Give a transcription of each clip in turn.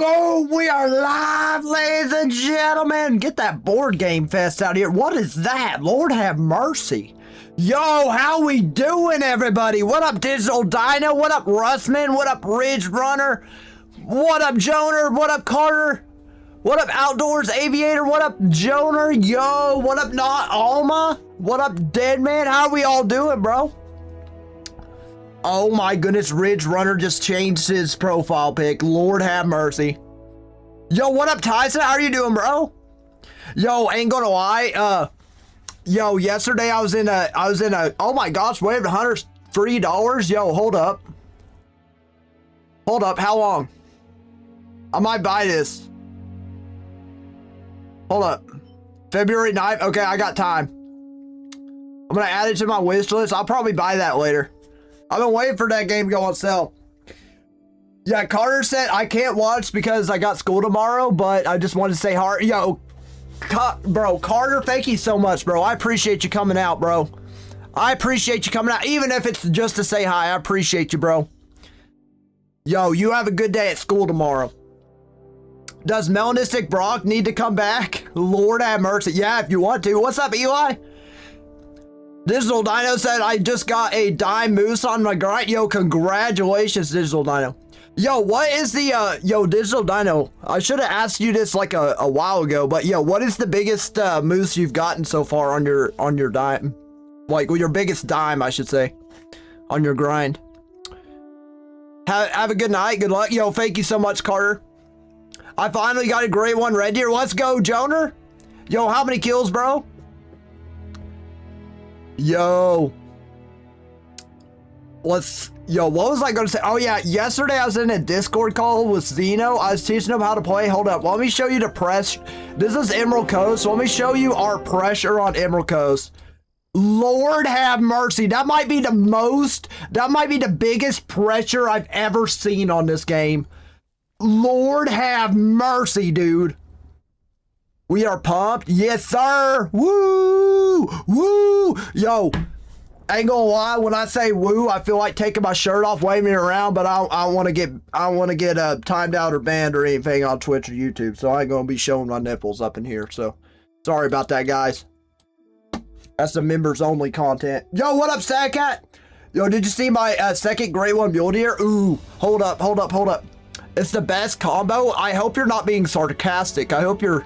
Boom! We are live, ladies and gentlemen. Get that board game fest out here. What is that? Lord have mercy. Yo, how we doing, everybody? What up, Digital Dino? What up, Russman? What up, Ridge Runner? What up, Joner? What up, Carter? What up, Outdoors Aviator? What up, Joner? Yo, what up, Not Alma? What up, Deadman? How are we all doing, bro? Oh my goodness, Ridge Runner just changed his profile pic. Lord have mercy. Yo, what up, Tyson? How are you doing, bro? Yo, ain't gonna lie. Yo, yesterday I was in a, oh my gosh, wait, $103. Yo, hold up. Hold up, how long? I might buy this. Hold up. February 9th. Okay, I got time. I'm gonna add it to my wish list. I'll probably buy that later. I've been waiting for that game to go on sale. Yeah, Carter said I can't watch because I got school tomorrow, but I just wanted to say hi. Yo, bro, Carter, thank you so much, bro. I appreciate you coming out, bro. I appreciate you coming out, even if it's just to say hi. I appreciate you, bro. Yo, you have a good day at school tomorrow. Does Melanistic Brock need to come back? Lord have mercy. Yeah, if you want to. What's up, Eli? Digital Dino said, I just got a dime moose on my grind. Yo, congratulations, Digital Dino. Yo, what is the, yo, Digital Dino, I should have asked you this like a while ago, but yo, what is the biggest moose you've gotten so far on your dime? Like, your biggest dime, I should say, on your grind. Have a good night. Good luck. Yo, thank you so much, Carter. I finally got a great one, Red Deer. Let's go, Joner. Yo, how many kills, bro? Yo, yo, what was I going to say? Oh yeah, yesterday I was in a Discord call with Zeno. I was teaching him how to play. Hold up, let me show you the press. This is Emerald Coast. Let me show you our pressure on Emerald Coast. Lord have mercy. That might be the biggest pressure I've ever seen on this game. Lord have mercy, dude. We are pumped. Yes, sir. Woo! Woo! Yo, ain't gonna lie, when I say woo, I feel like taking my shirt off, waving it around, but I don't want to get timed out or banned or anything on Twitch or YouTube, so I ain't gonna be showing my nipples up in here, so sorry about that, guys. That's the members only content. Yo, what up, Sadcat? Yo, did you see my second Great One Mule Deer? Ooh, hold up. It's the best combo. I hope you're not being sarcastic. I hope you're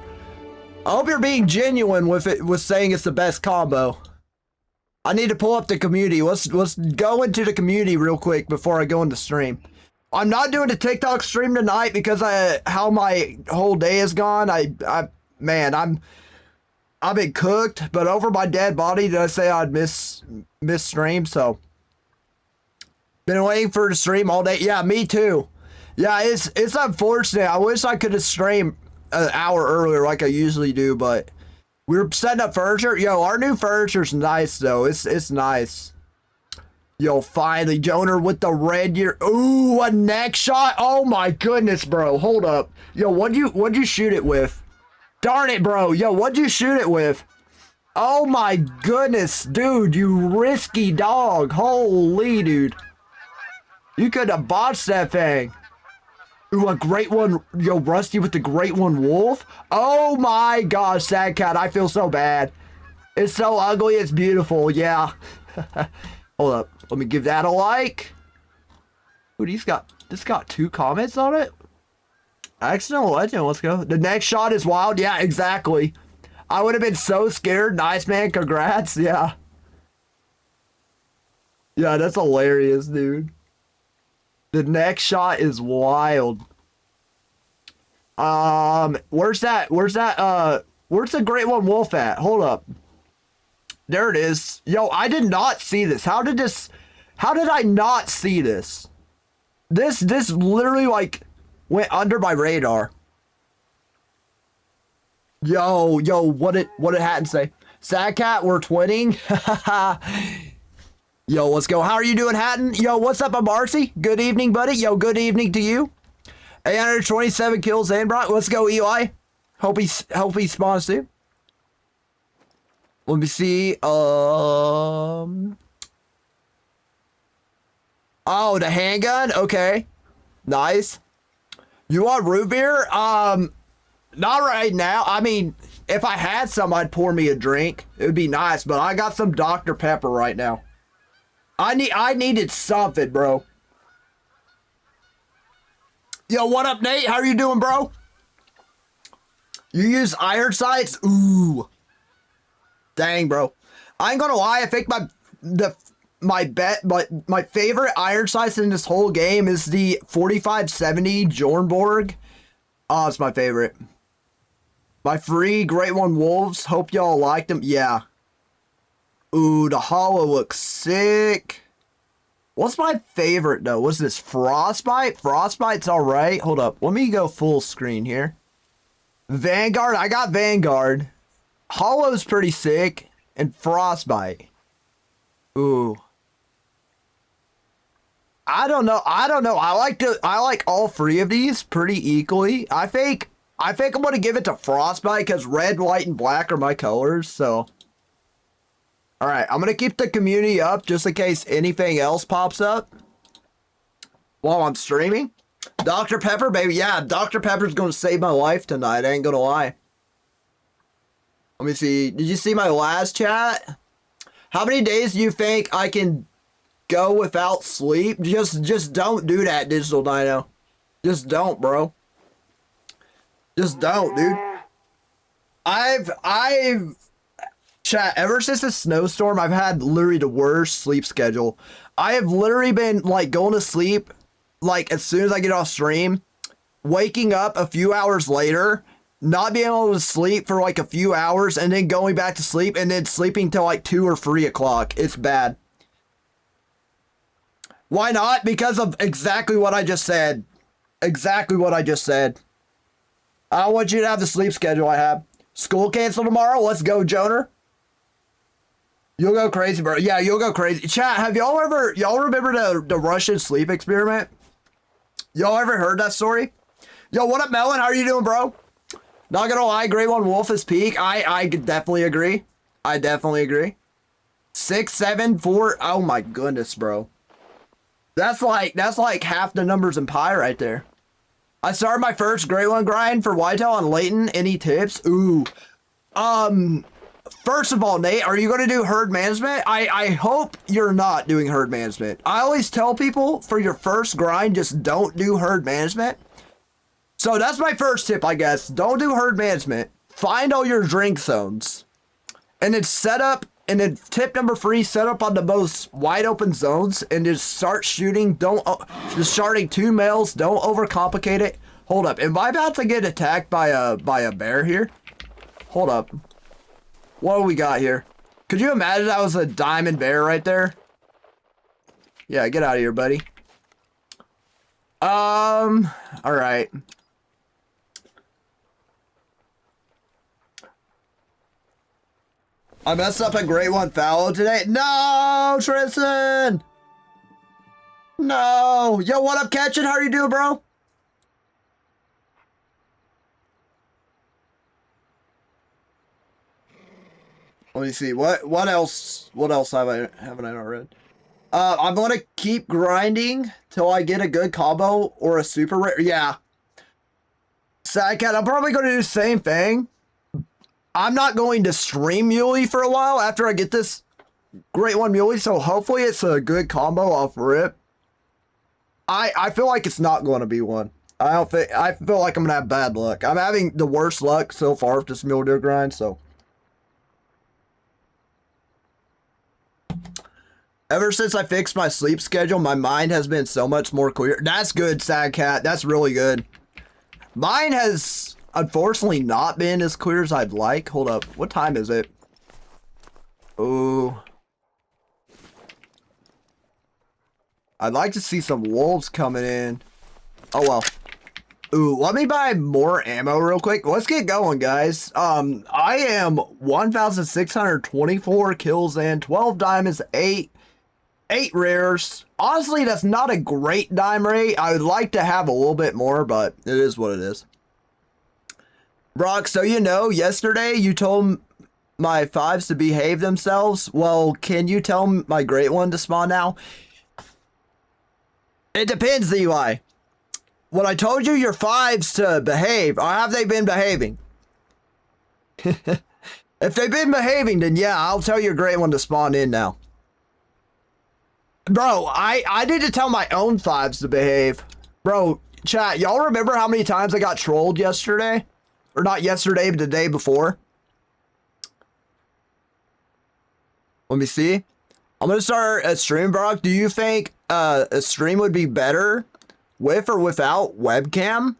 being genuine with it, with saying it's the best combo. I need to pull up the community. Let's go into the community real quick before I go into stream. I'm not doing a TikTok stream tonight because how my whole day has gone. Man, I've been cooked, but over my dead body, did I say I'd miss stream? So been waiting for the stream all day. Yeah, me too. Yeah, it's unfortunate. I wish I could have streamed an hour earlier like I usually do, but we were setting up furniture. Yo, our new furniture's nice though. It's nice. Yo, finally, Joner with the red deer. Ooh, a neck shot. Oh my goodness, bro. Hold up. Yo, what'd you shoot it with? Darn it, bro. Yo, what'd you shoot it with? Oh my goodness, dude, you risky dog. Holy, dude. You could have botched that thing. Ooh, a great one. Yo, Rusty with the great one wolf. Oh my gosh, Sad Cat. I feel so bad. It's so ugly. It's beautiful. Yeah. Hold up. Let me give that a like. Ooh, this got 2 comments on it. Accidental Legend. Let's go. The next shot is wild. Yeah, exactly. I would have been so scared. Nice, man. Congrats. Yeah. Yeah, that's hilarious, dude. The next shot is wild. Where's the Great One Wolf at? Hold up. There it is. Yo, I did not see this. How did I not see this? This literally like went under my radar. Yo, what did Hatton say? Sad Cat, we're twinning. Yo, let's go. How are you doing, Hatton? Yo, what's up, Marcy? Good evening, buddy. Yo, good evening to you. 827 kills, and Brock. Let's go, Eli. Hope he spawns too. Let me see. Oh, the handgun. Okay, nice. You want root beer? Not right now. I mean, if I had some, I'd pour me a drink. It would be nice, but I got some Dr. Pepper right now. I needed something, bro. Yo, what up, Nate? How are you doing, bro? You use iron sights? Ooh. Dang, bro. I ain't gonna lie, I think my favorite iron sights in this whole game is the 4570 Jornborg. Oh, it's my favorite. My free Great One Wolves. Hope y'all liked them. Yeah. Ooh, the hollow looks sick. What's my favorite, though? What's this? Frostbite? Frostbite's alright. Hold up. Let me go full screen here. Vanguard. I got Vanguard. Hollow's pretty sick. And Frostbite. Ooh. I don't know. I like all three of these pretty equally. I think I'm gonna give it to Frostbite because red, white, and black are my colors, so. Alright, I'm gonna keep the community up just in case anything else pops up while I'm streaming. Dr. Pepper, baby. Yeah, Dr. Pepper's gonna save my life tonight, I ain't gonna lie. Let me see. Did you see my last chat? How many days do you think I can go without sleep? Just don't do that, Digital Dino. Just don't, bro. Just don't, dude. I've chat, ever since the snowstorm, I've had literally the worst sleep schedule. I have literally been like going to sleep like as soon as I get off stream, waking up a few hours later, not being able to sleep for like a few hours, and then going back to sleep and then sleeping till like 2 or 3 o'clock. It's bad. Why not? Because of exactly what I just said. Exactly what I just said. I don't want you to have the sleep schedule I have. School canceled tomorrow? Let's go, Joner. You'll go crazy, bro. Yeah, you'll go crazy. Chat, have y'all remember the Russian sleep experiment? Y'all ever heard that story? Yo, what up, Melon? How are you doing, bro? Not gonna lie, Great One Wolf is peak. I definitely agree. I definitely agree. 6, 7, 4. Oh my goodness, bro. That's like half the numbers in Pi right there. I started my first Great One grind for Whitetail on Layton. Any tips? Ooh. First of all, Nate, are you going to do herd management? I hope you're not doing herd management. I always tell people for your first grind, just don't do herd management. So that's my first tip, I guess. Don't do herd management. Find all your drink zones. And then set up, and then tip number 3, set up on the most wide open zones and just start shooting. Just starting 2 males. Don't overcomplicate it. Hold up. Am I about to get attacked by a bear here? Hold up. What do we got here? Could you imagine that was a diamond bear right there? Yeah, get out of here, buddy. Alright. I messed up a Great One fallow today. No, Tristan! No! Yo, what up, Catchin? How are you doing, bro? Let me see. What else haven't I not read? I'm gonna keep grinding till I get a good combo or a super rare. Yeah. Sad Cat, I'm probably gonna do the same thing. I'm not going to stream Muley for a while after I get this Great One Muley, so hopefully it's a good combo off rip. I feel like it's not going to be one. I feel like I'm gonna have bad luck. I'm having the worst luck so far with this mule deer grind, so. Ever since I fixed my sleep schedule, my mind has been so much more clear. That's good, Sad Cat. That's really good. Mine has unfortunately not been as clear as I'd like. Hold up. What time is it? Ooh. I'd like to see some wolves coming in. Oh, well. Ooh, let me buy more ammo real quick. Let's get going, guys. I am 1,624 kills in, 12 diamonds, 8 rares. Honestly, that's not a great dime rate. I would like to have a little bit more, but it is what it is. Brock, so you know, yesterday you told my 5s to behave themselves. Well, can you tell my Great One to spawn now? It depends, Eli. when I told you your 5s to behave, or have they been behaving? If they've been behaving, then yeah, I'll tell your great one to spawn in now. Bro, I need to tell my own 5s to behave. Bro, chat, y'all remember how many times I got trolled yesterday? Or not yesterday, but the day before? Let me see. I'm gonna start a stream, Brock. Do you think a stream would be better with or without webcam?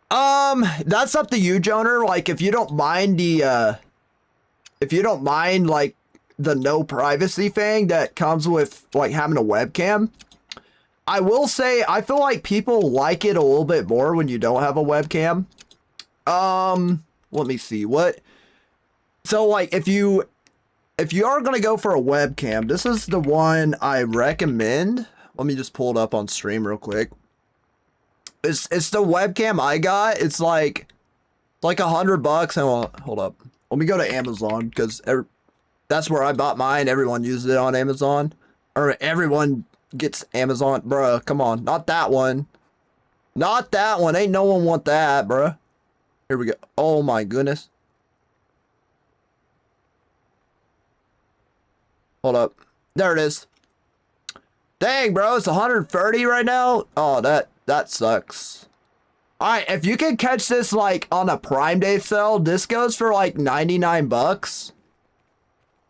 That's up to you, Joner. Like, if you don't mind the, like, the no privacy thing that comes with, like, having a webcam, I will say, I feel like people like it a little bit more when you don't have a webcam. Let me see, so, like, if you are gonna go for a webcam, this is the one I recommend. Let me just pull it up on stream real quick. It's the webcam I got. It's like $100. And hold up. Let me go to Amazon because that's where I bought mine. Everyone uses it on Amazon, or everyone gets Amazon. Bruh, come on, not that one. Not that one. Ain't no one want that, bruh. Here we go. Oh my goodness. Hold up. There it is. Dang, bro, it's 130 right now. Oh, that sucks. Alright, if you can catch this like on a Prime Day sale, this goes for like 99 bucks.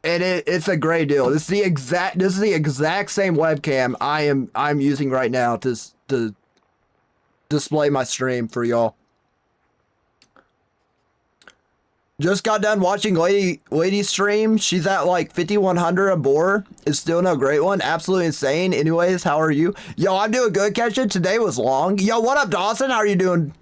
And it's a great deal. This is the exact same webcam I'm using right now to display my stream for y'all. Just got done watching Lady stream. She's at like 5100 a boar. It's still no great one. Absolutely insane. Anyways, how are you? Yo, I'm doing good, Ketchin. Today was long. Yo, what up, Dawson? How are you doing?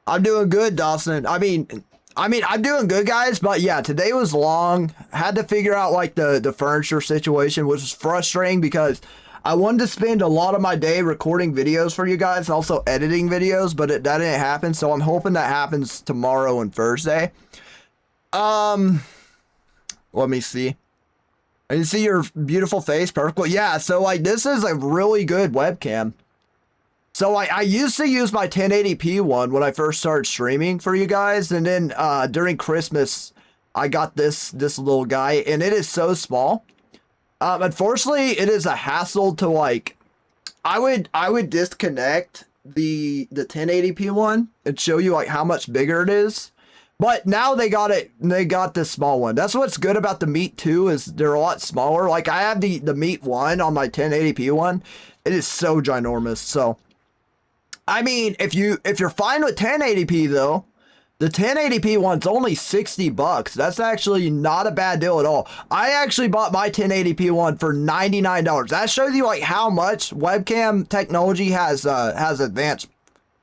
I'm doing good, Dawson. I mean, I'm doing good, guys. But yeah, today was long. Had to figure out like the furniture situation, which was frustrating because I wanted to spend a lot of my day recording videos for you guys and also editing videos, but that didn't happen. So I'm hoping that happens tomorrow and Thursday. Let me see. I can see your beautiful face perfectly. Yeah, so like this is a really good webcam. So I used to use my 1080p one when I first started streaming for you guys, and then during Christmas I got this little guy, and it is so small. Unfortunately, it is a hassle to like. I would disconnect the 1080p one and show you like how much bigger it is. But now they got this small one. That's what's good about the Meat 2 is they're a lot smaller. Like I have the Meat 1 on my 1080p one. It is so ginormous. So I mean, if you're fine with 1080p though, the 1080p one's only 60 bucks. That's actually not a bad deal at all. I actually bought my 1080p one for $99. That shows you like how much webcam technology has advanced,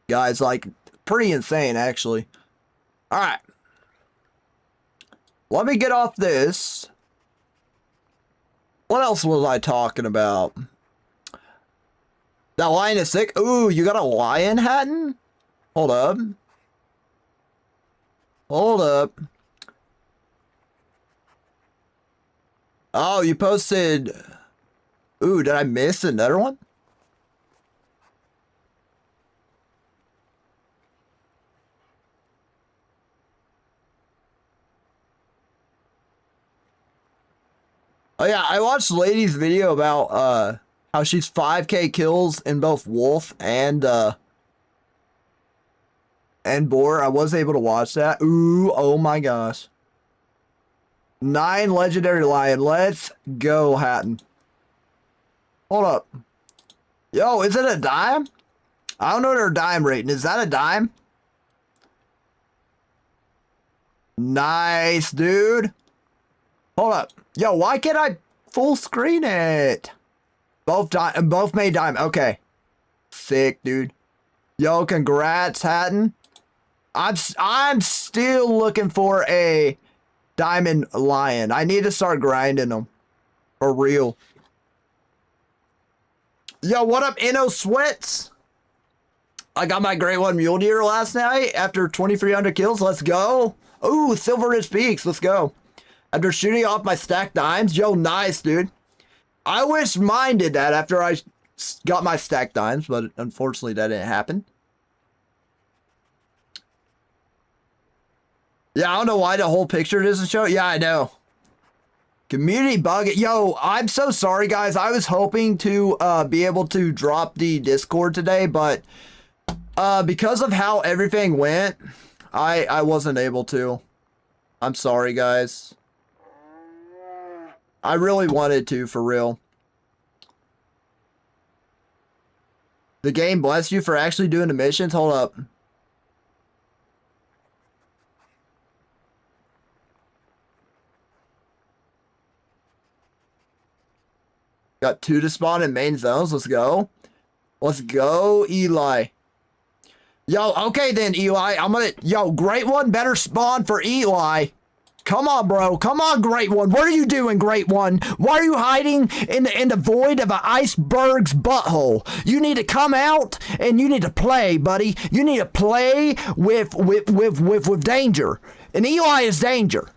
guys. Like pretty insane actually. All right. Let me get off this. What else was I talking about? That lion is sick. Ooh, you got a lion, Hatton? Hold up. Hold up. Oh, you posted. Ooh, did I miss another one? Oh yeah, I watched Lady's video about how she's 5K kills in both wolf and boar. I was able to watch that. Ooh, oh my gosh. 9 legendary lion. Let's go, Hatton. Hold up. Yo, is it a dime? I don't know their dime rating. Is that a dime? Nice, dude. Hold up. Yo, why can't I full screen it? Both made dime. Okay. Sick, dude. Yo, congrats, Hatton. I'm still looking for a diamond lion. I need to start grinding them. For real. Yo, what up, Inno Sweats? I got my Great One Mule Deer last night after 2,300 kills. Let's go. Ooh, Silver Ridge Peaks. Let's go. After shooting off my stacked dimes. Yo, nice, dude. I wish mine did that after I got my stack dimes, but unfortunately that didn't happen. Yeah, I don't know why the whole picture doesn't show. Yeah, I know. Community bug. Yo, I'm so sorry, guys. I was hoping to be able to drop the Discord today, but because of how everything went, I wasn't able to. I'm sorry, guys. I really wanted to, for real. The game bless you for actually doing the missions? Hold up. Got 2 to spawn in main zones. Let's go. Let's go, Eli. Yo, okay then, Eli. I'm gonna... Yo, Great One better spawn for Eli. Come on, bro. Come on, Great One. What are you doing, Great One? Why are you hiding in the void of an iceberg's butthole? You need to come out and you need to play, buddy. You need to play with danger. And Eli is danger.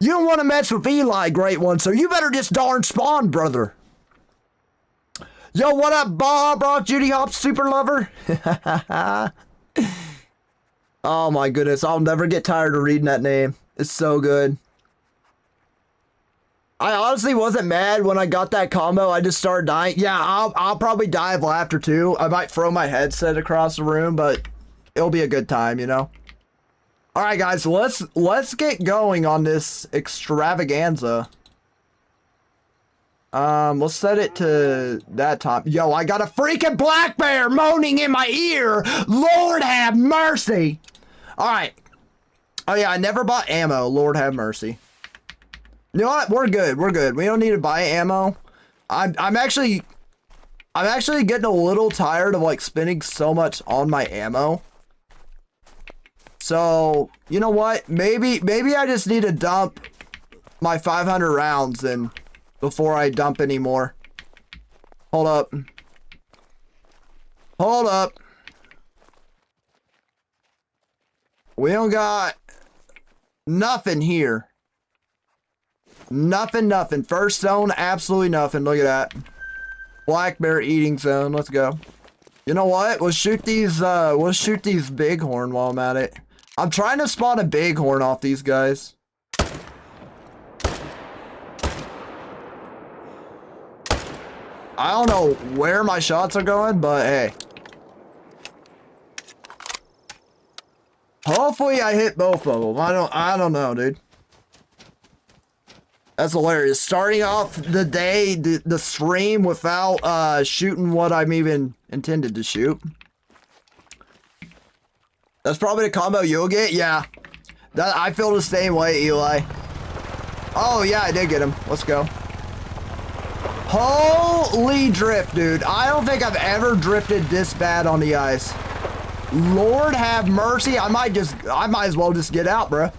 You don't want to mess with Eli, Great One, so you better just darn spawn, brother. Yo, what up, Bob, Judy Hop, super lover? Oh my goodness, I'll never get tired of reading that name. It's so good. I honestly wasn't mad when I got that combo. I just started dying. Yeah, I'll probably die of laughter too. I might throw my headset across the room, but it'll be a good time, you know. All right, guys, let's get going on this extravaganza. Let's set it to that time. Yo, I got a freaking black bear moaning in my ear. Lord have mercy. All right. Oh yeah, I never bought ammo. Lord have mercy. You know what? We're good. We're good. We don't need to buy ammo. I'm actually getting a little tired of like spending so much on my ammo. So, you know what? Maybe I just need to dump my 500 rounds and before I dump any more. Hold up. Hold up. We don't got nothing here. Nothing. First zone, absolutely nothing. Look at that. Black bear eating zone. Let's go. You know what? We'll shoot these bighorn while I'm at it. I'm trying to spawn a bighorn off these guys. I don't know where my shots are going, but hey. Hopefully I hit both of them. I don't know, dude. That's hilarious. Starting off the day, the stream without shooting what I'm even intended to shoot. That's probably the combo you'll get. Yeah. I feel the same way, Eli. Oh yeah, I did get him. Let's go. Holy drift, dude. I don't think I've ever drifted this bad on the ice. Lord have mercy. I might as well just get out, bro.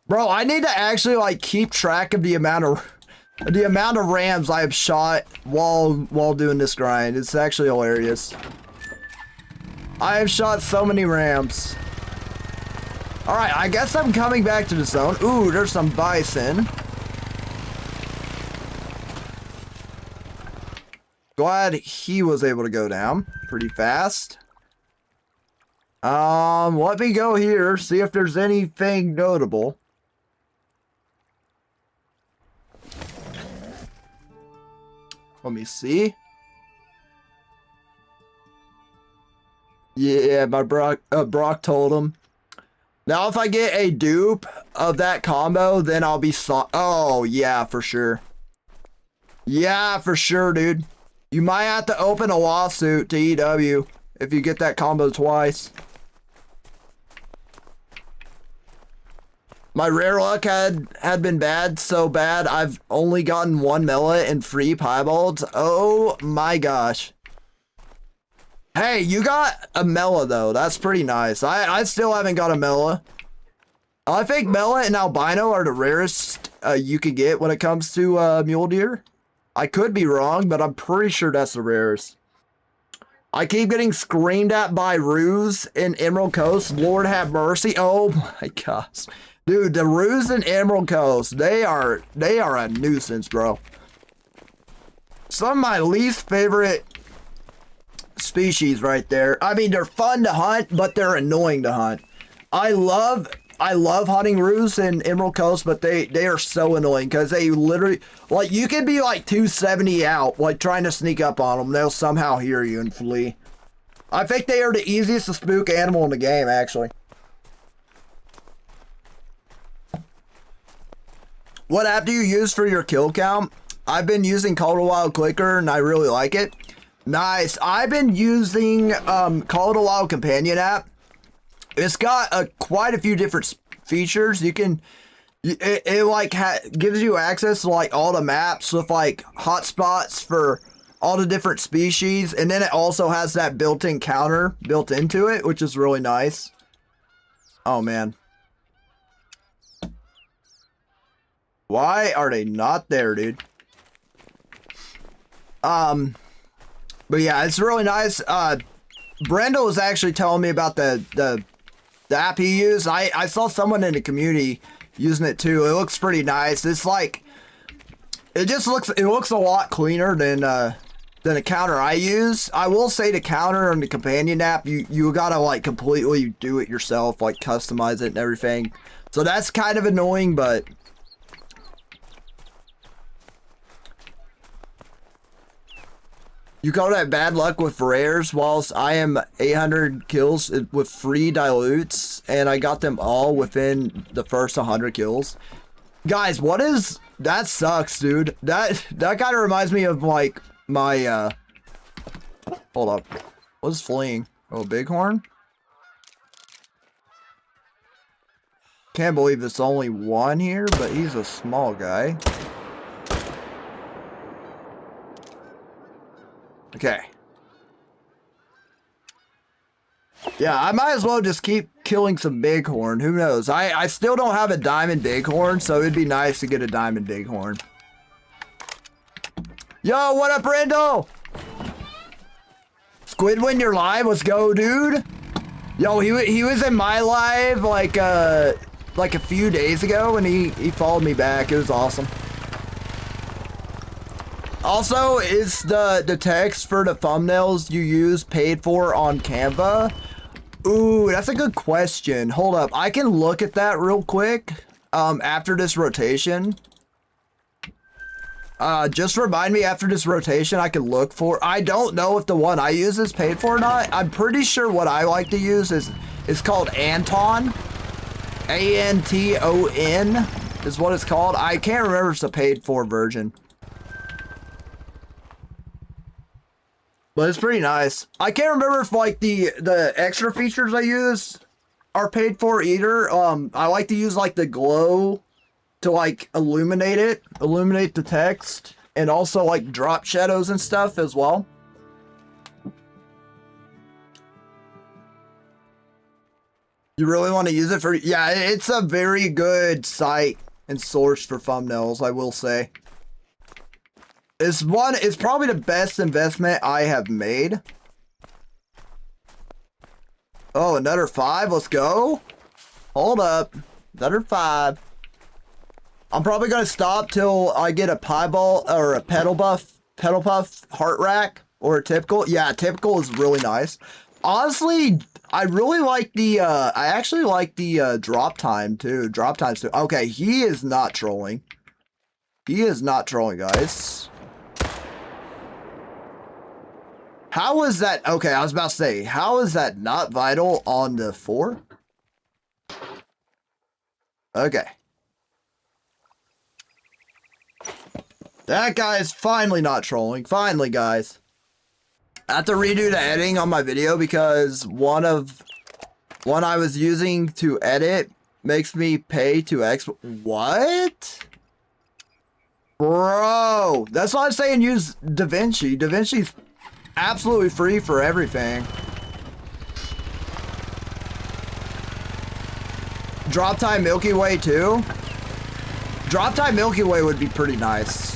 Bro, I need to actually like keep track of the amount of rams I have shot while doing this grind. It's actually hilarious. I have shot so many rams. All right, I guess I'm coming back to the zone. Ooh, there's some bison. Glad he was able to go down pretty fast. Let me go here, see if there's anything notable. Let me see. Yeah, my Brock told him. Now if I get a dupe of that combo, then I'll be oh, yeah, for sure. Yeah, for sure, dude. You might have to open a lawsuit to EW if you get that combo twice. My rare luck had been bad, so bad I've only gotten 1 millet and 3 piebalds. Oh my gosh. Hey, you got a Mela though. That's pretty nice. I still haven't got a Mela. I think Mela and Albino are the rarest you could get when it comes to mule deer. I could be wrong, but I'm pretty sure that's the rarest. I keep getting screamed at by Ruse in Emerald Coast. Lord have mercy. Oh my gosh. Dude, the Ruse in Emerald Coast, they are a nuisance, bro. Some of my least favorite species right there. I mean, they're fun to hunt, but they're annoying to hunt. I love hunting roos in Emerald Coast, but they are so annoying because they literally, like, you can be like 270 out, like trying to sneak up on them. They'll somehow hear you and flee. I think they are the easiest to spook animal in the game, actually. What app do you use for your kill count? I've been using Call of the Wild Clicker and I really like it. Nice. I've been using Call of the Wild Companion app. It's got quite a few different features. You can, it like gives you access to like all the maps with like hotspots for all the different species, and then it also has that built-in counter built into it, which is really nice. Oh man. Why are they not there, dude? But yeah, it's really nice. Brenda was actually telling me about the app he used. I saw someone in the community using it too. It looks pretty nice. It's like, it looks a lot cleaner than a counter I use. I will say the counter on the companion app, you gotta like completely do it yourself, like customize it and everything. So that's kind of annoying, but you call that bad luck with rares, whilst I am 800 kills with free dilutes, and I got them all within the first 100 kills. Guys, what is... That sucks, dude. That kind of reminds me of, like, my, Hold up. What's fleeing? Oh, bighorn? Can't believe there's only one here, but he's a small guy. Okay. Yeah, I might as well just keep killing some bighorn. Who knows? I still don't have a diamond bighorn, so it'd be nice to get a diamond bighorn. Yo, what up, Randall? Squidwin, you're live. Let's go, dude. Yo, he was in my live like a few days ago, and he followed me back. It was awesome. Also, is the text for the thumbnails you use paid for on Canva? Ooh, that's a good question. Hold up, I can look at that real quick after this rotation. Just remind me after this rotation I can look for. I don't know if the one I use is paid for or not. I'm pretty sure what I like to use is called Anton. A-N-T-O-N is what it's called. I can't remember if it's a paid for version. But it's pretty nice. I can't remember if like the extra features I use are paid for either. I like to use like the glow to like illuminate the text, and also like drop shadows and stuff as well. You really want to use it for, yeah, it's a very good site and source for thumbnails, I will say. It's probably the best investment I have made. Oh, another 5. Let's go. Hold up. Another 5. I'm probably gonna stop till I get a pieball or a pedal puff heart rack or a typical. Yeah, typical is really nice. Honestly, I really like the I actually like the drop time too. Drop times too. Okay, he is not trolling. He is not trolling, guys. How is that? Okay, I was about to say, how is that not vital on the 4? Okay. That guy is finally not trolling. Finally, guys. I have to redo the editing on my video because one I was using to edit makes me pay to export. What? Bro, that's why I'm saying use DaVinci. DaVinci's absolutely free for everything. Drop time Milky Way too? Drop time Milky Way would be pretty nice.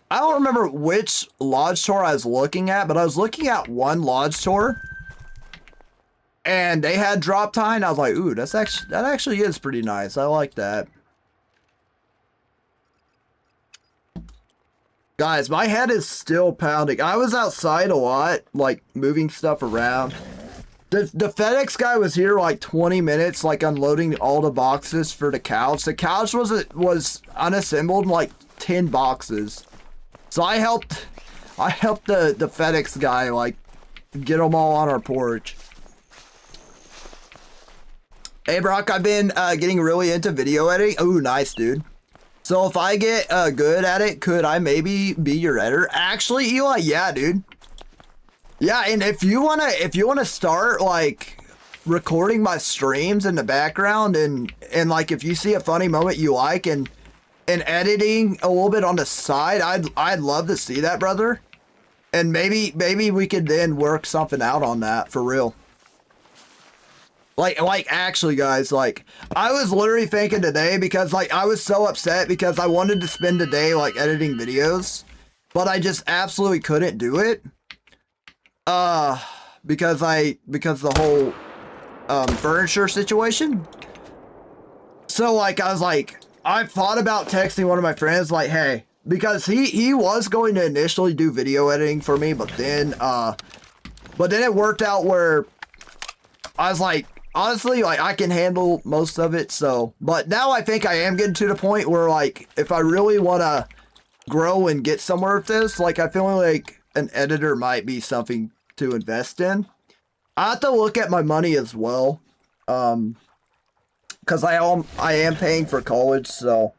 I don't remember which lodge tour I was looking at, but I was looking at one lodge tour and they had drop time. I was like, ooh, that actually is pretty nice. I like that. Guys, my head is still pounding. I was outside a lot, like moving stuff around. The FedEx guy was here like 20 minutes, like unloading all the boxes for the couch. The couch was unassembled, like 10 boxes. So I helped the FedEx guy like get them all on our porch. Hey Brock, I've been getting really into video editing. Ooh, nice, dude. So if I get good at it, could I maybe be your editor? Actually, Eli, yeah, dude. Yeah, and if you wanna start like recording my streams in the background and like if you see a funny moment you like and editing a little bit on the side, I'd love to see that, brother. And maybe we could then work something out on that for real. Like actually guys, like I was literally thinking today because like I was so upset because I wanted to spend the day like editing videos, but I just absolutely couldn't do it. Because the whole furniture situation. So like I was like, I thought about texting one of my friends like, hey, because he was going to initially do video editing for me, but then it worked out where I was like, honestly, like I can handle most of it. So, but now I think I am getting to the point where like if I really want to grow and get somewhere with this, like I feel like an editor might be something to invest in. I have to look at my money as well, because I am paying for college. So,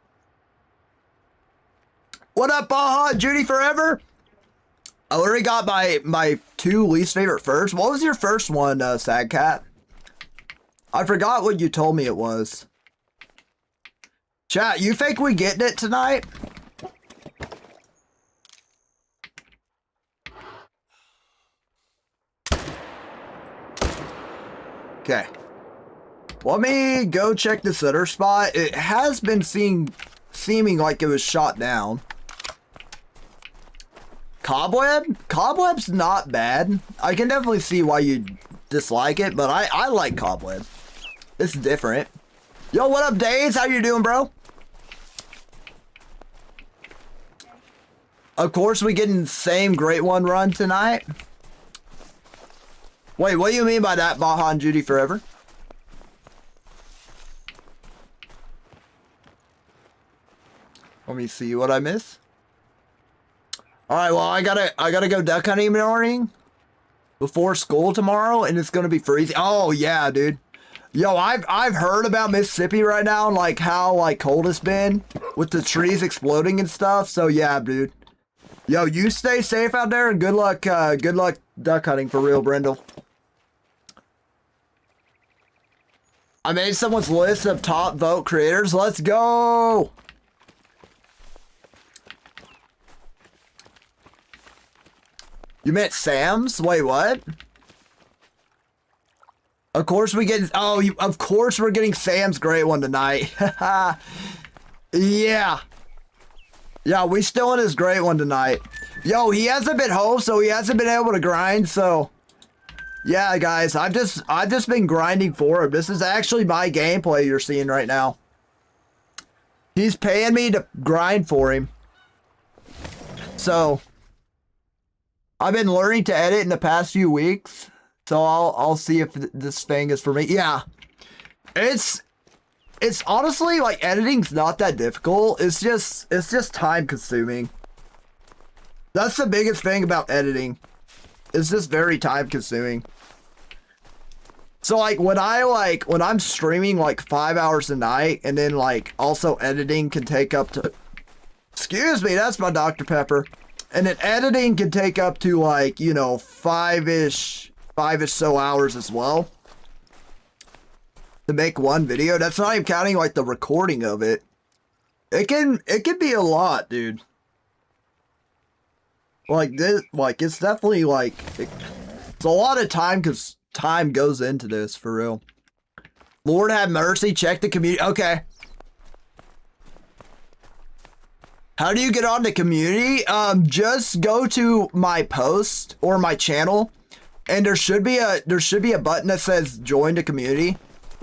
what up, Baja Judy Forever? I already got my 2 least favorite first. What was your first one, Sad Cat? I forgot what you told me it was. Chat, you think we getting it tonight? Okay. Let me go check this other spot. It has been seeming like it was shot down. Cobweb? Cobweb's not bad. I can definitely see why you dislike it, but I like Cobweb. It's different. Yo, what up, Days? How you doing, bro? Of course, we getting the same Great One run tonight. Wait, what do you mean by that, Baja and Judy Forever? Let me see what I miss. All right, well, I gotta go duck hunting in the morning before school tomorrow, and it's gonna be freezing. Oh yeah, dude. Yo, I've heard about Mississippi right now and like how like cold it's been with the trees exploding and stuff. So yeah, dude. Yo, you stay safe out there and good luck duck hunting for real, Brindle. I made someone's list of top vote creators. Let's go. You meant Sam's? Wait, what? Of course we get, of course we're getting Sam's Great One tonight. Yeah. Yeah, we still in his Great One tonight. Yo, he hasn't been home, so he hasn't been able to grind, so. Yeah, guys, I've just been grinding for him. This is actually my gameplay you're seeing right now. He's paying me to grind for him. So, I've been learning to edit in the past few weeks. So I'll see if this thing is for me. Yeah. It's honestly like editing's not that difficult. It's just time consuming. That's the biggest thing about editing. It's just very time consuming. So like when I'm streaming like 5 hours a night and then like also editing can take up to, excuse me, that's my Dr. Pepper. And then editing can take up to like, you know, five-ish so hours as well. To make one video. That's not even counting like the recording of it. It can be a lot, dude. Like this, like it's definitely like it's a lot of time because time goes into this for real. Lord have mercy, check the community. Okay. How do you get on the community? Just go to my post or my channel, and there should be a button that says join the community,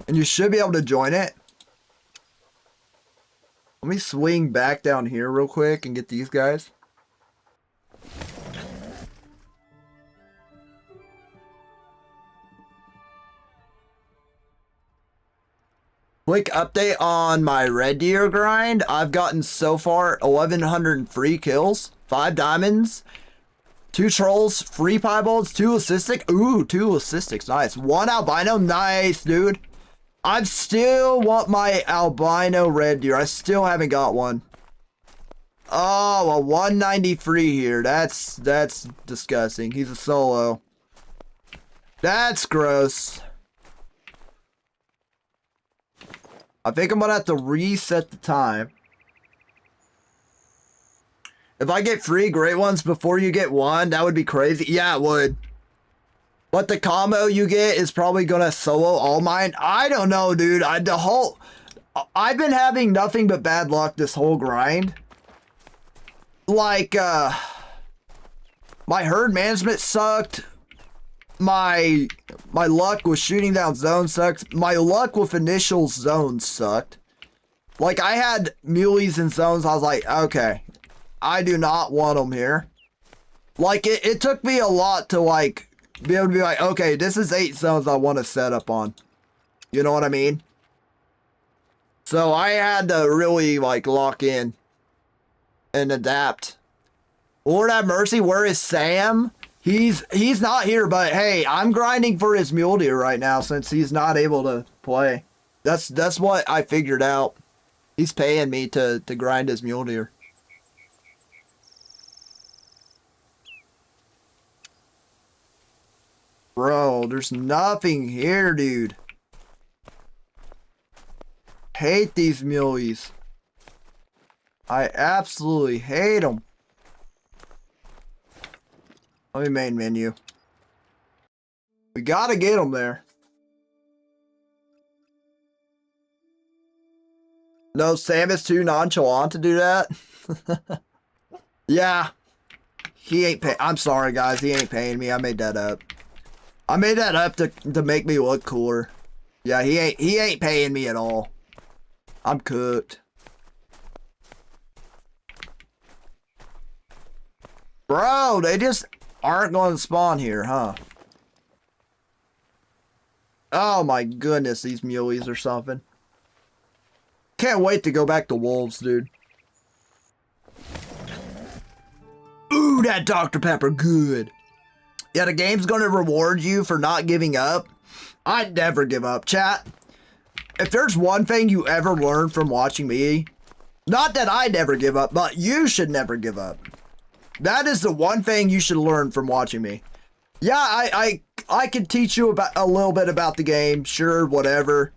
and you should be able to join it. Let me swing back down here real quick and get these guys. Quick update on my red deer grind. I've gotten so far 1,103 kills, 5 diamonds, 2 trolls, 3 piebalds, 2 assistic. Ooh, 2 assistics. Nice. 1 albino. Nice, dude. I still want my albino red deer. I still haven't got one. Oh, a 193 here. That's disgusting. He's a solo. That's gross. I think I'm gonna have to reset the time. If I get 3 great ones before you get 1, that would be crazy. Yeah, it would. But the combo you get is probably gonna solo all mine. I don't know, dude. I've been having nothing but bad luck this whole grind. Like, my herd management sucked. My luck with shooting down zones sucked. My luck with initial zones sucked. Like, I had muleys in zones. I was like, okay, I do not want them here. Like, it took me a lot to, like, be able to be like, okay, this is 8 zones I want to set up on. You know what I mean? So I had to really, like, lock in and adapt. Lord have mercy, where is Sam? He's not here, but hey, I'm grinding for his mule deer right now since he's not able to play. That's what I figured out. He's paying me to grind his mule deer. Bro, there's nothing here, dude. Hate these muleys. I absolutely hate them. Let me main menu. We gotta get them there. No, Sam is too nonchalant to do that. Yeah. He ain't pay. I'm sorry, guys. He ain't paying me. I made that up. I made that up to make me look cooler. Yeah, he ain't paying me at all. I'm cooked. Bro, they just aren't going to spawn here, huh? Oh my goodness, these muleys or something. Can't wait to go back to wolves, dude. Ooh, that Dr. Pepper, good. Yeah, the game's going to reward you for not giving up. I'd never give up, chat. If there's one thing you ever learn from watching me, not that I never give up, but you should never give up. That is the one thing you should learn from watching me. Yeah, I can teach you about a little bit about the game, sure, whatever.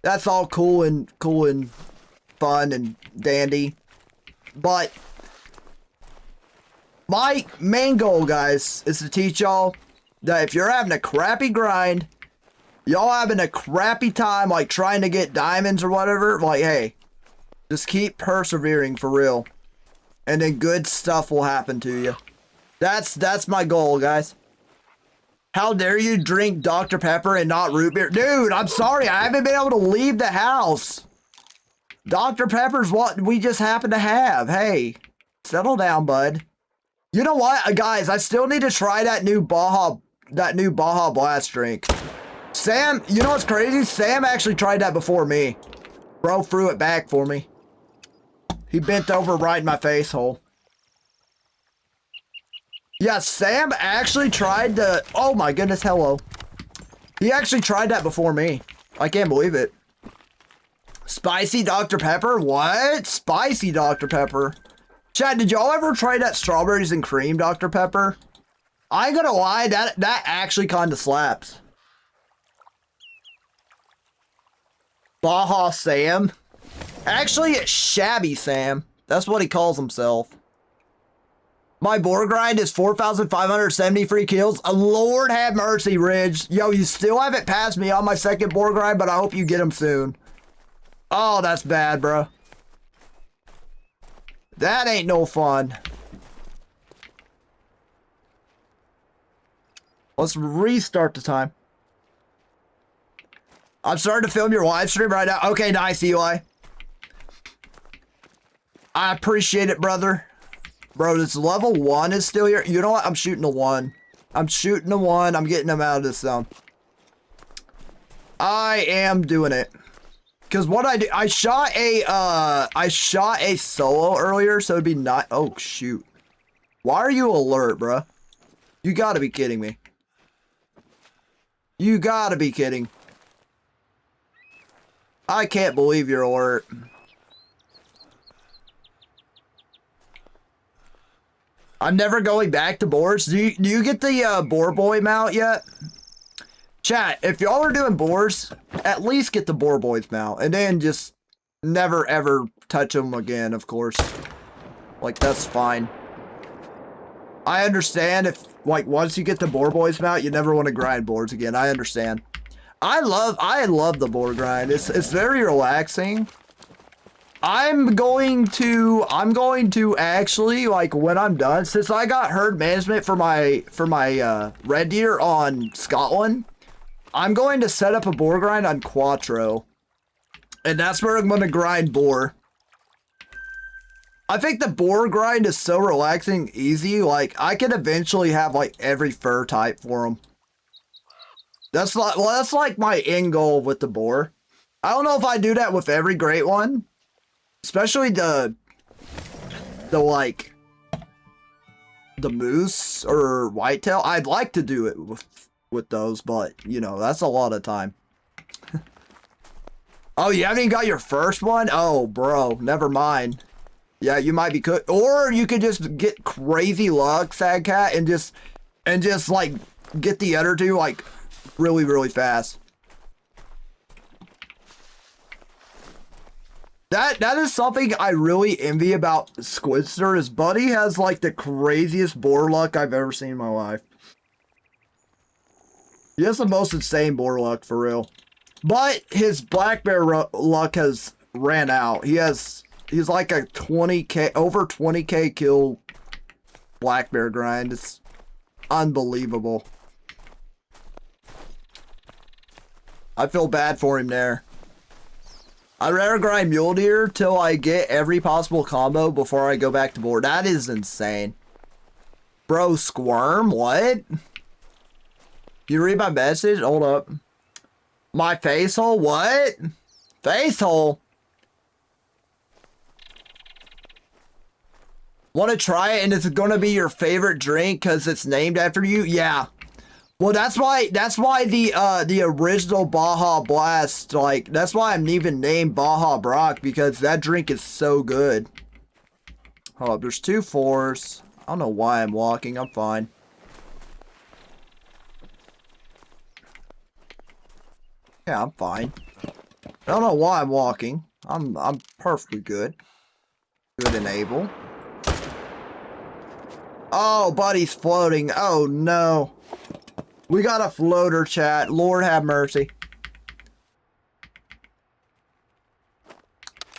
That's all cool and fun and dandy. But my main goal, guys, is to teach y'all that if you're having a crappy grind, y'all having a crappy time, like trying to get diamonds or whatever, like, hey, just keep persevering for real. And then good stuff will happen to you. That's my goal, guys. How dare you drink Dr. Pepper and not root beer? Dude, I'm sorry. I haven't been able to leave the house. Dr. Pepper's what we just happen to have. Hey, settle down, bud. You know what, guys? I still need to try that new Baja Blast drink. Sam, you know what's crazy? Sam actually tried that before me. Bro threw it back for me. He bent over right in my face hole. Yeah, Sam actually tried to... Oh my goodness, hello. He actually tried that before me. I can't believe it. Spicy Dr. Pepper? What? Spicy Dr. Pepper? Chad, did y'all ever try that strawberries and cream Dr. Pepper? I ain't gonna lie, that actually kind of slaps. Baja Sam? Actually, it's Shabby Sam. That's what he calls himself. My boar grind is 4,573 kills. Lord have mercy, Ridge. Yo, you still haven't passed me on my second boar grind, but I hope you get him soon. Oh, that's bad, bro. That ain't no fun. Let's restart the time. I'm starting to film your live stream right now. Okay, nice, Eli. I appreciate it, brother. Bro, this level 1 is still here. You know what? I'm shooting a 1. I'm shooting a 1. I'm getting him out of this zone. I am doing it. Because what I do, I shot a solo earlier, so it'd be not. Oh shoot! Why are you alert, bruh? You gotta be kidding me. You gotta be kidding. I can't believe you're alert. I'm never going back to boars. Do you get the boar boy mount yet? Chat, if y'all are doing boars, at least get the boar boys mount. And then just never ever touch them again, of course. Like, that's fine. I understand if, like, once you get the boar boys mount, you never want to grind boars again. I understand. I love the boar grind. It's very relaxing. I'm going to actually, like, when I'm done, since I got herd management for my red deer on Scotland, I'm going to set up a boar grind on Quattro. And that's where I'm going to grind boar. I think the boar grind is so relaxing, easy, like, I could eventually have, like, every fur type for them. That's like my end goal with the boar. I don't know if I do that with every great one. Especially the moose or whitetail. I'd like to do it with those, but you know, that's a lot of time. Oh, you haven't even got your first one? Oh, bro, never mind. Yeah, you might be cooked. Or you could just get crazy luck, Sad Cat, and just like get the other two like really, really fast. That is something I really envy about Squidster. His buddy has like the craziest boar luck I've ever seen in my life. He has the most insane boar luck for real. But his black bear luck has ran out. He's like a 20k, over 20k kill black bear grind. It's unbelievable. I feel bad for him there. I'd rather grind mule deer till I get every possible combo before I go back to boar. That is insane. Bro, squirm? What? You read my message? Hold up. My face hole? What? Face hole? Want to try it and it's going to be your favorite drink because it's named after you? Yeah. Well, that's why the original Baja Blast, like, that's why I'm even named Baja Brock, because that drink is so good. Hold up, there's 2 4s. I don't know why I'm walking, I'm fine. Yeah, I'm fine. I don't know why I'm walking. I'm perfectly good. Good and able. Oh, buddy's floating. Oh, no. We got a floater, chat. Lord have mercy.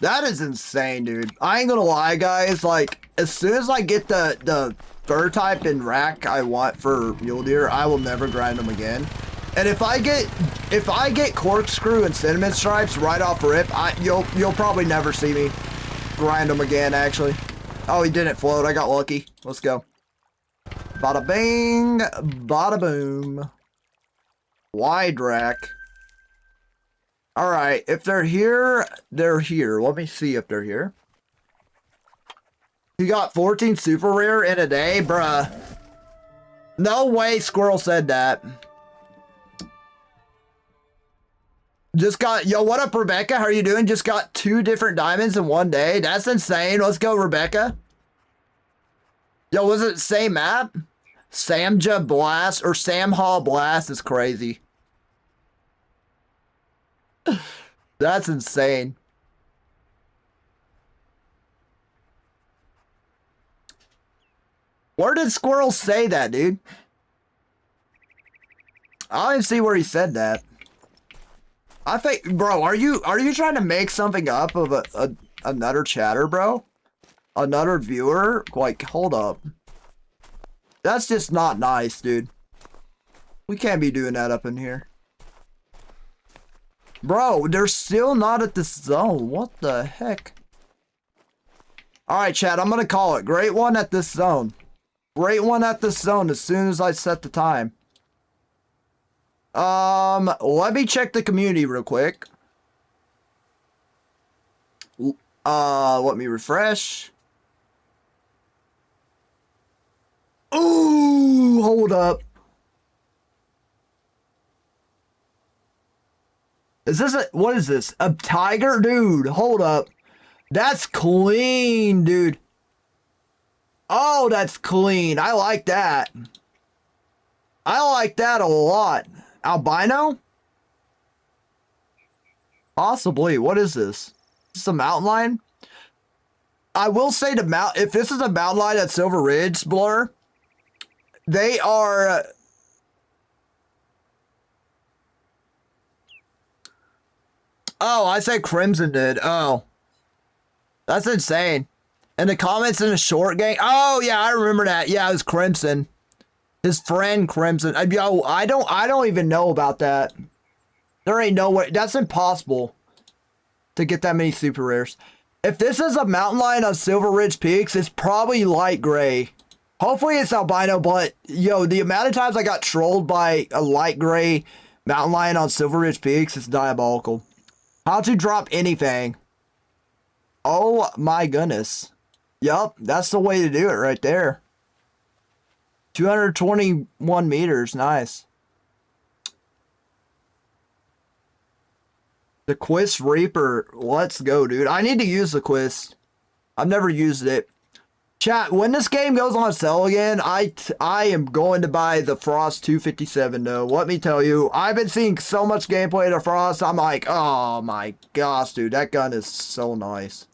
That is insane, dude. I ain't gonna lie, guys. Like, as soon as I get the fur type and rack I want for mule deer, I will never grind them again. And if I get corkscrew and cinnamon stripes right off rip, you'll probably never see me grind them again. Actually. Oh, he didn't float. I got lucky. Let's go. Bada bing, bada boom. Wide rack. Alright, if they're here, they're here. Let me see if they're here. You got 14 super rare in a day? Bruh. No way Squirrel said that. Just got, yo, what up, Rebecca? How are you doing? Just got 2 different diamonds in one day. That's insane. Let's go, Rebecca. Yo, was it the same map? Samja Blast or Samha Blast is crazy. That's insane. Where did Squirrel say that, dude? I don't even see where he said that. I think, bro, are you trying to make something up of another chatter, bro? Another viewer? Like, hold up. That's just not nice, dude. We can't be doing that up in here. Bro, they're still not at the zone. What the heck? Alright, chat, I'm gonna call it. Great one at this zone. Great one at this zone as soon as I set the time. Let me check the community real quick. Let me refresh. Ooh, hold up. Is this what is this? A tiger? Dude, hold up. That's clean, dude. Oh, that's clean. I like that. I like that a lot. Albino? Possibly. What is this? Is this a mountain lion? I will say if this is a mountain lion at Silver Ridge, Blur, they are... Oh, I said Crimson did. Oh. That's insane. And the comments in the short gang. Oh, yeah, I remember that. Yeah, it was Crimson. His friend Crimson. Yo, I don't even know about that. There ain't no way. That's impossible to get that many super rares. If this is a mountain lion on Silver Ridge Peaks, it's probably light gray. Hopefully it's albino, but yo, the amount of times I got trolled by a light gray mountain lion on Silver Ridge Peaks is diabolical. How to drop anything. Oh my goodness. Yup, that's the way to do it right there. 221 meters, nice. The Quist Reaper, let's go, dude. I need to use the Quist. I've never used it. Chat, when this game goes on sale again, I am going to buy the Frost 257, though. Let me tell you, I've been seeing so much gameplay of the Frost, I'm like, oh my gosh, dude, that gun is so nice.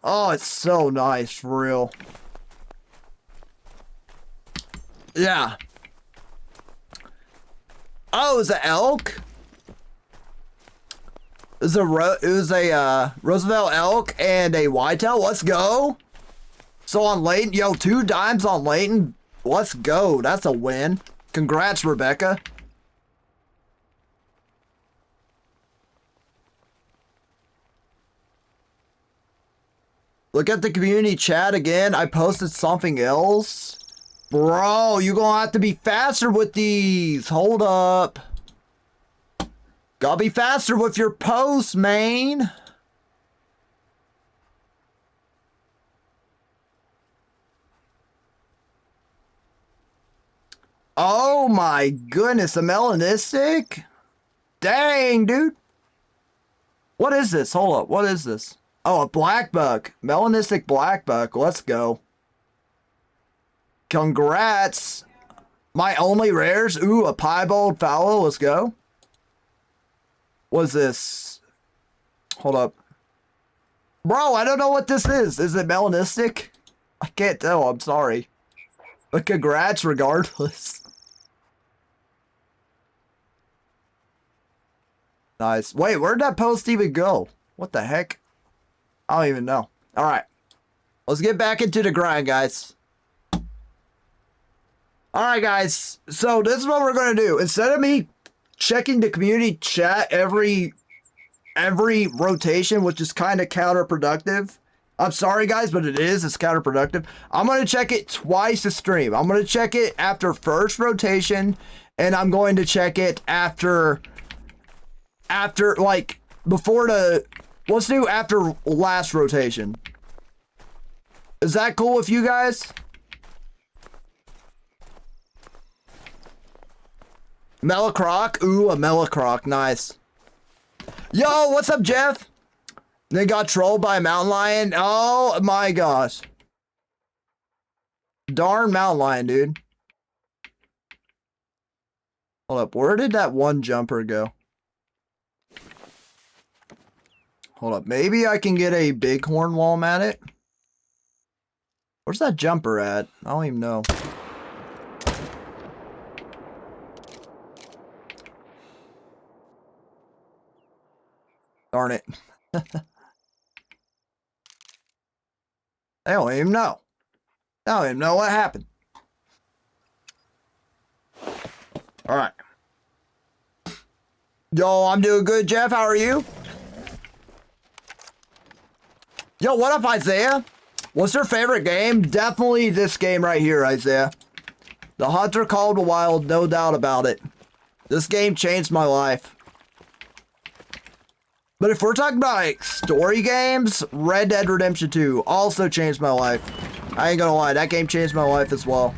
Oh, it's so nice, for real. Yeah. Oh, it was an elk? It was a Roosevelt elk and a whitetail. Let's go. So on Layton, yo, 2 dimes on Layton. Let's go. That's a win. Congrats, Rebecca. Look at the community chat again. I posted something else. Bro, you're gonna have to be faster with these. Hold up. Gotta be faster with your posts, man. Oh my goodness, a melanistic? Dang, dude. What is this? Hold up, what is this? Oh, a black buck. Melanistic black buck. Let's go. Congrats. My only rares. Ooh, a piebald fallow. Let's go. What is this? Hold up. Bro, I don't know what this is. Is it melanistic? I can't tell. I'm sorry. But congrats regardless. Nice. Wait, where'd that post even go? What the heck? I don't even know. Alright. Let's get back into the grind, guys. Alright, guys. So, this is what we're going to do. Instead of me checking the community chat every rotation, which is kind of counterproductive. I'm sorry, guys, but it is. It's counterproductive. I'm going to check it twice a stream. I'm going to check it after first rotation, and I'm going to check it after like, before the... Let's do after last rotation. Is that cool with you guys? Melacroc? Ooh, a Melacroc. Nice. Yo, what's up, Jeff? They got trolled by a mountain lion. Oh, my gosh. Darn mountain lion, dude. Hold up. Where did that one jumper go? Hold up. Maybe I can get a bighorn while I'm at it. Where's that jumper at? I don't even know. Darn it. I don't even know. I don't even know what happened. Alright. Yo, I'm doing good, Jeff. How are you? Yo, what up, Isaiah? What's your favorite game? Definitely this game right here, Isaiah. The Hunter Called the Wild, no doubt about it. This game changed my life. But if we're talking about like story games, Red Dead Redemption 2 also changed my life. I ain't gonna lie, that game changed my life as well.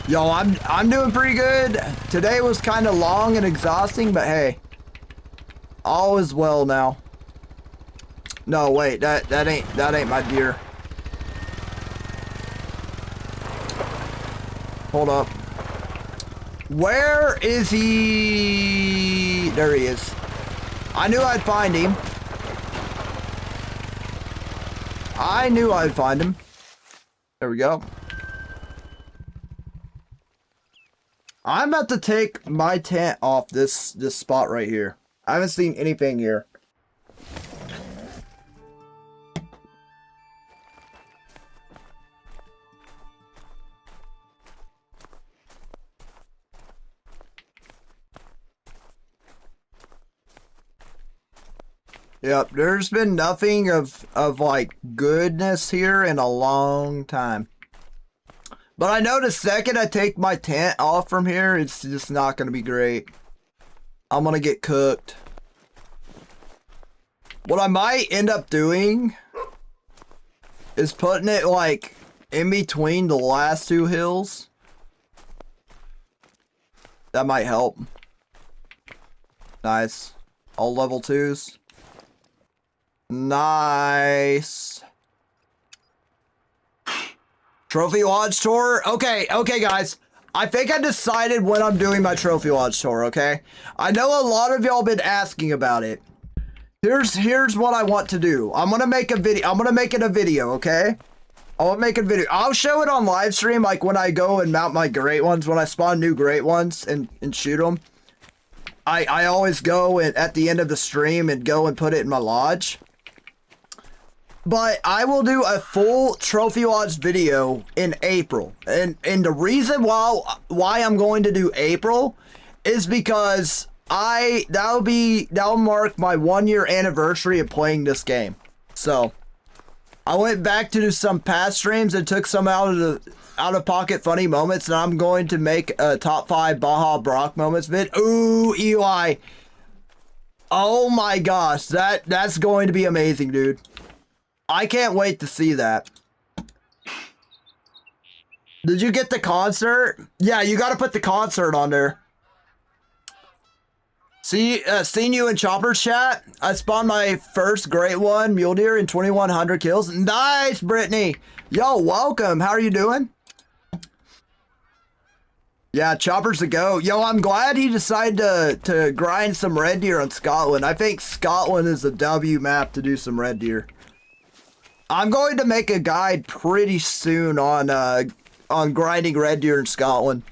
Yo, I'm doing pretty good. Today was kind of long and exhausting, but hey, all is well now. No, wait, that ain't my deer. Hold up. Where is he? There he is. I knew I'd find him. I knew I'd find him. There we go. I'm about to take my tent off this spot right here. I haven't seen anything here. Yep, there's been nothing of like goodness here in a long time. But I know the second I take my tent off from here, it's just not going to be great. I'm going to get cooked. What I might end up doing is putting it like in between the last two hills. That might help. Nice. All level 2s. Nice. Trophy Lodge tour? Okay, guys. I think I decided when I'm doing my Trophy Lodge tour, okay? I know a lot of y'all been asking about it. Here's what I want to do. I'm gonna make a video. I'm gonna make it a video, okay? I'll make a video. I'll show it on live stream, like when I go and mount my great ones, when I spawn new great ones and shoot them. I always go and at the end of the stream and go and put it in my lodge. But I will do a full Trophy Lodge video in April. And the reason why I'm going to do April is because that'll mark my 1-year anniversary of playing this game. So I went back to do some past streams and took some out of pocket funny moments, and I'm going to make a top 5 Baja Brock moments vid. Ooh, Eli. Oh my gosh, that's going to be amazing, dude. I can't wait to see that. Did you get the concert? Yeah, you got to put the concert on there. Seen you in Chopper's chat. I spawned my first great one, mule deer, in 2,100 kills. Nice, Brittany. Yo, welcome. How are you doing? Yeah, Chopper's a go. Yo, I'm glad he decided to grind some red deer on Scotland. I think Scotland is a W map to do some red deer. I'm going to make a guide pretty soon on grinding red deer in Scotland.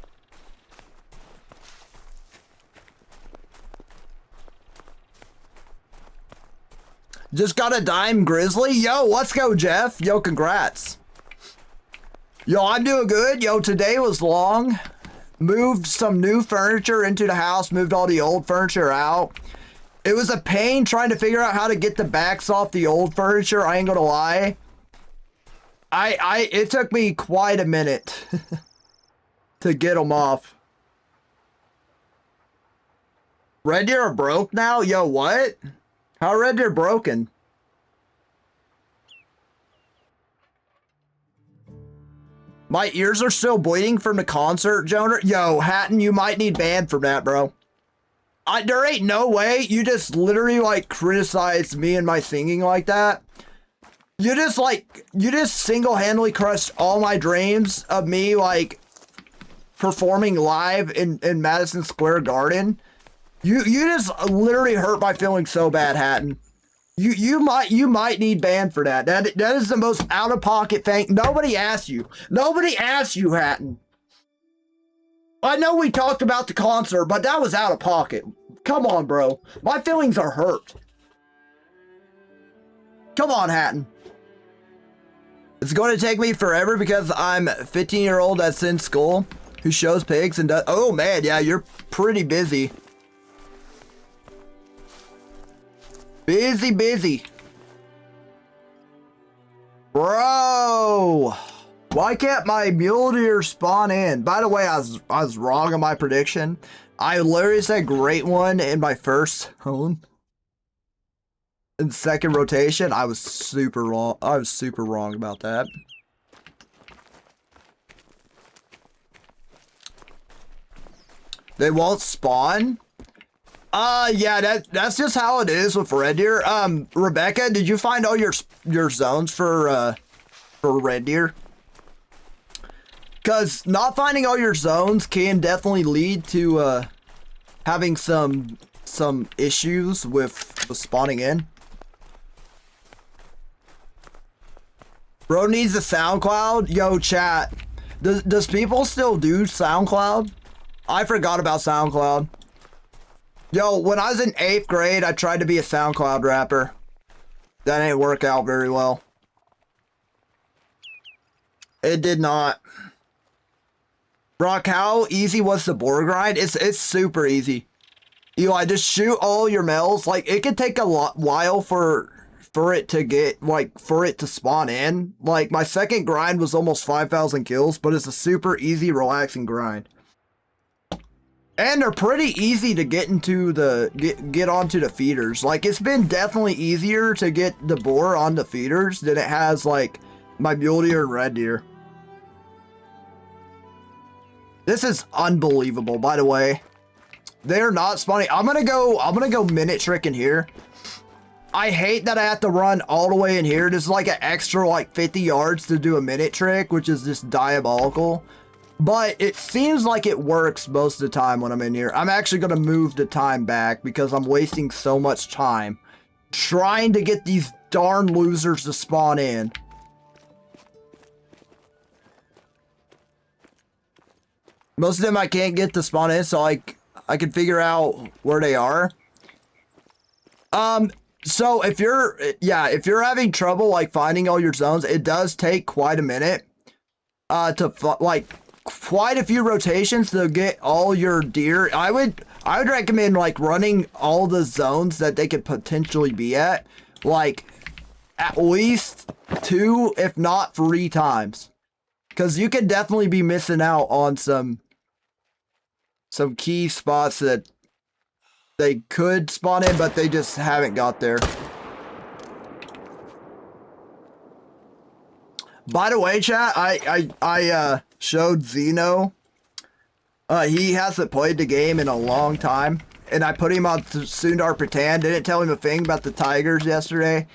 Just got a dime grizzly? Yo, let's go, Jeff. Yo, congrats. Yo, I'm doing good. Yo, today was long. Moved some new furniture into the house. Moved all the old furniture out. It was a pain trying to figure out how to get the backs off the old furniture. I ain't gonna lie. It took me quite a minute to get them off. Red deer are broke now? Yo, what? How are red deer broken? My ears are still bleeding from the concert, Jonah. Yo, Hatton, you might need banned from that, bro. There ain't no way you just literally like criticized me and my singing like that. You just single-handedly crushed all my dreams of me like performing live in Madison Square Garden. You just literally hurt my feelings so bad, Hatton. You might need banned for that. That is the most out-of-pocket thing. Nobody asked you. Nobody asked you, Hatton. I know we talked about the concert, but that was out of pocket. Come on, bro. My feelings are hurt. Come on, Hatton. It's going to take me forever because I'm a 15-year-old that's in school who shows pigs and does... Oh, man, yeah, you're pretty busy. Busy. Bro. Why can't my mule deer spawn in? By the way, I was wrong on my prediction. I literally said great one in my first home. In second rotation, I was super wrong. I was super wrong about that. They won't spawn? Yeah, that's just how it is with red deer. Rebecca, did you find all your zones for red deer? Because not finding all your zones can definitely lead to having some issues with spawning in. Bro needs a SoundCloud. Yo, chat. Does people still do SoundCloud? I forgot about SoundCloud. Yo, when I was in 8th grade, I tried to be a SoundCloud rapper. That ain't work out very well. It did not. Brock, how easy was the boar grind? It's super easy. Eli, just shoot all your males. Like, it could take a while for it to get, like, for it to spawn in. Like, my second grind was almost 5,000 kills, but it's a super easy, relaxing grind. And they're pretty easy to get into get onto the feeders. Like, it's been definitely easier to get the boar on the feeders than it has, like, my mule deer and red deer. This is unbelievable, by the way. They're not spawning. I'm gonna go minute trick in here. I hate that I have to run all the way in here. There's like an extra like 50 yards to do a minute trick, which is just diabolical. But it seems like it works most of the time when I'm in here. I'm actually gonna move the time back because I'm wasting so much time trying to get these darn losers to spawn in. Most of them I can't get to spawn in, so I can figure out where they are. So if you're having trouble like finding all your zones, it does take quite a minute. Like quite a few rotations to get all your deer. I would recommend like running all the zones that they could potentially be at, like at least 2, if not 3 times, because you could definitely be missing out on some key spots that they could spawn in, but they just haven't got there. By the way, chat, I showed Zeno. He hasn't played the game in a long time, and I put him on Sundar Pretend. Didn't tell him a thing about the tigers yesterday,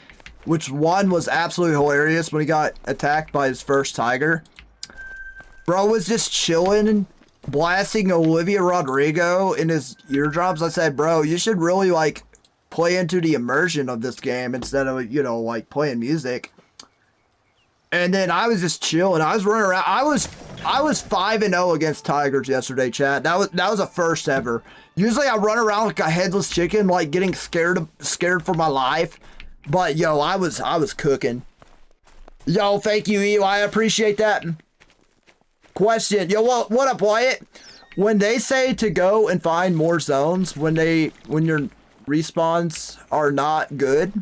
which one was absolutely hilarious when he got attacked by his first tiger. Bro was just chilling, blasting Olivia Rodrigo in his eardrums. I said, bro, you should really like play into the immersion of this game instead of, you know, like playing music. And then I was just chilling. I was running around. I was 5-0 against tigers yesterday, chat. That was a first ever. Usually I run around like a headless chicken, like getting scared for my life. But yo, I was cooking. Yo, thank you, Eli. I appreciate that. Question. Yo, what up, Wyatt? When they say to go and find more zones, when your respawns are not good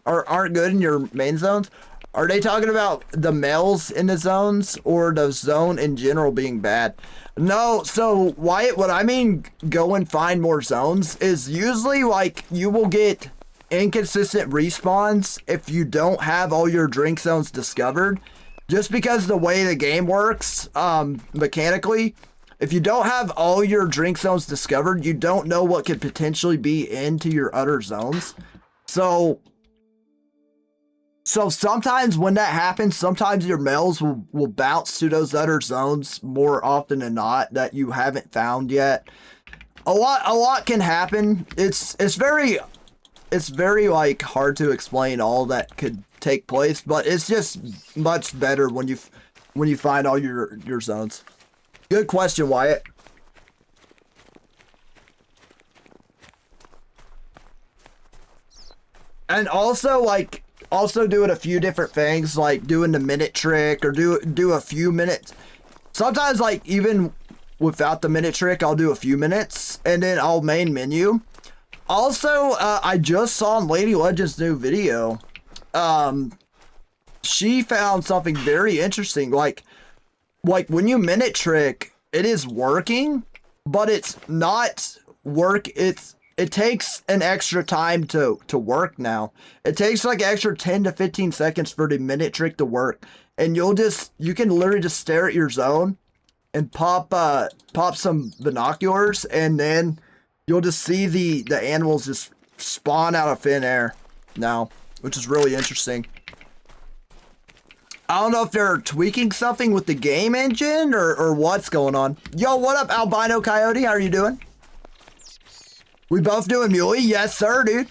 or aren't good in your main zones, are they talking about the males in the zones or the zone in general being bad? No, so Wyatt, what I mean go and find more zones is usually like you will get inconsistent respawns if you don't have all your drink zones discovered. Just because the way the game works, mechanically, if you don't have all your drink zones discovered, you don't know what could potentially be into your other zones. So sometimes when that happens, sometimes your males will bounce to those other zones more often than not that you haven't found yet. A lot can happen. It's very like hard to explain all that could take place, but it's just much better when you find all your zones. Good question, Wyatt. And also doing a few different things, like doing the minute trick or do a few minutes. Sometimes, like, even without the minute trick, I'll do a few minutes and then I'll main menu. Also, I just saw in Lady Legend's new video, she found something very interesting. Like when you minute trick, it is working, but it's not work. It takes an extra time to work now. It takes like extra 10 to 15 seconds for the minute trick to work. And you can literally just stare at your zone and pop some binoculars, and then you'll just see the animals just spawn out of thin air now, which is really interesting. I don't know if they're tweaking something with the game engine or what's going on. Yo, what up, Albino Coyote? How are you doing? We both doing Muley? Yes, sir, dude.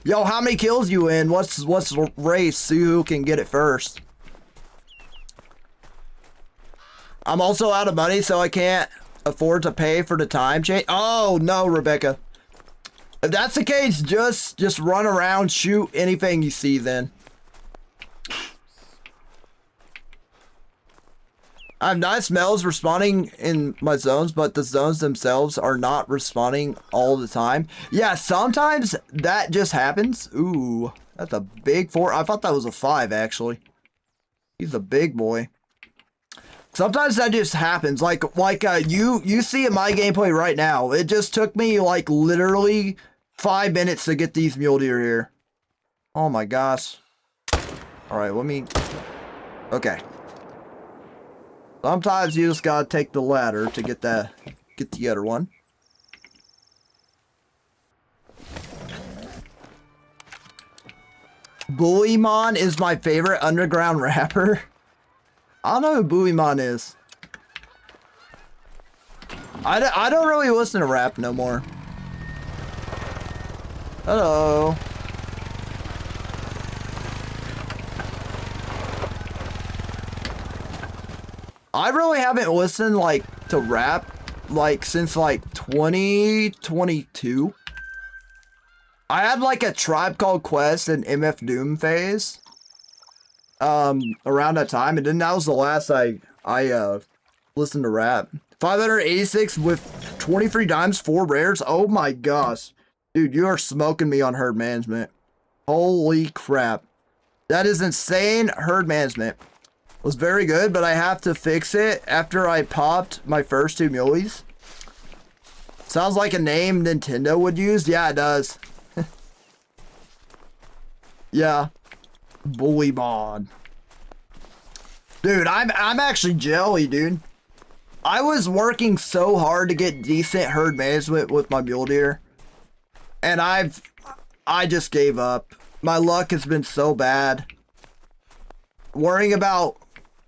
Yo, how many kills you in? What's the race? See who can get it first. I'm also out of money, so I can't afford to pay for the time change. Oh, no, Rebecca. If that's the case, just run around, shoot anything you see then. I have nice males respawning in my zones, but the zones themselves are not respawning all the time. Yeah, sometimes that just happens. Ooh, that's a big 4. I thought that was a 5, actually. He's a big boy. Sometimes that just happens. Like you see in my gameplay right now, it just took me like literally 5 minutes to get these mule deer here. Oh my gosh. All right, let me. Okay. Sometimes you just gotta take the ladder to get the other one. Buoymon is my favorite underground rapper. I don't know who Buoymon is. I don't really listen to rap no more. Hello. I really haven't listened like to rap like since like 2022. I had like a Tribe Called Quest and MF Doom phase around that time, and then that was the last I listened to rap. 586 with 23 dimes, 4 rares. Oh my gosh, dude, you are smoking me on herd management. Holy crap, that is insane. Herd management was very good, but I have to fix it after I popped my first 2 muleys. Sounds like a name Nintendo would use. Yeah, it does. Yeah. Buoymon. Dude, I'm actually jelly, dude. I was working so hard to get decent herd management with my mule deer, and I just gave up. My luck has been so bad. Worrying about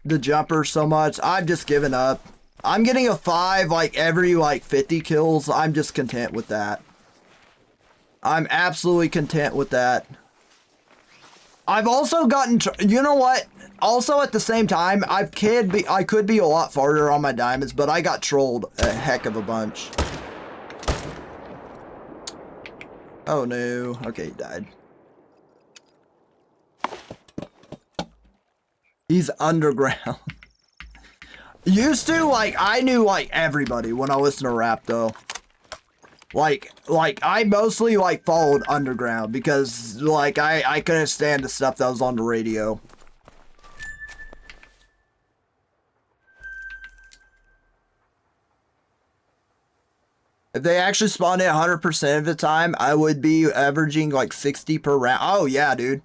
the jumper so much, I've just given up. I'm getting a 5 like every like 50 kills. I'm just content with that. I'm absolutely content with that. I've also gotten, you know what? Also at the same time, I could be a lot farther on my diamonds, but I got trolled a heck of a bunch. Oh no. Okay, he died. He's underground. Used to, like, I knew, like, everybody when I listened to rap, though. Like, I mostly, like, followed underground because, like, I couldn't stand the stuff that was on the radio. If they actually spawned it 100% of the time, I would be averaging, like, 60 per round. Oh, yeah, dude.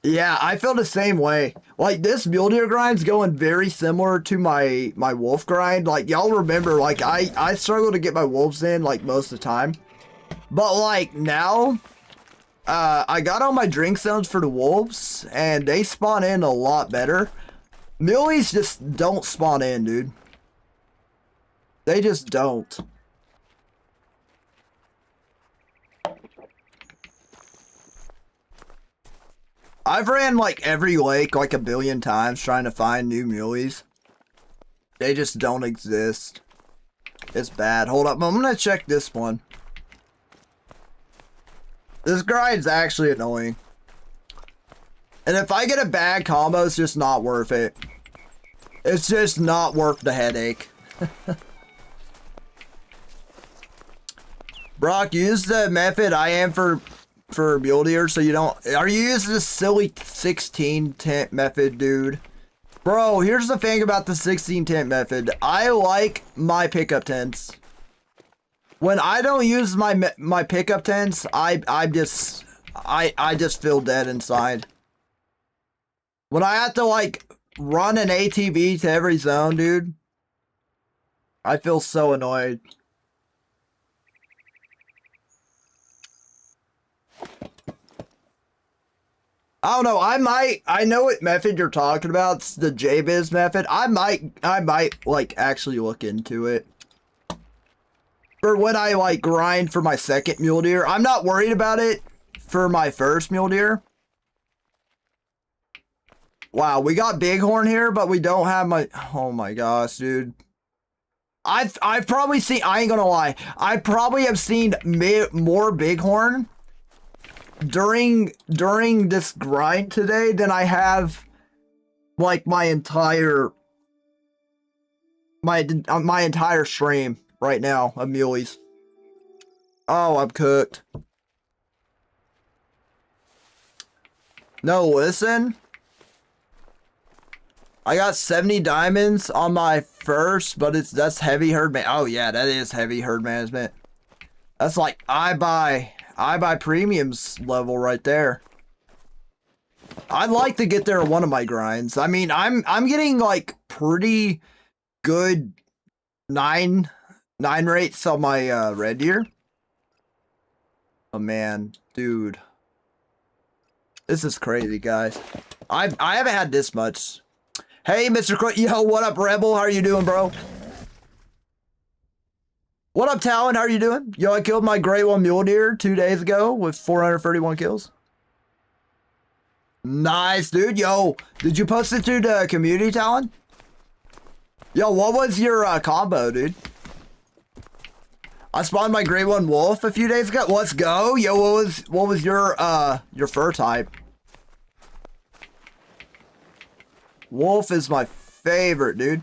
Yeah, I feel the same way. Like, this mule deer grind's going very similar to my wolf grind. Like, y'all remember, like, I struggle to get my wolves in, like, most of the time. But, like, now, I got all my drink zones for the wolves, and they spawn in a lot better. Muleys just don't spawn in, dude. They just don't. I've ran like every lake like a billion times trying to find new muleys. They just don't exist. It's bad. Hold up, I'm gonna check this one. This grind's actually annoying. And if I get a bad combo, it's just not worth it. It's just not worth the headache. Brock, use the method I am for mule deer, so you don't. Are you using this silly 16 tent method, dude? Bro, here's the thing about the 16 tent method. I like my pickup tents. When I don't use my pickup tents, I just feel dead inside. When I have to like run an ATV to every zone, dude, I feel so annoyed. I don't know. I know what method you're talking about. It's the JBiz method. I might like actually look into it. For when I like grind for my second mule deer. I'm not worried about it for my first mule deer. Wow, we got bighorn here, but we don't have my, oh my gosh, dude. I've probably seen, I ain't gonna lie, I probably have seen more bighorn during this grind today than I have like my entire stream right now of muleys. Oh, I'm cooked. No, listen. I got 70 diamonds on my first, but that's heavy herd man. Oh yeah, that is heavy herd management. That's like I buy premiums level right there. I'd like to get there on one of my grinds. I mean, I'm getting like pretty good nine rates on my red deer. Oh man, dude. This is crazy, guys. I haven't had this much. Hey, Mr. Yo, what up, Rebel? How are you doing, bro? What up, Talon? How are you doing? Yo, I killed my Grade 1 mule deer 2 days ago with 431 kills. Nice, dude. Yo, did you post it to the community, Talon? Yo, what was your combo, dude? I spawned my Grade 1 wolf a few days ago. Let's go. Yo, what was your fur type? Wolf is my favorite, dude.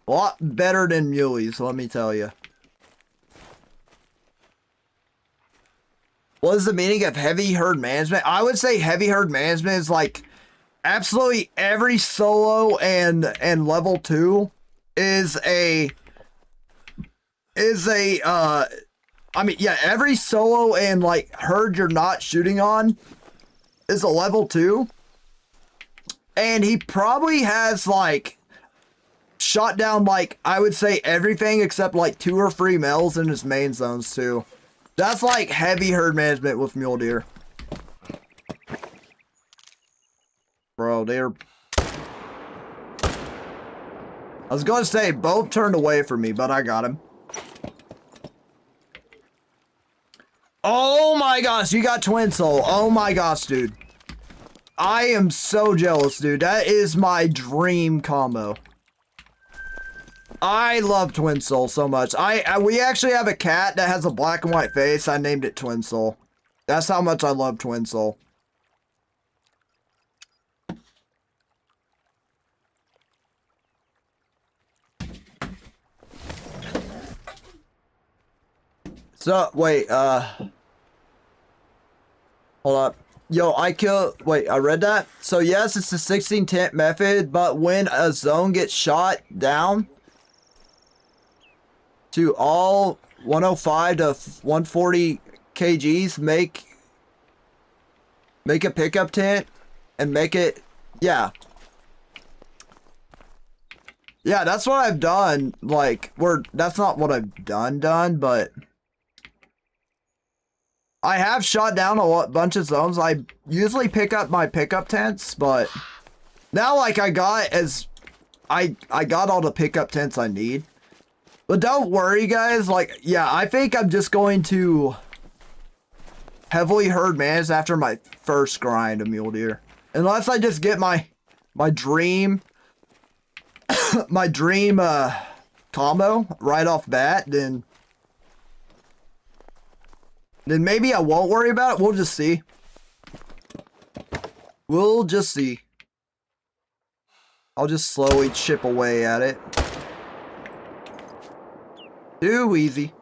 A lot better than muleys, let me tell you. What is the meaning of heavy herd management? I would say heavy herd management is like absolutely every solo and level 2 is a I mean, yeah, every solo and like herd you're not shooting on is a level 2. And he probably has like shot down like I would say everything except like 2 or 3 males in his main zones too. That's like heavy herd management with mule deer. Bro, they're... I was gonna say both turned away from me, but I got him. Oh my gosh, you got twin soul. Oh my gosh, dude. I am so jealous, dude. That is my dream combo. I love Twin Soul so much. We actually have a cat that has a black and white face. I named it Twin Soul. That's how much I love Twin Soul. So, wait, hold up. Yo, wait, I read that? So yes, it's the 16 tent method, but when a zone gets shot down to all 105 to 140 kgs, make a pickup tent and make it, yeah. Yeah, that's what I've done. Like, that's not what I've done, but I have shot down a bunch of zones. I usually pick up my pickup tents, but now like I got all the pickup tents I need. But don't worry, guys. Like, yeah, I think I'm just going to heavily herd manage after my first grind of mule deer, unless I just get my dream combo right off bat, then maybe I won't worry about it. We'll just see. We'll just see. I'll just slowly chip away at it. Too easy.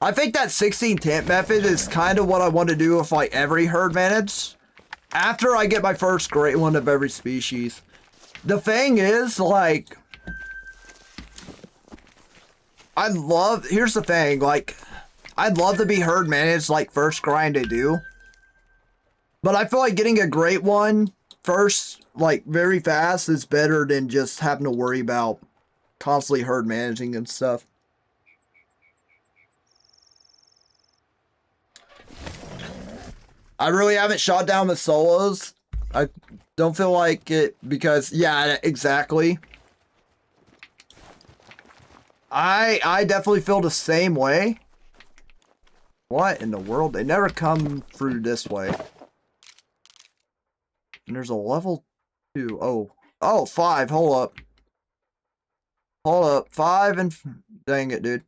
I think that 16 tent method is kind of what I want to do with like every herd manage. After I get my first great one of every species. The thing is, like, here's the thing, like, I'd love to be herd managed, like, first grind I do. But I feel like getting a great one first, like, very fast is better than just having to worry about constantly herd managing and stuff. I really haven't shot down the solos. I don't feel like it because, yeah, exactly. I definitely feel the same way. What in the world? They never come through this way. And there's a level 2. Oh, 5. Hold up. Hold up. 5 and... Dang it, dude.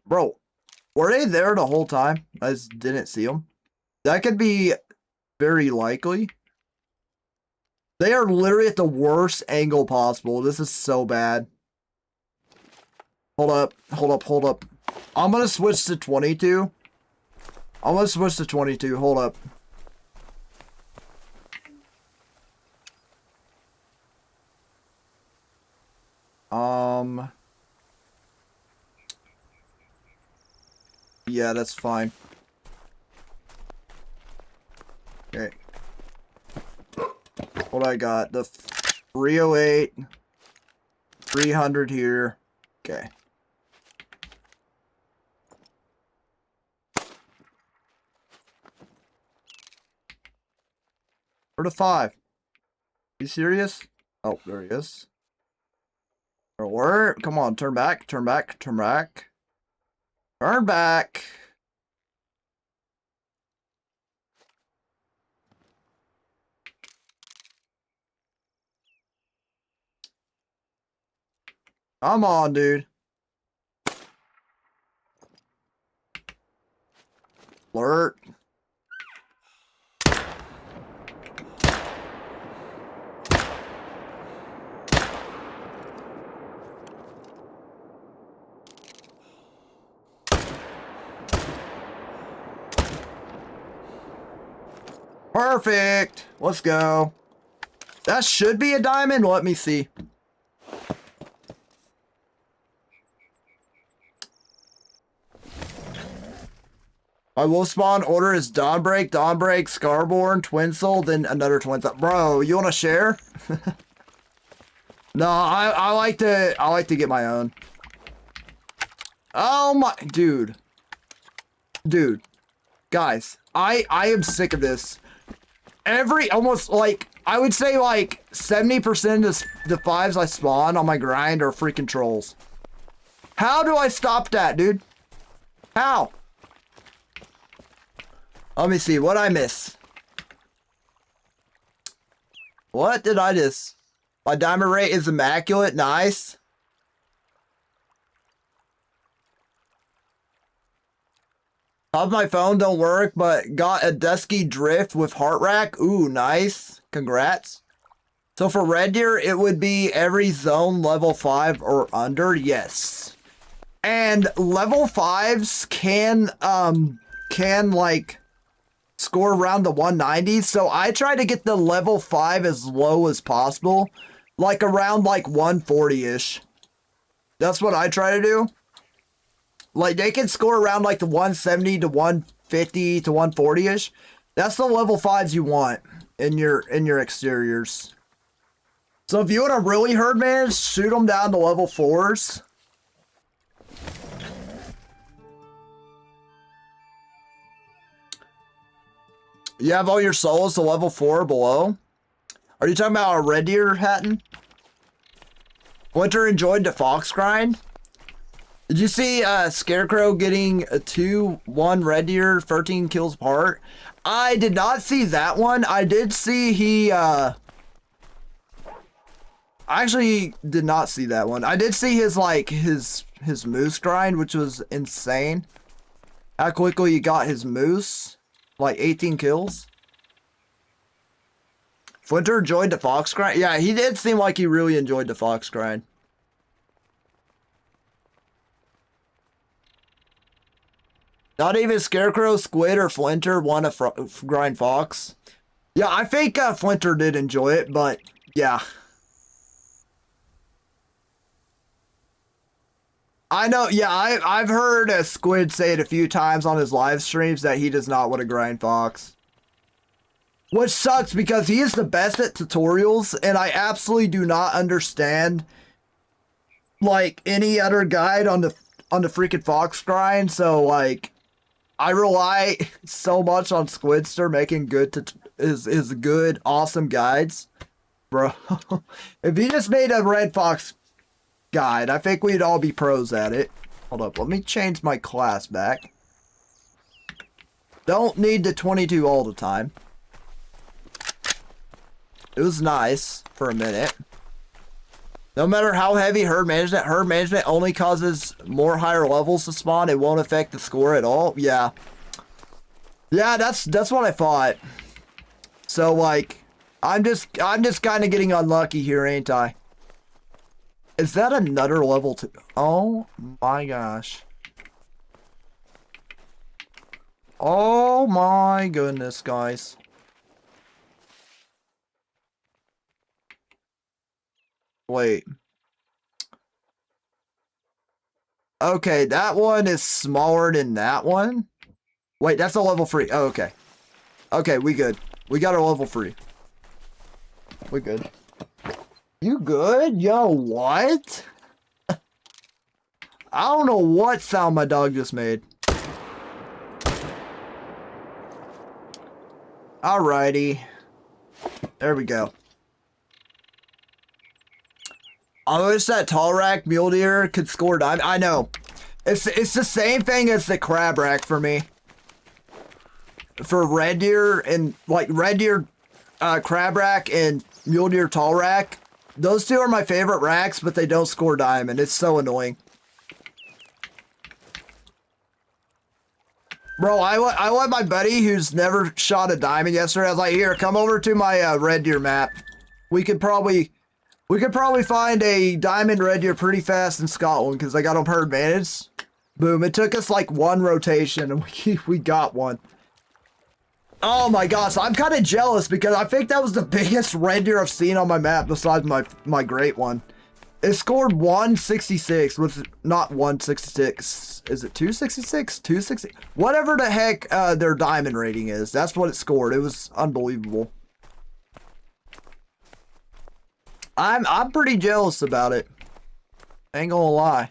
Bro, were they there the whole time? I just didn't see them. That could be very likely. They are literally at the worst angle possible. This is so bad. Hold up. Hold up. Hold up. I'm going to switch to 22. I'm going to switch to 22. Hold up. Yeah, that's fine. Okay. What I got? The 308, 300 here. Okay. Where the 5? You serious? Oh, there he is. Where? Come on, turn back, turn back, turn back. Turn back. Come on, dude. Alert. Perfect. Let's go. That should be a diamond. Let me see. My wolf spawn order is Dawnbreak, Scarborn, Twin Soul, then another Twin Soul. Bro, you want to share? No, I like to get my own. Oh my, dude. Guys, I am sick of this. Almost like, I would say like 70% of the 5s I spawn on my grind are freaking trolls. How do I stop that, dude? How? Let me see, what I miss? What did I just... My diamond rate is immaculate, nice. Top of my phone don't work, but got a dusky drift with heart rack. Ooh, nice. Congrats. So for red deer, it would be every zone level 5 or under. Yes. And level 5s can like score around the 190s. So I try to get the level 5 as low as possible. Like around like 140-ish. That's what I try to do. Like, they can score around, like, the 170 to 150 to 140-ish. That's the level 5s you want in your exteriors. So if you want to really herd manage, shoot them down to level 4s. You have all your souls to level 4 or below. Are you talking about a red deer, Hatton? Winter enjoyed the fox grind? Did you see Scarecrow getting a 2-1 red deer, 13 kills apart? I did not see that one. I did see he, I actually did not see that one. I did see his, like, his moose grind, which was insane. How quickly he got his moose. Like, 18 kills. Flinter enjoyed the fox grind? Yeah, he did seem like he really enjoyed the fox grind. Not even Scarecrow, Squid, or Flinter won a grind fox. Yeah, I think Flinter did enjoy it, but yeah. I know, yeah, I've heard Squid say it a few times on his live streams that he does not want to grind Fox. Which sucks because he is the best at tutorials, and I absolutely do not understand like any other guide on the freaking Fox grind. So like, I rely so much on Squidster making good his good awesome guides, bro. If he just made a Red Fox guide, I think we'd all be pros at it. Hold up, let me change my class back. Don't need the 22 all the time. It was nice for a minute. No matter how heavy herd management only causes more higher levels to spawn. It won't affect the score at all. Yeah. Yeah, that's what I thought. So like, I'm just kind of getting unlucky here, ain't I? Is that another level 2? Oh my gosh. Oh my goodness, guys. Wait. Okay, that one is smaller than that one. Wait, that's a level 3. Oh, okay. Okay, we good. We got our level 3. We good. You good? Yo, what? I don't know what sound my dog just made. Alrighty. There we go. I wish that tall rack mule deer could score diamond. I know. It's the same thing as the crab rack for me. For red deer and like red deer crab rack and mule deer tall rack. Those two are my favorite racks, but they don't score diamond. It's so annoying. Bro, I let my buddy who's never shot a diamond yesterday. I was like, here, come over to my red deer map. We could probably find a diamond red deer pretty fast in Scotland because I got them herd managed. Boom! It took us like one rotation and we got one. Oh my gosh, I'm kind of jealous because I think that was the biggest red deer I've seen on my map besides my great one. It scored 166, which is not 166. Is it 266? 260? Whatever the heck their diamond rating is. That's what it scored. It was unbelievable. I'm pretty jealous about it. Ain't gonna lie.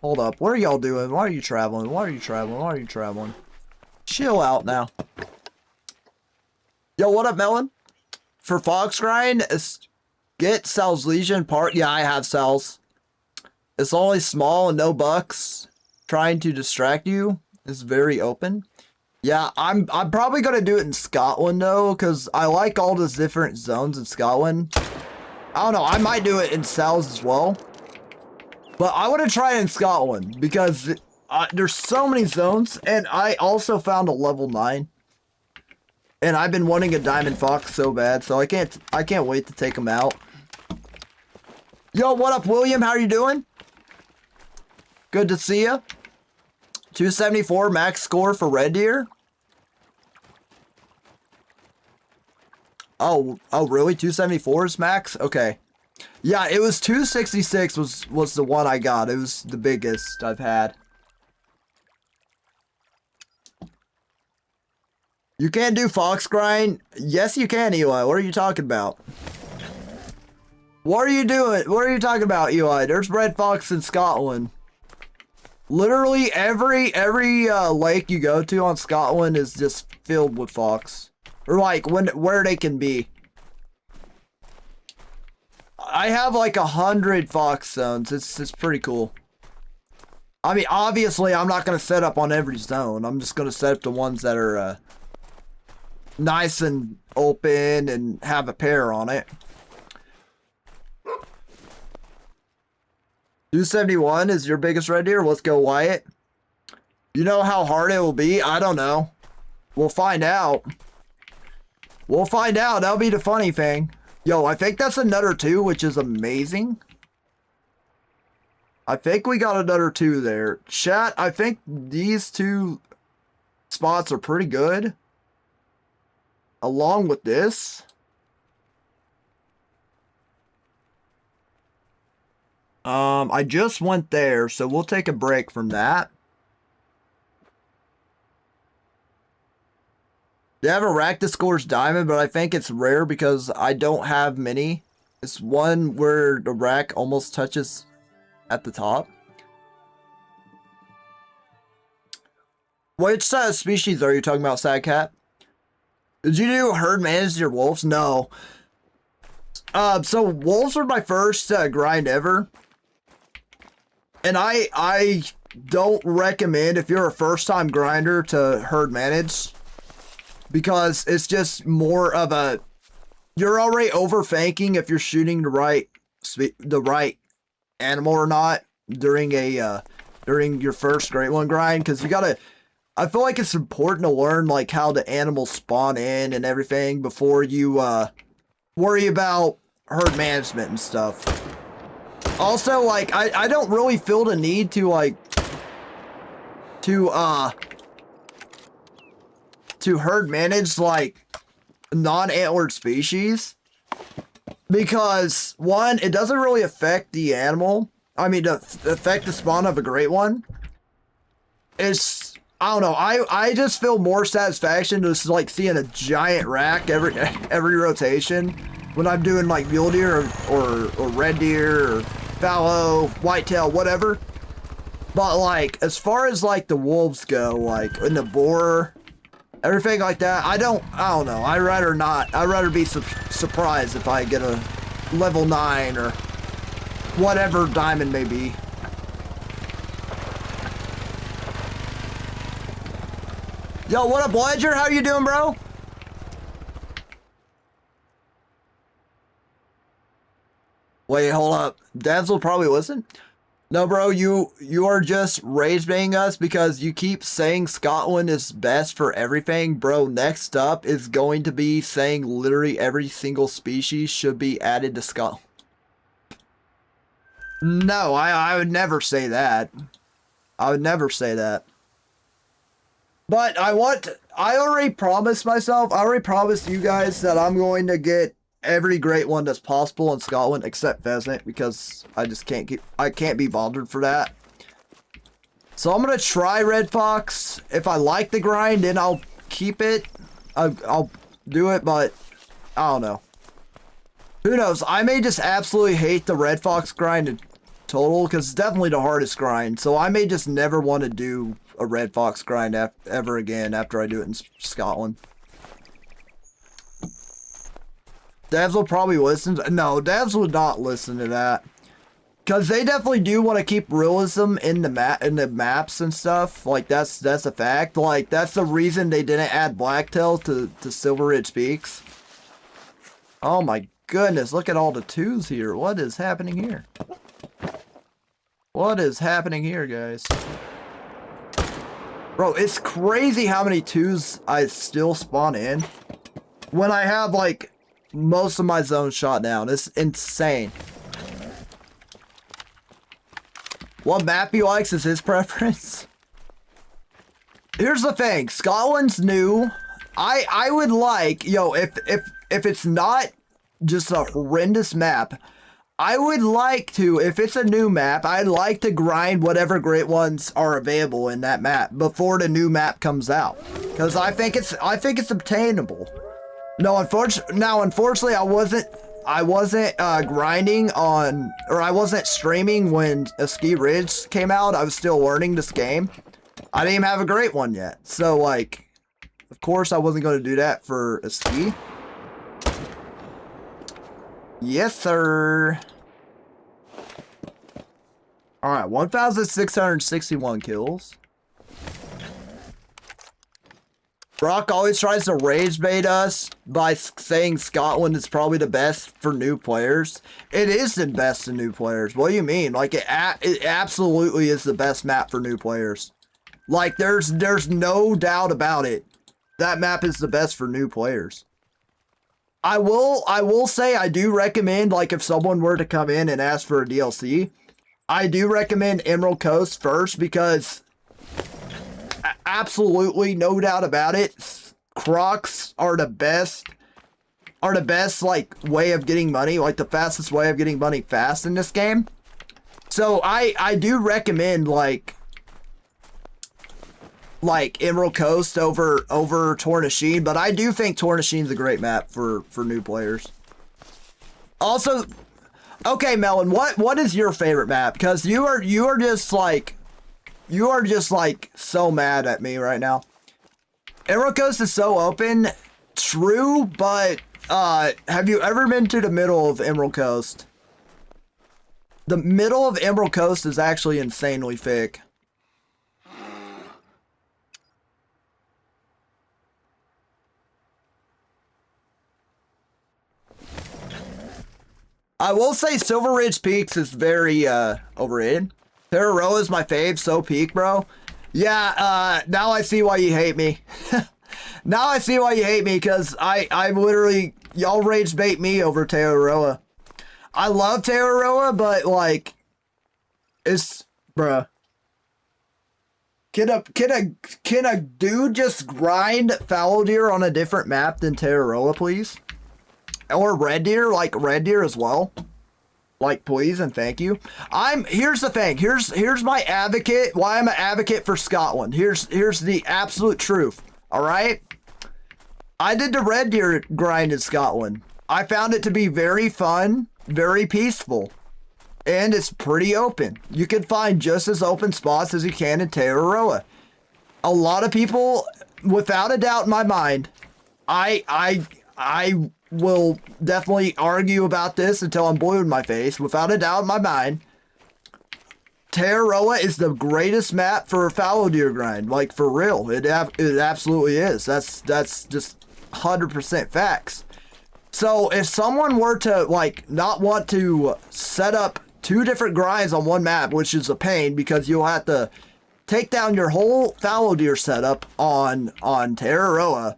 Hold up. What are y'all doing? Why are you traveling? Why are you traveling? Why are you traveling? Chill out now. Yo, what up, Melon? For Fox Grind, get Sal's Legion part. Yeah, I have Sal's. It's only small and no bucks. Trying to distract you is very open. Yeah, I'm probably gonna do it in Scotland though, because I like all those different zones in Scotland. I don't know, I might do it in Sal's as well. But I want to try it in Scotland because there's so many zones, and I also found a level 9. And I've been wanting a diamond fox so bad, so I can't wait to take him out. Yo, what up, William? How are you doing? Good to see you. 274 max score for red deer. Oh, really? 274 is max? Okay. Yeah, it was 266 was the one I got. It was the biggest I've had. You can't do fox grind? Yes, you can, Eli. What are you talking about? What are you doing? What are you talking about, Eli? There's red fox in Scotland. Literally every lake you go to on Scotland is just filled with fox. Or like where they can be. I have like 100 fox zones. It's pretty cool. I mean, obviously I'm not gonna set up on every zone. I'm just gonna set up the ones that are nice and open and have a pair on it. 271 is your biggest red deer? Let's go, Wyatt. You know how hard it will be? I don't know. We'll find out. We'll find out. That'll be the funny thing. Yo, I think that's another 2, which is amazing. I think we got another 2 there. Chat, I think these 2 spots are pretty good. along with this, I just went there, so we'll take a break from that. They have a rack that scores diamond, but I think it's rare because I don't have many. It's one where the rack almost touches at the top. Which species are you talking about, Sad Cat? Did you do herd manage your wolves? No. So wolves were my first grind ever. And I don't recommend, if you're a first-time grinder, to herd manage. Because it's just more of a... You're already overthinking if you're shooting the right animal or not during your first Great One grind. Because you gotta... I feel like it's important to learn like how the animals spawn in and everything before you worry about herd management and stuff. Also, like, I don't really feel the need to herd manage like non-antlered species, because one, it doesn't really affect the animal. I mean, affect the spawn of a Great One. It's, I don't know. I just feel more satisfaction just like seeing a giant rack every rotation when I'm doing like mule deer or red deer or fallow, whitetail, whatever. But like as far as like the wolves go, like in the boar, everything like that, I don't know. I'd rather not. I'd rather be surprised if I get a level 9 or whatever diamond may be. Yo, what up, Ledger? How you doing, bro? Wait, hold up. Dads will probably listen. No, bro, you are just rage-baiting us because you keep saying Scotland is best for everything. Bro, next up is going to be saying literally every single species should be added to Scotland. No, I would never say that. I would never say that. But I already promised myself, I already promised you guys that I'm going to get every Great One that's possible in Scotland except pheasant, because I just can't be bothered for that. So I'm going to try red fox. If I like the grind, then I'll keep it. I'll do it, but I don't know. Who knows? I may just absolutely hate the red fox grind in total, because it's definitely the hardest grind. So I may just never want to do a red fox grind ever again after I do it in Scotland. Devs will probably listen to... No, devs would not listen to that. Because they definitely do want to keep realism in the maps and stuff. Like, that's a fact. Like, that's the reason they didn't add Blacktail to Silver Ridge Peaks. Oh my goodness, look at all the 2s here. What is happening here? What is happening here, guys? Bro, it's crazy how many 2s I still spawn in when I have, like, most of my zones shot down. It's insane. What map he likes is his preference. Here's the thing. Scotland's new. I would like, yo, if it's not just a horrendous map, I would like to, if it's a new map, I'd like to grind whatever Great Ones are available in that map before the new map comes out, because I think it's obtainable. No, unfortunately, I wasn't grinding on, or I wasn't streaming when ASKIY Ridge came out. I was still learning this game. I didn't even have a Great One yet, so like, of course, I wasn't going to do that for ASKIY. Yes, sir. Alright, 1,661 kills. Brock always tries to rage bait us by saying Scotland is probably the best for new players. It is the best for new players. What do you mean? Like, it absolutely is the best map for new players. Like, there's no doubt about it. That map is the best for new players. I will say I do recommend, like, if someone were to come in and ask for a DLC, I do recommend Emerald Coast first, because absolutely no doubt about it, Crocs are the best like way of getting money, like the fastest way of getting money fast in this game. So I do recommend like Emerald Coast over Tornasheen, but I do think Tornasheen's a great map for new players. Also, okay, Melon, what is your favorite map? Because you are just like so mad at me right now. Emerald Coast is so open, true, but have you ever been to the middle of Emerald Coast? The middle of Emerald Coast is actually insanely thick. I will say Silver Ridge Peaks is very overrated. Terraroa is my fave, so peak, bro. Yeah, now I see why you hate me. Now I see why you hate me, because I literally, y'all rage bait me over Terraroa. I love Terraroa, but like, it's, bruh. Can a dude just grind fallow deer on a different map than Terraroa, please? Or red deer, like red deer as well. Like, please and thank you. Here's the thing. Here's my advocate. Why I'm an advocate for Scotland. Here's the absolute truth. All right. I did the red deer grind in Scotland. I found it to be very fun, very peaceful, and it's pretty open. You can find just as open spots as you can in Terraroa. A lot of people, without a doubt in my mind, I will definitely argue about this until I'm blue in my face. Without a doubt in my mind, Terraroa is the greatest map for a fallow deer grind. Like, for real. It absolutely is. That's just 100% facts. So if someone were to like not want to set up two different grinds on one map, which is a pain because you'll have to take down your whole fallow deer setup on Terraroa,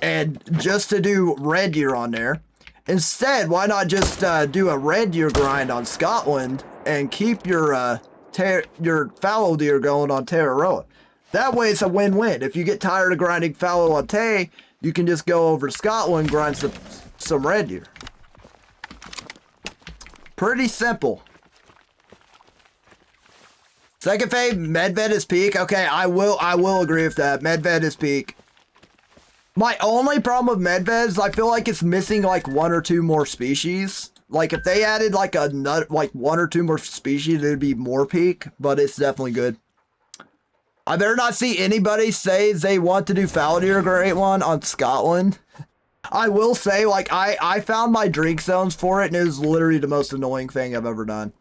and just to do red deer on there. Instead, why not just do a red deer grind on Scotland and keep your fallow deer going on Terraroa? That way it's a win-win. If you get tired of grinding fallow on Tay, you can just go over to Scotland and grind some red deer. Pretty simple. Second fave, Medved is peak. Okay, I will agree with that. Medved is peak. My only problem with Medved is I feel like it's missing like one or two more species. Like if they added like one or two more species, it would be more peak, but it's definitely good. I better not see anybody say they want to do fallow deer Great One on Scotland. I will say, like, I found my drink zones for it, and it was literally the most annoying thing I've ever done.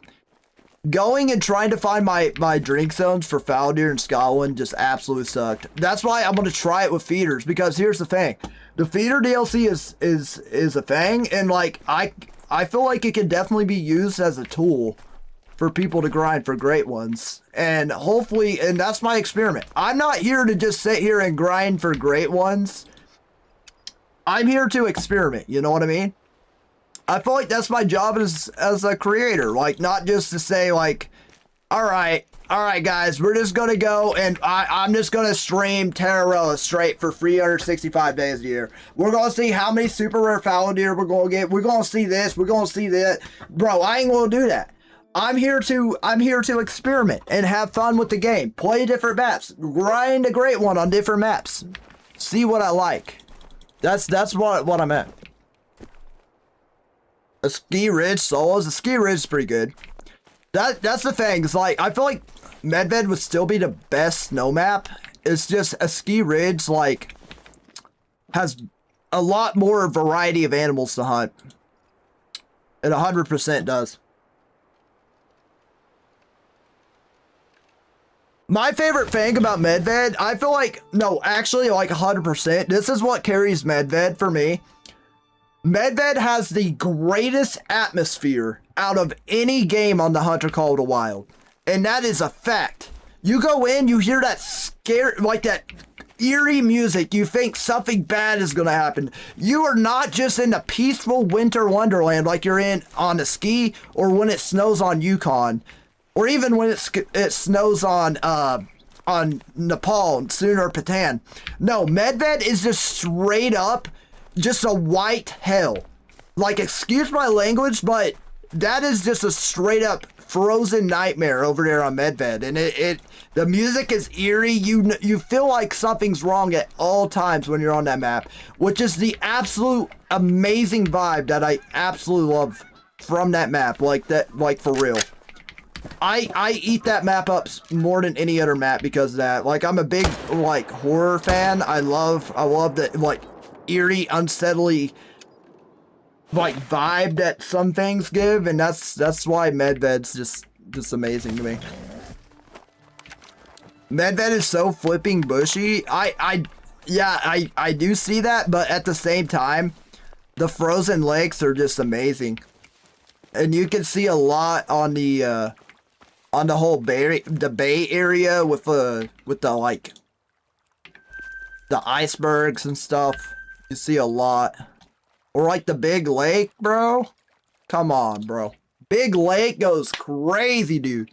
Going and trying to find my drink zones for fallow deer in Scotland just absolutely sucked. That's why I'm going to try it with feeders, because here's the thing. The feeder DLC is a thing, and, like, I feel like it can definitely be used as a tool for people to grind for great ones. And hopefully, and that's my experiment. I'm not here to just sit here and grind for great ones. I'm here to experiment, you know what I mean? I feel like that's my job as a creator. Like, not just to say, like, all right, guys, we're just going to go and I'm just going to stream Terraroa straight for 365 days a year. We're going to see how many super rare fallow deer we're going to get. We're going to see this. We're going to see that. Bro, I ain't going to do that. I'm here to experiment and have fun with the game. Play different maps. Grind a great one on different maps. See what I like. That's what I'm at. ASKIY Ridge solos. ASKIY Ridge is pretty good. That's the thing. It's like I feel like Medved would still be the best snow map. It's just ASKIY Ridge like has a lot more variety of animals to hunt. It 100% does. My favorite thing about Medved, I feel like, no, actually like 100%, this is what carries Medved for me. Medved has the greatest atmosphere out of any game on the Hunter Call of the Wild. And that is a fact. You go in, you hear that like that eerie music, you think something bad is going to happen. You are not just in a peaceful winter wonderland like you're in on ASKIY or when it snows on Yukon. Or even when it snows on on Nepal, Sunar, Patan. No, Medved is just straight up just a white hell. Like, excuse my language, but that is just a straight up frozen nightmare over there on Medved. And the music is eerie. You feel like something's wrong at all times when you're on that map, which is the absolute amazing vibe that I absolutely love from that map. Like that, like for real. I eat that map up more than any other map because of that. Like, I'm a big like horror fan. I love the like eerie, unsettling like vibe that some things give, and that's why Medved's just amazing to me. Medved is so flipping bushy. Yeah, I do see that, but at the same time, the frozen lakes are just amazing, and you can see a lot on the whole Bay area with the like the icebergs and stuff. You see a lot. Or like the Big Lake, bro. Come on, bro. Big Lake goes crazy, dude.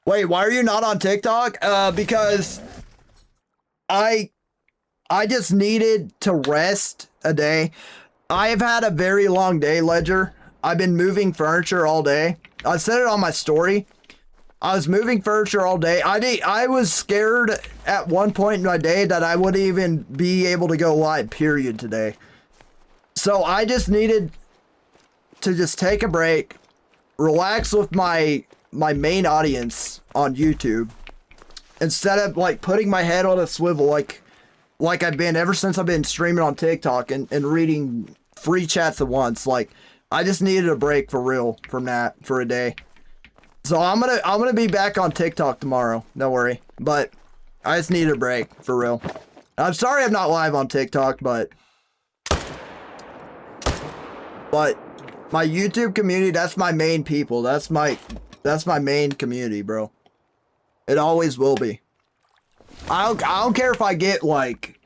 Wait, why are you not on TikTok? Because I just needed to rest a day. I have had a very long day, Ledger. I've been moving furniture all day. I said it on my story. I was moving furniture all day. I was scared at one point in my day that I wouldn't even be able to go live, period, today. So I just needed to just take a break, relax with my main audience on YouTube, instead of like putting my head on a swivel like I've been ever since I've been streaming on TikTok and reading free chats at once. Like, I just needed a break for real from that for a day. So I'm gonna be back on TikTok tomorrow. Don't worry. But I just needed a break for real. I'm sorry I'm not live on TikTok, but my YouTube community, that's my main people. That's my main community, bro. It always will be. I don't care if I get like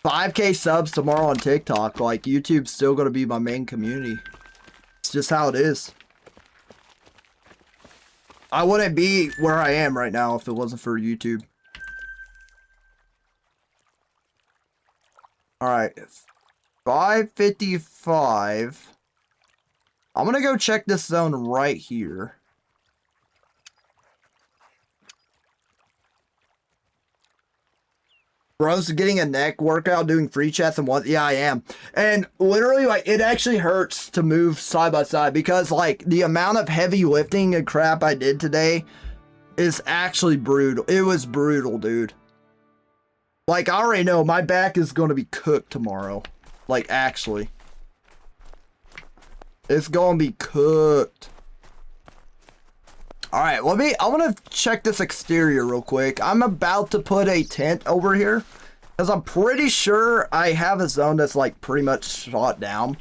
5K subs tomorrow on TikTok. Like, YouTube's still gonna be my main community. It's just how it is. I wouldn't be where I am right now if it wasn't for YouTube. Alright. 555. I'm gonna go check this zone right here. Bro's getting a neck workout doing free chats and what? Yeah, I am. And literally, like, it actually hurts to move side by side because, like, the amount of heavy lifting and crap I did today is actually brutal. It was brutal, dude. Like, I already know my back is going to be cooked tomorrow. Like, actually. It's going to be cooked. Alright, I'm going to check this exterior real quick. I'm about to put a tent over here, because I'm pretty sure I have a zone that's, like, pretty much shot down.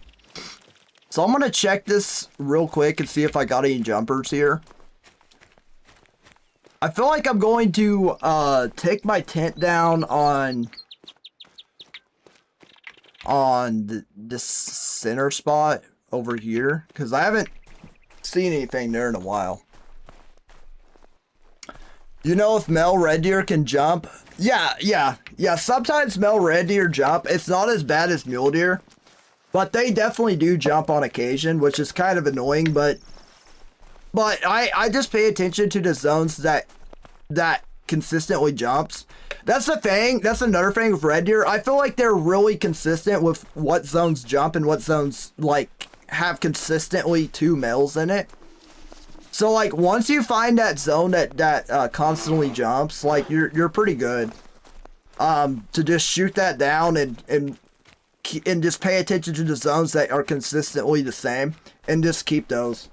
So I'm going to check this real quick and see if I got any jumpers here. I feel like I'm going to take my tent down on this center spot over here, because I haven't seen anything there in a while. You know if male red deer can jump? Yeah, sometimes male red deer jump. It's not as bad as mule deer, but they definitely do jump on occasion, which is kind of annoying, but I just pay attention to the zones that consistently jumps. That's the thing. That's another thing with red deer. I feel like they're really consistent with what zones jump and what zones, like, have consistently 2 males in it. So, like, once you find that zone that constantly jumps, like, you're pretty good. To just shoot that down and just pay attention to the zones that are consistently the same and just keep those.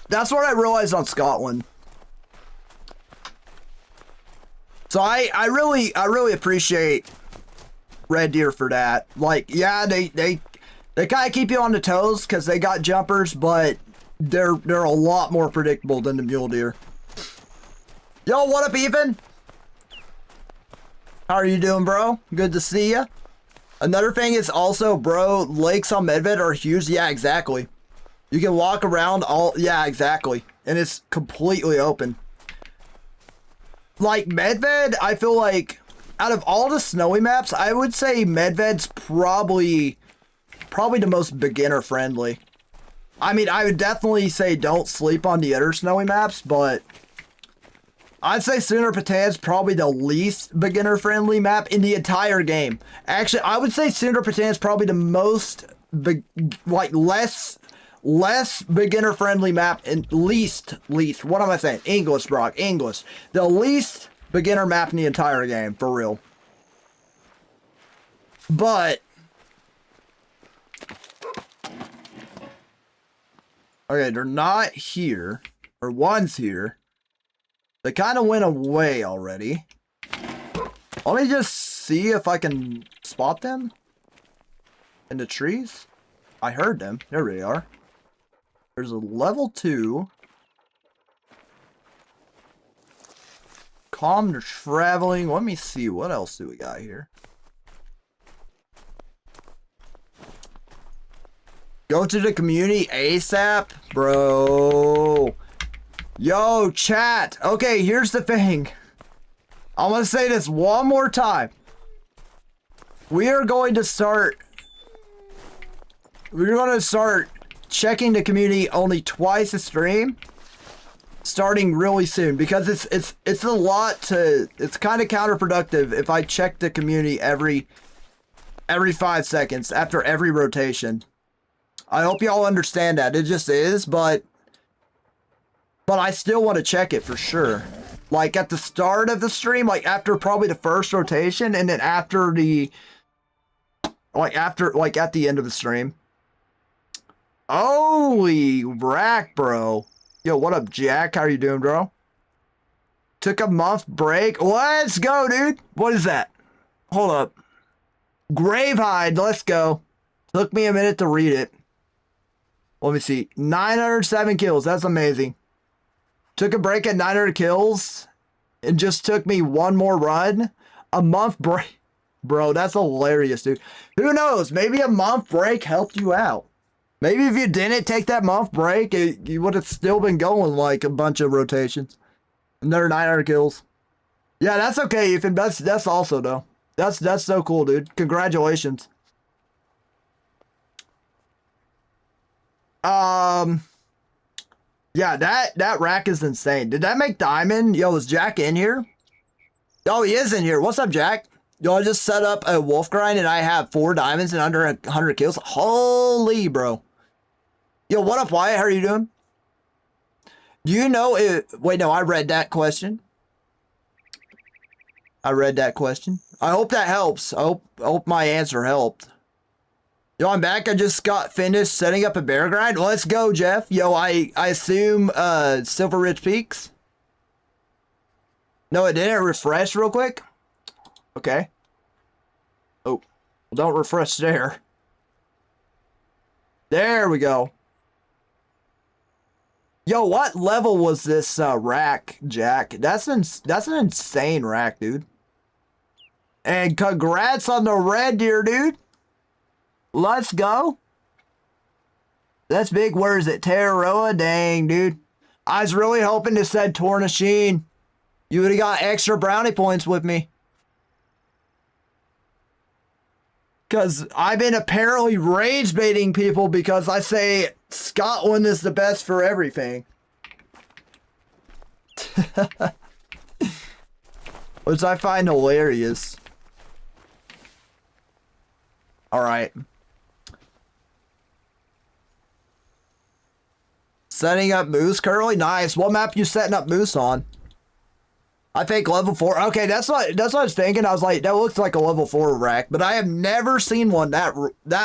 That's what I realized on Scotland. So I really appreciate red deer for that. Like, yeah, they kind of keep you on the toes because they got jumpers, but they're a lot more predictable than the mule deer. Yo, what up, Ethan? How are you doing, bro? Good to see ya. Another thing is also, bro, lakes on Medved are huge. Yeah, exactly. You can walk around all... Yeah, exactly. and it's completely open. Like Medved, I feel like out of all the snowy maps, I would say Medved's probably the most beginner friendly. I mean, I would definitely say don't sleep on the other snowy maps, but I'd say Sooner Patan's probably the least beginner friendly map in the entire game. Actually, I would say Sooner Patan's probably the most less beginner friendly map, and least, what am I saying? English, Brock, English. The least beginner map in the entire game, for real. But okay, they're not here, or one's here. They kind of went away already. Let me just see if I can spot them in the trees. I heard them. There they are. There's a level 2. Calm traveling. Let me see. What else do we got here? Go to the community ASAP. Bro. Yo, chat. Okay, here's the thing. I'm going to say this one more time. We are going to start... We're going to start checking the community only twice a stream. Starting really soon. Because it's a lot to... It's kind of counterproductive if I check the community every 5 seconds after every rotation. I hope y'all understand that. It just is, but I still want to check it for sure. Like at the start of the stream, like after probably the first rotation, and then after the at the end of the stream. Holy rack, bro. Yo, what up, Jack? How are you doing, bro? Took a month break. Let's go, dude. What is that? Hold up. Gravehide, let's go. Took me a minute to read it. Let me see. 907 kills. That's amazing. Took a break at 900 kills. It just took me one more run. A month break. Bro, that's hilarious, dude. Who knows? Maybe a month break helped you out. Maybe if you didn't take that month break, you would have still been going like a bunch of rotations. Another 900 kills. Yeah, that's okay, Ethan. That's also, though. That's so cool, dude. Congratulations. Yeah, that rack is insane. Did that make diamond? Yo, is Jack in here? Oh, he is in here. What's up, Jack? Yo, I just set up a wolf grind and I have 4 diamonds and under 100 kills. Holy, bro. Yo, what up, Wyatt? How are you doing? Do you know it? Wait, no, I read that question. I hope that helps. I hope my answer helped. Yo, I'm back. I just got finished setting up a bear grind. Let's go, Jeff. Yo, I assume Silver Ridge Peaks. No, it didn't refresh real quick. Okay. Oh, don't refresh there. There we go. Yo, what level was this rack, Jack? That's an insane rack, dude. And congrats on the red deer, dude. Let's go. That's big. Where is it? Terroa? Dang, dude. I was really hoping to said Tornasheen. You would have got extra brownie points with me. Because I've been apparently rage baiting people because I say Scotland is the best for everything. Which I find hilarious. Alright. Setting up Moose currently? Nice. What map you setting up Moose on? I think level 4. Okay, that's what I was thinking. I was like, that looks like a level 4 rack, but I have never seen one that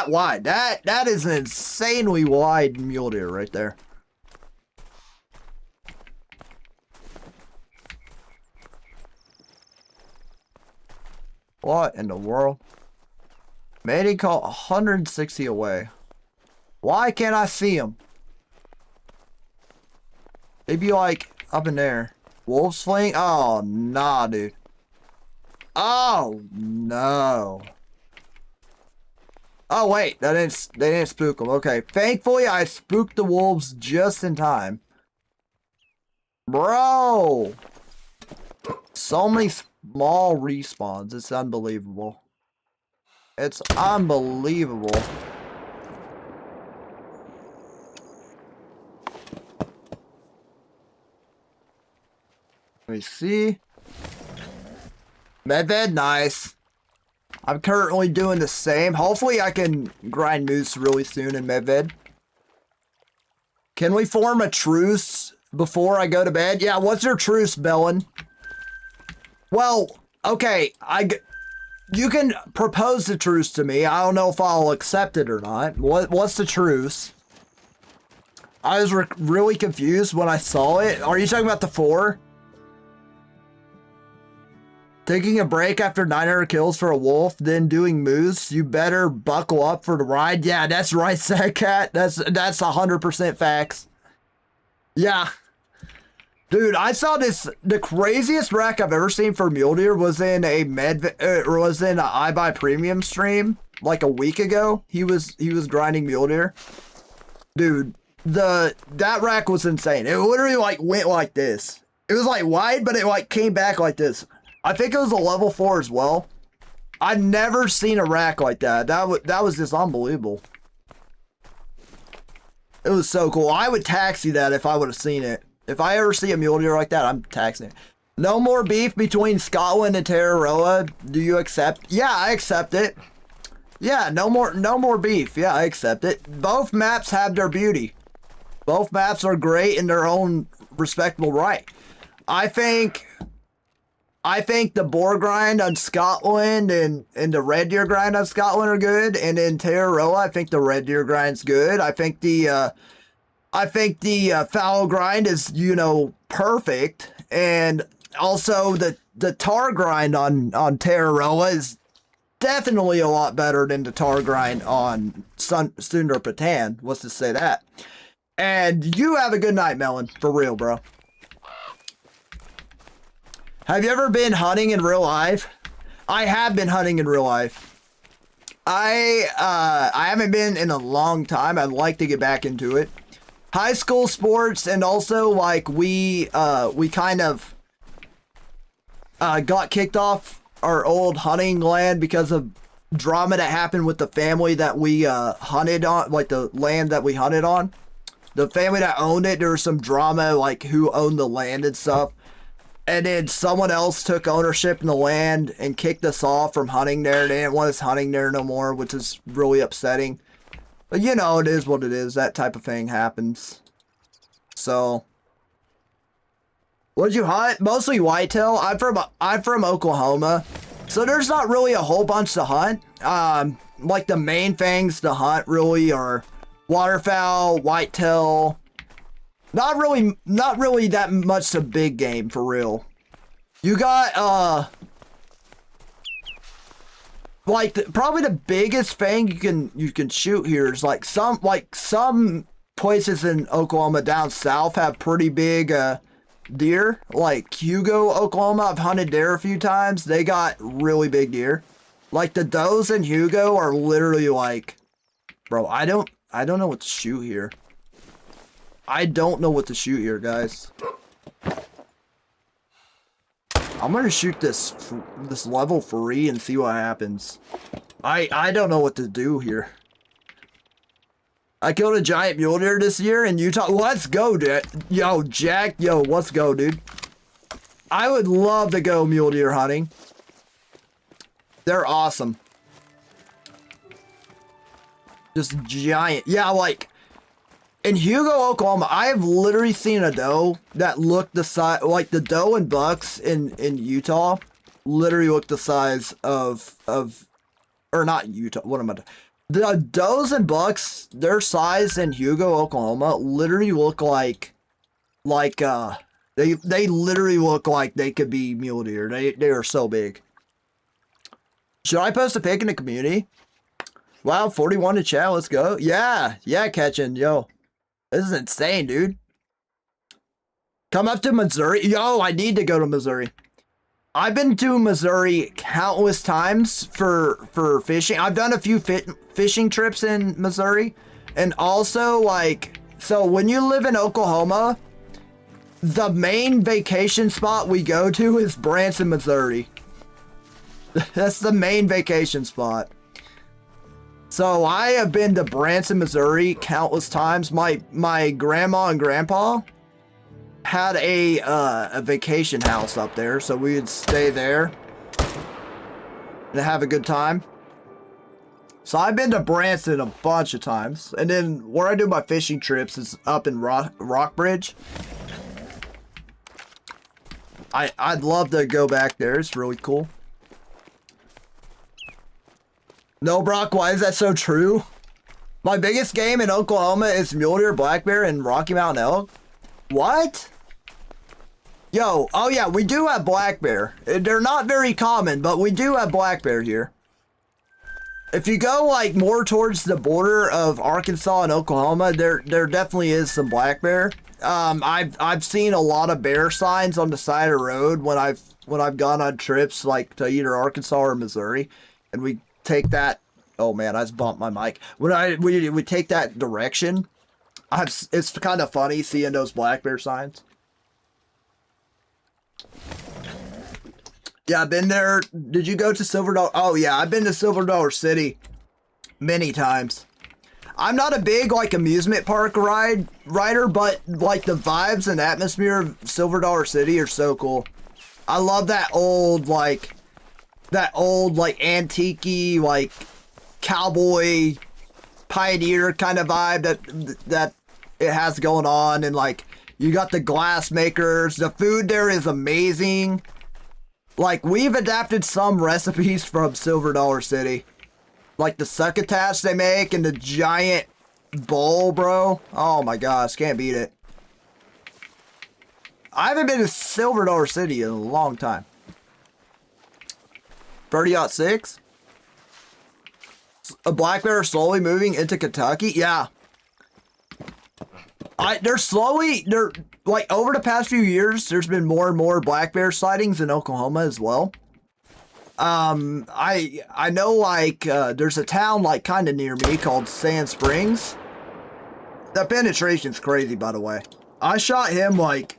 wide. That is an insanely wide mule deer right there. What in the world? Mating call 160 away. Why can't I see him? They'd be like up in there. Wolf's Fling? Oh, nah, dude. Oh, no. Oh, wait. They didn't spook them. Okay. Thankfully, I spooked the wolves just in time. Bro! So many small respawns. It's unbelievable. It's unbelievable. Let me see. Medved, nice. I'm currently doing the same. Hopefully I can grind moose really soon in Medved. Can we form a truce before I go to bed? Yeah, what's your truce, Bellin? Well, okay, you can propose the truce to me. I don't know if I'll accept it or not. What's the truce? I was really confused when I saw it. Are you talking about the 4? Taking a break after 900 kills for a wolf, then doing moose. You better buckle up for the ride. Yeah, that's right, Cat. That's 100% facts. Yeah. Dude, I saw this. The craziest rack I've ever seen for mule deer was in a I Buy Premium stream like a week ago. He was grinding mule deer. Dude, that rack was insane. It literally like went like this. It was like wide, but it like came back like this. I think it was a level 4 as well. I've never seen a rack like that. That was just unbelievable. It was so cool. I would taxi that if I would have seen it. If I ever see a mule deer like that, I'm taxing it. No more beef between Scotland and Tararoa. Do you accept? Yeah, I accept it. Yeah, no more beef. Yeah, I accept it. Both maps have their beauty. Both maps are great in their own respectable right. I think the boar grind on Scotland and the red deer grind on Scotland are good, and in Tararoa, I think the red deer grind's good. I think the fallow grind is, you know, perfect, and also the tar grind on Tararoa is definitely a lot better than the tar grind on Sundar Patan. Let's just say that. And you have a good night, Melon, for real, bro. Have you ever been hunting in real life? I have been hunting in real life. I haven't been in a long time. I'd like to get back into it. High school sports, and also like we kind of got kicked off our old hunting land because of drama that happened with the family that we hunted on, like the land that we hunted on. The family that owned it, there was some drama like who owned the land and stuff. And then someone else took ownership in the land and kicked us off from hunting there. They didn't want us hunting there no more, which is really upsetting. But you know, it is what it is. That type of thing happens. So, what did you hunt? Mostly whitetail. I'm from Oklahoma, so there's not really a whole bunch to hunt. Like the main things to hunt really are waterfowl, whitetail. Not really that much to big game for real. You got like probably the biggest thing you can shoot here is like some places in Oklahoma down south have pretty big deer. Like Hugo, Oklahoma, I've hunted there a few times. They got really big deer. Like the does in Hugo are literally like, bro, I don't know what to shoot here. I don't know what to shoot here, guys. I'm gonna shoot this level free and see what happens. I don't know what to do here. I killed a giant mule deer this year in Utah. Let's go, dude. Yo, Jack. Yo, let's go, dude. I would love to go mule deer hunting. They're awesome. Just giant. Yeah, like in Hugo, Oklahoma, I have literally seen a doe that looked the size, like the doe and bucks in Utah, literally looked the size of, or not Utah, what am I doing? The does and bucks, their size in Hugo, Oklahoma, literally look like they literally look like they could be mule deer. They are so big. Should I post a pic in the community? Wow, 41 to chat, let's go. Yeah, catching, yo. This is insane, dude. Come up to Missouri. Yo, I need to go to Missouri. I've been to Missouri countless times for fishing. I've done a few fishing trips in Missouri. And also, like, so when you live in Oklahoma, The main vacation spot we go to is Branson, Missouri. That's the main vacation spot. So I have been to Branson, Missouri countless times. My grandma and grandpa had a vacation house up there, so we would stay there and have a good time. So I've been to Branson a bunch of times, and then where I do my fishing trips is up in Rockbridge. I'd love to go back there. It's really cool. No, Brock, why is that so true? My biggest game in Oklahoma is mule deer, black bear, and Rocky Mountain elk. What? Yo, oh yeah, we do have black bear. They're not very common, but we do have black bear here. If you go like more towards the border of Arkansas and Oklahoma, there definitely is some black bear. I've seen a lot of bear signs on the side of the road when I've gone on trips like to either Arkansas or Missouri, and we take that. Oh man, I just bumped my mic. When we take that direction, it's kind of funny seeing those black bear signs. Yeah, I've been there. Did you go to Silver Dollar? Oh yeah, I've been to Silver Dollar City many times. I'm not a big like amusement park rider, but like the vibes and atmosphere of Silver Dollar City are so cool. I love that old like antique-y, like cowboy pioneer kind of vibe that it has going on, and like you got the glass makers. The food there is amazing. Like we've adapted some recipes from Silver Dollar City, like the succotash they make and the giant bowl, bro. Oh my gosh, can't beat it. I haven't been to Silver Dollar City in a long time. 30-06? A black bear slowly moving into Kentucky? Yeah. They're like over the past few years, there's been more and more black bear sightings in Oklahoma as well. I know like there's a town like kind of near me called Sand Springs. That penetration's crazy, by the way. I shot him like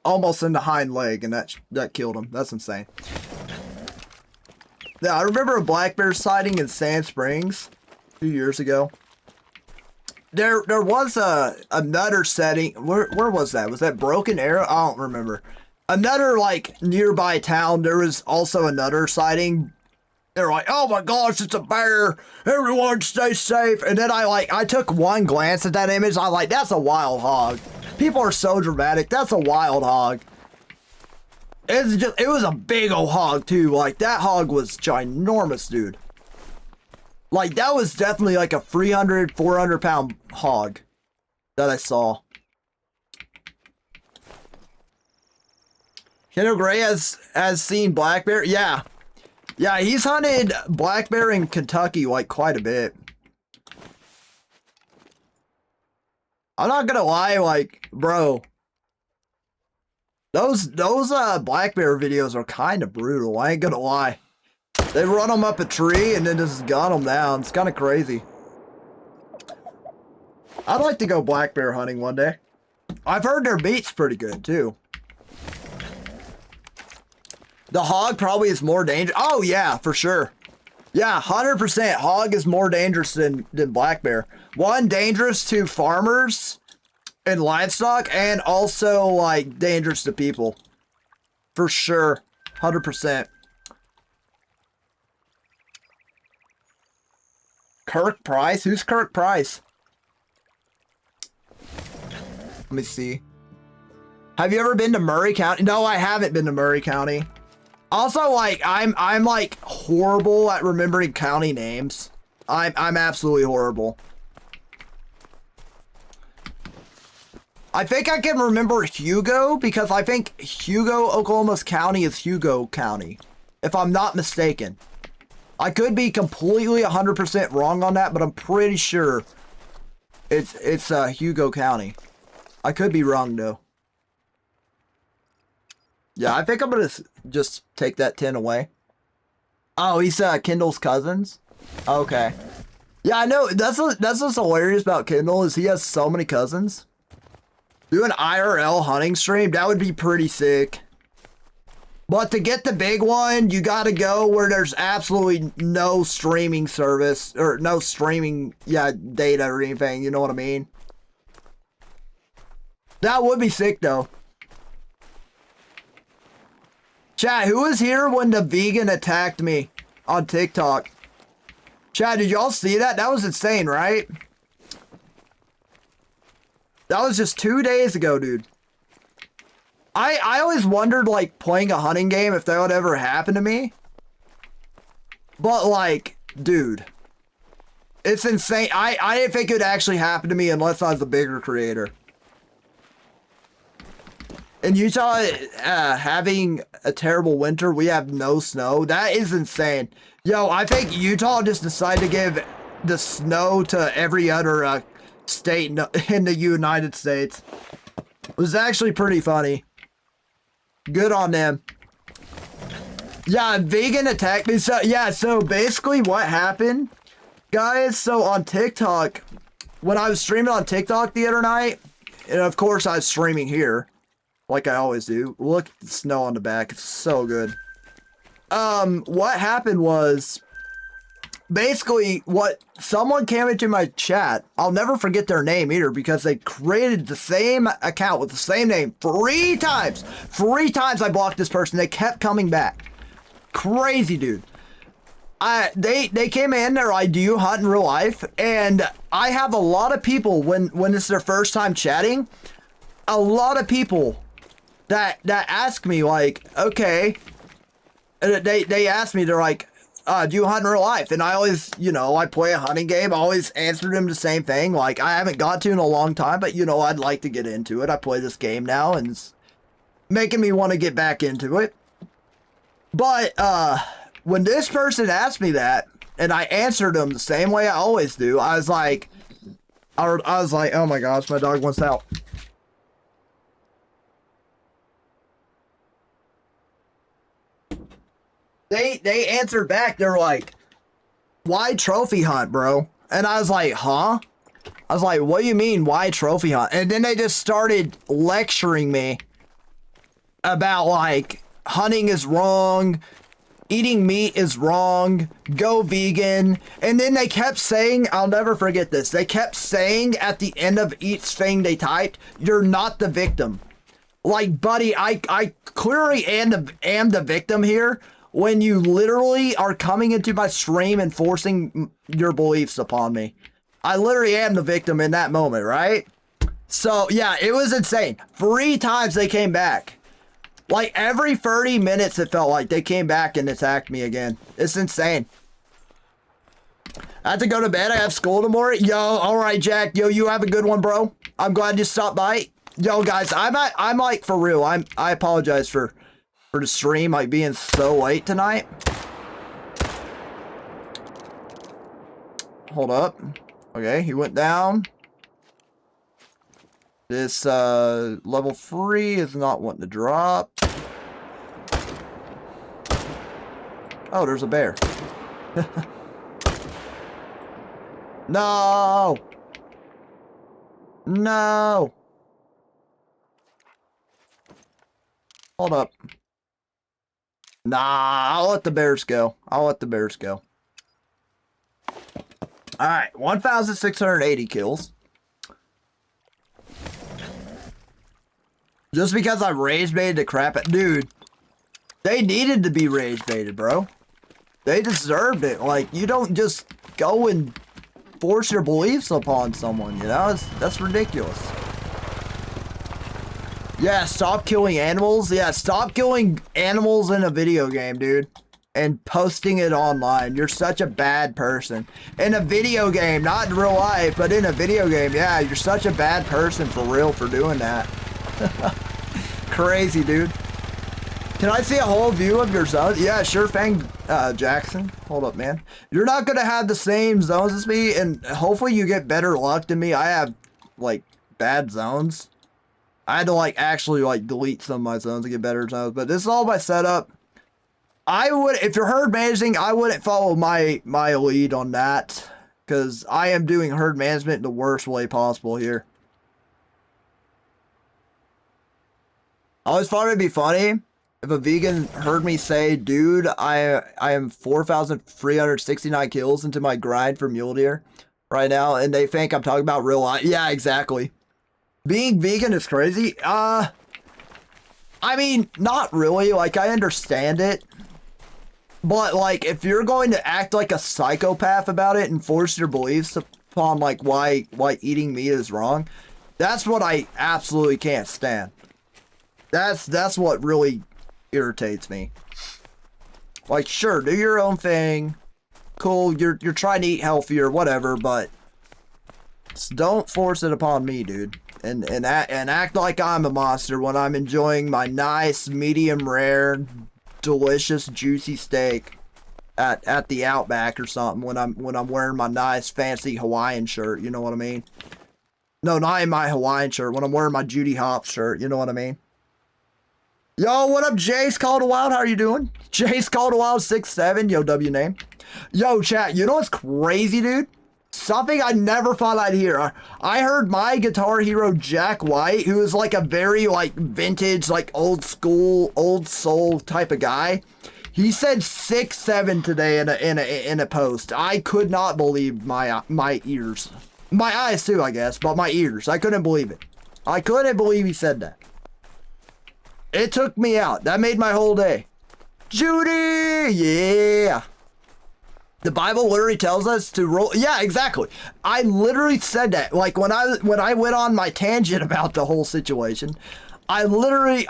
almost in the hind leg, and that killed him. That's insane. Yeah, I remember a black bear sighting in Sand Springs a few years ago. There was another setting. Where was that? Was that Broken Arrow? I don't remember. Another like nearby town, there was also another sighting. They're like, oh my gosh, it's a bear. Everyone stay safe. And then I took one glance at that image. I like, that's a wild hog. People are so dramatic. That's a wild hog. It was a big old hog too. Like that hog was ginormous, dude. Like that was definitely like a 300, 400 pound hog that I saw. Kendall Gray has seen black bear. Yeah. Yeah, he's hunted black bear in Kentucky like quite a bit. I'm not gonna lie, like, bro. Those black bear videos are kind of brutal. I ain't gonna lie. They run them up a tree and then just gun them down. It's kind of crazy. I'd like to go black bear hunting one day. I've heard their meat's pretty good too. The hog probably is more dangerous. Oh yeah, for sure. Yeah, 100%. Hog is more dangerous than black bear. One, dangerous to farmers and livestock, and also like dangerous to people. For sure. 100%. Kirk Price? Who's Kirk Price? Let me see. Have you ever been to Murray County? No, I haven't been to Murray County. Also, like, I'm like horrible at remembering county names. I'm absolutely horrible. I think I can remember Hugo because I think Hugo, Oklahoma's county is Hugo County, if I'm not mistaken. I could be completely 100% wrong on that, but I'm pretty sure it's Hugo County. I could be wrong though. Yeah, I think I'm gonna just take that 10 away. Oh, he's Kendall's cousins? Okay. Yeah, I know. That's what's hilarious about Kendall is he has so many cousins. Do an IRL hunting stream? That would be pretty sick. But to get the big one, you gotta go where there's absolutely no streaming service, or no streaming, data or anything, you know what I mean? That would be sick, though. Chat, who was here when the vegan attacked me on TikTok? Chat, did y'all see that? That was insane, right? That was just 2 days ago, dude. I always wondered, like, playing a hunting game, if that would ever happen to me. But, like, dude. It's insane. I didn't think it would actually happen to me unless I was a bigger creator. In Utah, having a terrible winter, we have no snow. That is insane. Yo, I think Utah just decided to give the snow to every other state in the United States. It was actually pretty funny. Good on them. Yeah, vegan attacked me. So, yeah, so basically what happened, guys, so on TikTok, when I was streaming on TikTok the other night, and of course I was streaming here, like I always do. Look at the snow on the back. It's so good. What happened was, basically, someone came into my chat. I'll never forget their name either, because they created the same account with the same name 3 times. 3 times I blocked this person. They kept coming back. Crazy, dude. They came in, they're like, do you hunt in real life? And I have a lot of people, when it's their first time chatting, a lot of people that ask me, like, okay, they ask me, they're like, do you hunt in real life? And I always, I play a hunting game. I always answer them the same thing. Like, I haven't got to in a long time, but, I'd like to get into it. I play this game now, and it's making me want to get back into it. But, when this person asked me that, and I answered them the same way I always do, I was like, oh my gosh, my dog wants out. They answered back, they're like, why trophy hunt, bro? And I was like, huh? I was like, what do you mean, why trophy hunt? And then they just started lecturing me about, like, hunting is wrong, eating meat is wrong, go vegan. And then they kept saying, I'll never forget this, they kept saying at the end of each thing they typed, you're not the victim. Like, buddy, I clearly am the victim here, when you literally are coming into my stream and forcing your beliefs upon me. I literally am the victim in that moment, right? So, yeah, it was insane. 3 times they came back. Like, every 30 minutes it felt like they came back and attacked me again. It's insane. I have to go to bed. I have school tomorrow. Yo, alright, Jack. Yo, you have a good one, bro. I'm glad you stopped by. Yo, guys, I'm like, for real. I apologize for the stream, like, being so late tonight. Hold up. Okay, he went down. This level 3 is not wanting to drop. Oh, there's a bear. No. No. Hold up. Nah, I'll let the bears go. I'll let the bears go. Alright, 1,680 kills. Just because I rage baited the crap at... Dude, they needed to be rage baited, bro. They deserved it. Like, you don't just go and force your beliefs upon someone, that's ridiculous. Yeah, stop killing animals. Yeah, stop killing animals in a video game, dude. And posting it online. You're such a bad person. In a video game, not in real life, but in a video game, yeah, you're such a bad person for real for doing that. Crazy, dude. Can I see a whole view of your zones? Yeah, sure thing, Jackson. Hold up, man. You're not gonna have the same zones as me, and hopefully you get better luck than me. I have, like, bad zones. I had to, like, actually, like, delete some of my zones to get better zones, but this is all my setup. I would, if you're herd managing, I wouldn't follow my lead on that, because I am doing herd management in the worst way possible here. I always thought it'd be funny if a vegan heard me say, dude, I am 4,369 kills into my grind for mule deer right now, and they think I'm talking about real life. Yeah, exactly. Being vegan is crazy. I mean, not really. Like, I understand it. But, like, if you're going to act like a psychopath about it and force your beliefs upon, like, why eating meat is wrong, that's what I absolutely can't stand. That's what really irritates me. Like, sure, do your own thing. Cool, you're trying to eat healthier, whatever, but just don't force it upon me, dude. And act like I'm a monster when I'm enjoying my nice, medium rare, delicious, juicy steak at the Outback or something when I'm wearing my nice, fancy Hawaiian shirt, you know what I mean? No, not in my Hawaiian shirt, when I'm wearing my Judy Hopps shirt, you know what I mean? Yo, what up, Jace Called a Wild? How are you doing? Jace Called a Wild 6'7", yo, W name. Yo, chat, you know what's crazy, dude? Something I never thought I'd hear. I heard my guitar hero, Jack White, who is like a very, like, vintage, like, old school, old soul type of guy. He said 6'7" today in a post. I could not believe my ears. My eyes, too, I guess, but my ears. I couldn't believe it. I couldn't believe he said that. It took me out. That made my whole day. Judy! Yeah! The Bible literally tells us to roll. Yeah, exactly. I literally said that. Like, when I went on my tangent about the whole situation, I literally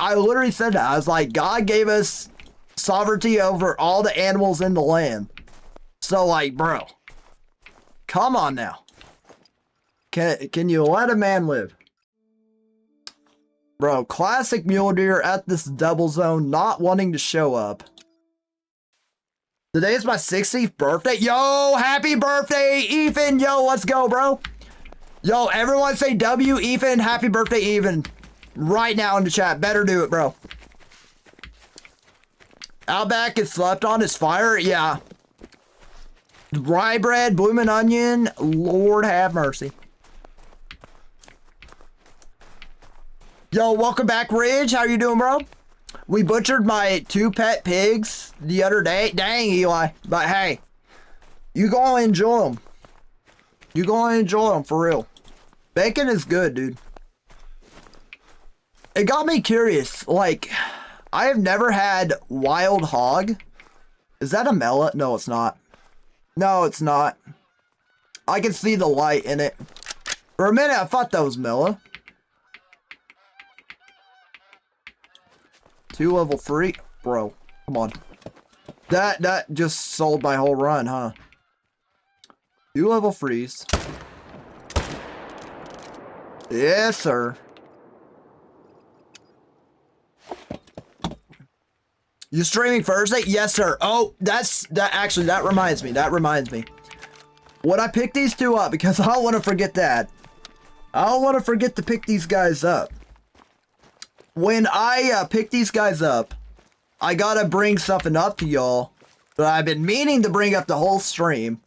said that. I was like, God gave us sovereignty over all the animals in the land. So, like, bro, come on now. Can you let a man live? Bro, classic mule deer at this double zone, not wanting to show up. Today is my 60th birthday. Yo, happy birthday, Ethan. Yo, let's go, bro. Yo, everyone say W, Ethan. Happy birthday, Ethan. Right now in the chat. Better do it, bro. Outback is slept on is fire. Yeah. Rye bread, bloomin' onion. Lord have mercy. Yo, welcome back, Ridge. How you doing, bro? We butchered my 2 pet pigs the other day. Dang, Eli. But hey, you gonna enjoy them. You gonna enjoy them for real. Bacon is good, dude. It got me curious. Like, I have never had wild hog. Is that a melon? No, it's not. No, it's not. I can see the light in it. For a minute, I thought that was melon. 2 level 3? Bro, come on. That just sold my whole run, huh? 2 level 3s. Yes, sir. You streaming Thursday? Yes, sir. Oh, actually, that reminds me. When I pick these 2 up, because I don't want to forget that. I don't want to forget to pick these guys up. When I pick these guys up, I gotta bring something up to y'all that I've been meaning to bring up the whole stream,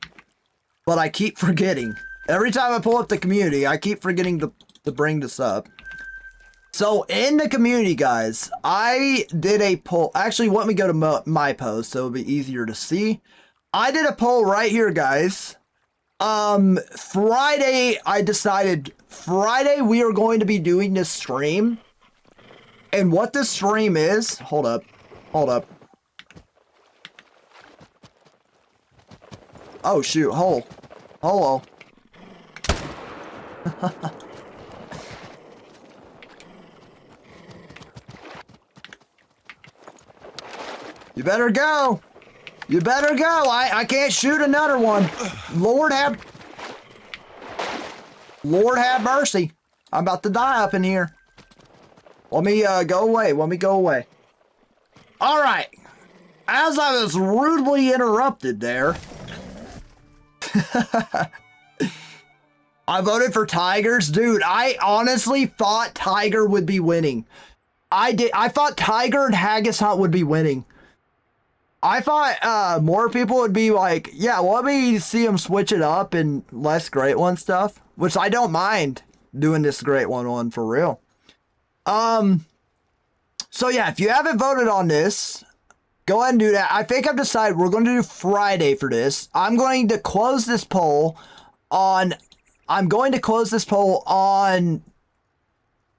but I keep forgetting. Every time I pull up the community, I keep forgetting to bring this up. So in the community, guys, I did a poll. Actually, let me go to my post so it'll be easier to see. I did a poll right here, guys. Friday, I decided Friday we are going to be doing this stream. And what this stream is, hold up. Oh shoot, hello. You better go. I can't shoot another one. Lord have mercy. I'm about to die up in here. Let me go away. All right. As I was rudely interrupted there, I voted for Tigers. Dude, I honestly thought Tiger would be winning. I thought Tiger and Haggis Hunt would be winning. I thought more people would be like, yeah, let me see them switch it up and less Great One stuff, which I don't mind doing this Great One for real. So yeah, if you haven't voted on this, go ahead and do that. I think I've decided we're going to do Friday for this. I'm going to close this poll on...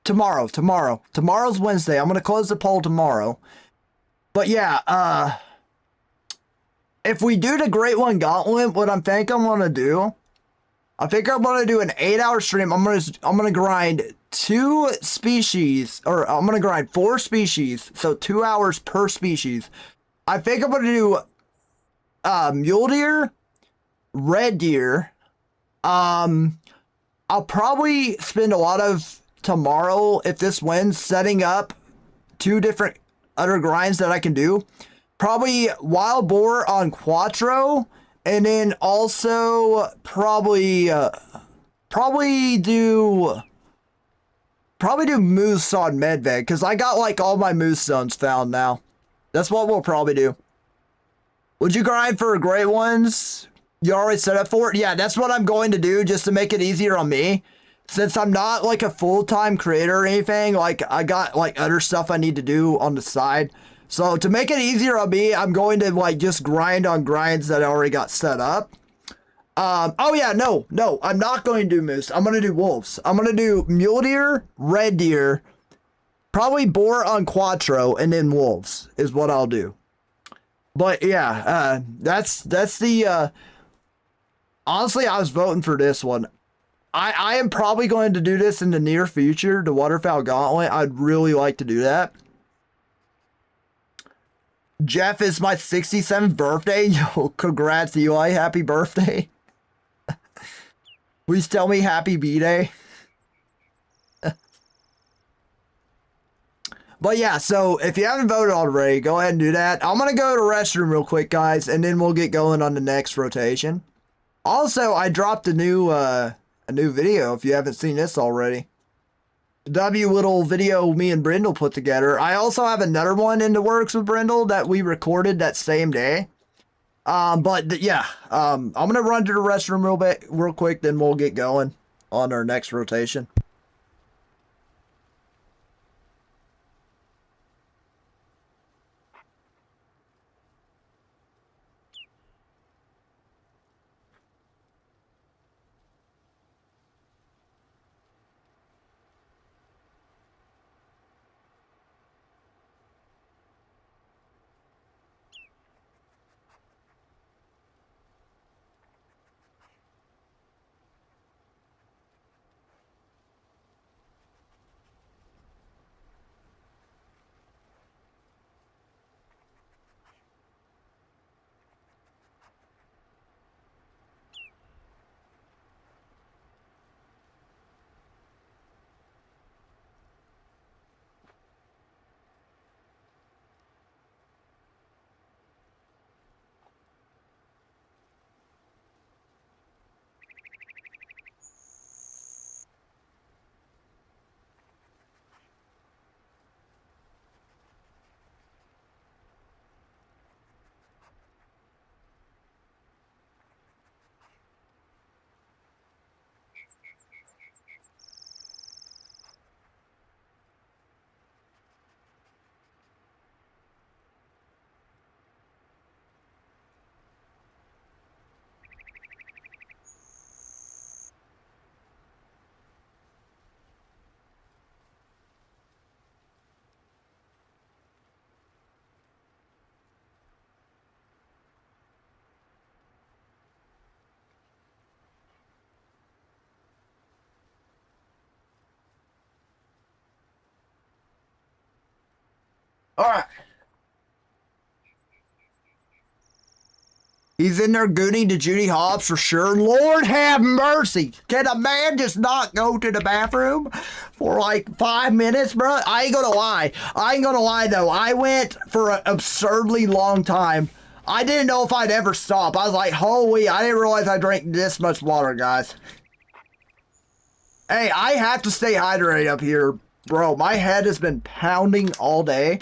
tomorrow. Tomorrow's Wednesday. I'm going to close the poll tomorrow. But yeah, if we do the Great One Gauntlet, what I think I'm going to do... I think I'm going to do an 8-hour stream. I'm gonna grind 2 species, or I'm going to grind 4 species, so 2 hours per species. I think I'm going to do mule deer, red deer. I'll probably spend a lot of tomorrow, if this wins, setting up 2 different other grinds that I can do. Probably wild boar on Quattro. And then also probably do moose on Medved, because I got like all my moose zones found now. That's what we'll probably do. Would you grind for great ones? You already set up for it? Yeah, that's what I'm going to do just to make it easier on me. Since I'm not like a full-time creator or anything, like I got like other stuff I need to do on the side. So to make it easier on me, I'm going to like just grind on grinds that I already got set up. Oh yeah, no, I'm not going to do moose. I'm going to do wolves. I'm going to do mule deer, red deer, probably boar on Quattro, and then wolves is what I'll do. But yeah, that's the, honestly, I was voting for this one. I am probably going to do this in the near future, the Waterfowl Gauntlet. I'd really like to do that. Jeff, is my 67th birthday. Yo, congrats, Eli. Happy birthday. Please tell me happy B-Day. But yeah, so if you haven't voted already, go ahead and do that. I'm going to go to the restroom real quick, guys, and then we'll get going on the next rotation. Also, I dropped a new video if you haven't seen this already. Little video me and Brindle put together. I also have another one in the works with Brindle that we recorded that same day. But yeah, I'm gonna run to the restroom real quick, then we'll get going on our next rotation. All right. He's in there gooning to Judy Hobbs for sure. Lord have mercy. Can a man just not go to the bathroom for like 5 minutes, bro? I ain't gonna lie though. I went for an absurdly long time. I didn't know if I'd ever stop. I was like, holy, I didn't realize I drank this much water, guys. Hey, I have to stay hydrated up here, bro. My head has been pounding all day.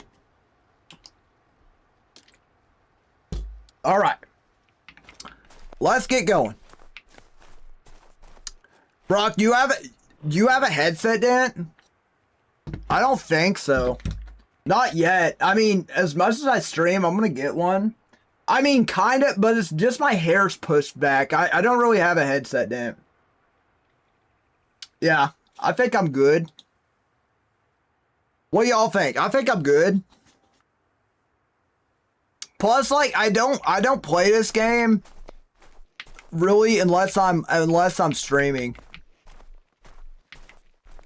All right. Let's get going. Brock, do you have a headset, Dan? I don't think so. Not yet. I mean, as much as I stream, I'm gonna get one. I mean, kind of, but it's just my hair's pushed back. I don't really have a headset in it. Yeah, I think I'm good. What do y'all think? I think I'm good. Plus, like, I don't play this game really unless I'm streaming.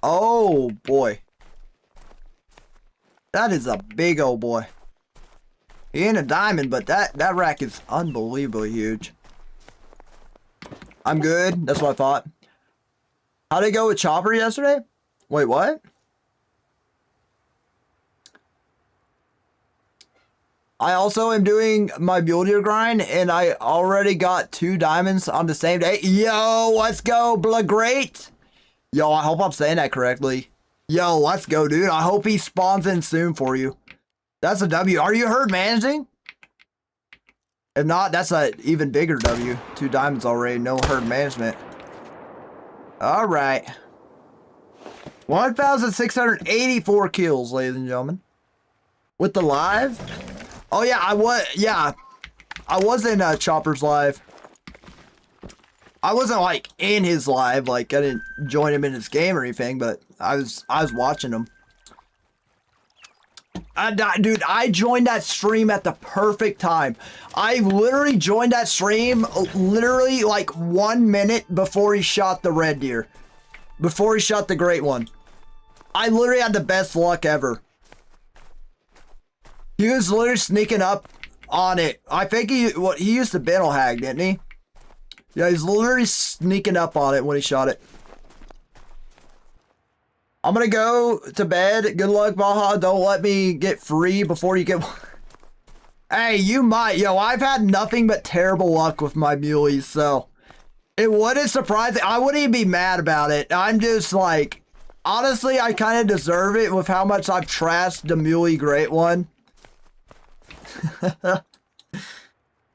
Oh boy. That is a big old boy. He ain't a diamond, but that rack is unbelievably huge. I'm good. That's what I thought. How'd it go with Chopper yesterday? Wait, what? I also am doing my Mule Deer grind, and I already got 2 diamonds on the same day. Yo, let's go, great. Yo, I hope I'm saying that correctly. Yo, let's go, dude. I hope he spawns in soon for you. That's a W. Are you herd managing? If not, that's a even bigger W. 2 diamonds already. No herd management. All right. 1,684 kills, ladies and gentlemen. With the live? Oh, yeah, I was. Yeah. I was in Chopper's live. I wasn't like in his live, like I didn't join him in his game or anything, but I was watching him. Dude, I joined that stream at the perfect time. I literally joined that stream literally like 1 minute before he shot the red deer. Before he shot the great one. I literally had the best luck ever. He was literally sneaking up on it. I think he used the Benel hag, didn't he? Yeah, he's literally sneaking up on it when he shot it. I'm gonna go to bed. Good luck, Baja. Don't let me get free before you get... Hey, you might. Yo, I've had nothing but terrible luck with my muleys, so... It wouldn't surprise me. I wouldn't even be mad about it. I'm just like... Honestly, I kind of deserve it with how much I've trashed the muley great one. It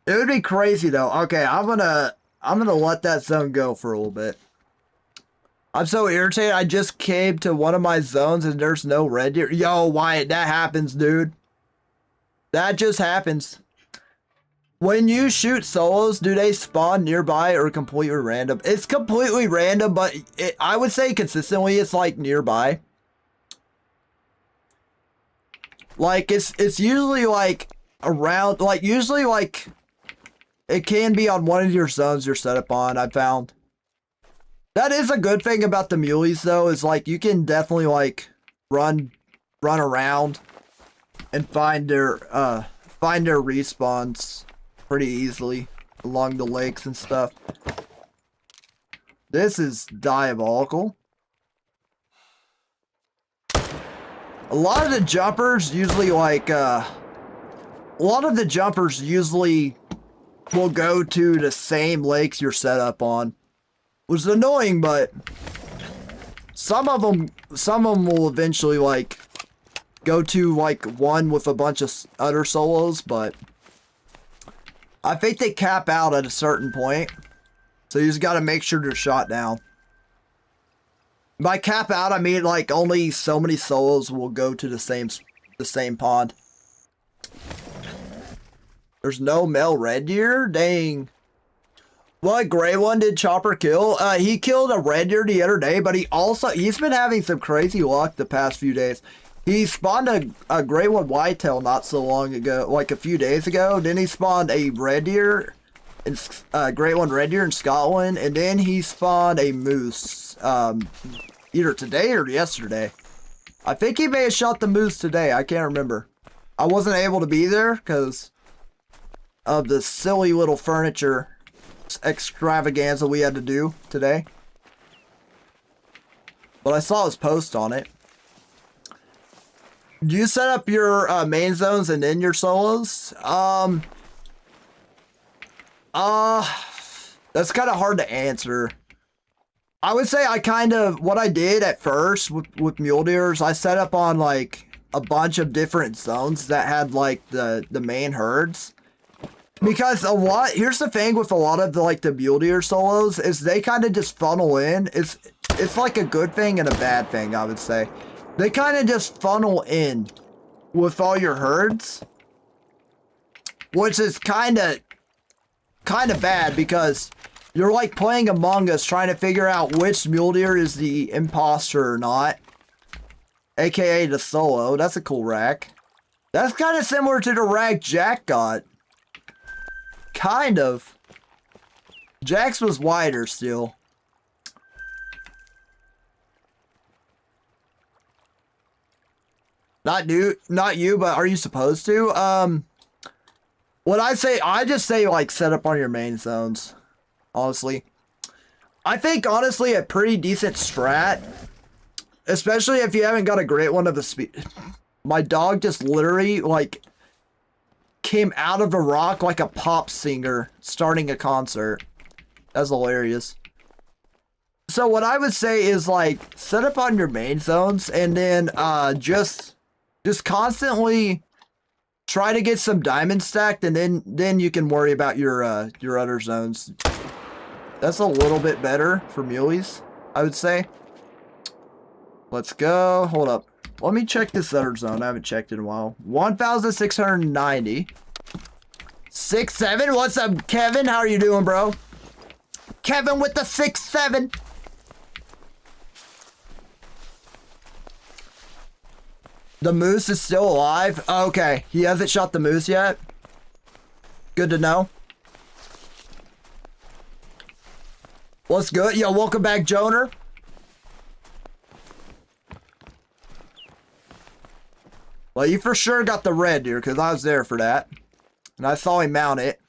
would be crazy, though. Okay, I'm gonna let that zone go for a little bit. I'm so irritated. I just came to one of my zones and there's no red deer. Yo, Wyatt, that happens, dude. That just happens. When you shoot solos, do they spawn nearby or completely random? It's completely random, but I would say consistently it's like nearby. Like it's usually like around, like usually like it can be on one of your zones you're set up on, I found. That is a good thing about the muleys though, is like you can definitely like run around and find their respawns pretty easily along the lakes and stuff. This is diabolical. A lot of the jumpers usually like will go to the same lakes you're set up on. Which is annoying, but some of them will eventually like go to like one with a bunch of other solos, but I think they cap out at a certain point. So you just got to make sure they're shot down. By cap out, I mean like only so many solos will go to the same pond. There's no male red deer? Dang. What gray one did Chopper kill? He killed a red deer the other day, but he's been having some crazy luck the past few days. He spawned a gray one whitetail not so long ago, like a few days ago. Then he spawned a red deer, gray one red deer in Scotland, and then he spawned a moose, either today or yesterday. I think he may have shot the moose today. I can't remember. I wasn't able to be there because of the silly little furniture extravaganza we had to do today. But I saw his post on it. Do you set up your main zones and then your solos? That's kind of hard to answer. I would say what I did at first with mule deers, I set up on like a bunch of different zones that had like the main herds. Because here's the thing with a lot of the mule deer solos is they kind of just funnel in. It's like a good thing and a bad thing, I would say. They kind of just funnel in. with all your herds, which is kind of bad because you're like playing Among Us trying to figure out which mule deer is the imposter or not, aka the solo. That's a cool rack. That's kind of similar to the rack Jack got. Kind of. Jack's was wider still. Not you, but are you supposed to? What I just say like set up on your main zones. Honestly. I think honestly a pretty decent strat. Especially if you haven't got a great one of the speed. My dog just literally like came out of a rock like a pop singer starting a concert. That's hilarious. So what I would say is like set up on your main zones and then just constantly try to get some diamonds stacked, and then you can worry about your other zones. That's a little bit better for muleys, I would say. Let's go. Hold up. Let me check this other zone. I haven't checked in a while. 1,690. 6-7. What's up, Kevin? How are you doing, bro? Kevin with the 6-7. The moose is still alive? Okay. He hasn't shot the moose yet? Good to know. What's good? Yo, welcome back, Joner. Well, you for sure got the red deer, because I was there for that. And I saw him mount it.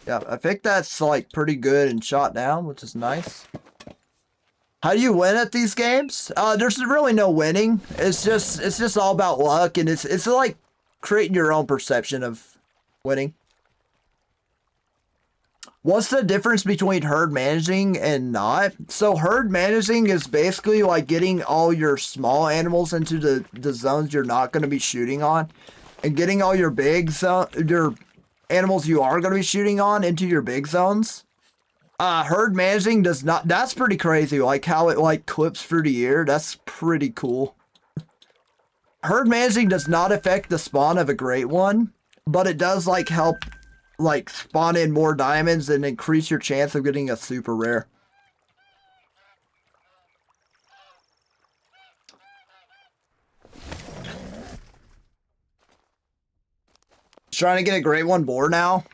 Yeah, I think that's like pretty good and shot down, which is nice. How do you win at these games? There's really no winning. It's just all about luck, and it's like creating your own perception of winning. What's the difference between herd managing and not? So herd managing is basically like getting all your small animals into the zones you're not going to be shooting on, and getting all your your animals you are going to be shooting on into your big zones. Herd managing does not. That's pretty crazy. Like how it like clips through the year. That's pretty cool. Herd managing does not affect the spawn of a great one, but it does like help like spawn in more diamonds and increase your chance of getting a super rare. Trying to get a great one boar now.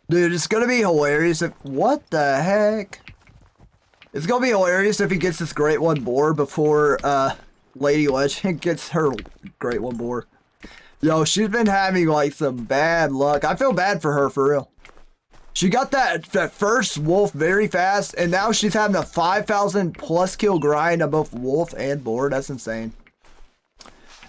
Dude, it's gonna be hilarious if... What the heck? It's gonna be hilarious if he gets this great one boar before Lady Legend gets her great one boar. Yo, she's been having like some bad luck. I feel bad for her, for real. She got that first wolf very fast, and now she's having a 5,000 plus kill grind on both wolf and boar. That's insane.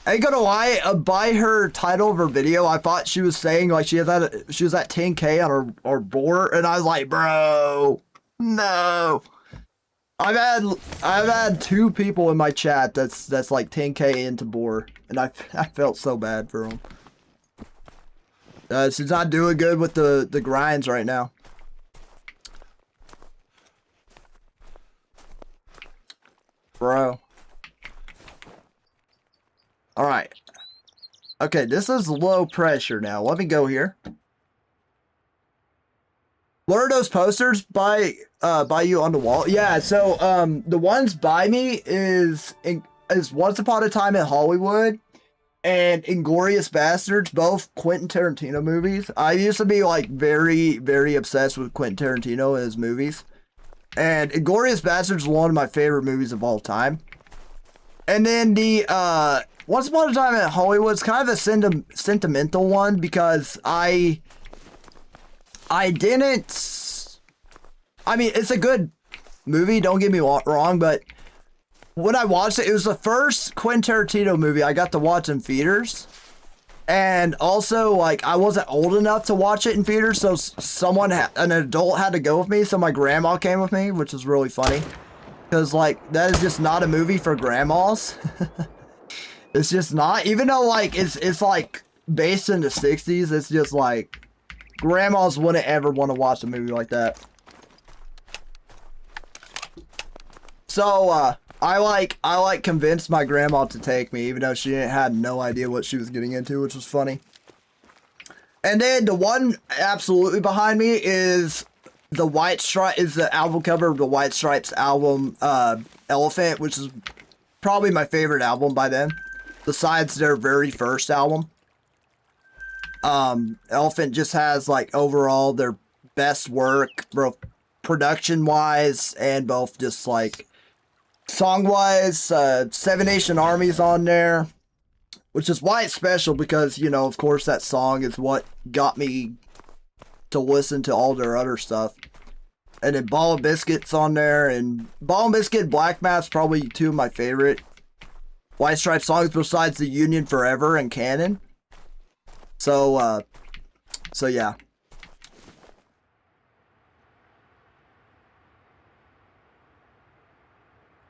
I ain't gonna lie, by her title of her video, I thought she was saying like she was at 10K on her boar, and I was like, bro, no. I've had 2 people in my chat that's like 10K into boar, and I felt so bad for them. She's not doing good with the grinds right now. Bro. Alright. Okay, this is low pressure now. Let me go here. What are those posters by you on the wall? Yeah, so the ones by me is Once Upon a Time in Hollywood and Inglourious Bastards, both Quentin Tarantino movies. I used to be like very, very obsessed with Quentin Tarantino and his movies. And Inglourious Bastards is one of my favorite movies of all time. And then the Once Upon a Time in Hollywood is kind of a sentimental one because I didn't... I mean, it's a good movie, don't get me wrong, but when I watched it, it was the first Quentin Tarantino movie I got to watch in theaters. And also, like, I wasn't old enough to watch it in theaters, so an adult had to go with me, so my grandma came with me, which is really funny. Because, like, that is just not a movie for grandmas. It's just not, even though, like, it's like, based in the 60s, it's just, like, Grandmas wouldn't ever want to watch a movie like that. So, I convinced my grandma to take me, even though she had no idea what she was getting into, which was funny. And then the one absolutely behind me is the White Stripe, is the album cover of the White Stripes album, Elephant, which is probably my favorite album by them, besides their very first album. Elephant just has, like, overall their best work, both production-wise and both just, like, song-wise. Seven Nation Army's on there, which is why it's special, because, you know, of course, that song is what got me to listen to all their other stuff. And then Ball and Biscuit's on there, and Ball and Biscuit and Black Mass probably two of my favorite White Stripe songs besides the Union Forever and Cannon. So yeah.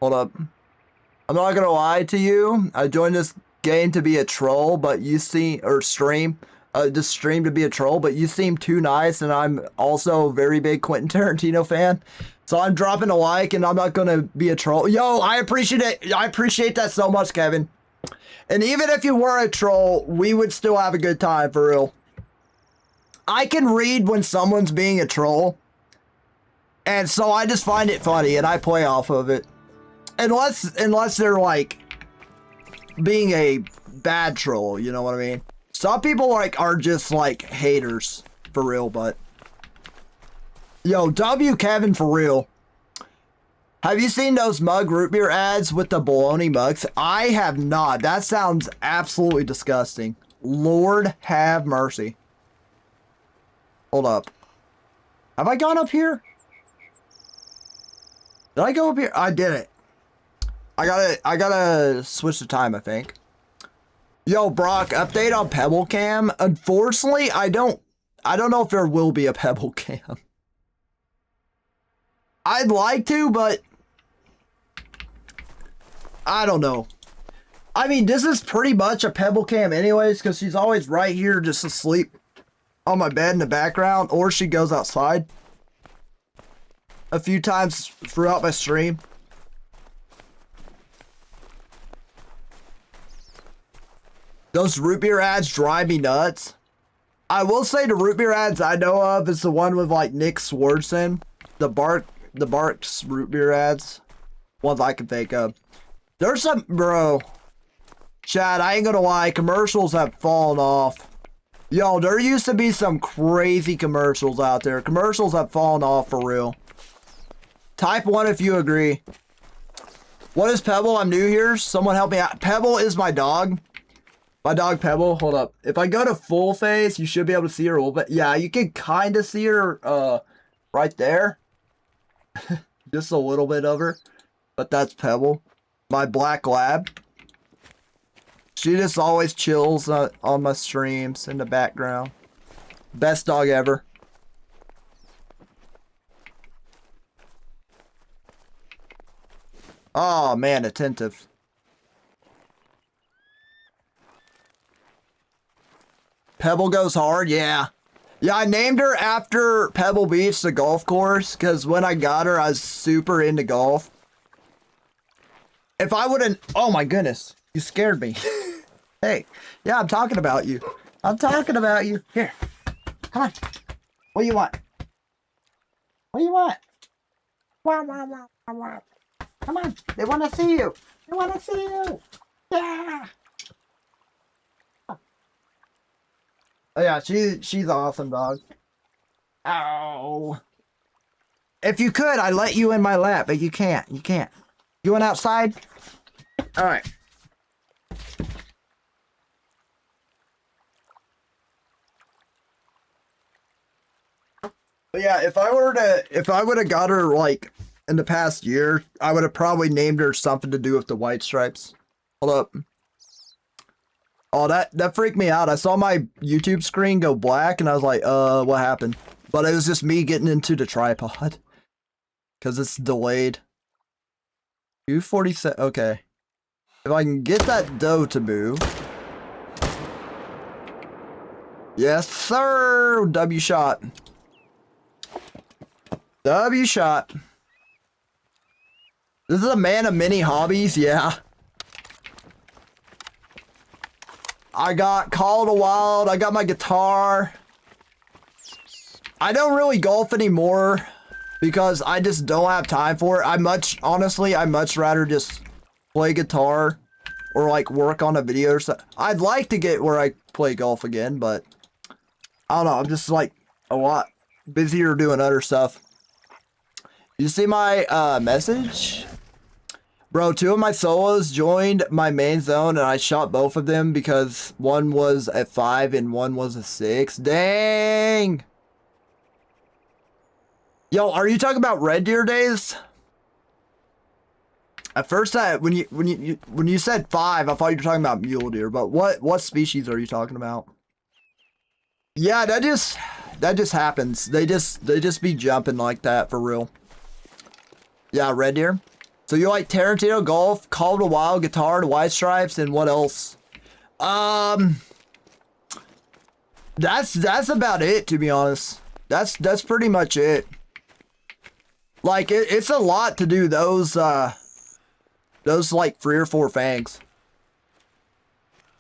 Hold up. I'm not gonna lie to you. I joined this game to be a troll, but you see, or stream, this stream to be a troll, but you seem too nice, and I'm also a very big Quentin Tarantino fan. So I'm dropping a like, and I'm not gonna be a troll. Yo, I appreciate it. I appreciate that so much, Kevin. And even if you were a troll, we would still have a good time, for real. I can read when someone's being a troll, and so I just find it funny, and I play off of it. Unless they're, like, being a bad troll, you know what I mean? Some people, like, are just, like, haters, for real, but... Yo, W Kevin, for real. Have you seen those mug root beer ads with the bologna mugs? I have not. That sounds absolutely disgusting. Lord have mercy. Hold up. Have I gone up here? Did I go up here? I didn't. I gotta switch the time, I think. Yo, Brock, update on Pebble Cam. Unfortunately, I don't know if there will be a Pebble Cam. I'd like to, but I don't know. I mean, this is pretty much a Pebble Cam anyways, because she's always right here just asleep on my bed in the background, or she goes outside a few times throughout my stream. Those root beer ads drive me nuts. I will say the root beer ads I know of is the one with, like, Nick Swardson. The Barks root beer ads. Ones I can think of. There's some, bro. Chad, I ain't gonna lie. Commercials have fallen off. Yo, there used to be some crazy commercials out there. Commercials have fallen off for real. Type 1 if you agree. What is Pebble? I'm new here. Someone help me out. Pebble is my dog. My dog Pebble, hold up. If I go to full face, you should be able to see her a little bit. Yeah, you can kind of see her right there. Just a little bit of her. But that's Pebble. My black lab. She just always chills on my streams in the background. Best dog ever. Oh man, attentive. Pebble goes hard, yeah. Yeah, I named her after Pebble Beach, the golf course, because when I got her, I was super into golf. If I wouldn't... Oh my goodness, you scared me. Hey, yeah, I'm talking about you. I'm talking about you. Here, come on. What do you want? What do you want? Come on, they want to see you. They want to see you. Yeah. Oh yeah, she's awesome, dog. Ow. If you could, I'd let you in my lap, but you can't. You can't. You went outside? Alright. But yeah, if I would have got her, like, in the past year, I would have probably named her something to do with the White Stripes. Hold up. Oh, that freaked me out. I saw my YouTube screen go black, and I was like, what happened? But it was just me getting into the tripod. Because it's delayed. 247, okay. If I can get that dough to move. Yes, sir. W shot. W shot. This is a man of many hobbies, yeah. I got Call of the Wild. I got my guitar. I don't really golf anymore because I just don't have time for it. Honestly, I much rather just play guitar or like work on a video or something. I'd like to get where I play golf again, but I don't know. I'm just like a lot busier doing other stuff. You see my message? Bro, 2 of my solos joined my main zone and I shot both of them because one was a 5 and one was a 6. Dang! Yo, are you talking about Red Deer days? At first, when you said 5, I thought you were talking about mule deer. But what species are you talking about? Yeah, that just happens. They just be jumping like that for real. Yeah, Red Deer. So you like Tarantino, golf, Call of the Wild, guitar, the White Stripes, and what else? That's about it, to be honest. That's pretty much it. Like it's a lot to do those like 3 or 4 fangs.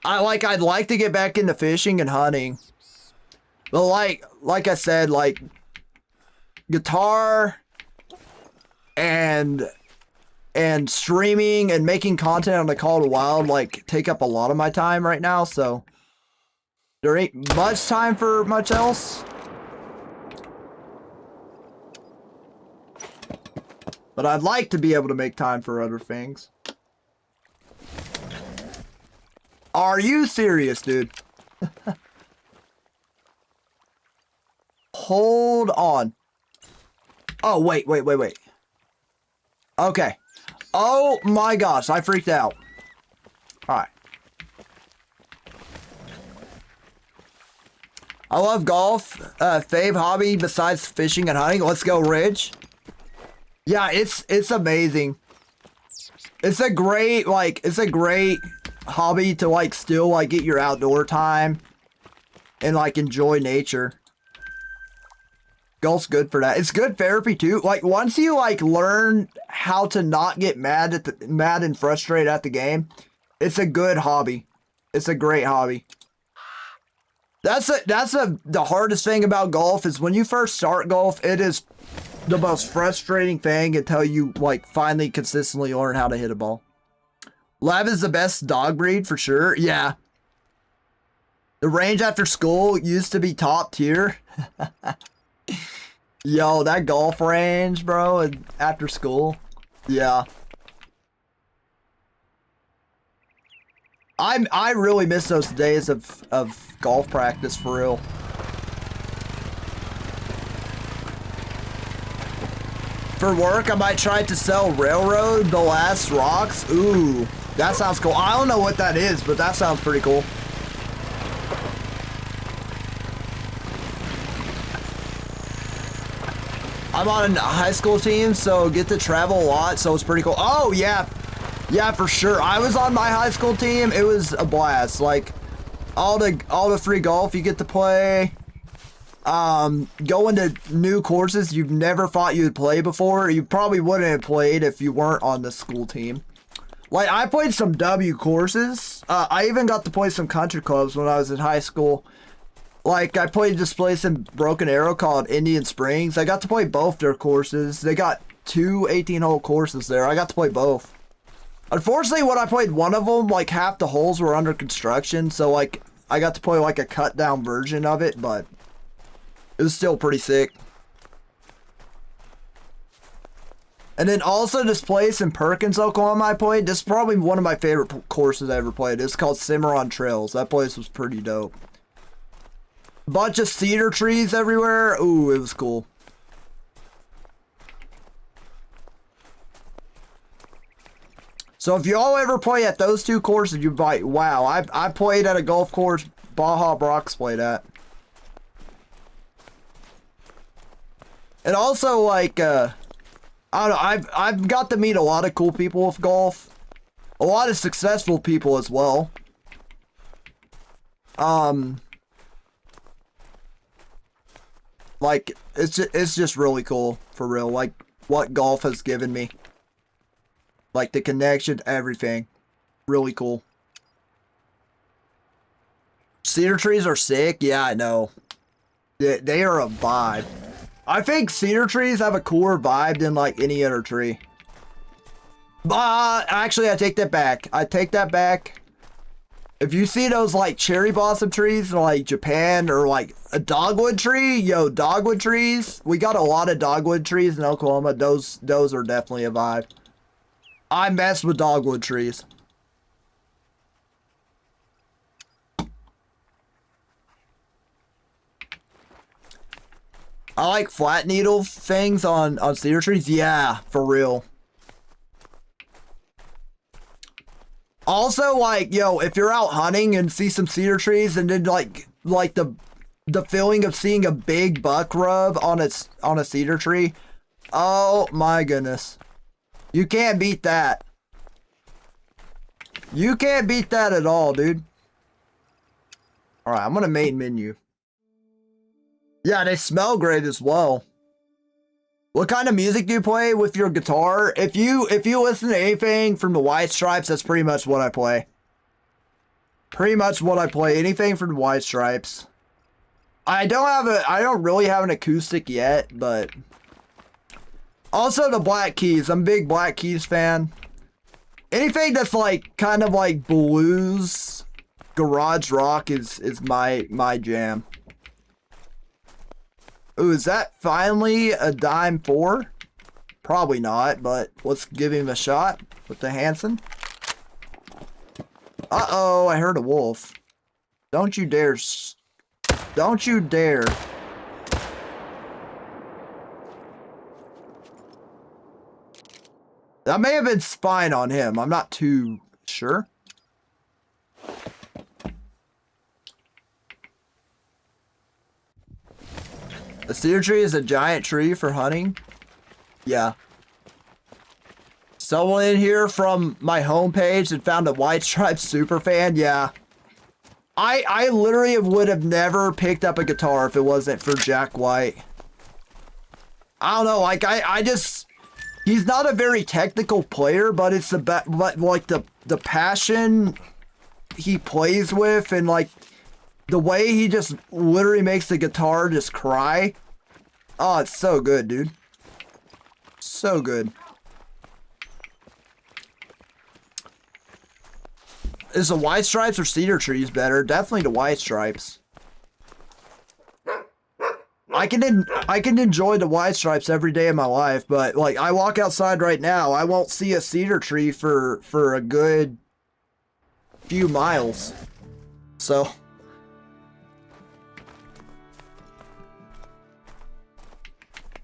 I'd like to get back into fishing and hunting. But like I said, like guitar and streaming and making content on the Call of the Wild like take up a lot of my time right now, so there ain't much time for much else. But I'd like to be able to make time for other things. Are you serious, dude? Hold on. Oh, wait. Okay. Oh my gosh, I freaked out. Alright. I love golf. Fave hobby besides fishing and hunting. Let's go, Ridge. Yeah, it's amazing. It's a great hobby to like still like get your outdoor time and like enjoy nature. Golf's good for that. It's good therapy too. Like once you like learn how to not get mad and frustrated at the game, it's a good hobby. It's a great hobby. The hardest thing about golf is when you first start golf, it is the most frustrating thing until you like finally consistently learn how to hit a ball. Lab is the best dog breed for sure. Yeah. The range after school used to be top tier. Yo, that golf range, bro, and after school. Yeah. I really miss those days of golf practice for real. For work, I might try to sell railroad the last rocks. Ooh, that sounds cool. I don't know what that is, but that sounds pretty cool. I'm on a high school team, so get to travel a lot, so it's pretty cool. Oh, yeah. Yeah, for sure. I was on my high school team. It was a blast. Like, all the free golf you get to play. Going to new courses you've never thought you would play before. You probably wouldn't have played if you weren't on the school team. Like, I played some W courses. I even got to play some country clubs when I was in high school. Like, I played this place in Broken Arrow called Indian Springs. I got to play both their courses. They got 2 18-hole courses there. I got to play both. Unfortunately, when I played one of them, like, half the holes were under construction. So, like, I got to play, like, a cut-down version of it, but it was still pretty sick. And then also this place in Perkins, Oklahoma I played. This is probably one of my favorite courses I ever played. It's called Cimarron Trails. That place was pretty dope. Bunch of cedar trees everywhere. Ooh, it was cool. So if y'all ever play at those 2 courses, you'd be like, wow, I played at a golf course Baja Brox played at. And also, like, I don't know, I've got to meet a lot of cool people with golf. A lot of successful people as well. Like, it's just really cool, for real. Like, what golf has given me. Like, the connection, everything. Really cool. Cedar trees are sick. Yeah, I know. They are a vibe. I think cedar trees have a cooler vibe than, like, any other tree. Actually, I take that back. I take that back. If you see those, like, cherry blossom trees in, like, Japan, or, like, a dogwood tree, yo, dogwood trees. We got a lot of dogwood trees in Oklahoma. Those are definitely a vibe. I mess with dogwood trees. I like flat needle things on cedar trees. Yeah, for real. Also, like, yo, if you're out hunting and see some cedar trees, and then like the feeling of seeing a big buck rub on a cedar tree, oh my goodness, you can't beat that. You can't beat that at all, dude. All right, I'm gonna main menu. Yeah, they smell great as well. What kind of music do you play with your guitar? If you listen to anything from the White Stripes, that's pretty much what I play. Pretty much what I play. Anything from the White Stripes. I don't really have an acoustic yet, but also the Black Keys. I'm a big Black Keys fan. Anything that's like kind of like blues, garage rock is my jam. Ooh, is that finally a dime 4? Probably not, but let's give him a shot with the Hanson. Uh-oh, I heard a wolf. Don't you dare. Don't you dare. That may have been spying on him. I'm not too sure. A cedar tree is a giant tree for hunting. Yeah. Someone in here from my homepage that found a White Stripes super fan. Yeah. I literally would have never picked up a guitar if it wasn't for Jack White. I don't know. Like I just, he's not a very technical player, but it's the passion he plays with, and like the way he just literally makes the guitar just cry. Oh, it's so good, dude. So good. Is the White Stripes or Cedar Trees better? Definitely the White Stripes. I can enjoy the White Stripes every day of my life, but like I walk outside right now, I won't see a cedar tree for a good few miles. So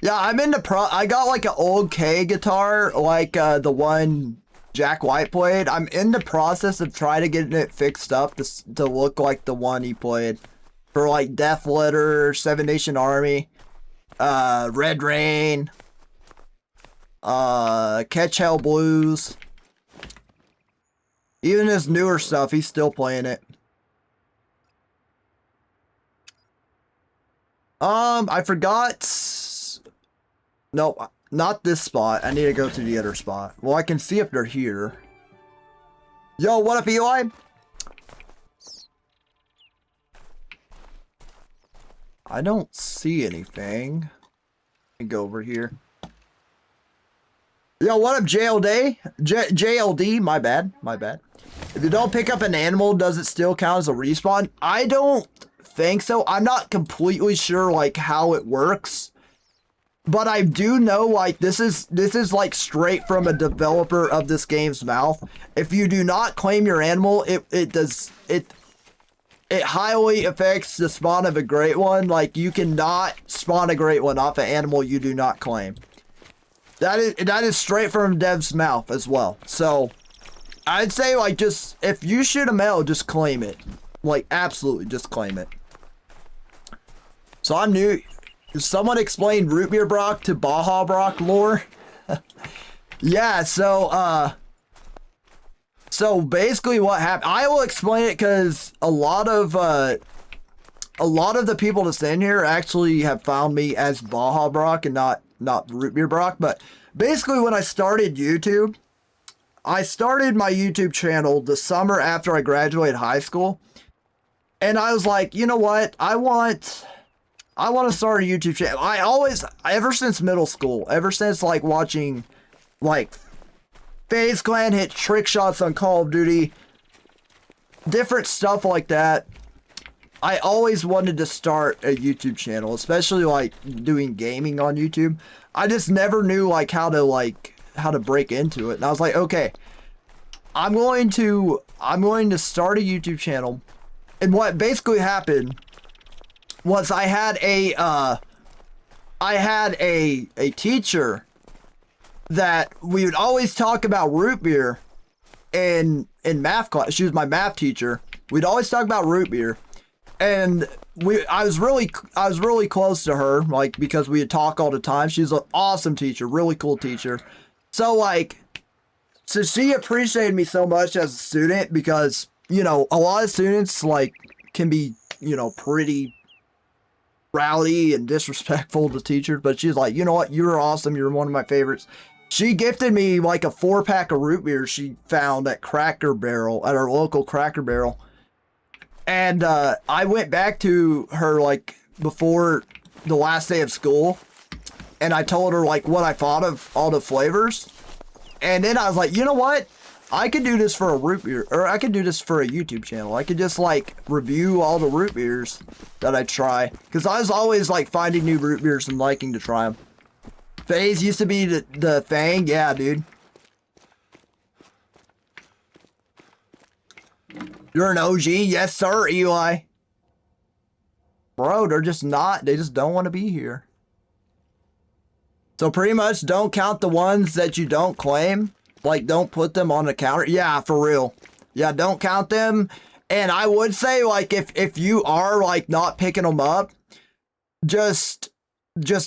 yeah, I'm into I got like an old K guitar, like the one Jack White played. I'm in the process of trying to get it fixed up to look like the one he played for like Death Letter, Seven Nation Army, Red Rain, Catch Hell Blues. Even his newer stuff, he's still playing it. I forgot. Nope, not this spot. I need to go to the other spot. Well, I can see if they're here. Yo, what up, Eli? I don't see anything. Let me go over here. Yo, what up, JLD? JLD, my bad. If you don't pick up an animal, does it still count as a respawn? I don't think so. I'm not completely sure, like, how it works. But I do know, like, this is like straight from a developer of this game's mouth. If you do not claim your animal, it highly affects the spawn of a great one. Like, you cannot spawn a great one off an animal you do not claim. That is straight from dev's mouth as well. So I'd say, like, just if you shoot a male, just claim it. Like, absolutely just claim it. So I'm new. Someone explain Root Beer Brock to Baja Brock lore? Yeah, so basically what happened, I will explain it because a lot of a lot of the people that's in here actually have found me as Baja Brock and not Root Beer Brock. But basically, when I started YouTube, I started my YouTube channel the summer after I graduated high school. And I was like, you know what? I want to start a YouTube channel. I always, ever since middle school, ever since like watching like FaZe Clan hit trick shots on Call of Duty, different stuff like that, I always wanted to start a YouTube channel, especially like doing gaming on YouTube. I just never knew like how to break into it. And I was like, okay, I'm going to start a YouTube channel. And what basically happened was I had a teacher that we would always talk about root beer in math class. She was my math teacher. We'd always talk about root beer. And I was really close to her, like, because we would talk all the time. She's an awesome teacher, really cool teacher. So like, so she appreciated me so much as a student because, you know, a lot of students like can be, you know, pretty rowdy and disrespectful to teachers, but she's like, you know what, you're awesome, you're one of my favorites. She gifted me like a 4-pack of root beer she found at Cracker Barrel, at our local Cracker Barrel. And I went back to her like before the last day of school, and I told her like what I thought of all the flavors. And then I was like, you know what? I could do this for a root beer, or I could do this for a YouTube channel. I could just like review all the root beers that I try, because I was always like finding new root beers and liking to try them. FaZe used to be the thing, yeah, dude. You're an OG, yes sir, Eli. Bro, they just don't want to be here. So pretty much don't count the ones that you don't claim. Like, don't put them on the counter. Yeah, for real. Yeah, don't count them. And I would say, like, if you are, like, not picking them up, just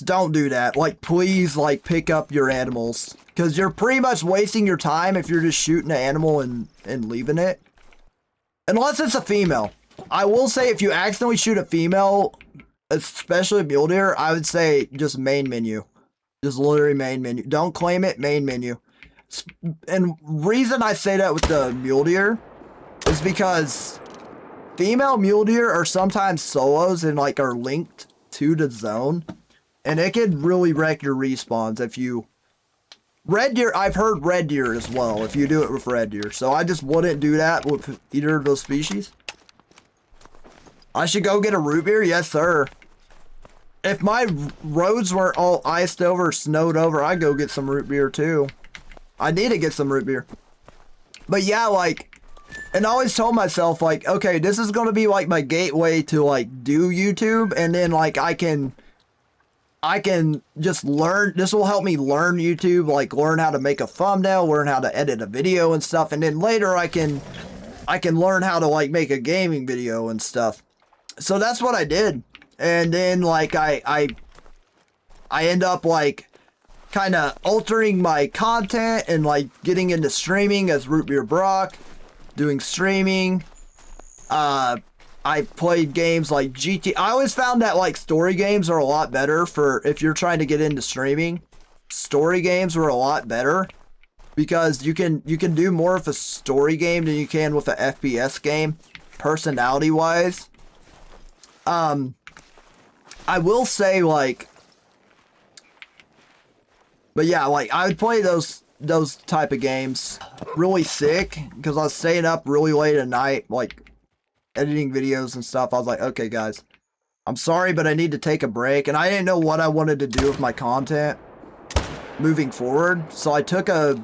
don't do that. Like, please, like, pick up your animals. Because you're pretty much wasting your time if you're just shooting an animal and leaving it. Unless it's a female. I will say, if you accidentally shoot a female, especially a mule deer, I would say just main menu. Just literally main menu. Don't claim it, main menu. And reason I say that with the mule deer is because female mule deer are sometimes solos and like are linked to the zone, and it could really wreck your respawns if you red deer. I've heard red deer as well if you do it with red deer, so I just wouldn't do that with either of those species. I should go get a root beer, yes sir. If my roads weren't all iced over, snowed over, I'd go get some root beer too. I need to get some root beer. But yeah, like, and I always told myself, like, okay, this is going to be like my gateway to like do YouTube. And then like I can just learn, this will help me learn YouTube, like learn how to make a thumbnail, learn how to edit a video and stuff. And then later I can learn how to like make a gaming video and stuff. So that's what I did. And then like I end up like kind of altering my content and like getting into streaming as Root Beer Brock, doing streaming. I played games like GT. I always found that like story games are a lot better for if you're trying to get into streaming. Story games were a lot better because you can do more of a story game than you can with a FPS game, personality wise. I will say like, but yeah, like I would play those type of games really sick because I was staying up really late at night, like editing videos and stuff. I was like, okay guys, I'm sorry, but I need to take a break. And I didn't know what I wanted to do with my content moving forward. So I took a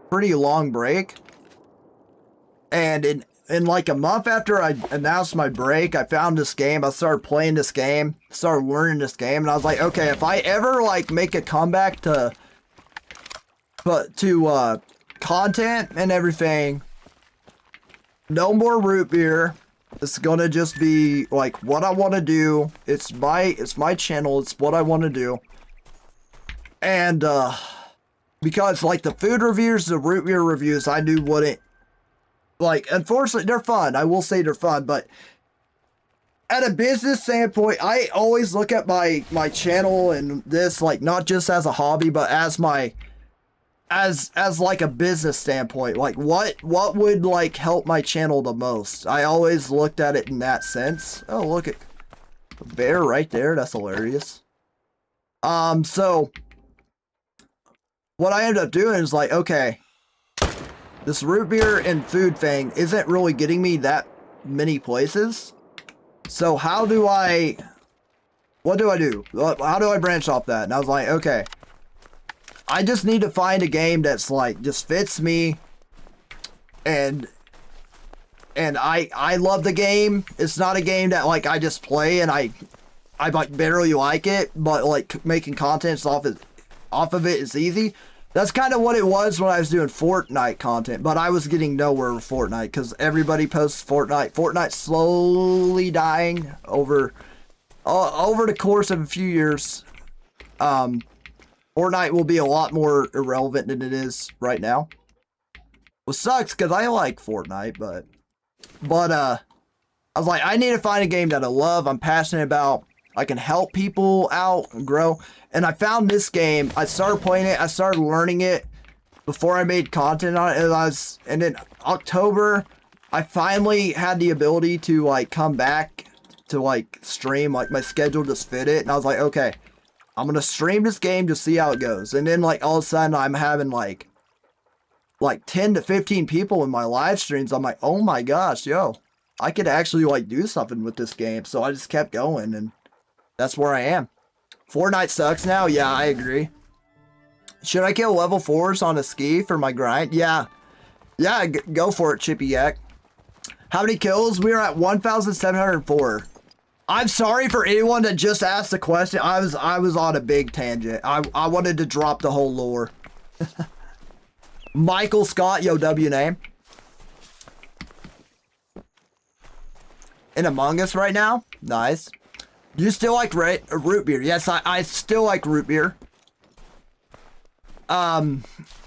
pretty long break. And in like a month after I announced my break, I found this game. I started playing this game, started learning this game. And I was like, okay, if I ever like make a comeback to content and everything, no more root beer. It's gonna just be like what I want to do. It's my channel. It's what I want to do. And because like the food reviews, the root beer reviews, I knew wouldn't, like, unfortunately they're fun. I will say they're fun, but at a business standpoint, I always look at my channel and this like not just as a hobby, but as my as like a business standpoint. Like what would like help my channel the most? I always looked at it in that sense. Oh, look at a bear right there. That's hilarious. So what I ended up doing is like, okay, this root beer and food thing isn't really getting me that many places. So how do I, what do I do? How do I branch off that? And I was like, okay, I just need to find a game that's like, just fits me. And I love the game. It's not a game that like I just play and I like barely like it, but like making content off of it is easy. That's kind of what it was when I was doing Fortnite content, but I was getting nowhere with Fortnite because everybody posts Fortnite. Fortnite's slowly dying over the course of a few years. Fortnite will be a lot more irrelevant than it is right now. Which sucks because I like Fortnite, but I was like, I need to find a game that I love, I'm passionate about, I can help people out and grow. And I found this game. I started playing it. I started learning it before I made content on it. And in October, I finally had the ability to like come back to like stream. Like my schedule just fit it. And I was like, okay, I'm going to stream this game to see how it goes. And then like all of a sudden I'm having like 10 to 15 people in my live streams. I'm like, oh my gosh, yo, I could actually like do something with this game. So I just kept going and that's where I am. Fortnite sucks now? Yeah, I agree. Should I kill level 4s on ASKIY for my grind? Yeah. Yeah, go for it, Chippy Yak. How many kills? We are at 1,704. I'm sorry for anyone that just asked the question. I was on a big tangent. I wanted to drop the whole lore. Michael Scott, yo, W name. In Among Us right now? Nice. You still like root beer? Yes, I still like root beer. I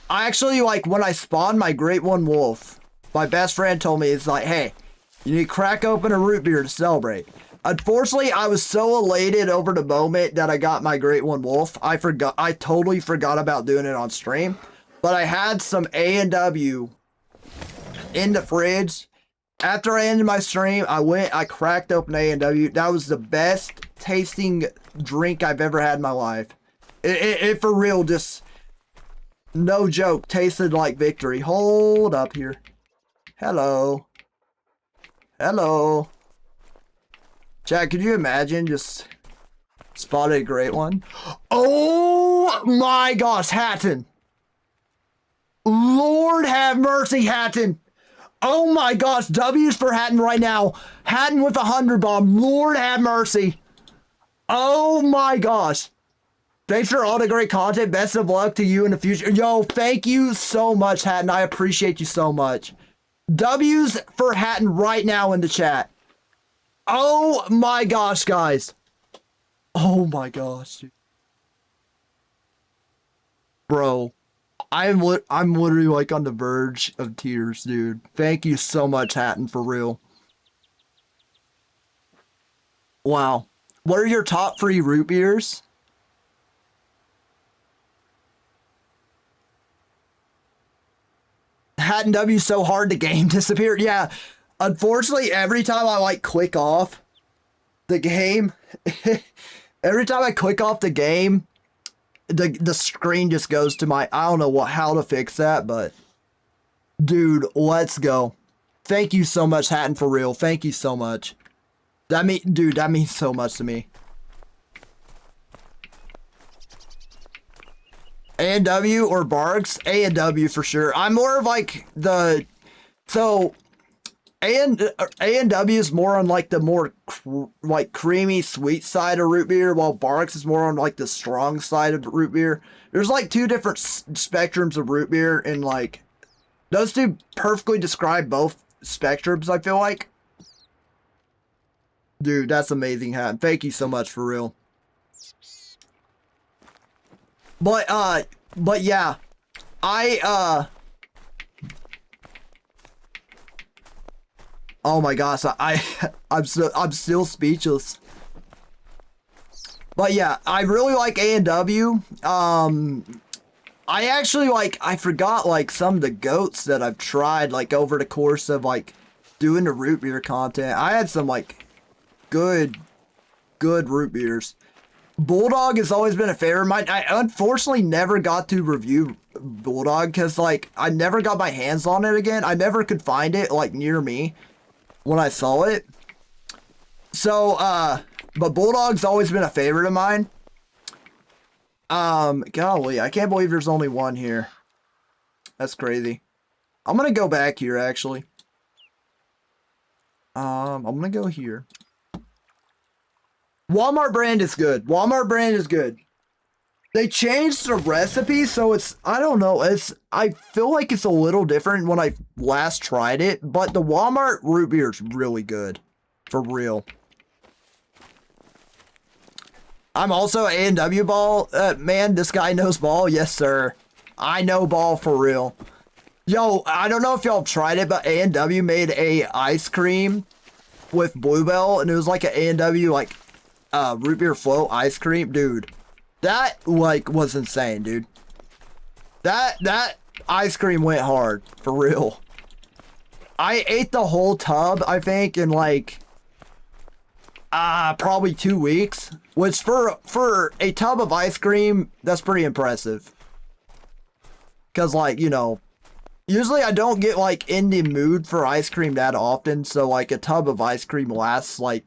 actually like when I spawned my Great One Wolf. My best friend told me, it's like, hey, you need to crack open a root beer to celebrate. Unfortunately, I was so elated over the moment that I got my Great One Wolf. I totally forgot about doing it on stream. But I had some A&W in the fridge. After I ended my stream, I cracked open A&W. That was the best tasting drink I've ever had in my life. It for real, just no joke, tasted like victory. Hold up here. Hello. Hello. Chat, could you imagine just spotted a great one? Oh my gosh, Hatton. Lord have mercy, Hatton. Oh my gosh, W's for Hatton right now. Hatton with 100 bomb. Lord have mercy. Oh my gosh. Thanks for all the great content. Best of luck to you in the future. Yo, thank you so much, Hatton. I appreciate you so much. W's for Hatton right now in the chat. Oh my gosh, guys. Oh my gosh. Bro. I'm literally like on the verge of tears, dude. Thank you so much, Hatton, for real. Wow. What are your top 3 root beers? Hatton W so hard the game disappeared. Yeah. Unfortunately, every time I like click off the game, every time I click off the game, the screen just goes to my, I don't know how to fix that, but dude, let's go. Thank you so much, Hatton, for real. Thank you so much. Dude, that means so much to me. A&W or Barks? A&W for sure. I'm more of like so A&W is more on like the more like creamy sweet side of root beer, while Barks is more on like the strong side of root beer. There's like 2 different spectrums of root beer, and like those 2 perfectly describe both spectrums, I feel like. Dude, that's amazing, Hat. Thank you so much, for real. But yeah, Oh my gosh, I'm still speechless. But yeah, I really like A&W. I actually I forgot like some of the goats that I've tried like over the course of like doing the root beer content. I had some like good root beers. Bulldog has always been a favorite of mine. I unfortunately never got to review Bulldog because like I never got my hands on it again. I never could find it like near me when I saw it. So but Bulldog's always been a favorite of mine. Golly, I can't believe there's only one here. That's crazy. I'm gonna go back here actually. I'm gonna go here. Walmart brand is good. Walmart brand is good. They changed the recipe, so it's, I don't know, I feel like it's a little different when I last tried it, but the Walmart root beer is really good. For real. I'm also A&W ball. Man, this guy knows ball. Yes, sir. I know ball for real. Yo, I don't know if y'all tried it, but A&W made a ice cream with Bluebell, and it was like an A&W like root beer float ice cream. Dude, that like was insane, dude. That ice cream went hard for real. I ate the whole tub, I think, in like probably 2 weeks, which for a tub of ice cream, that's pretty impressive. Cause like, you know, usually I don't get like in the mood for ice cream that often, so like a tub of ice cream lasts like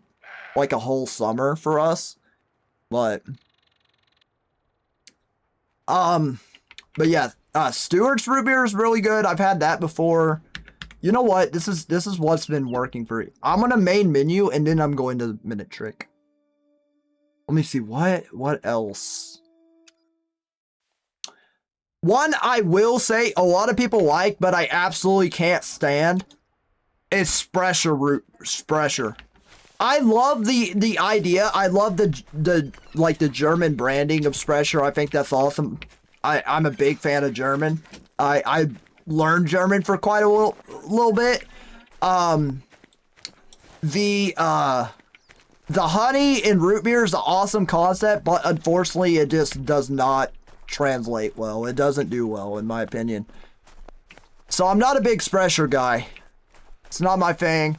a whole summer for us. But yeah, Stewart's root beer is really good. I've had that before. You know what? This is what's been working for me. I'm gonna main menu and then I'm going to minute trick. Let me see what else. One I will say a lot of people like, but I absolutely can't stand is Sprecher. I love the idea. I love the like the German branding of Sprecher. I think that's awesome. I'm a big fan of German. I learned German for quite a little bit. The honey in root beer is an awesome concept, but unfortunately it just does not translate well. It doesn't do well in my opinion. So I'm not a big Sprecher guy. It's not my thing.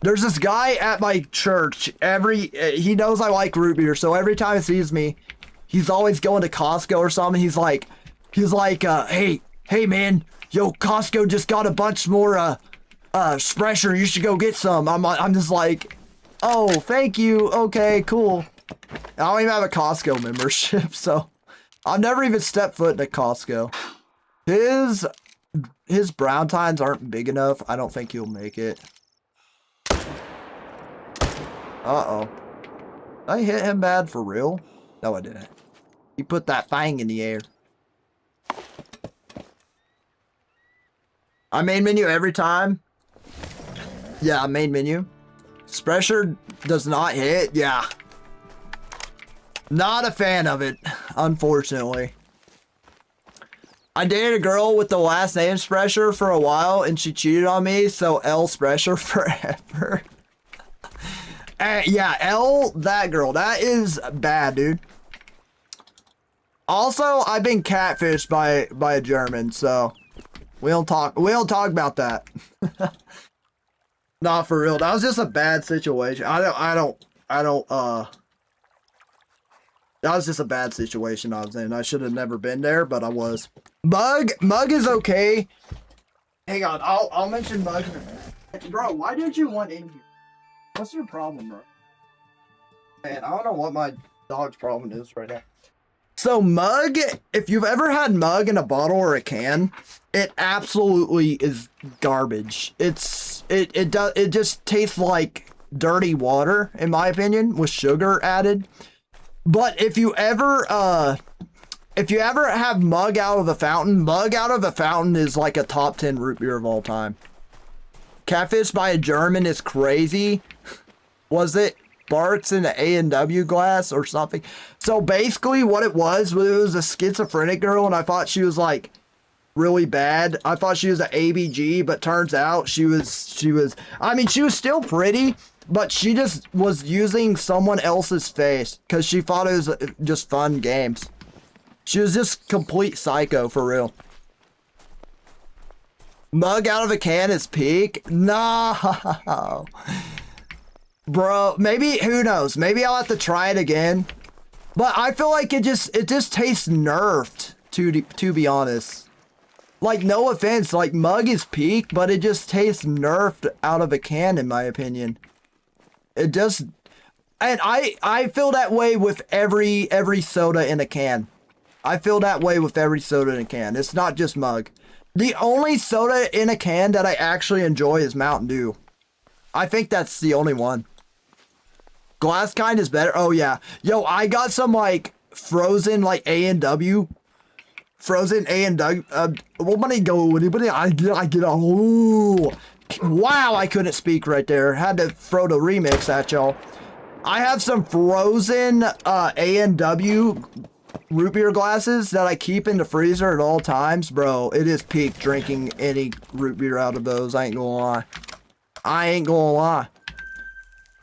There's this guy at my church. He knows I like root beer, so every time he sees me, he's always going to Costco or something. He's like, hey man, yo, Costco just got a bunch more Sprecher. You should go get some. I'm just like, oh, thank you. Okay, cool. I don't even have a Costco membership, so I've never even stepped foot in a Costco. His brown tines aren't big enough. I don't think he'll make it. Uh-oh. I hit him bad for real? No, I didn't. He put that fang in the air. I main menu every time. Yeah, main menu. Sprecher does not hit. Yeah. Not a fan of it, unfortunately. I dated a girl with the last name Sprecher for a while, and she cheated on me, so L Sprecher forever. Yeah, L, that girl. That is bad, dude. Also, I've been catfished by a German, so we don't talk about that. Not for real. That was just a bad situation. That was just a bad situation I was in. I should have never been there, but I was. Mug is okay. Hang on, I'll mention Mug. Bro, why didn't you want in here? What's your problem, bro? Man, I don't know what my dog's problem is right now. So Mug, if you've ever had Mug in a bottle or a can, it absolutely is garbage. It just tastes like dirty water, in my opinion, with sugar added. But if you ever have Mug out of the fountain, Mug out of the fountain is like a top 10 root beer of all time. Catfish by a German is crazy. Was it Bart's in an A&W glass or something? So basically what it was a schizophrenic girl, and I thought she was like really bad. I thought she was an ABG, but turns out she was, I mean, she was still pretty, but she just was using someone else's face because she thought it was just fun games. She was just complete psycho for real. Mug out of a can is peak? No. Bro, maybe, who knows? Maybe I'll have to try it again. But I feel like it just tastes nerfed, to be honest. Like, no offense, like, Mug is peak, but it just tastes nerfed out of a can, in my opinion. It just, and I feel that way with every soda in a can. I feel that way with every soda in a can. It's not just Mug. The only soda in a can that I actually enjoy is Mountain Dew. I think that's the only one. Glass kind is better. Oh yeah. Yo, I got some like frozen like A&W. Frozen A&W. What money go? I get oh. Wow, I couldn't speak right there. Had to throw the remix at y'all. I have some frozen A&W root beer glasses that I keep in the freezer at all times. Bro, it is peak drinking any root beer out of those. I ain't gonna lie. I ain't gonna lie.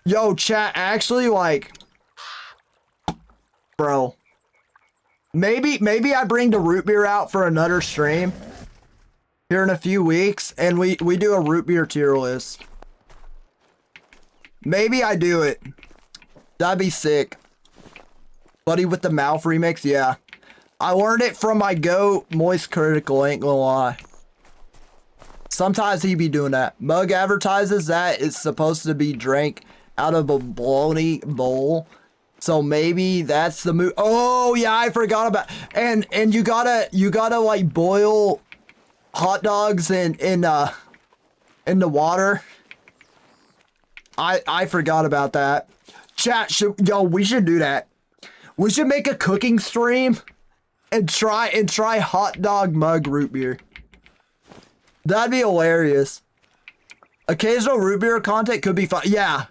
Yo, chat, actually, like, bro, maybe I bring the root beer out for another stream here in a few weeks, and we do a root beer tier list. Maybe I do it. That'd be sick. Buddy with the mouth remix, yeah. I learned it from my Go Moist Critical, ain't gonna lie. Sometimes he be doing that. Mug advertises that it's supposed to be drank out of a bologna bowl, so maybe that's the move. Oh yeah, I forgot about. And you gotta like boil hot dogs in the water. I forgot about that. Chat, we should do that. We should make a cooking stream and try hot dog mug root beer. That'd be hilarious. Occasional root beer content could be fun. Yeah.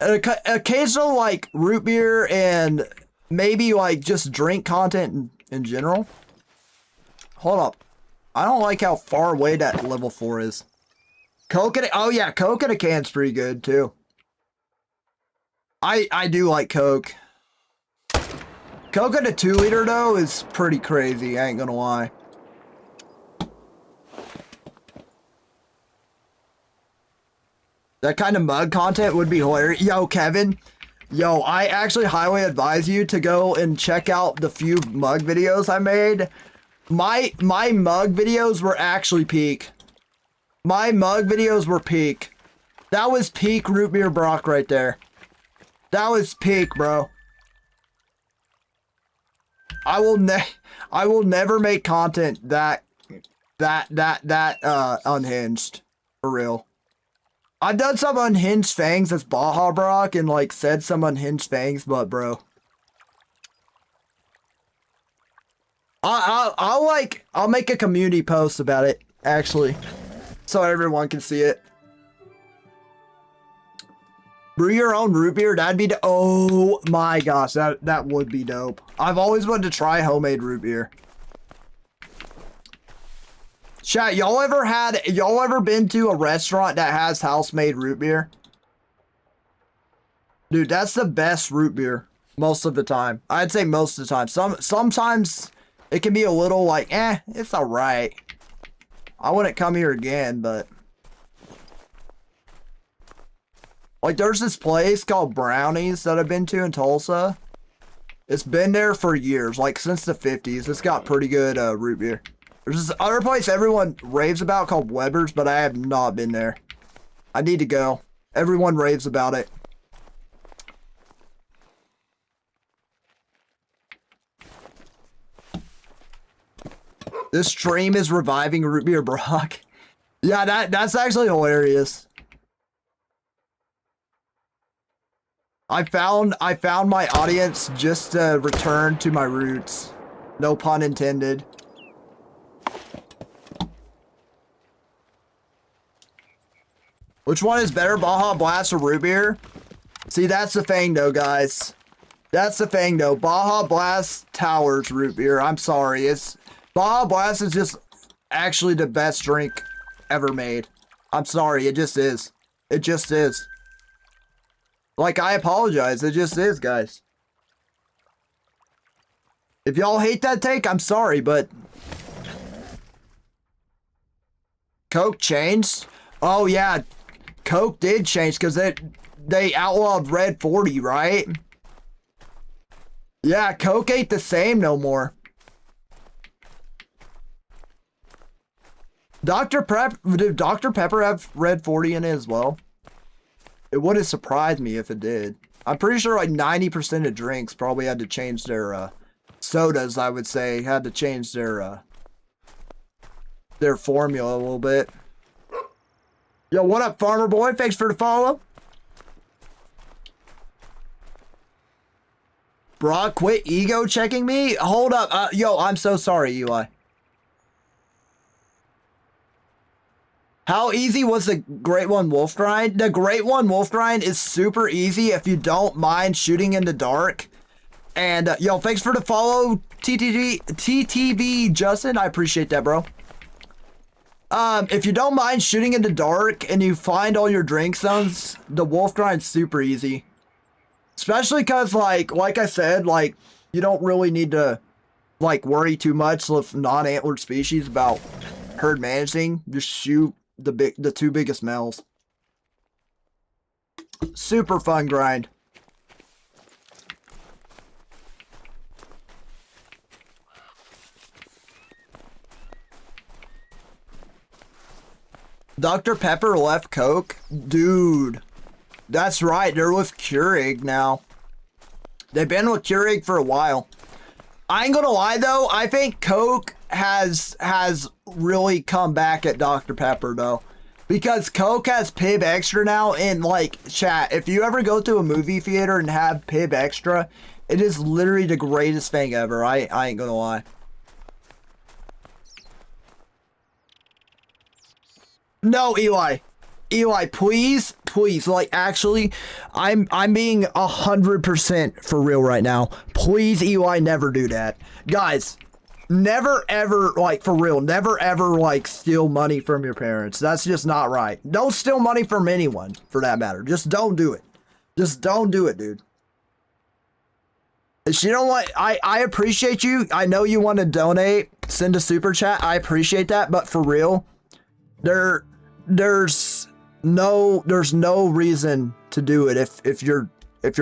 Occasional like root beer and maybe like just drink content in general. Hold up. I don't like how far away that level 4 is. Coke in a, oh yeah, Coke in a can's pretty good too. I do like Coke. Coke in a 2-liter though is pretty crazy, I ain't gonna lie. That kind of mug content would be hilarious. Yo, Kevin. Yo, I actually highly advise you to go and check out the few mug videos I made. My mug videos were actually peak. My mug videos were peak. That was peak root beer Brock right there. That was peak, bro. I will never make content that unhinged. For real. I've done some unhinged fangs as Baja Brock and like said some unhinged fangs, but bro, I'll make a community post about it actually, so everyone can see it. Brew your own root beer, that'd be oh my gosh, that would be dope. I've always wanted to try homemade root beer. Chat, y'all ever been to a restaurant that has house-made root beer? Dude, that's the best root beer most of the time. I'd say most of the time. Sometimes it can be a little like, it's alright. I wouldn't come here again, but like there's this place called Brownies that I've been to in Tulsa. It's been there for years, like since the 50s. It's got pretty good root beer. There's this other place everyone raves about called Weber's, but I have not been there. I need to go. Everyone raves about it. This stream is reviving root beer Brock. Yeah, that's actually hilarious. I found my audience just to return to my roots. No pun intended. Which one is better, Baja Blast or root beer? See, that's the thing though, guys. That's the thing though. Baja Blast towers root beer. I'm sorry. Baja Blast is just actually the best drink ever made. I'm sorry, it just is. It just is. Like, I apologize, it just is, guys. If y'all hate that take, I'm sorry, but Coke changed? Oh yeah, Coke did change because they outlawed Red 40, right? Yeah, Coke ain't the same no more. Did Dr. Pepper have Red 40 in it as well? It wouldn't surprise me if it did. I'm pretty sure like 90% of drinks probably had to change their sodas, I would say, had to change their formula a little bit. Yo, what up, Farmer Boy? Thanks for the follow. Brock, quit ego checking me? Hold up. Yo, I'm so sorry, Eli. How easy was the Great One Wolf Grind? The Great One Wolf Grind is super easy if you don't mind shooting in the dark. And, yo, thanks for the follow, TTV Justin. I appreciate that, bro. If you don't mind shooting in the dark and you find all your drink zones, the Wolf Grind's super easy. Especially because, like I said, like, you don't really need to, like, worry too much with non-antlered species about herd managing. Just shoot the two biggest males. Super fun grind. Dr. Pepper left Coke? Dude. That's right, they're with Keurig now. They've been with Keurig for a while. I ain't gonna lie though, I think Coke has really come back at Dr. Pepper though. Because Coke has Pib Extra now, and like, chat, if you ever go to a movie theater and have Pib Extra, it is literally the greatest thing ever. I ain't gonna lie. No, Eli. Eli, please, like, actually, I'm being 100% for real right now. Please, Eli, never do that. Guys, never ever, like, for real, never ever, like, steal money from your parents. That's just not right. Don't steal money from anyone, for that matter. Just don't do it. Just don't do it, dude. You know what? I appreciate you. I know you want to donate, send a super chat. I appreciate that, but for real, there's no reason to do it if you're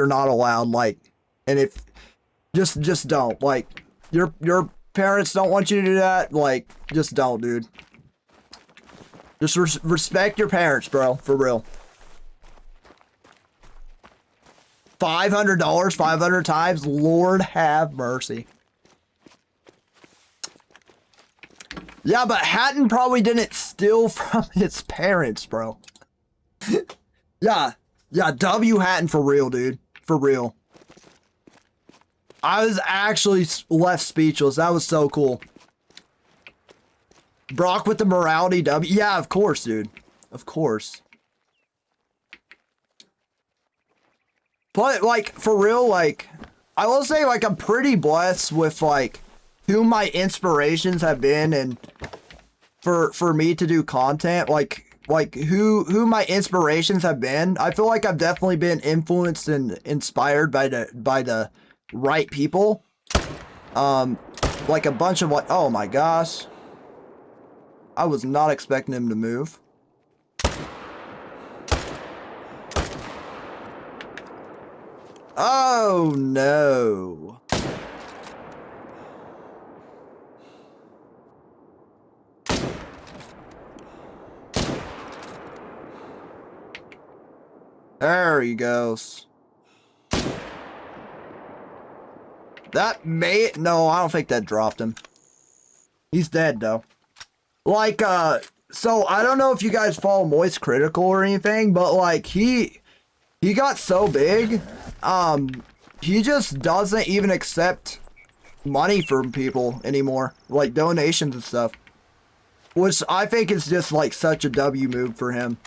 not allowed, like, and if just don't, like, your parents don't want you to do that, like, just don't, dude. Just respect your parents, bro, for real. $500 500 times, Lord have mercy. Yeah, but Hatton probably didn't steal from his parents, bro. Yeah, W Hatton for real, dude. For real. I was actually left speechless. That was so cool. Brock with the morality W. Yeah, of course, dude. Of course. But, like, for real, like, I will say, like, I'm pretty blessed with, like, who my inspirations have been, and for me to do content, like who my inspirations have been. I feel like I've definitely been influenced and inspired by the right people. Like a bunch of, like, oh my gosh, I was not expecting him to move. Oh no. There he goes. That may... No, I don't think that dropped him. He's dead, though. Like, so I don't know if you guys follow Moist Critical or anything, but, like, he got so big, he just doesn't even accept money from people anymore. Like, donations and stuff. Which I think is just, like, such a W move for him.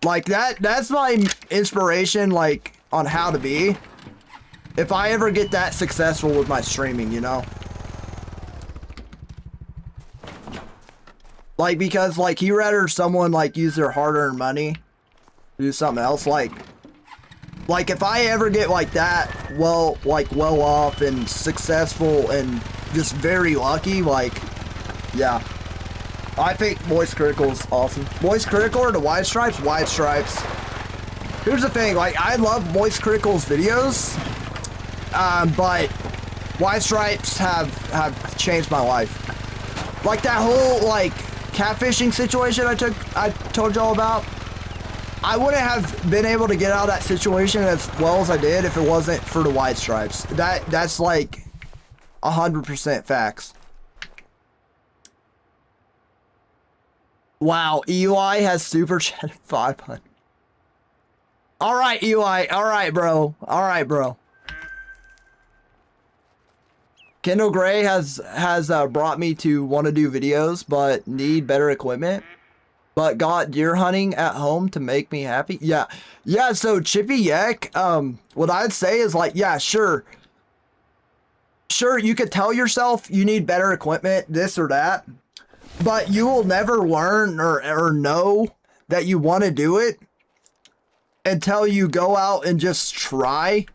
Like, that's my inspiration, like, on how to be. If I ever get that successful with my streaming, you know? Like, because, like, he rather someone, like, use their hard-earned money to do something else. Like, if I ever get, like, that, well off and successful and just very lucky, like, yeah. I think Voice Critical is awesome. Voice Critical or the White Stripes? White Stripes. Here's the thing, like, I love Voice Critical's videos, but White Stripes have changed my life. Like, that whole, like, catfishing situation I told y'all about, I wouldn't have been able to get out of that situation as well as I did if it wasn't for the White Stripes. That's like 100% facts. Wow, Eli has super chat 500. All right, Eli. All right, bro. All right, bro. Kendall Gray has brought me to want to do videos, but need better equipment. But got deer hunting at home to make me happy. Yeah. So Chippy Yak, what I'd say is like, yeah, sure, you could tell yourself you need better equipment, this or that, but you will never learn or know that you want to do it until you go out and just try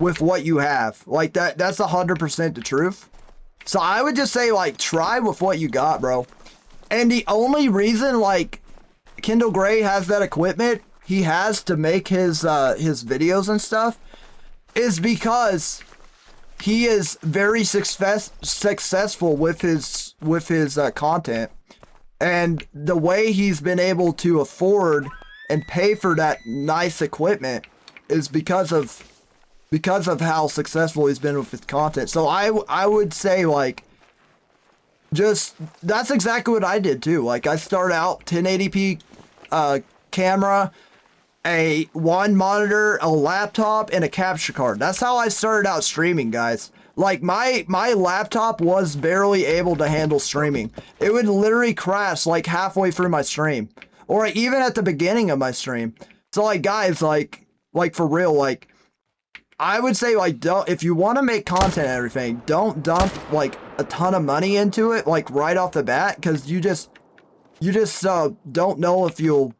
with what you have. Like, that's 100% the truth. So I would just say, like, try with what you got, bro. And the only reason, like, Kendall Gray has that equipment he has to make his videos and stuff is because he is very successful with his content. And the way he's been able to afford and pay for that nice equipment is because of how successful he's been with his content. So I would say, like, just, that's exactly what I did too. Like, I started out 1080p camera, one monitor, a laptop, and a capture card. That's how I started out streaming, guys. Like, my laptop was barely able to handle streaming. It would literally crash like halfway through my stream, or even at the beginning of my stream. So, like, guys, like for real, like, I would say, like, if you want to make content and everything, don't dump, like, a ton of money into it, like, right off the bat, because you just don't know if you'll,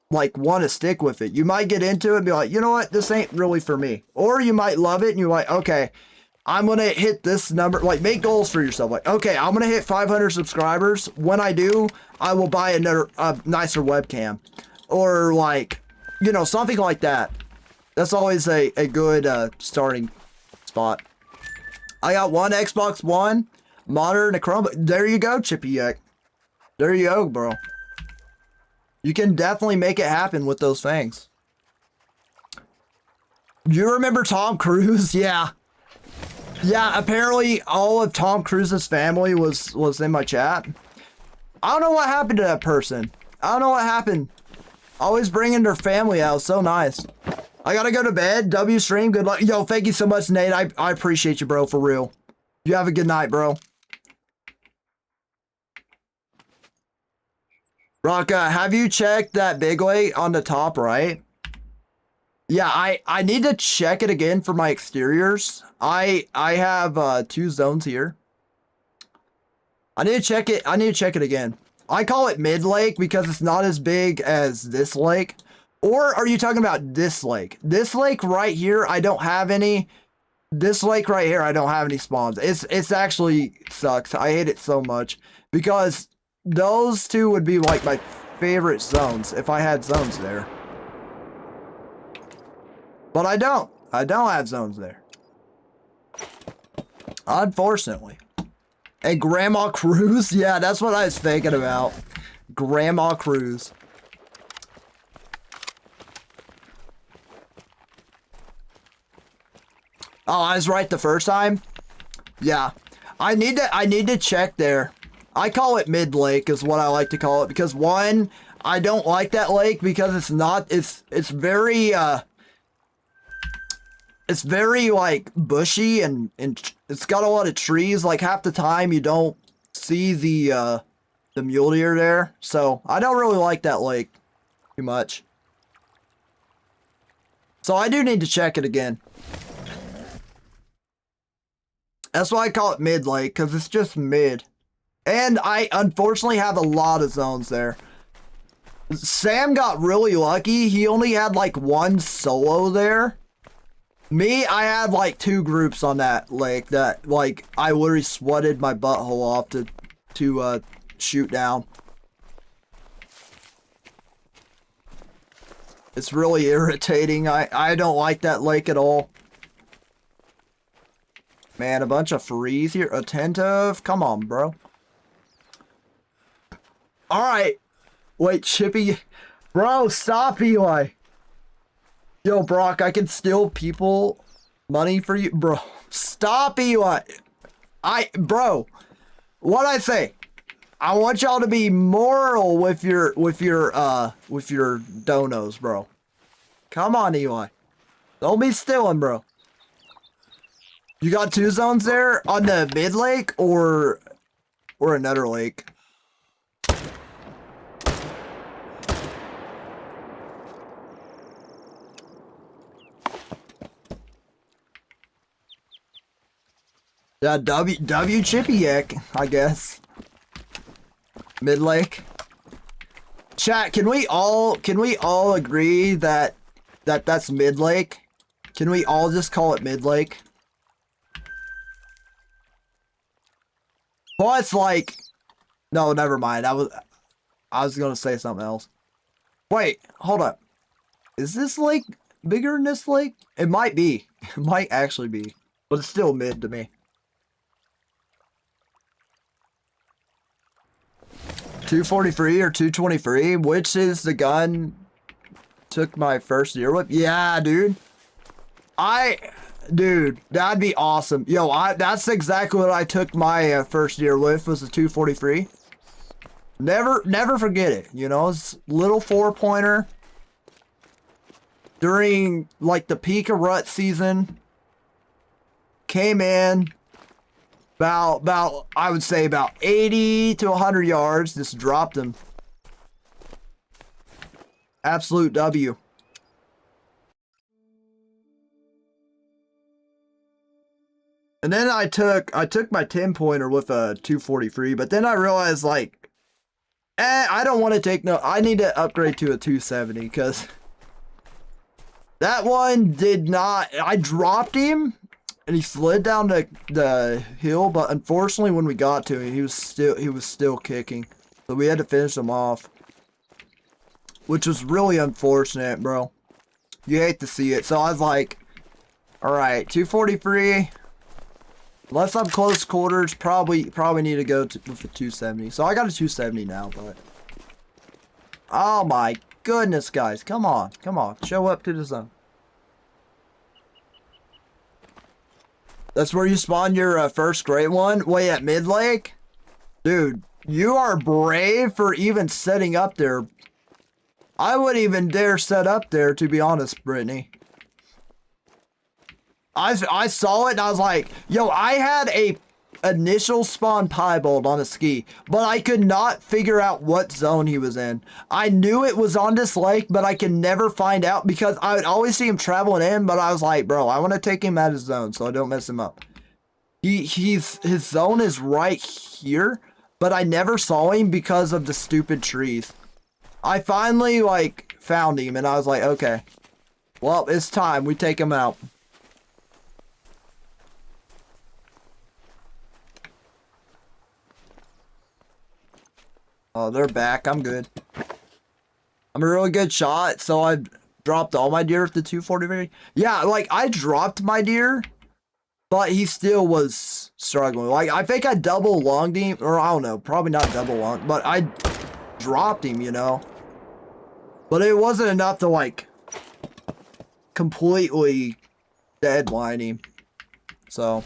like, want to stick with it. You might get into it and be like, you know what, this ain't really for me. Or you might love it and you're like, okay, I'm going to hit this number. Like, make goals for yourself. Like, okay, I'm going to hit 500 subscribers. When I do, I will buy a nicer webcam. Or, like, you know, something like that. That's always a good starting spot. I got one Xbox One, monitor, and a Chromebook. There you go, Chippy Yak. There you go, bro. You can definitely make it happen with those things. You remember Tom Cruise? Yeah. Yeah, apparently all of Tom Cruise's family was in my chat. I don't know what happened to that person. I don't know what happened. Always bringing their family out. So nice. I gotta go to bed. W stream. Good luck. Yo, thank you so much, Nate. I appreciate you, bro. For real. You have a good night, bro. Rocka, have you checked that big weight on the top right? Yeah, I need to check it again for my exteriors. I have 2 zones here. I need to check it. I need to check it again. I call it mid lake because it's not as big as this lake. Or are you talking about this lake? This lake right here, I don't have any. This lake right here, I don't have any spawns. It's actually sucks. I hate it so much because those two would be like my favorite zones if I had zones there. But I don't. I don't have zones there. Unfortunately. And Grandma Cruise? Yeah, that's what I was thinking about. Grandma Cruise. Oh, I was right the first time? Yeah. I need to check there. I call it mid lake is what I like to call it because one, I don't like that lake because it's very like bushy and it's got a lot of trees. Like half the time you don't see the mule deer there. So I don't really like that lake too much. So I do need to check it again. That's why I call it mid lake, because it's just mid. And I unfortunately have a lot of zones there. Sam got really lucky. He only had like one solo there. Me, I had like 2 groups on that lake that like I literally sweated my butthole off to shoot down. It's really irritating. I don't like that lake at all. Man, a bunch of freeze here. Attentive. Come on, bro. Alright. Wait, Chippy. Bro, stop, Eli. Yo, Brock, I can steal people money for you. Bro, stop, Eli. Bro, what'd I say? I want y'all to be moral with your donos, bro. Come on, Eli. Don't be stealing, bro. You got 2 zones there on the mid lake or another lake? Yeah, W Chippy Yak, I guess. Mid lake. Chat, can we all agree that that's mid lake? Can we all just call it mid lake? Plus, like, no, never mind. I was gonna say something else. Wait, hold up. Is this lake bigger than this lake? It might be. It might actually be, but it's still mid to me. 243 or 223, which is the gun took my first year with? Yeah, dude. Dude, that'd be awesome. Yo, that's exactly what I took my first year with, was the 243. Never forget it, you know. It's little 4-pointer during like the peak of rut season. Came in about I would say about 80 to 100 yards. Just dropped him. Absolute W. And then I took my 10-pointer with a 243, but then I realized like, I don't want to take I need to upgrade to a 270 because that one did not. I dropped him and he slid down the hill, but unfortunately when we got to him, he was still kicking, so we had to finish him off, which was really unfortunate, bro. You hate to see it. So I was like, all right, 243. Unless I'm close quarters, probably need to go with a 270. So I got a 270 now, but oh my goodness, guys, come on, show up to the zone. That's where you spawn your first great one. Wait, at mid lake, dude, you are brave for even setting up there. I wouldn't even dare set up there, to be honest, Brittany. I saw it and I was like, yo, I had a initial spawn piebald on a ski, but I could not figure out what zone he was in. I knew it was on this lake, but I could never find out because I would always see him traveling in, but I was like, bro, I want to take him at his zone so I don't mess him up. His zone is right here, but I never saw him because of the stupid trees. I finally like found him and I was like, okay, well, it's time we take him out. Oh, they're back. I'm good. I'm a really good shot, so I dropped all my deer with the 240. Yeah, like, I dropped my deer, but he still was struggling. Like, I think I double lunged him, or I don't know, probably not double lunged, but I dropped him, you know? But it wasn't enough to, like, completely deadline him. So.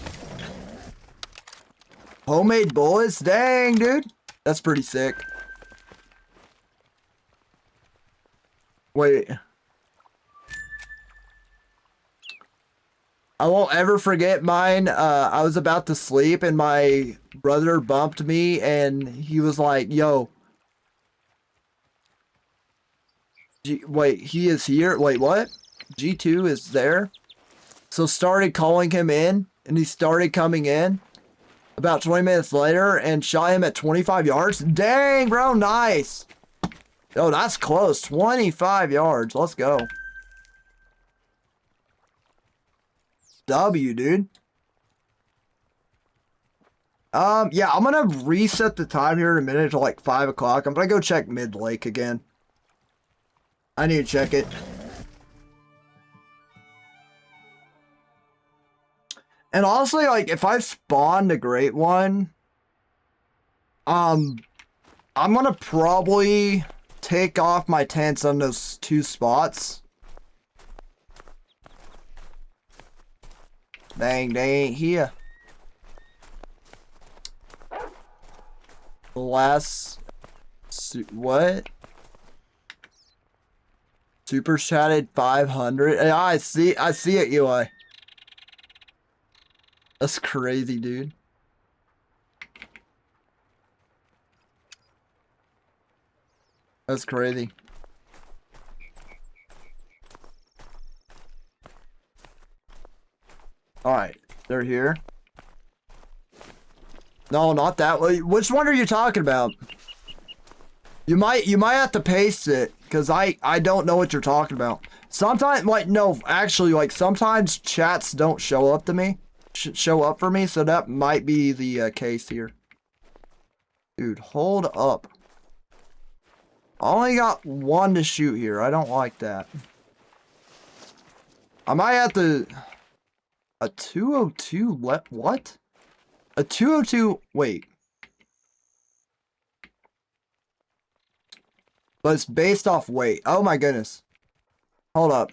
Homemade bullets? Dang, dude. That's pretty sick. Wait. I won't ever forget mine. I was about to sleep and my brother bumped me and he was like, yo. Wait, he is here? Wait, what? G2 is there? So started calling him in and he started coming in. about 20 minutes later and shot him at 25 yards. Dang, bro, nice. Oh, that's close. 25 yards. Let's go. W, dude. Yeah, I'm gonna reset the time here in a minute to like 5 o'clock. I'm gonna go check Mid Lake again. I need to check it. And honestly, like, if I spawned a great one, I'm gonna probably take off my tents on those 2 spots. Dang, they ain't here. Last... What? Super chatted 500. Yeah, I see it, UI. That's crazy, dude. That's crazy. Alright, they're here. No, not that way. Which one are you talking about? You might have to paste it, because I don't know what you're talking about. Sometimes, like, no, actually, like, sometimes chats don't show up to me. Show up for me, so that might be the case here. Dude, hold up. I only got 1 to shoot here. I don't like that. I might have to... A 202 what? A 202... Wait. But it's based off weight. Oh my goodness. Hold up.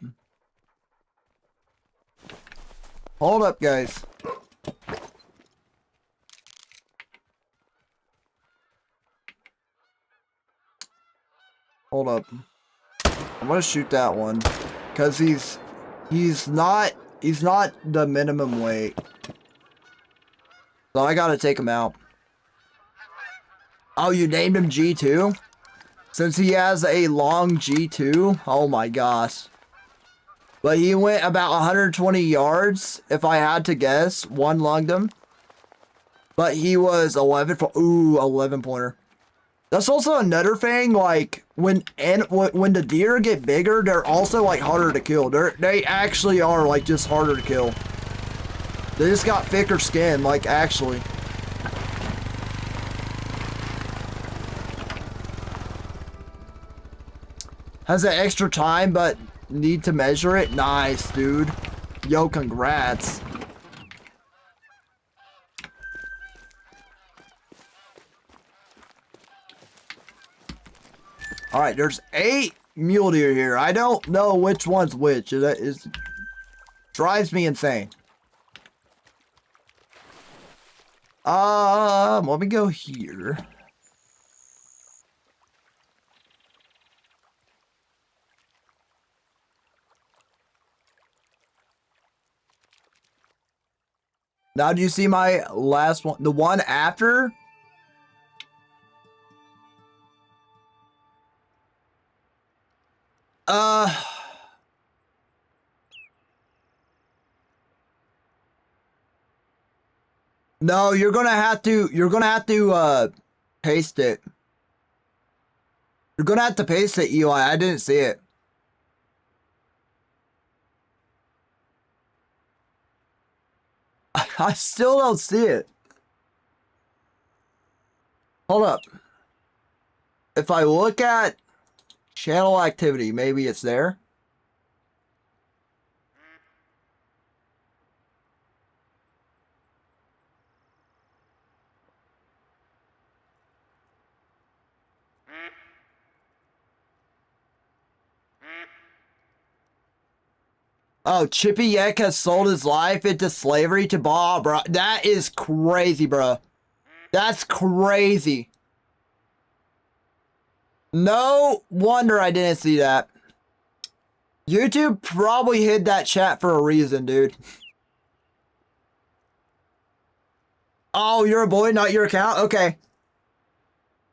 Hold up, guys. Hold up. I'm gonna shoot that one. Cause he's not the minimum weight. So I gotta take him out. Oh, you named him G2? Since he has a long G2? Oh my gosh. But he went about 120 yards, if I had to guess. 1 lunged him. But he was 11 pointer. That's also another thing, like, when the deer get bigger, they're also, like, harder to kill. They actually are, like, just harder to kill. They just got thicker skin, like, actually. Has an extra time, but need to measure it? Nice, dude. Yo, congrats. Alright, there's 8 mule deer here. I don't know which one's which. It drives me insane. Let me go here. Now, do you see my last one? The one after? No, you're gonna have to paste it. You're gonna have to paste it, Eli. I didn't see it. I still don't see it. Hold up. If I look at channel activity, maybe it's there. Oh, Chippy Yek has sold his life into slavery to Bob, bro. That is crazy, bro. That's crazy. No wonder I didn't see that. YouTube probably hid that chat for a reason, dude. Oh, you're a boy, not your account? Okay.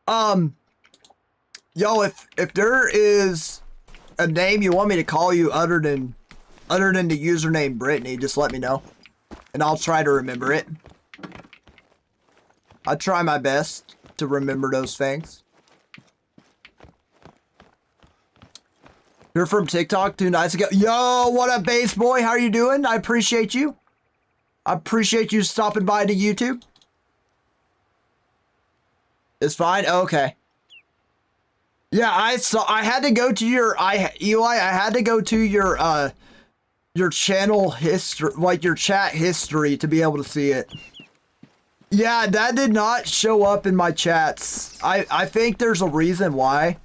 Yo, if there is a name you want me to call you other than the username Brittany, just let me know. And I'll try to remember it. I try my best to remember those things. You're from TikTok 2 nights ago. Yo, what up, base boy? How are you doing? I appreciate you. I appreciate you stopping by to YouTube. It's fine? Okay. Yeah, I had to go to your Eli, I had to go to your channel history, like your chat history, to be able to see it. Yeah, that did not show up in my chats. I think there's a reason why.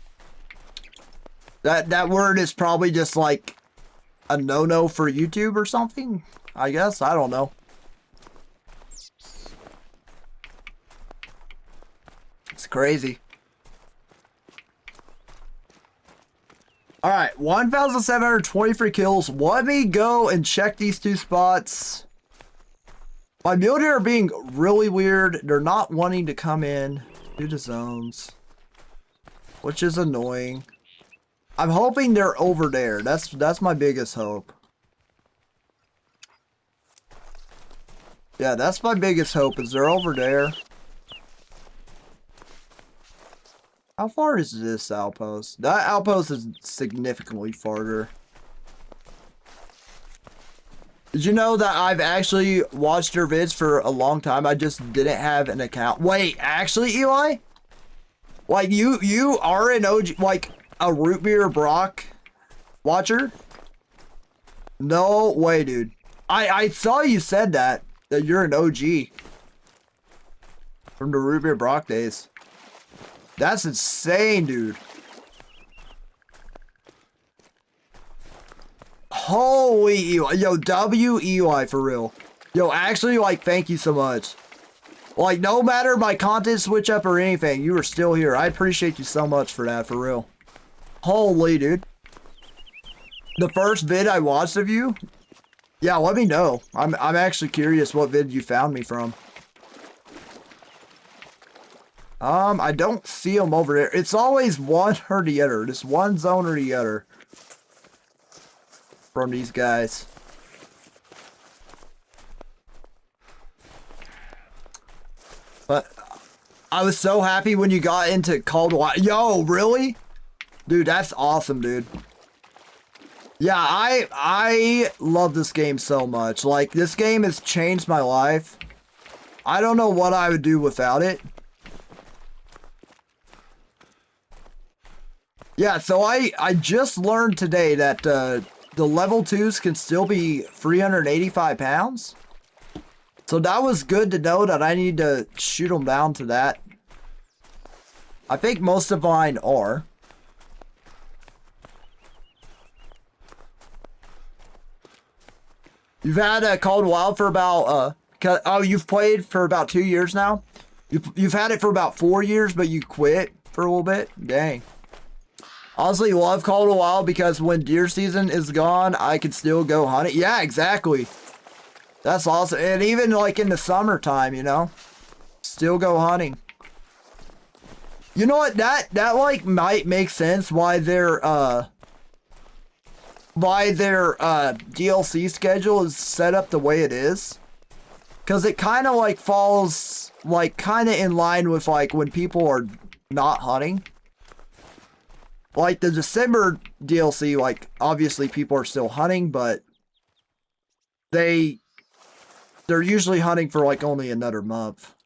That word is probably just like a no-no for YouTube or something, I guess. I don't know. It's crazy. All right, 1,723 kills. Let me go and check these 2 spots. My mule deer are being really weird. They're not wanting to come in to the zones, which is annoying. I'm hoping they're over there. That's my biggest hope. Yeah, that's my biggest hope, is they're over there. How far is this outpost? That outpost is significantly farther. Did you know that I've actually watched your vids for a long time? I just didn't have an account. Wait, actually, Eli? Like, you are an OG, like, a Root Beer Brock watcher? No way, dude. I saw you said that you're an OG. From the Root Beer Brock days. That's insane, dude. Holy Eli. Yo, W Eli for real. Yo, actually, like, thank you so much. Like, no matter my content switch up or anything, you are still here. I appreciate you so much for that, for real. Holy, dude. The first vid I watched of you? Yeah, let me know. I'm actually curious what vid you found me from. I don't see them over there. It's always one or the other. Just one zone or the other. From these guys. But I was so happy when you got into Call to Wild. Yo, really? Dude, that's awesome, dude. Yeah, I love this game so much. Like, this game has changed my life. I don't know what I would do without it. Yeah, so I just learned today that the level 2s can still be 385 pounds. So that was good to know that I need to shoot them down to that. I think most of mine are. You've had Call to Wild for about, oh, you've played for about 2 years now? You've had it for about 4 years, but you quit for a little bit? Dang. Honestly, love Call to Wild because when deer season is gone, I can still go hunting. Yeah, exactly. That's awesome. And even like in the summertime, you know, still go hunting. You know what? That like might make sense why their DLC schedule is set up the way it is. Cause it kind of like falls like kind of in line with like when people are not hunting. Like the December DLC, like obviously people are still hunting, but they're usually hunting for like only another month.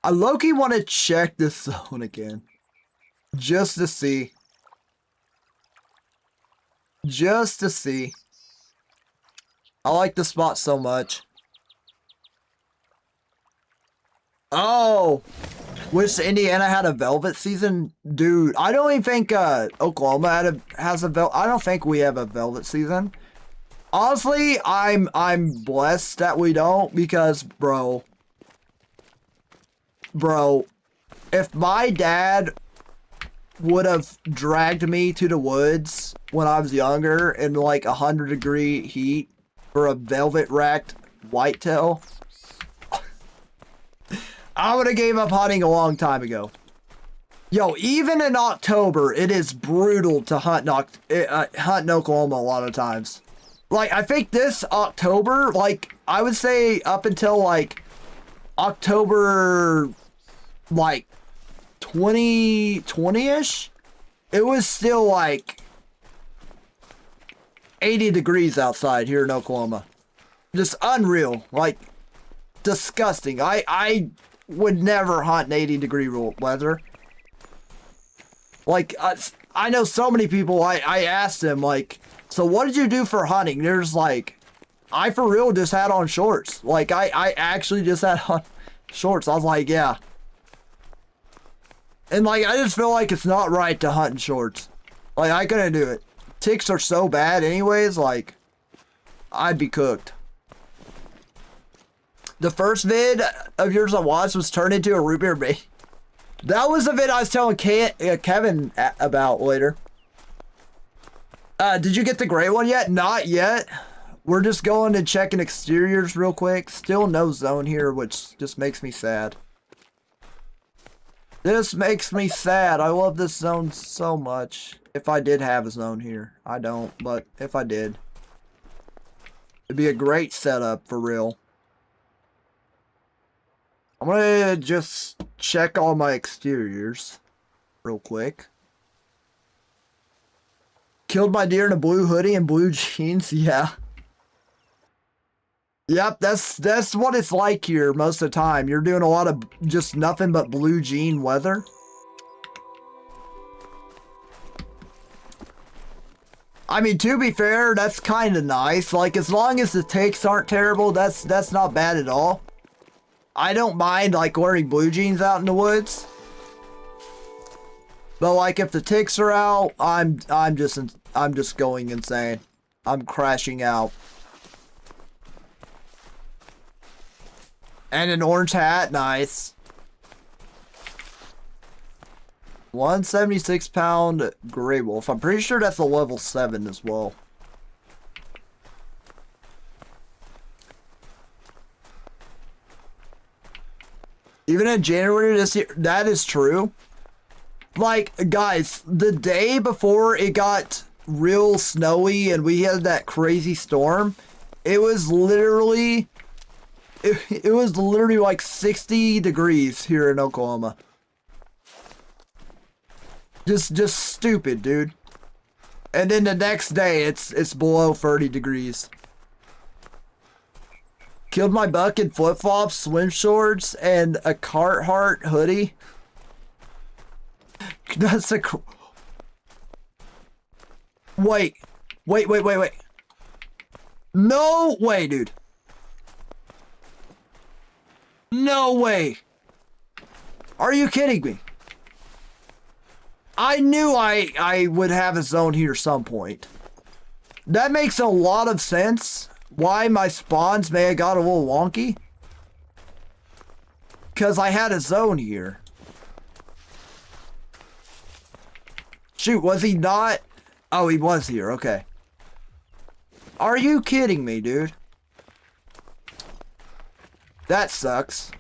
I low-key want to check this zone again. Just to see. Just to see. I like the spot so much. Oh! Wish Indiana had a velvet season? Dude, I don't even think Oklahoma has a velvet. I don't think we have a velvet season. Honestly, I'm blessed that we don't because, bro, if my dad would have dragged me to the woods when I was younger in like 100-degree heat for a velvet racked whitetail, I would have gave up hunting a long time ago. Yo, even in October, it is brutal to hunt in Oklahoma a lot of times. Like, I think this October, like, I would say up until, like, October, like, 2020-ish, it was still, like, 80 degrees outside here in Oklahoma. Just unreal. Like, disgusting. I would never hunt in 80-degree weather. Like, I know so many people, I asked them, like, so what did you do for hunting? There's like, I for real just had on shorts. Like, I actually just had on shorts. I was like, yeah. And like, I just feel like it's not right to hunt in shorts. Like, I couldn't do it. Ticks are so bad anyways, like, I'd be cooked. The first vid of yours I watched was turned into a root beer bait. That was the vid I was telling Kevin about later. Did you get the gray one yet? Not yet. We're just going and checking exteriors real quick. Still no zone here, which just makes me sad. This makes me sad. I love this zone so much. If I did have a zone here. I don't, but if I did, it'd be a great setup for real. I'm gonna just check all my exteriors real quick. Killed my deer in a blue hoodie and blue jeans. Yeah. Yep, that's what it's like here most of the time. You're doing a lot of just nothing but blue jean weather. I mean, to be fair, that's kind of nice. Like, as long as the takes aren't terrible, that's not bad at all. I don't mind, like, wearing blue jeans out in the woods. But, like, if the ticks are out, I'm just going insane. I'm crashing out. And an orange hat, nice. 176-pound gray wolf. I'm pretty sure that's a level 7 as well. Even in January this year, that is true. Like, guys, the day before it got real snowy and we had that crazy storm, it was literally like 60 degrees here in Oklahoma. Just stupid, dude. And then the next day it's below 30 degrees. Killed my buck in flip-flops, swim shorts, and a Carhartt hoodie. That's a... Wait. No way, dude. No way. Are you kidding me? I knew I would have a zone here some point. That makes a lot of sense. Why my spawns may have got a little wonky. Because I had a zone here. Shoot, was he not? Oh, he was here. Okay. Are you kidding me, dude? That sucks.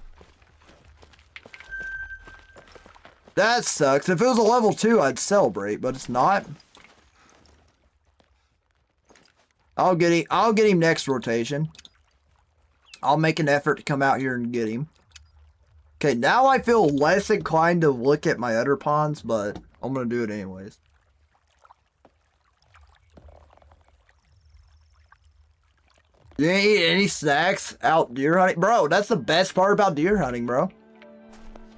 That sucks. If it was a level 2, I'd celebrate, but it's not. I'll get him next rotation. I'll make an effort to come out here and get him. Okay, now I feel less inclined to look at my other ponds, but I'm gonna do it anyways. You ain't eat any snacks out deer hunting? Bro, that's the best part about deer hunting, bro.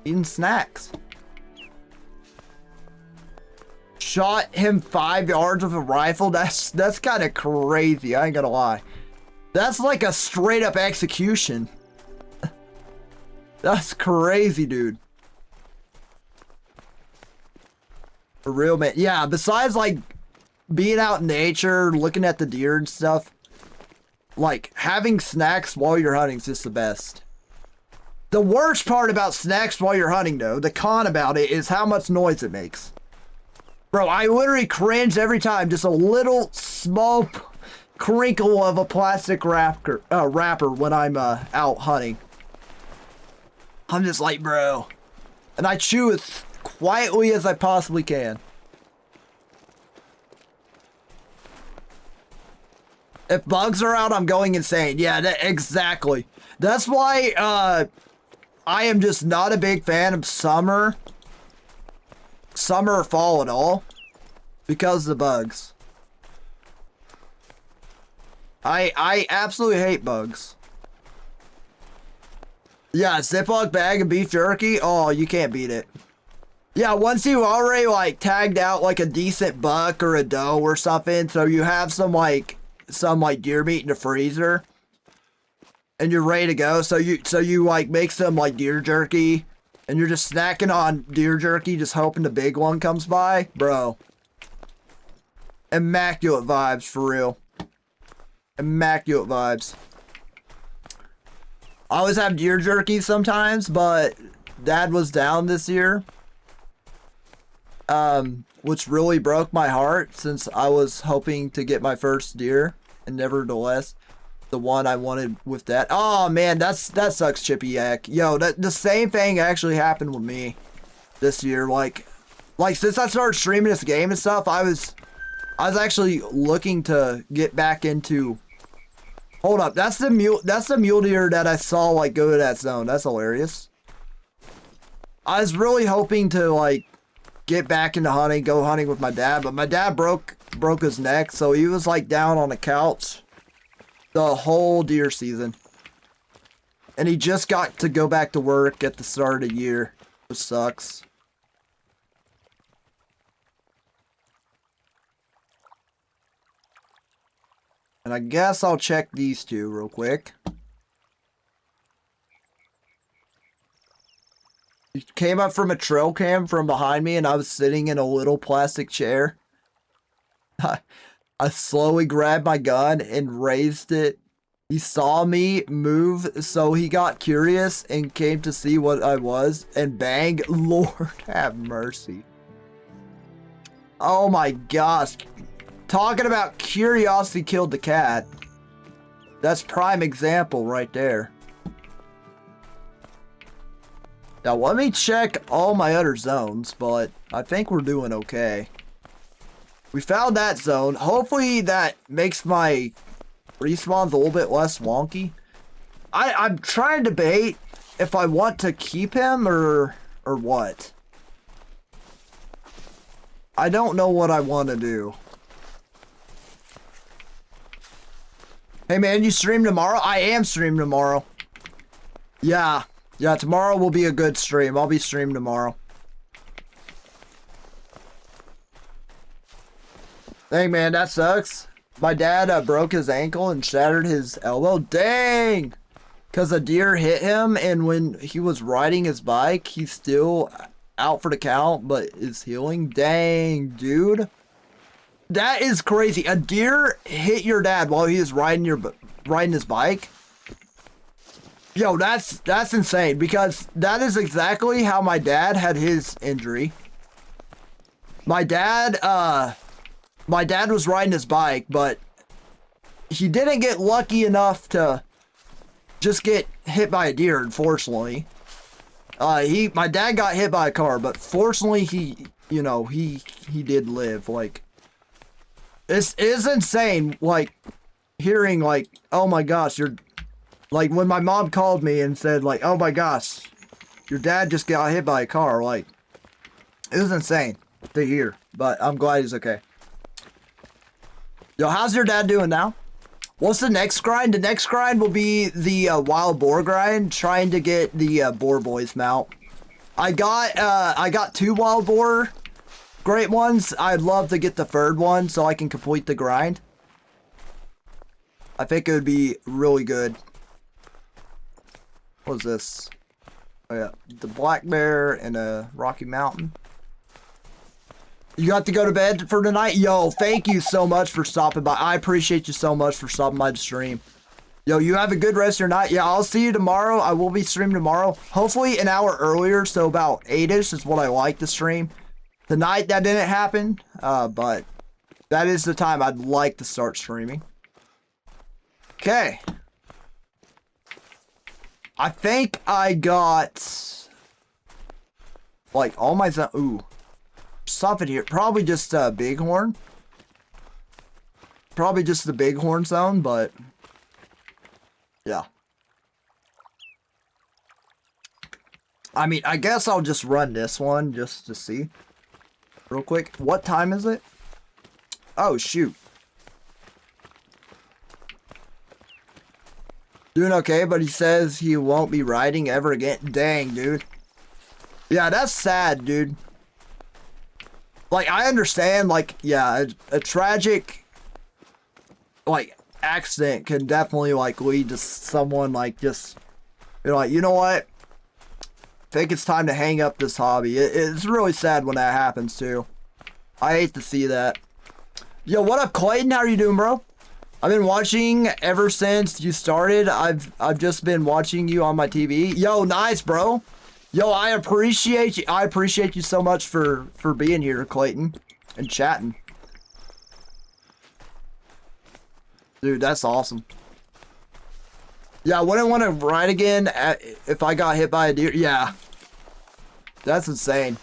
Eating snacks. Shot him 5 yards with a rifle. That's kind of crazy. I ain't gonna lie. That's like a straight up execution. That's crazy, dude. For real, man. Yeah, besides like being out in nature, looking at the deer and stuff, like having snacks while you're hunting is just the best. The worst part about snacks while you're hunting, though, the con about it, is how much noise it makes. Bro, I literally cringe every time. Just a little small crinkle of a plastic wrapper when I'm out hunting. I'm just like, bro. And I chew as quietly as I possibly can. If bugs are out, I'm going insane. Yeah, exactly. That's why I am just not a big fan of summer or fall at all because of the bugs. I absolutely hate bugs. Yeah, Ziploc bag of beef jerky. Oh, you can't beat it. Yeah, once you already like tagged out like a decent buck or a doe or something, so you have some deer meat in the freezer, and you're ready to go. So you like make some like deer jerky, and you're just snacking on deer jerky, just hoping the big one comes by, bro. Immaculate vibes for real. Immaculate vibes. I always have deer jerky sometimes, but Dad was down this year. Which really broke my heart since I was hoping to get my first deer, and nevertheless, the one I wanted with Dad. Oh man, that sucks, Chippy Yak. Yo, the same thing actually happened with me this year. Like since I started streaming this game and stuff, I was actually looking to get back into. Hold up, that's the mule deer that I saw like go to that zone. That's hilarious. I was really hoping to like get back into hunting, go hunting with my dad, but my dad broke his neck, so he was like down on the couch the whole deer season. And he just got to go back to work at the start of the year, which sucks. And I guess I'll check these two real quick. He came up from a trail cam from behind me, and I was sitting in a little plastic chair. I slowly grabbed my gun and raised it. He saw me move, so he got curious and came to see what I was, and bang, Lord have mercy. Oh my gosh. Talking about curiosity killed the cat. That's prime example right there. Now let me check all my other zones, but I think we're doing okay. We found that zone. Hopefully that makes my respawns a little bit less wonky. I'm trying to debate if I want to keep him or what. I don't know what I want to do. Hey man, you stream tomorrow? I am streaming tomorrow. Yeah, tomorrow will be a good stream. I'll be streaming tomorrow. Dang man, that sucks. My dad broke his ankle and shattered his elbow. Dang! Because a deer hit him, and when he was riding his bike, he's still out for the count, but is healing. Dang, dude. That is crazy. A deer hit your dad while he was riding his bike. Yo, that's insane, because that is exactly how my dad had his injury. My dad was riding his bike, but he didn't get lucky enough to just get hit by a deer, unfortunately. My dad got hit by a car, but fortunately he did live. Like, it is insane, like, hearing, like, oh my gosh, like, when my mom called me and said, like, oh my gosh, your dad just got hit by a car, like, it was insane to hear, but I'm glad he's okay. Yo, how's your dad doing now? What's the next grind? The next grind will be the wild boar grind, trying to get the boar boys mount. I got 2 wild boar great ones. I'd love to get the third one so I can complete the grind. I think it would be really good. What is this? Oh yeah, the black bear and a Rocky Mountain. You got to go to bed for tonight? Yo, thank you so much for stopping by. I appreciate you so much for stopping by the stream. Yo, you have a good rest of your night. Yeah, I'll see you tomorrow. I will be streaming tomorrow. Hopefully an hour earlier, so about 8-ish is what I like to stream. Tonight, that didn't happen, but that is the time I'd like to start streaming. Okay. I think I got, like, all my... Ooh. Something here. Probably just Bighorn. Probably just the bighorn sound, but yeah. I mean, I guess I'll just run this one just to see. Real quick. What time is it? Oh, shoot. Doing okay, but he says he won't be riding ever again. Dang, dude. Yeah, that's sad, dude. Like, I understand, like, yeah, a tragic, like, accident can definitely, like, lead to someone, like, just, like, you know what? I think it's time to hang up this hobby. It's really sad when that happens, too. I hate to see that. Yo, what up, Clayton? How are you doing, bro? I've been watching ever since you started. I've just been watching you on my TV. Yo, nice, bro. Yo, I appreciate you. I appreciate you so much for being here, Clayton, and chatting. Dude, that's awesome. Yeah, I wouldn't want to ride again if I got hit by a deer. Yeah. That's insane.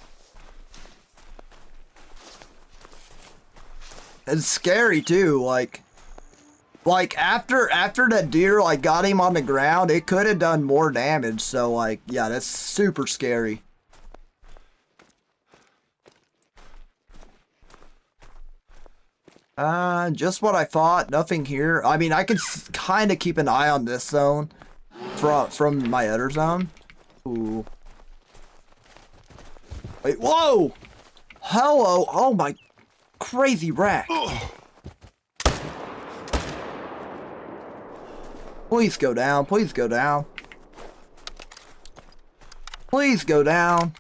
It's scary too, like after that deer like got him on the ground, it could have done more damage. So like, yeah, that's super scary. Just what I thought. Nothing here. I mean, I could kind of keep an eye on this zone from my other zone. Ooh. Wait, whoa! Hello! Oh my crazy rack. Please go down. Please go down. Please go down.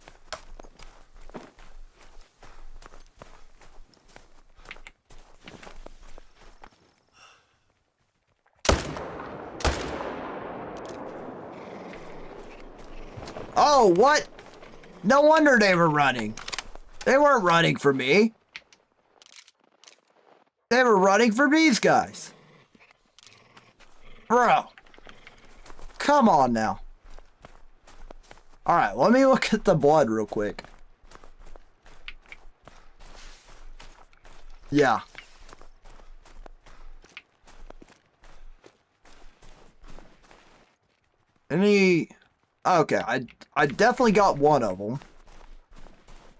Oh, what? No wonder they were running. They weren't running for me. They were running for these guys. Bro. Come on now. Alright, let me look at the blood real quick. Yeah. Any... Okay, I definitely got one of them.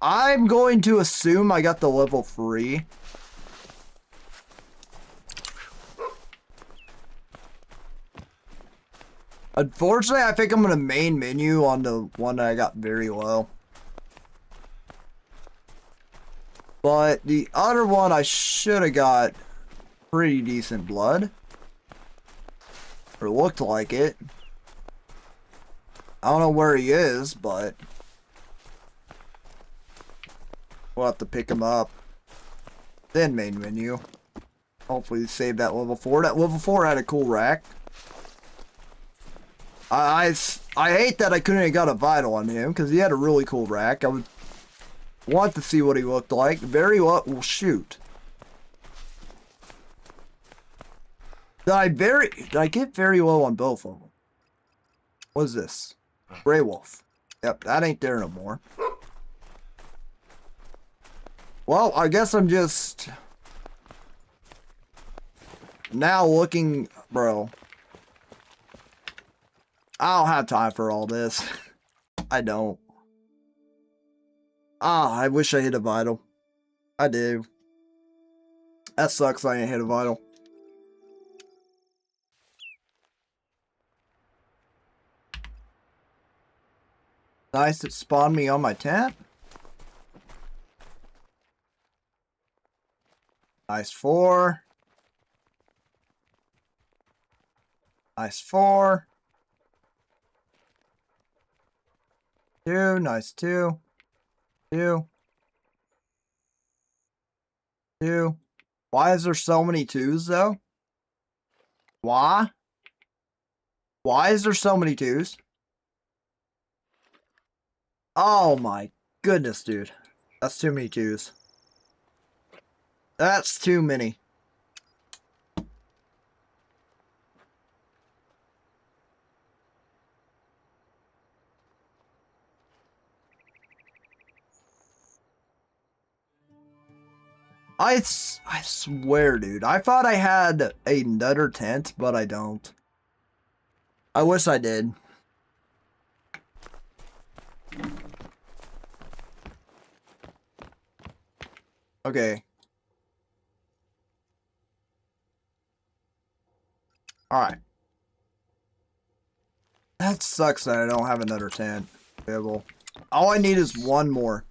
I'm going to assume I got the level 3. Unfortunately, I think I'm going to main menu on the one that I got very low. But the other one, I should have got pretty decent blood. Or looked like it. I don't know where he is, but we'll have to pick him up. Then main menu. Hopefully save that level 4. That level 4 had a cool rack. I hate that I couldn't have got a vital on him because he had a really cool rack. I would want to see what he looked like. Very low. Well, shoot. Did I get very low on both of them? What is this? Gray Wolf. Yep, that ain't there no more. Well, I guess I'm just now looking, bro. I don't have time for all this. I don't. Ah, I wish I hit a vital. I do. That sucks I ain't hit a vital. Nice, it spawned me on my tent. Nice 4. Nice 4. 2, nice 2. 2. 2. Why is there so many 2s though? Why? Why is there so many 2s? Oh my goodness, dude. That's too many 2s. That's too many. I swear, dude. I thought I had another tent, but I don't. I wish I did. Okay. Alright. That sucks that I don't have another tent available. All I need is one more.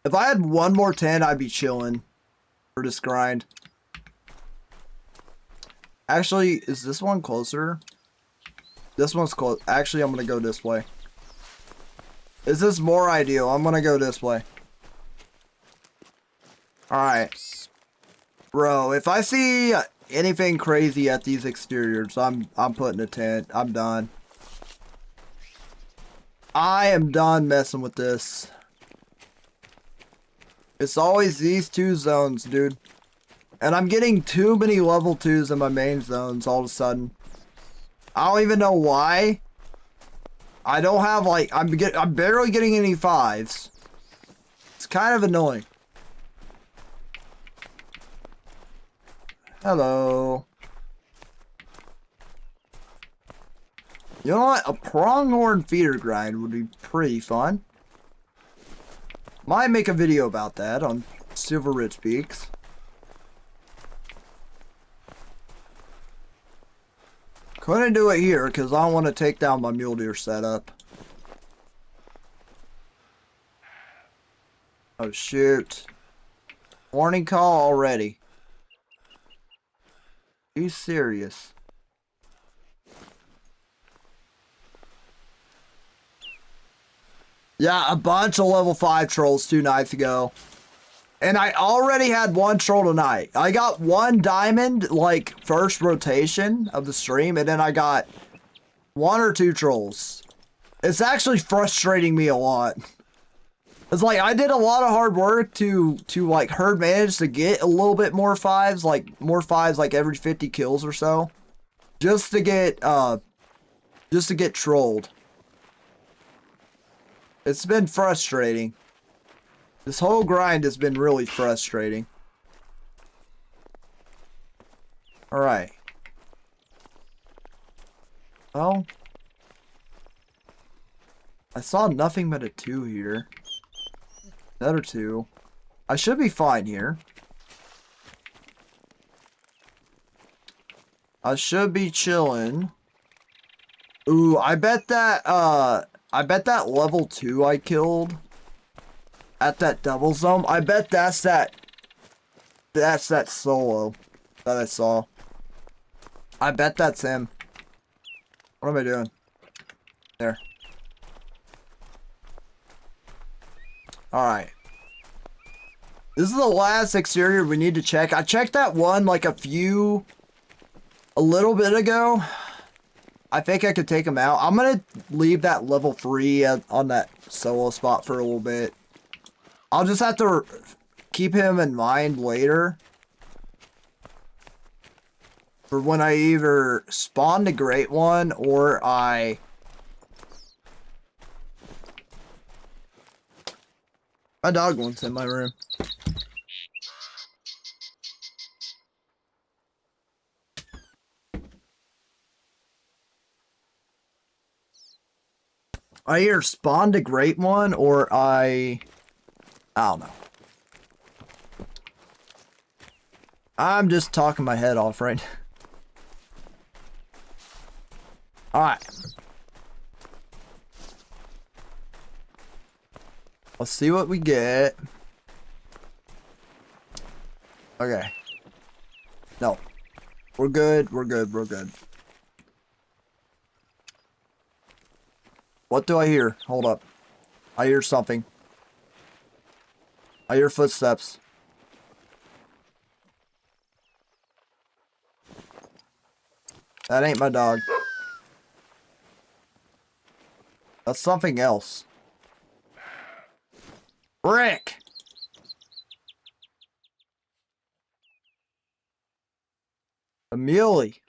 If I had one more tent, I'd be chilling for this grind. Actually, is this one closer? This one's close. Actually, I'm gonna go this way. Is this more ideal? I'm gonna go this way. Alright. Bro, if I see anything crazy at these exteriors, I'm putting a tent. I'm done. I am done messing with this. It's always these two zones, dude. And I'm getting too many level 2s in my main zones all of a sudden. I don't even know why. I don't have like, I'm barely getting any 5s. It's kind of annoying. Hello. You know what? A pronghorn feeder grind would be pretty fun. Might make a video about that on Silver Ridge Peaks. Couldn't do it here because I don't want to take down my mule deer setup. Oh shoot. Warning call already. Are you serious? Yeah, a bunch of level 5 trolls 2 nights ago. And I already had one troll tonight. I got one diamond, like, first rotation of the stream, and then I got 1 or 2 trolls. It's actually frustrating me a lot. It's like, I did a lot of hard work to like, herd manage to get a little bit more 5s, like, every 50 kills or so. Just to get trolled. It's been frustrating. This whole grind has been really frustrating. Alright. Well, I saw nothing but a 2 here. Another 2. I should be fine here. I should be chilling. Ooh, I bet that level 2 I killed at that double zone, I bet that's that solo that I saw. I bet that's him. What am I doing? There. Alright. This is the last exterior we need to check. I checked that one like a little bit ago. I think I could take him out. I'm gonna leave that level 3 on that solo spot for a little bit. I'll just have to keep him in mind later. For when I either spawn the great one or my dog wants in my room. I either spawned a great one or I don't know. I'm just talking my head off right now. Alright. Let's see what we get. Okay. No. We're good, we're good, we're good. What do I hear? Hold up. I hear something. I hear footsteps. That ain't my dog. That's something else. Brick! A muley.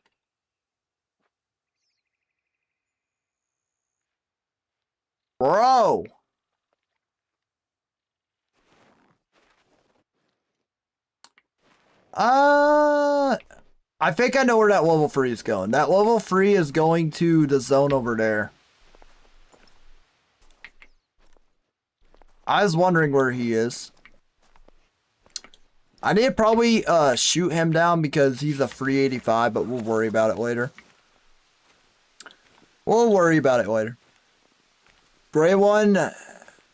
Bro! I think I know where that level 3 is going. That level 3 is going to the zone over there. I was wondering where he is. I need to probably shoot him down because he's a free 85, but we'll worry about it later. We'll worry about it later. Gray one,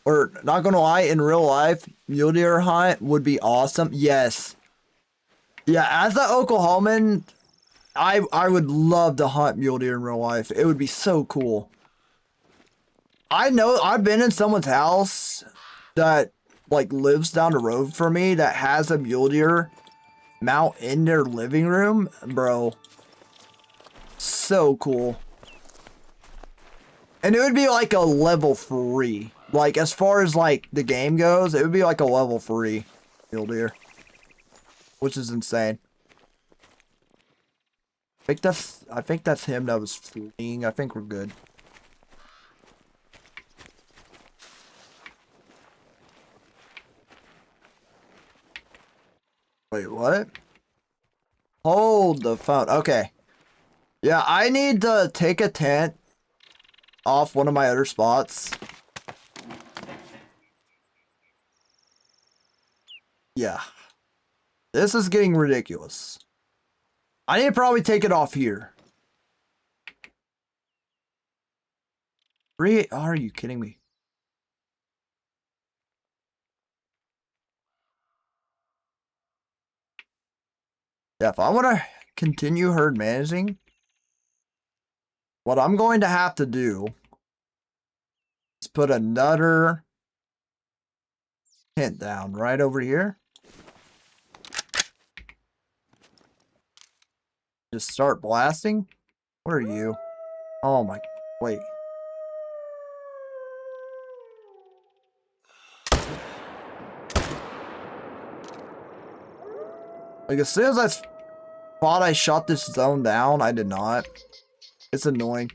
or not gonna lie, in real life, mule deer hunt would be awesome. Yes. Yeah, as an Oklahoman, I would love to hunt mule deer in real life. It would be so cool. I know I've been in someone's house that like lives down the road from me that has a mule deer mount in their living room, bro. So cool. And it would be like a level 3. Like as far as like the game goes, it would be like a level 3 mule deer, which is insane. I think that's him that was fleeing. I think we're good. Wait, what? Hold the phone. Okay. Yeah, I need to take a tent off one of my other spots. Yeah. This is getting ridiculous. I need to probably take it off here. Are you kidding me? Yeah, if I want to continue herd managing, what I'm going to have to do is put another tent down right over here. Just start blasting. What are you? Oh my, wait. Like as soon as I thought I shot this zone down, I did not. It's annoying.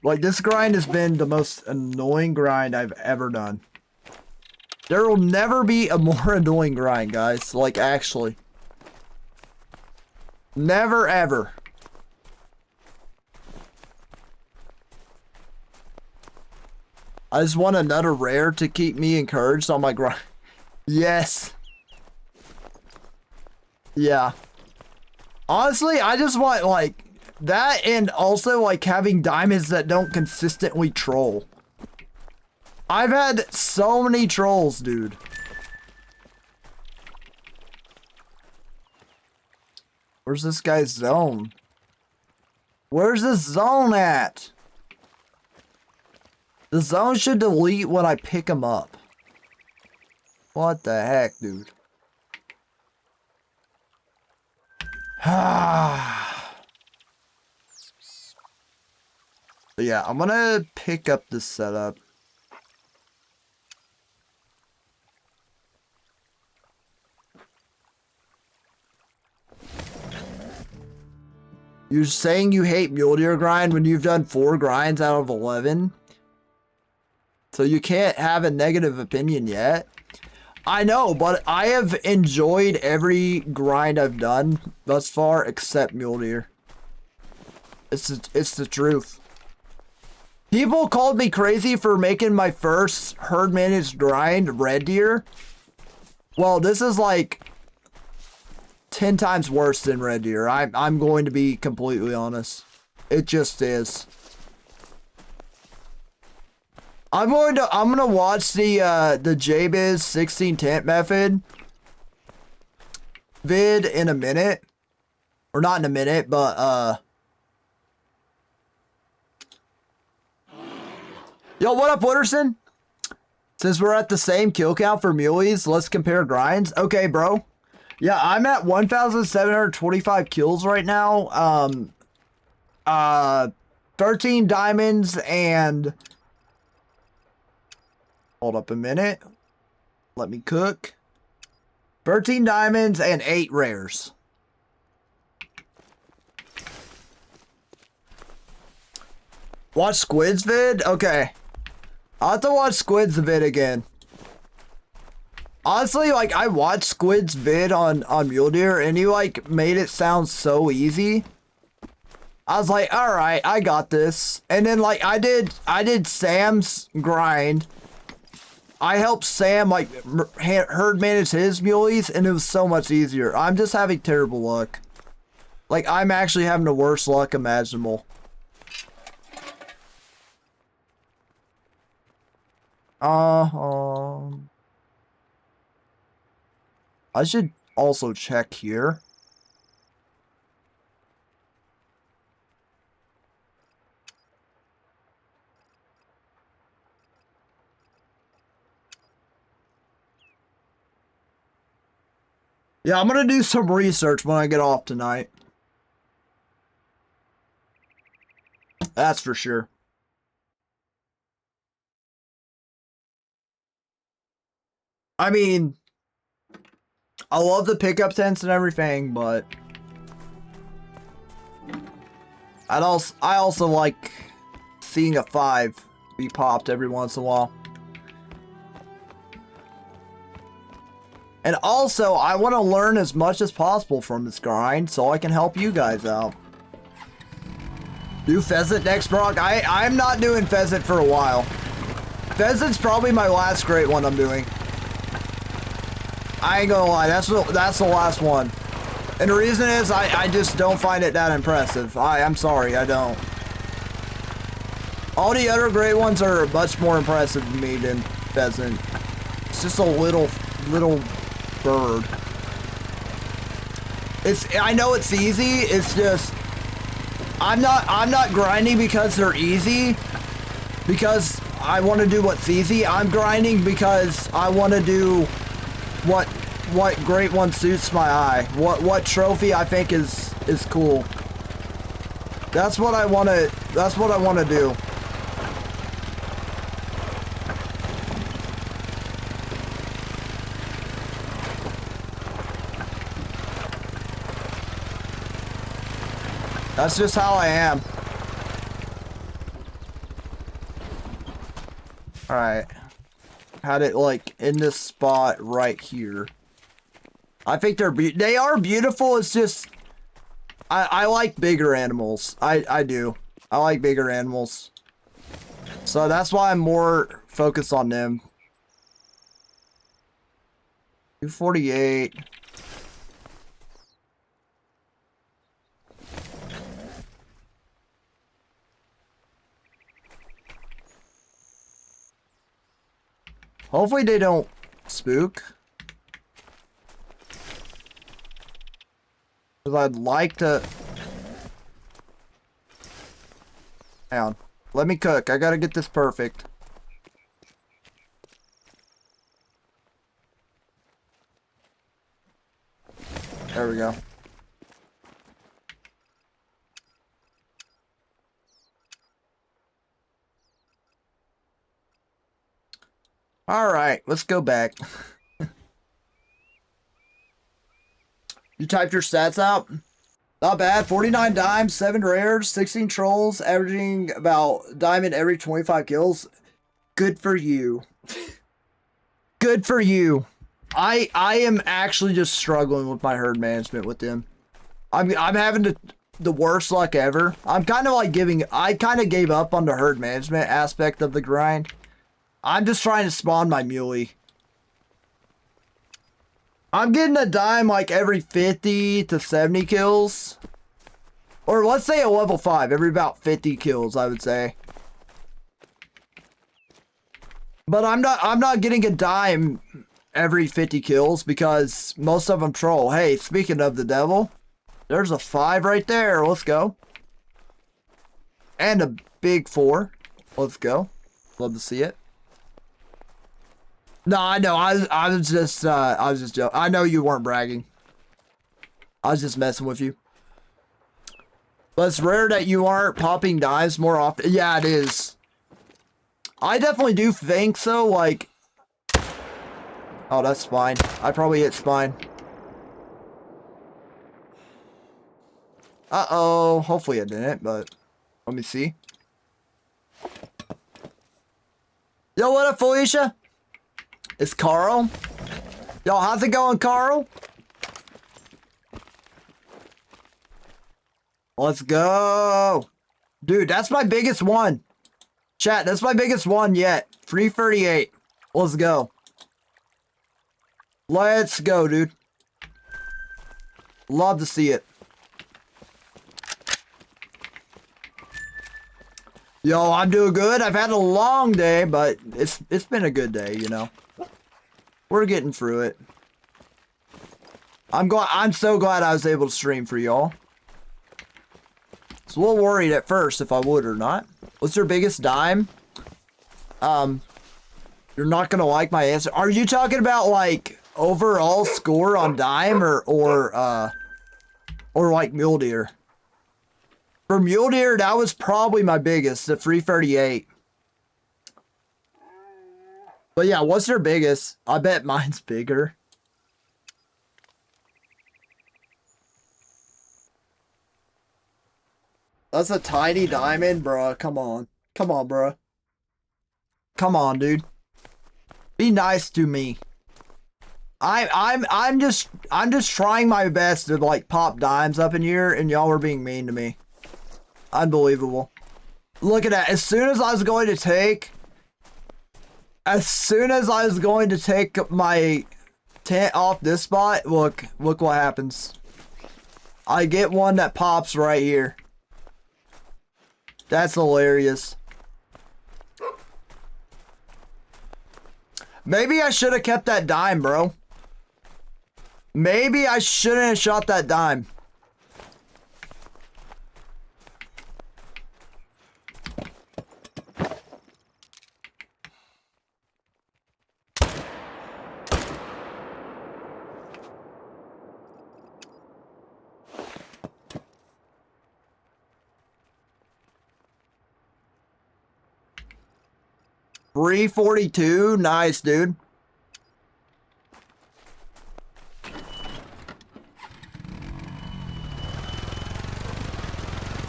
Like this grind has been the most annoying grind I've ever done. There will never be a more annoying grind, guys. Like actually. Never ever. I just want another rare to keep me encouraged on my grind. Yes. Yeah. Honestly, I just want like that, and also like having diamonds that don't consistently troll. I've had so many trolls, dude. Where's this guy's zone? Where's this zone at? The zone should delete when I pick him up. What the heck, dude? Yeah, I'm gonna pick up this setup. You're saying you hate mule deer grind when you've done 4 grinds out of 11? So you can't have a negative opinion yet? I know, but I have enjoyed every grind I've done thus far except mule deer. It's the truth. People called me crazy for making my first herd managed grind red deer. Well, this is like 10 times worse than red deer. I'm going to be completely honest. It just is. I'm gonna watch the JBiz 16 tent method vid in a minute. Or not in a minute, but yo, what up, Wooderson? Since we're at the same kill count for muleys, let's compare grinds. Okay, bro. Yeah, I'm at 1,725 kills right now. 13 diamonds and... Hold up a minute. Let me cook. 13 diamonds and 8 rares. Watch Squid's vid? Okay. I'll have to watch Squid's vid again. Honestly, like, I watched Squid's vid on Mule Deer, and he, like, made it sound so easy. I was like, alright, I got this. And then, like, I did Sam's grind. I helped Sam, like, herd manage his muleys, and it was so much easier. I'm just having terrible luck. Like, I'm actually having the worst luck imaginable. I should also check here. Yeah, I'm gonna do some research when I get off tonight. That's for sure. I mean, I love the pickup tents and everything, but I also like seeing a 5 be popped every once in a while. And also, I want to learn as much as possible from this grind so I can help you guys out. Do pheasant next, Brock? I'm not doing pheasant for a while. Pheasant's probably my last great one I'm doing. I ain't gonna lie, that's the last one. And the reason is I just don't find it that impressive. I'm sorry, I don't. All the other great ones are much more impressive to me than pheasant. It's just a little bird. I know it's easy, it's just I'm not grinding because they're easy, because I want to do what's easy. I'm grinding because I want to do what great one suits my eye. What trophy I think is cool. That's what I want to do. That's just how I am. Alright. Had it like in this spot right here. I think they are beautiful. It's just I like bigger animals. I do. I like bigger animals. So that's why I'm more focused on them. 248. Hopefully they don't spook. Because I'd like to... Hang on. Let me cook. I gotta get this perfect. There we go. Alright, let's go back. You typed your stats out? Not bad. 49 dimes, 7 rares, 16 trolls, averaging about diamond every 25 kills. Good for you. Good for you. I am actually just struggling with my herd management with them. I'm having the worst luck ever. I'm kind of like I kind of gave up on the herd management aspect of the grind. I'm just trying to spawn my muley. I'm getting a dime like every 50 to 70 kills. Or let's say a level 5, every about 50 kills, I would say. But I'm not getting a dime every 50 kills because most of them troll. Hey, speaking of the devil, there's a 5 right there. Let's go. And a big 4. Let's go. Love to see it. No, I know. I was just joking. I know you weren't bragging. I was just messing with you. But it's rare that you aren't popping dimes more often. Yeah, it is. I definitely do think so. Like, oh, that's spine. I probably hit spine. Uh-oh. Hopefully I didn't, but let me see. Yo, what up, Felicia? It's Carl. Yo, how's it going, Carl? Let's go. Dude, that's my biggest one. Chat, that's my biggest one yet. 338. Let's go. Let's go, dude. Love to see it. Yo, I'm doing good. I've had a long day, but it's been a good day, you know. We're getting through it. I'm so glad I was able to stream for y'all. I was a little worried at first if I would or not. What's your biggest dime? You're not gonna like my answer. Are you talking about like overall score on dime or like mule deer? For mule deer, that was probably my biggest, the 338. But yeah, what's your biggest? I bet mine's bigger. That's a tiny diamond, bruh. Come on. Come on, bruh. Come on, dude. Be nice to me. I'm just trying my best to like pop dimes up in here, and y'all are being mean to me. Unbelievable. Look at that. As soon as I was going to take my tent off this spot, look what happens. I get one that pops right here. That's hilarious. Maybe I should have kept that dime, bro. Maybe I shouldn't have shot that dime. $342, nice, dude.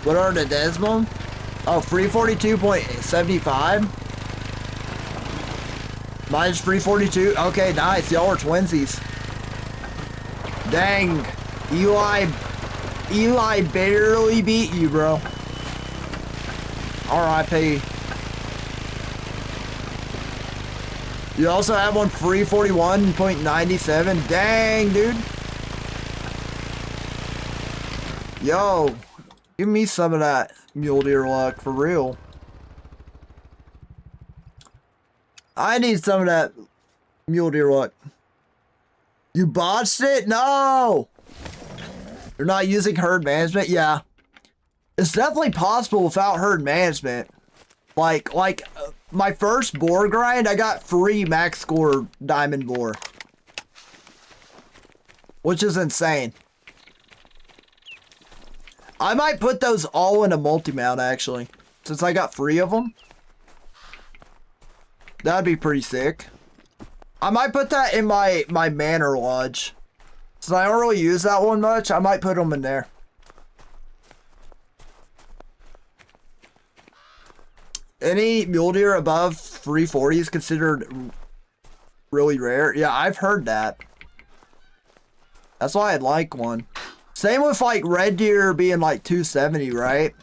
What are the decimal? Oh, 342.75. Mine's 342. Okay, nice. Y'all are twinsies. Dang, Eli barely beat you, bro. R.I.P. You also have one 341.97. Dang, dude. Yo, give me some of that mule deer luck for real. I need some of that mule deer luck. You botched it? No. You're not using herd management? Yeah. It's definitely possible without herd management. Like my first boar grind, I got free max score diamond boar. Which is insane. I might put those all in a multi-mount, actually. Since I got 3 of them. That'd be pretty sick. I might put that in my manor lodge. Since I don't really use that one much, I might put them in there. Any mule deer above 340 is considered really rare. Yeah, I've heard that. That's why I'd like one. Same with like red deer being like 270, right?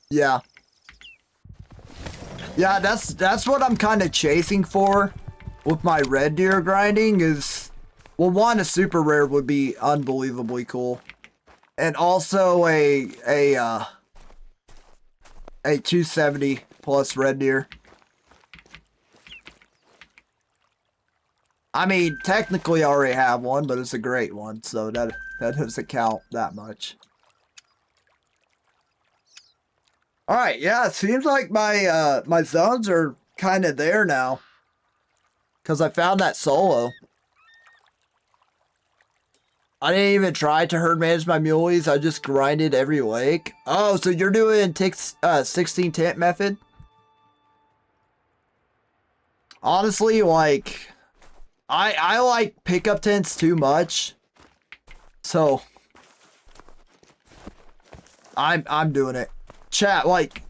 Yeah. Yeah, that's what I'm kind of chasing for with my red deer grinding is, well, one, a super rare would be unbelievably cool. And also a 270 plus red deer. I mean, technically I already have one, but it's a great one, so that doesn't count that much. Alright, yeah, it seems like my my zones are kind of there now. Because I found that solo. I didn't even try to herd manage my muleys, I just grinded every lake. Oh, so you're doing 16 tent method? Honestly, like, I like pickup tents too much. So I'm doing it. Chat, like,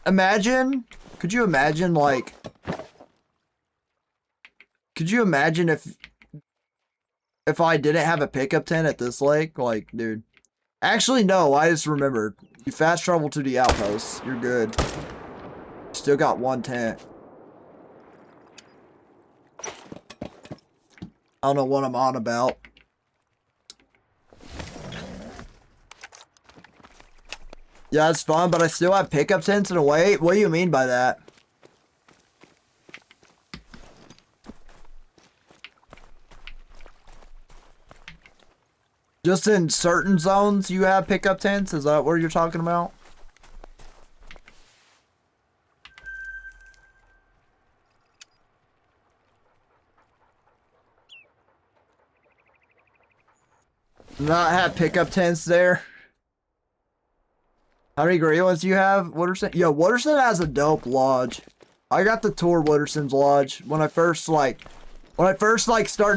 imagine, could you imagine if I didn't have a pickup tent at this lake? Like, dude. Actually, no, I just remembered. You fast travel to the outposts. You're good. Still got one tent. I don't know what I'm on about. Yeah, it's fun, but I still have pickup tents in a way. What do you mean by that? Just in certain zones you have pickup tents? Is that what you're talking about? Not have pickup tents there? How many great ones do you have, Wooderson? Yo, Wooderson has a dope lodge. I got to tour Wooderson's lodge when I first starting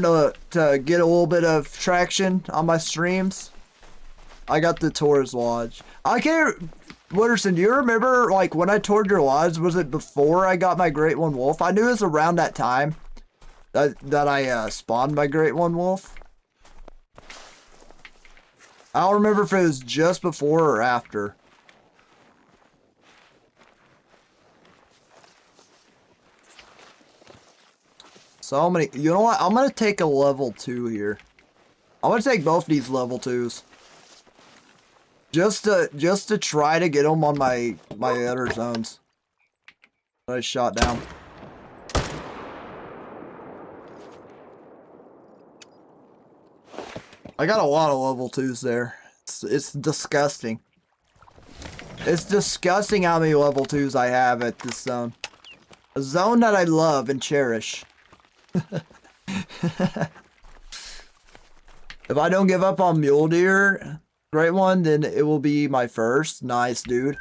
to get a little bit of traction on my streams. I got to tour his lodge. I can't, Wooderson, do you remember like when I toured your lodge? Was it before I got my Great One Wolf? I knew it was around that time that I spawned my Great One Wolf. I don't remember if it was just before or after. So I'm gonna, you know what? I'm gonna take a level 2 here. I'm gonna take both these level 2s. Just to try to get them on my other zones that I shot down. I got a lot of level 2s there. It's disgusting. It's disgusting how many level 2s I have at this zone. A zone that I love and cherish. If I don't give up on mule deer, Great One, then it will be my first. Nice, dude.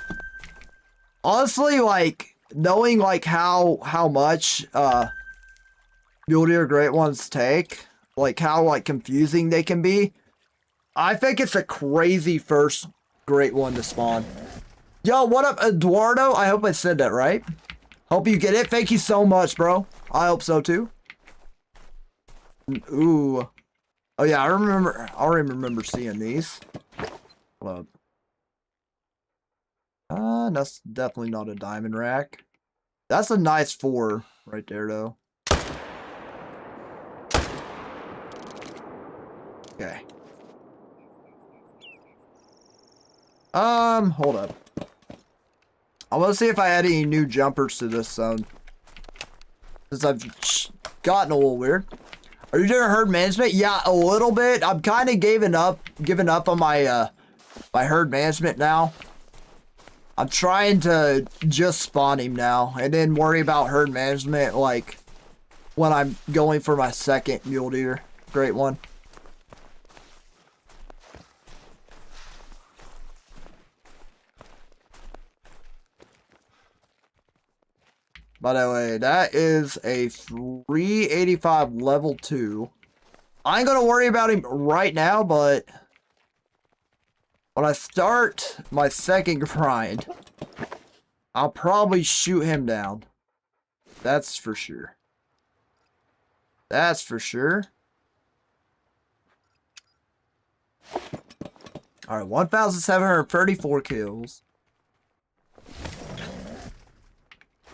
Honestly, like, knowing like how much mule deer Great Ones take, like how like confusing they can be, I think it's a crazy first Great One to spawn. Yo, what up, Eduardo? I hope I said that right. Hope you get it. Thank you so much, bro. I hope so too. Ooh. Oh yeah, I already remember seeing these. Hold up. That's definitely not a diamond rack. That's a nice 4 right there though. Okay. Hold up. I want to see if I add any new jumpers to this zone. Since I've gotten a little weird. Are you doing herd management? Yeah, a little bit. I'm kind of giving up on my my herd management now. I'm trying to just spawn him now and then worry about herd management like when I'm going for my second mule deer. Great One. By the way, that is a 385 level 2. I ain't gonna worry about him right now, but when I start my second grind, I'll probably shoot him down. That's for sure. That's for sure. Alright, 1,734 kills.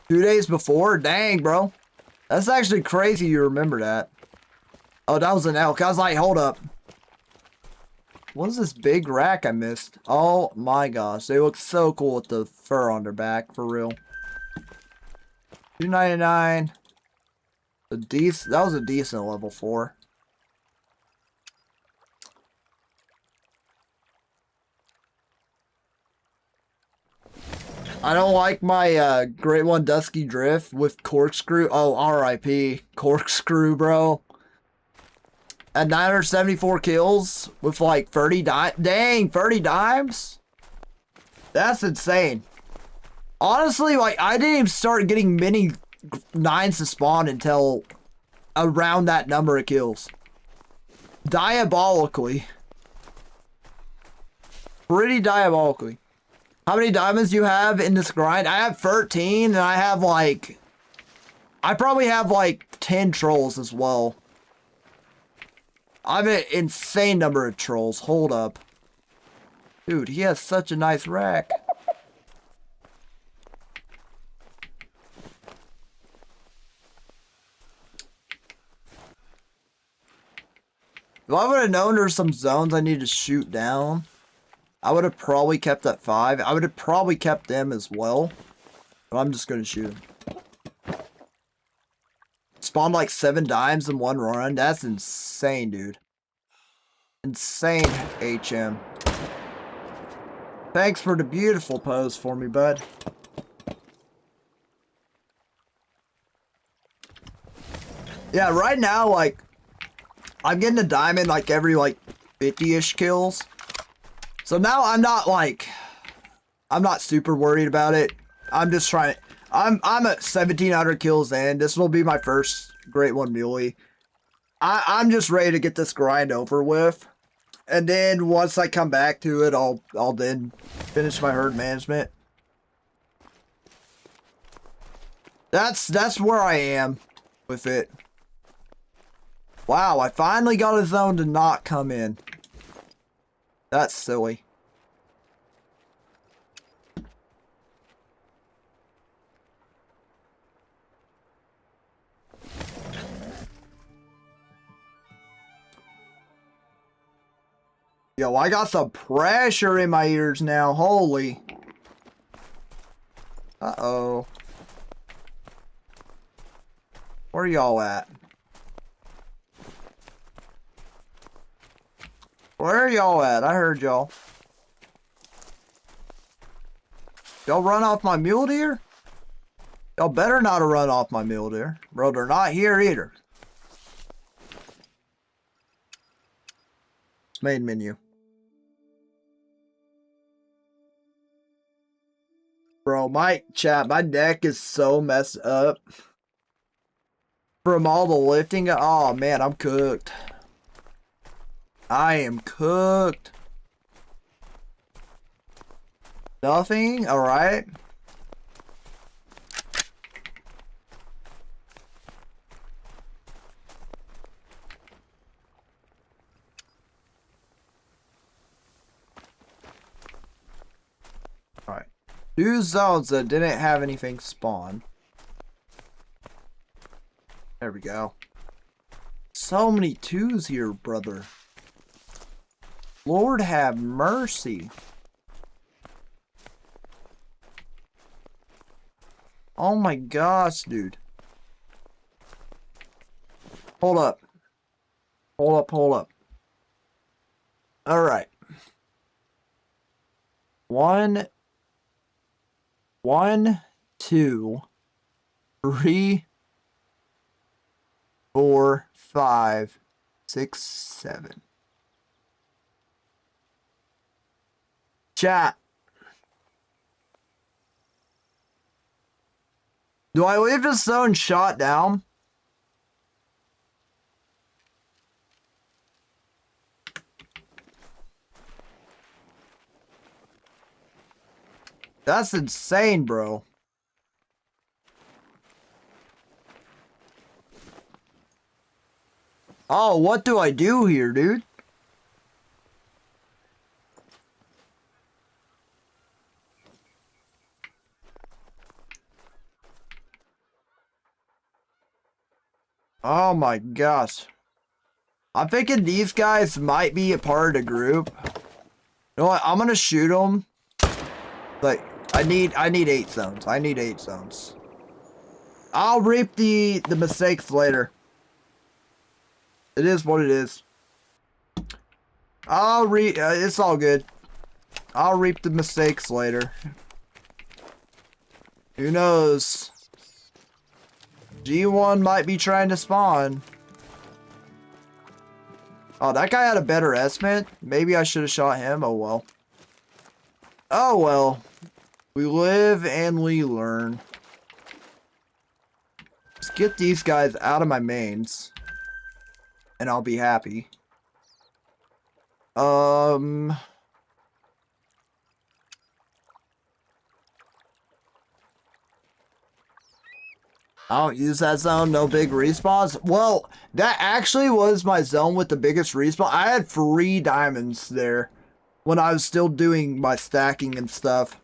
2 days before? Dang, bro. That's actually crazy you remember that. Oh, that was an elk. I was like, hold up. What is this big rack I missed? Oh my gosh. They look so cool with the fur on their back, for real. 299. That was a decent level 4. I don't like my Great One Dusky Drift with Corkscrew. Oh, RIP. Corkscrew, bro. At 974 kills with like 30 dimes. Dang, 30 dimes? That's insane. Honestly, like, I didn't even start getting many 9s to spawn until around that number of kills. Diabolically. Pretty diabolically. How many diamonds do you have in this grind? I have 13, and I have like... I probably have like 10 trolls as well. I have an insane number of trolls. Hold up. Dude, he has such a nice rack. If I would have known there's some zones I need to shoot down, I would have probably kept that 5. I would have probably kept them as well. But I'm just going to shoot them. Spawned like 7 dimes in one run. That's insane, dude. Insane, HM. Thanks for the beautiful pose for me, bud. Yeah, right now, like, I'm getting a diamond like every like 50-ish kills. So now I'm not like, I'm not super worried about it. I'm just trying to, I'm at 1,700 kills in. This will be my first Great One Muley. I'm just ready to get this grind over with. And then once I come back to it, I'll then finish my herd management. That's where I am with it. Wow, I finally got a zone to not come in. That's silly. Yo, I got some pressure in my ears now. Holy. Uh-oh. Where y'all at? Where are y'all at? I heard y'all. Y'all run off my mule deer? Y'all better not have run off my mule deer. Bro, they're not here either. Main menu. Bro, my deck is so messed up. From all the lifting. Oh man, I'm cooked. I am cooked. Nothing? Alright. Alright. 2 zones that didn't have anything spawn. There we go. So many 2s here, brother. Lord have mercy. Oh my gosh, dude. Hold up. Hold up, hold up. Alright. 1, 2, 3, 4, 5, 6, 7. Chat. Do I leave this zone shot down? That's insane, bro. Oh, what do I do here, dude? Oh my gosh. I'm thinking these guys might be a part of the group. You know what? I'm gonna shoot them. Like, I need 8 zones. I need 8 zones. I'll reap the mistakes later. It is what it is. It's all good. I'll reap the mistakes later. Who knows? G1 might be trying to spawn. Oh, that guy had a better estimate. Maybe I should have shot him. Oh well. Oh well. We live and we learn. get these guys out of my mains. And I'll be happy. I don't use that zone, no big respawns. Well, that actually was my zone with the biggest respawn. I had 3 diamonds there when I was still doing my stacking and stuff.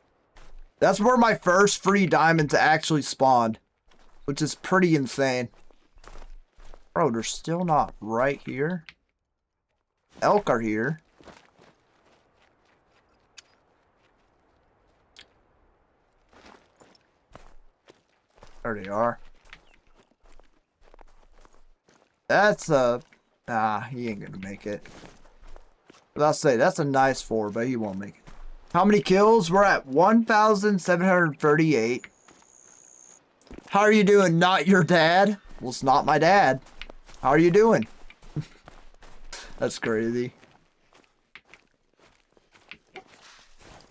That's where my first free diamonds actually spawned, which is pretty insane. Bro, they're still not right here. Elk are here. There they are. That's he ain't gonna make it. But I'll say that's a nice 4, but he won't make it. How many kills? We're at 1,738. How are you doing? Not your dad? Well, it's not my dad. How are you doing? That's crazy.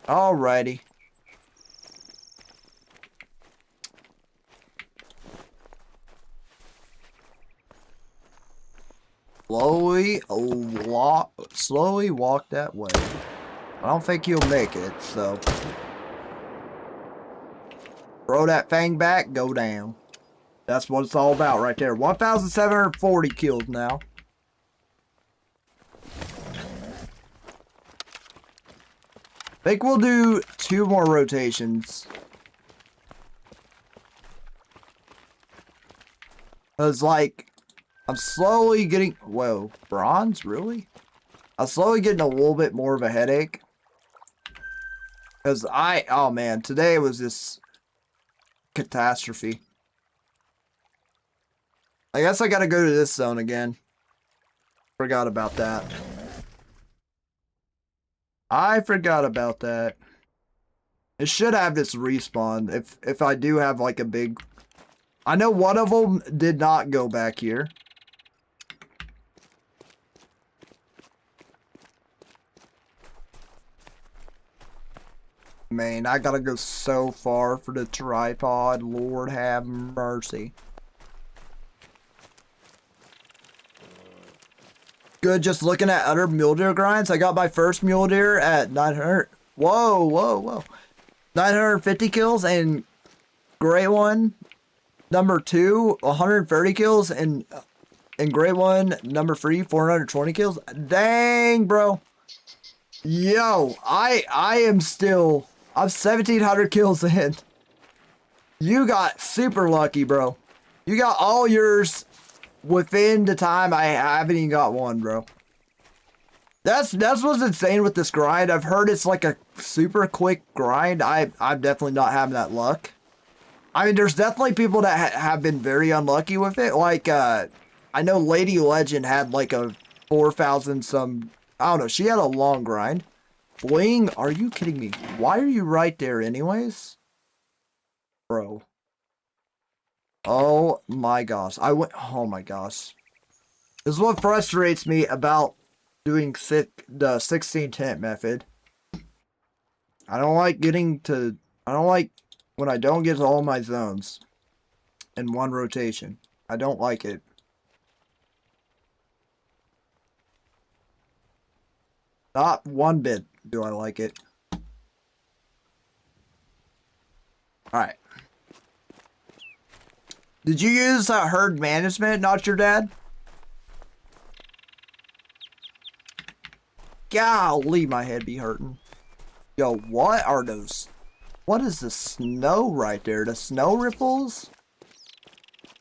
Alrighty. Slowly walk that way. I don't think he'll make it, so. Throw that thing back, go down. That's what it's all about right there. 1,740 kills now. I think we'll do 2 more rotations. Cause like, I'm slowly getting, whoa, bronze, really? I'm slowly getting a little bit more of a headache. Cause oh man, today was just catastrophe. I guess I gotta go to this zone again. Forgot about that. I forgot about that. It should have this respawn if I do have like a big... I know one of them did not go back here. Man, I gotta go so far for the tripod. Lord have mercy. Good, just looking at other mule deer grinds. I got my first mule deer at 900. Whoa. 950 kills, and great one, number 2, 130 kills, and great one, number 3, 420 kills. Dang, bro. Yo, I'm 1,700 kills in. You got super lucky, bro. You got all yours within the time I haven't even got one, bro. That's what's insane with this grind. I've heard it's like a super quick grind. I'm definitely not having that luck. I mean, there's definitely people that have been very unlucky with it. Like, I know Lady Legend had like a 4,000 some... I don't know. She had a long grind. Bling, are you kidding me? Why are you right there anyways? Bro. Oh my gosh. Oh my gosh. This is what frustrates me about doing the 16 tent method. I don't like when I don't get to all my zones in one rotation. I don't like it. Not one bit do I like it. Alright. Did you use herd management, not your dad? Golly, my head be hurting. Yo, what are those? What is the snow right there? The snow ripples?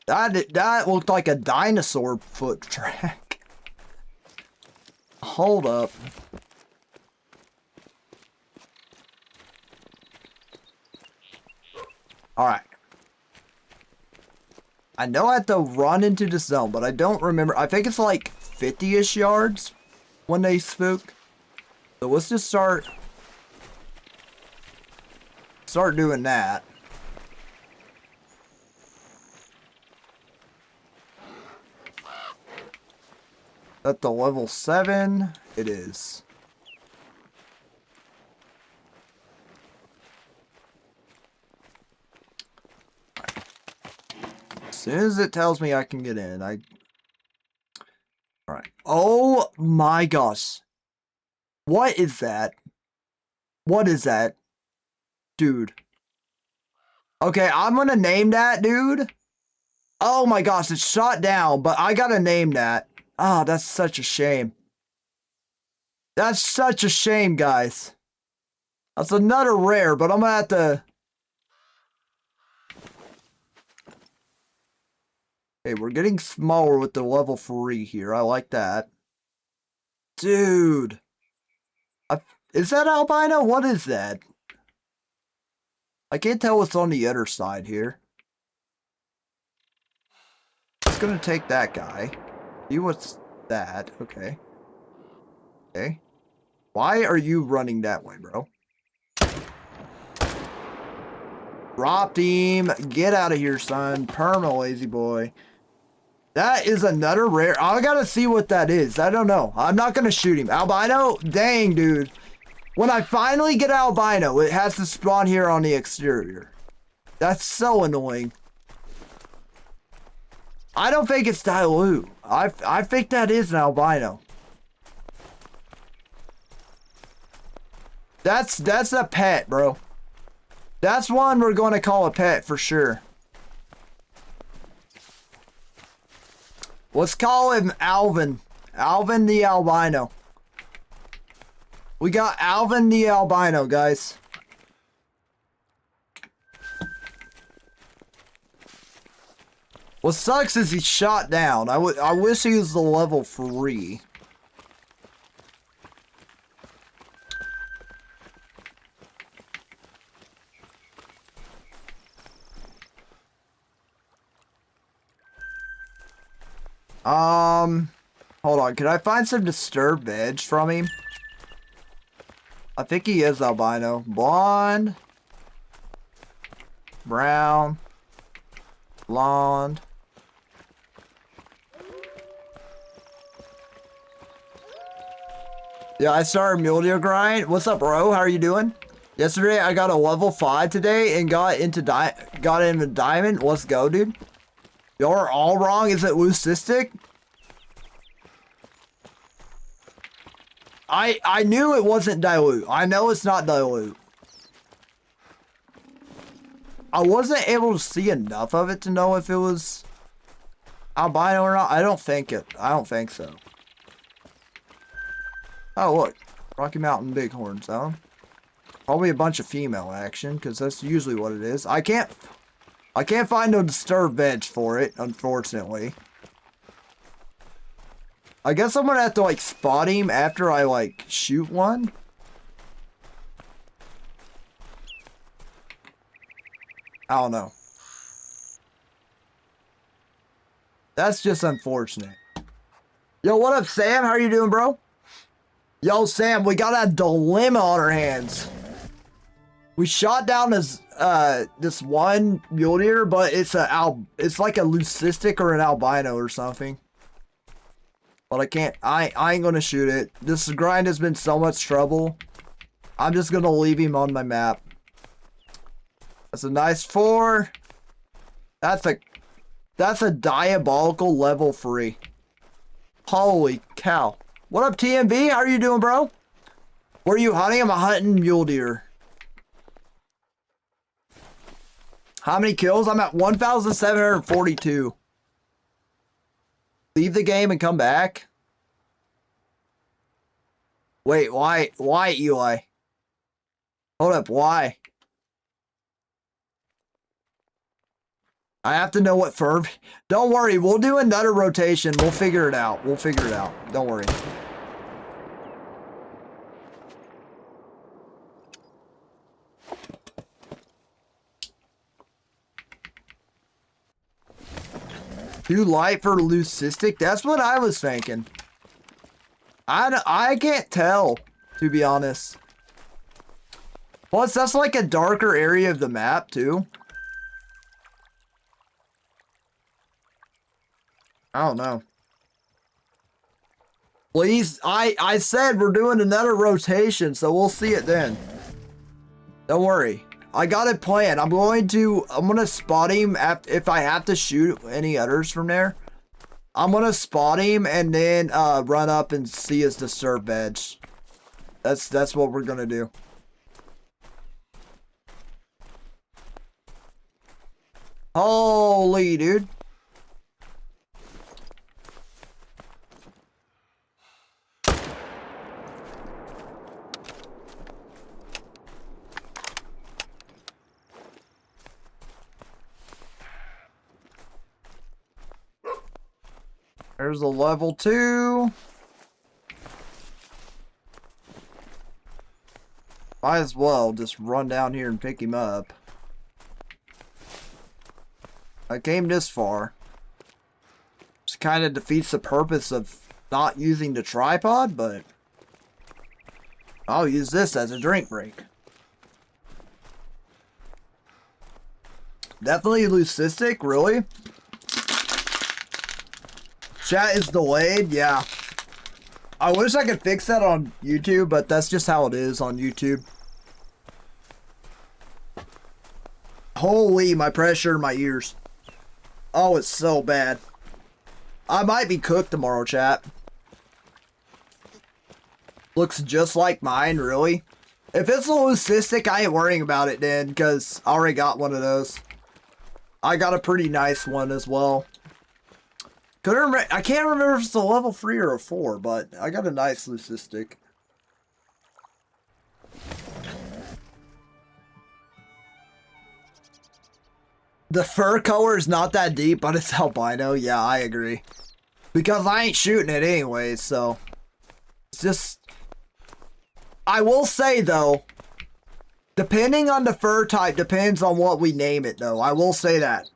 That looked like a dinosaur foot track. Hold up. Alright. I know I have to run into the zone, but I don't remember. I think it's like 50-ish yards when they spook. So let's just start doing that. At the level 7, it is. soon as it tells me I can get in, Alright. Oh my gosh. What is that? What is that? Dude. Okay, I'm gonna name that, dude. Oh my gosh, it's shot down, but I gotta name that. Ah, oh, that's such a shame. That's such a shame, guys. That's another rare, but I'm gonna have to... Okay, we're getting smaller with the level 3 here. I like that. Dude. Is that albino? What is that? I can't tell what's on the other side here. It's gonna take that guy. See what's that? Okay. Okay. Why are you running that way, bro? Dropped him. Get out of here, son. Perma, lazy boy. That is another rare. I gotta see what that is. I don't know. I'm not gonna shoot him. Albino? Dang, dude. When I finally get albino, it has to spawn here on the exterior. That's so annoying. I don't think it's dilute. I think that is an albino. That's a pet, bro. That's one we're going to call a pet for sure. Let's call him Alvin. Alvin the albino. We got Alvin the albino, guys. What sucks is he's shot down. I wish he was the level 3. Hold on. Can I find some disturbed veg from him? I think he is albino. Blonde. Brown. Blonde. Yeah, I started MULE grind. What's up, bro? How are you doing? Yesterday, I got a level 5 today and got into diamond. Let's go, dude. Y'all are all wrong. Is it leucistic? I knew it wasn't dilute. I know it's not dilute. I wasn't able to see enough of it to know if it was albino or not. I don't think so. Oh, look. Rocky Mountain Bighorn Zone. Probably a bunch of female action, because that's usually what it is. I can't find no disturbed veg for it, unfortunately. I guess I'm gonna have to, like, spot him after I, like, shoot one. I don't know. That's just unfortunate. Yo, what up, Sam? How are you doing, bro? Yo, Sam, we got a dilemma on our hands. We shot down this one mule deer, but it's like a leucistic or an albino or something. But I ain't gonna shoot it. This grind has been so much trouble. I'm just gonna leave him on my map. That's a nice 4. That's a diabolical level 3. Holy cow. What up, TMB? How are you doing, bro? Where are you hunting? I'm hunting mule deer. How many kills? I'm at 1,742. Leave the game and come back? Wait, why? Why, Eli? Hold up, why? I have to know what Ferb... Don't worry, we'll do another rotation. We'll figure it out. We'll figure it out. Don't worry. Too light for leucistic? That's what I was thinking. I can't tell, to be honest. Plus, that's like a darker area of the map, too. I don't know. Please, I said we're doing another rotation, so we'll see it then. Don't worry. I got it planned. I'm gonna spot him if I have to shoot any others from there. I'm gonna spot him and then run up and see his disturbed edge. That's what we're gonna do. Holy dude. There's a level 2. Might as well just run down here and pick him up. I came this far. Which kind of defeats the purpose of not using the tripod, but I'll use this as a drink break. Definitely leucistic, really? Chat is delayed, yeah. I wish I could fix that on YouTube, but that's just how it is on YouTube. Holy, my pressure in my ears. Oh, it's so bad. I might be cooked tomorrow, chat. Looks just like mine, really. If it's a leucistic, I ain't worrying about it then, because I already got one of those. I got a pretty nice one as well. I can't remember if it's a level 3 or a 4, but I got a nice leucistic. The fur color is not that deep, but it's albino. Yeah, I agree. Because I ain't shooting it anyway, so it's just... I will say, though, depending on the fur type, depends on what we name it, though. I will say that.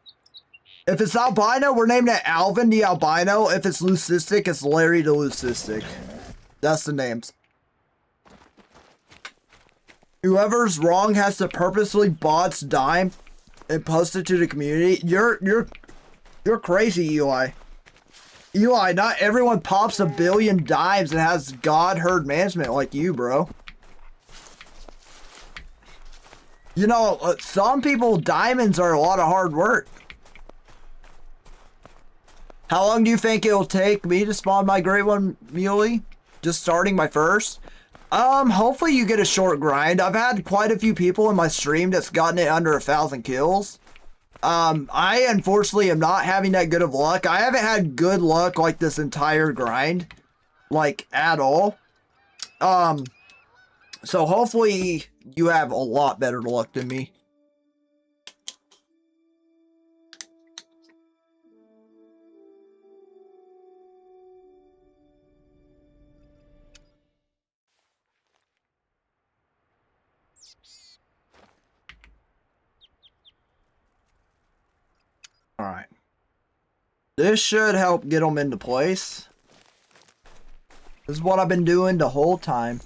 If it's albino, we're naming it Alvin the Albino. If it's leucistic, it's Larry the Leucistic. That's the names. Whoever's wrong has to purposely bots dime and post it to the community. You're crazy, Eli. Eli, not everyone pops a billion dimes and has God herd management like you, bro. You know, some people, diamonds are a lot of hard work. How long do you think it'll take me to spawn my great one, Muley? Just starting my first? Hopefully you get a short grind. I've had quite a few people in my stream that's gotten it under 1,000 kills. I unfortunately am not having that good of luck. I haven't had good luck like this entire grind. Like, at all. So hopefully you have a lot better luck than me. Alright. This should help get them into place. This is what I've been doing the whole time.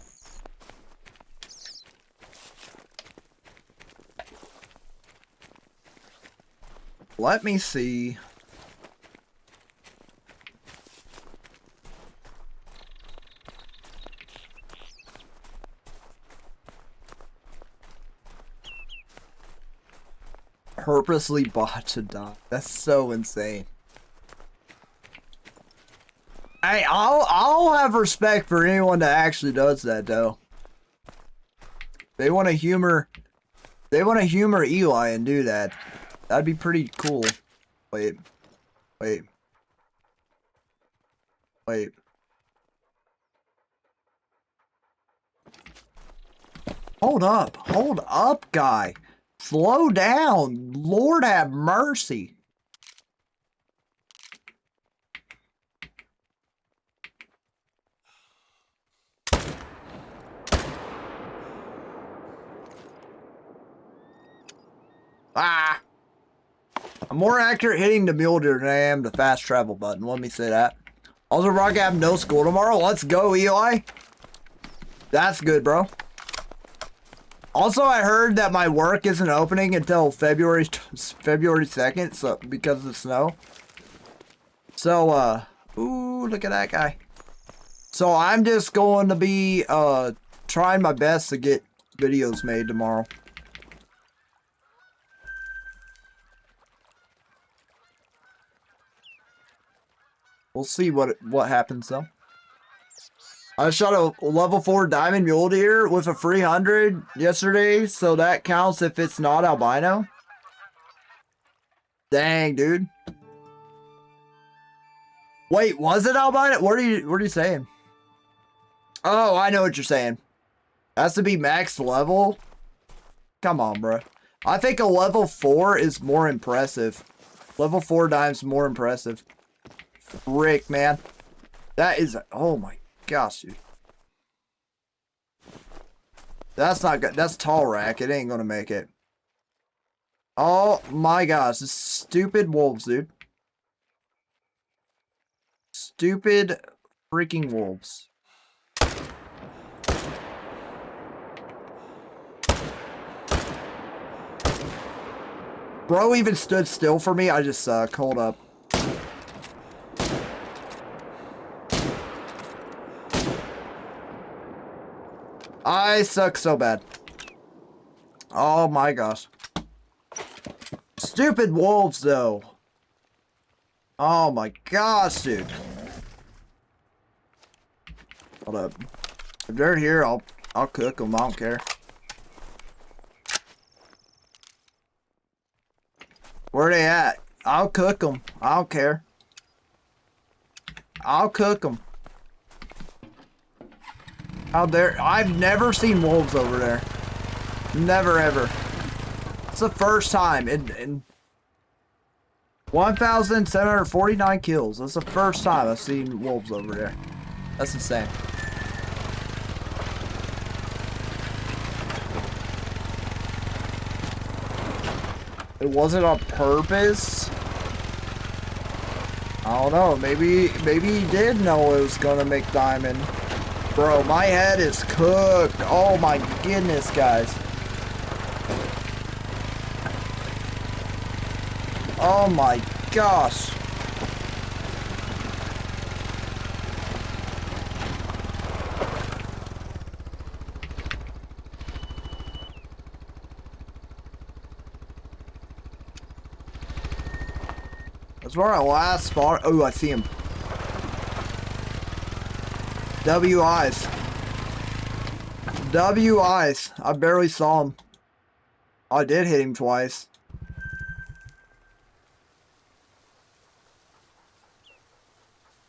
Let me see. Purposely bought to die. That's so insane. Hey, I'll have respect for anyone that actually does that though. They want to humor Eli and do that. That'd be pretty cool. Wait. Hold up, guy. Slow down. Lord have mercy. Ah. I'm more accurate hitting the mule deer than I am the fast travel button. Let me say that. Also, Rock, I have no school tomorrow. Let's go, Eli. That's good, bro. Also, I heard that my work isn't opening until February 2nd, so because of the snow. So, ooh, look at that guy. So I'm just going to be trying my best to get videos made tomorrow. We'll see what happens though. I shot a level 4 diamond mule deer with a free 100 yesterday, so that counts if it's not albino. Dang, dude. Wait, was it albino? What are you saying? Oh, I know what you're saying. Has to be max level. Come on, bro. I think a level 4 is more impressive. Level 4 dime's more impressive. Frick, man. That is... Oh, my gosh, dude. That's not good. That's tall rack. It ain't gonna make it. Oh, my gosh. This stupid wolves, dude. Stupid freaking wolves. Bro even stood still for me. I just suck. Hold up. I suck so bad. Oh my gosh. Stupid wolves though. Oh my gosh, dude. Hold up. If they're here, I'll cook them. I don't care. Where they at? I'll cook them. I don't care. I'll cook them. Out there, I've never seen wolves over there. Never ever. It's the first time in 1,749 kills. That's the first time I've seen wolves over there. That's insane. It wasn't on purpose. I don't know. Maybe he did know it was gonna make diamond. Bro, my head is cooked. Oh my goodness, guys. Oh my gosh. That's where I last spawned. Oh, I see him. W-eyes. W-eyes. I barely saw him. I did hit him twice.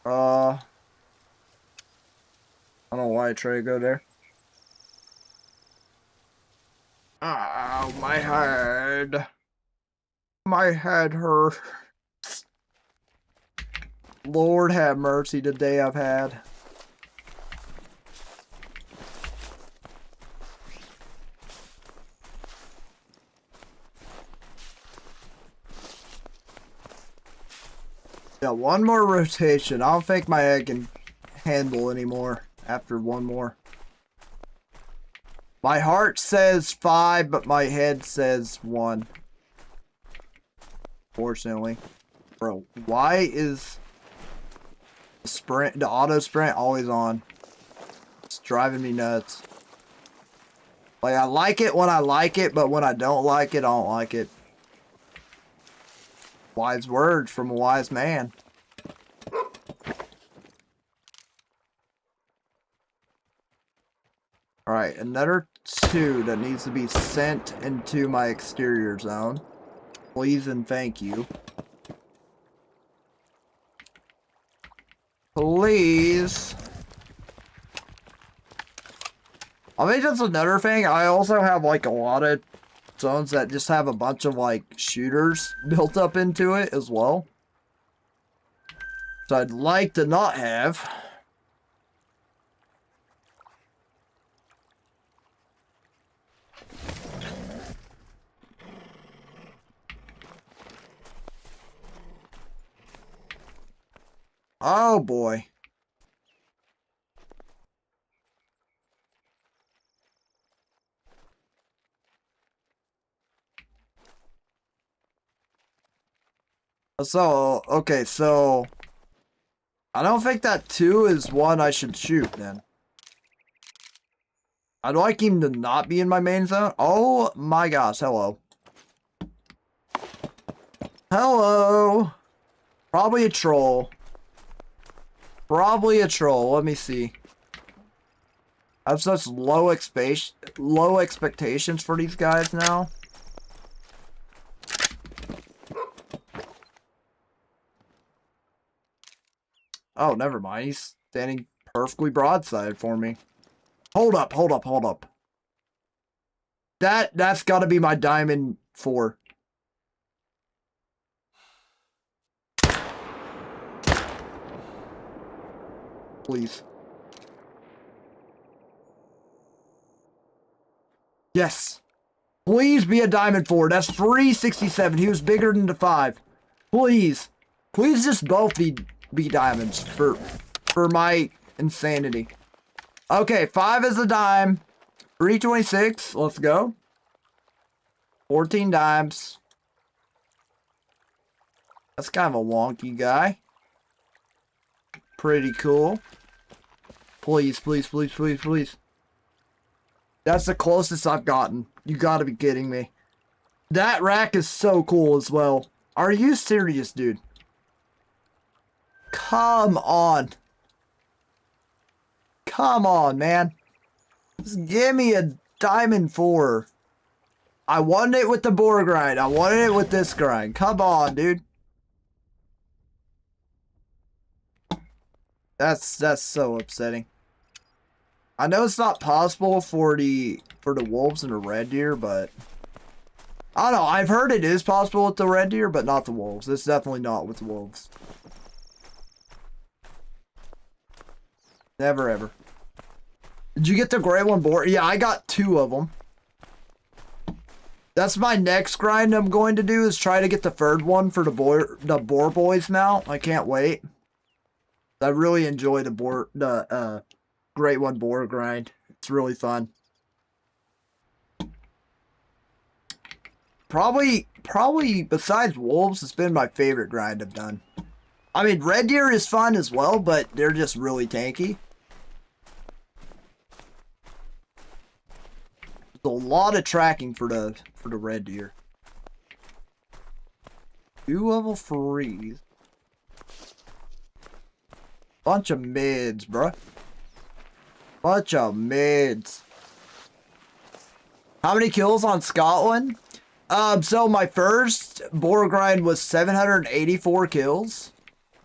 I don't know why I tried to go there. Ow, my head. My head hurts. Lord have mercy the day I've had. Yeah, one more rotation. I don't think my head can handle anymore after one more. My heart says 5, but my head says 1. Fortunately. Bro, why is the auto sprint always on? It's driving me nuts. Like, I like it when I like it, but when I don't like it, I don't like it. Wise words from a wise man. Alright, another 2 that needs to be sent into my exterior zone. Please and thank you. Please. I think that's another thing. I also have like a lot of zones that just have a bunch of like shooters built up into it as well. So I'd like to not have. Oh boy. So, okay, so I don't think that 2 is one I should shoot then. I'd like him to not be in my main zone. Oh my gosh, hello. Hello. Probably a troll. Probably a troll. Let me see. I have such low expectations for these guys now. Oh, never mind. He's standing perfectly broadside for me. Hold up, hold up, hold up. That's gotta be my diamond 4. Please. Yes. Please be a diamond 4. That's 367. He was bigger than the 5. Please. Please just both be diamonds for my insanity. Okay, 5 is a dime. 326. Let's go. 14 dimes. That's kind of a wonky guy. Pretty cool. Please, please, please, please, please. That's the closest I've gotten. You gotta be kidding me. That rack is so cool as well. Are you serious, dude? Come on. Come on, man. Just give me a diamond 4. I wanted it with the boar grind. I wanted it with this grind. Come on, dude. That's so upsetting. I know it's not possible for the wolves and the red deer, but I don't know. I've heard it is possible with the red deer, but not the wolves. It's definitely not with the wolves. Never ever. Did you get the gray one boar? Yeah, I got 2 of them. That's my next grind I'm going to do, is try to get the 3rd one for the boar boys mount. I can't wait. I really enjoy the great one boar grind. It's really fun. Probably besides wolves, it's been my favorite grind I've done. I mean, red deer is fun as well, but they're just really tanky. There's a lot of tracking for the red deer. 2 level 3s. Bunch of mids, bruh. Bunch of mids. How many kills on Scotland? So my first boar grind was 784 kills.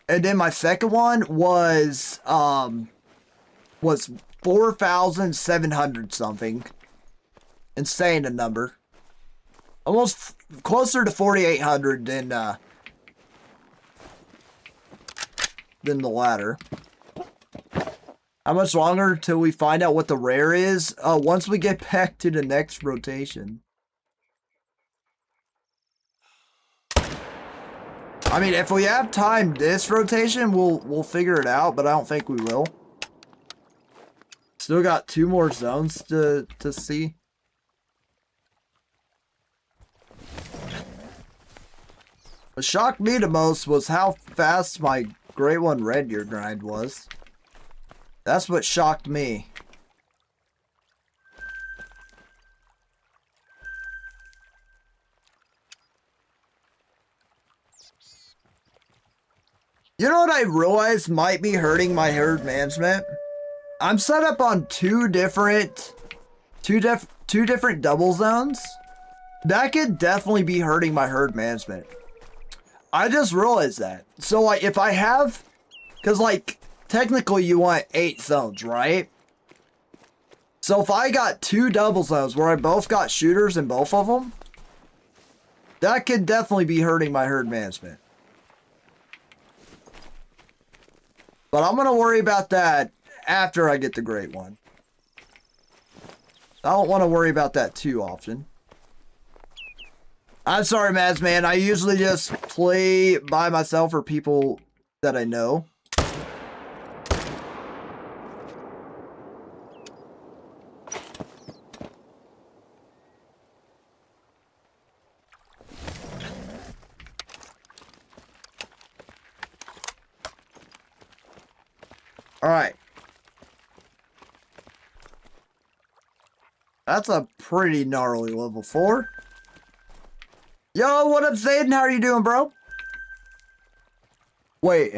And then my second one was 4,700 something. Insane a number. Almost closer to 4,800 than the latter. How much longer till we find out what the rare is? Once we get back to the next rotation. I mean, if we have time this rotation, we'll figure it out, but I don't think we will. Still got 2 more zones to see. What shocked me the most was how fast my Great One Red Deer grind was. That's what shocked me. You know what I realized might be hurting my herd management? I'm set up on two different double zones. That could definitely be hurting my herd management. I just realized that. So like if I have, cause like technically you want 8 zones, right? So if I got 2 double zones where I both got shooters in both of them, that could definitely be hurting my herd management. But I'm gonna worry about that after I get the great one. I don't want to worry about that too often. I'm sorry, Mads, man. I usually just play by myself or people that I know. Alright. That's a pretty gnarly level 4. Yo, what up, Zayden? How are you doing, bro? Wait.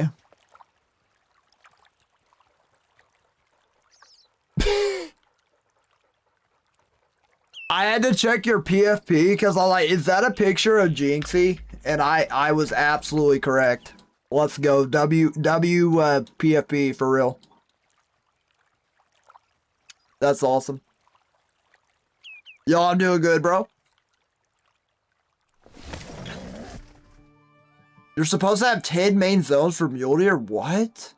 I had to check your PFP because I'm like, is that a picture of Jinxie? And I was absolutely correct. Let's go. PFP for real. That's awesome. Yo, I'm doing good, bro. You're supposed to have 10 main zones for Mule Deer? What?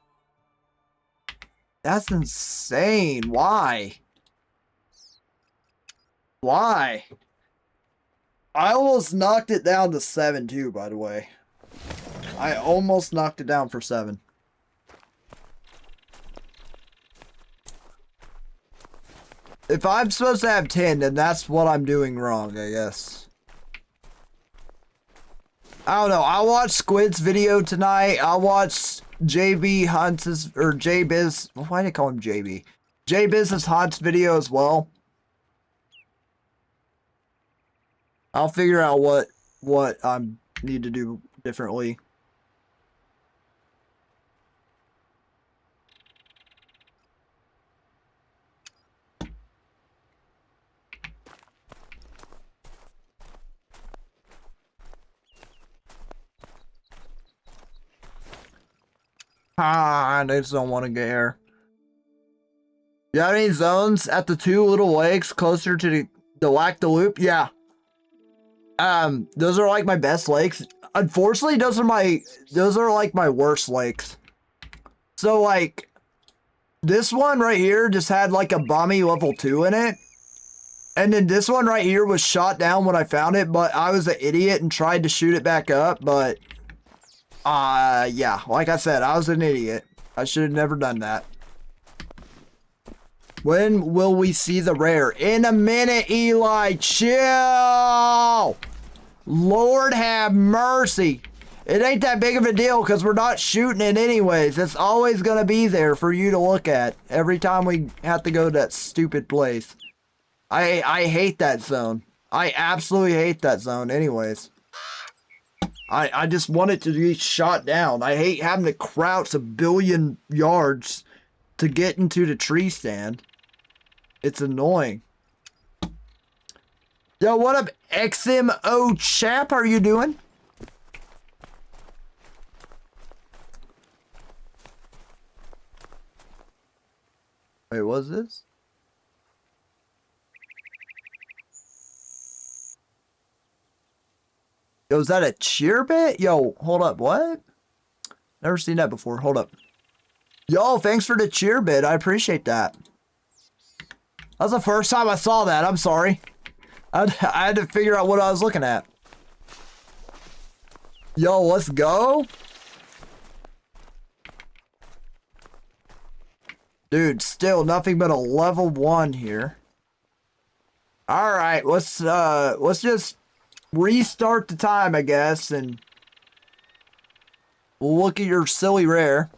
That's insane. Why? Why? I almost knocked it down to 7 too, by the way. I almost knocked it down for 7. If I'm supposed to have 10, then that's what I'm doing wrong, I guess. I don't know. I watched Squid's video tonight. I watched JB Hunt's, or JBiz. Why did I call him JB? JBiz's Hunt's video as well. I'll figure out what I need to do differently. I just don't want to get here. You have any zones at the 2 little lakes closer to the Lac de Loop? Yeah. Those are like my best lakes. Unfortunately, those are like my worst lakes. So like, this one right here just had like a bummy level 2 in it. And then this one right here was shot down when I found it, but I was an idiot and tried to shoot it back up, but yeah, like I said, I was an idiot. I should have never done that. When will we see the rare? In a minute, Eli. Chill. Lord have mercy. It ain't that big of a deal because we're not shooting it anyways. It's always going to be there for you to look at every time we have to go to that stupid place. I hate that zone. I absolutely hate that zone anyways. I just want it to be shot down. I hate having to crouch a billion yards to get into the tree stand. It's annoying. Yo, what up, XMO chap? How are you doing? Wait, what's this? Yo, is that a cheer bit? Yo, hold up, what? Never seen that before. Hold up. Yo, thanks for the cheer bit. I appreciate that. That was the first time I saw that. I'm sorry. I had to figure out what I was looking at. Yo, let's go. Dude, still nothing but a level 1 here. Alright, let's just restart the time, I guess, and we'll look at your silly rare.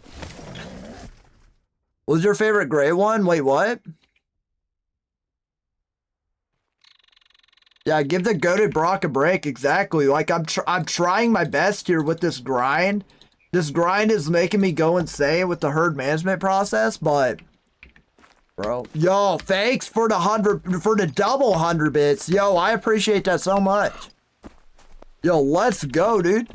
What's your favorite gray one? Wait, what? Yeah, give the goated Brock a break. Exactly. Like, I'm trying my best here with this grind. This grind is making me go insane with the herd management process, but bro, yo, thanks for the double 100 bits. Yo, I appreciate that so much. Yo, let's go, dude.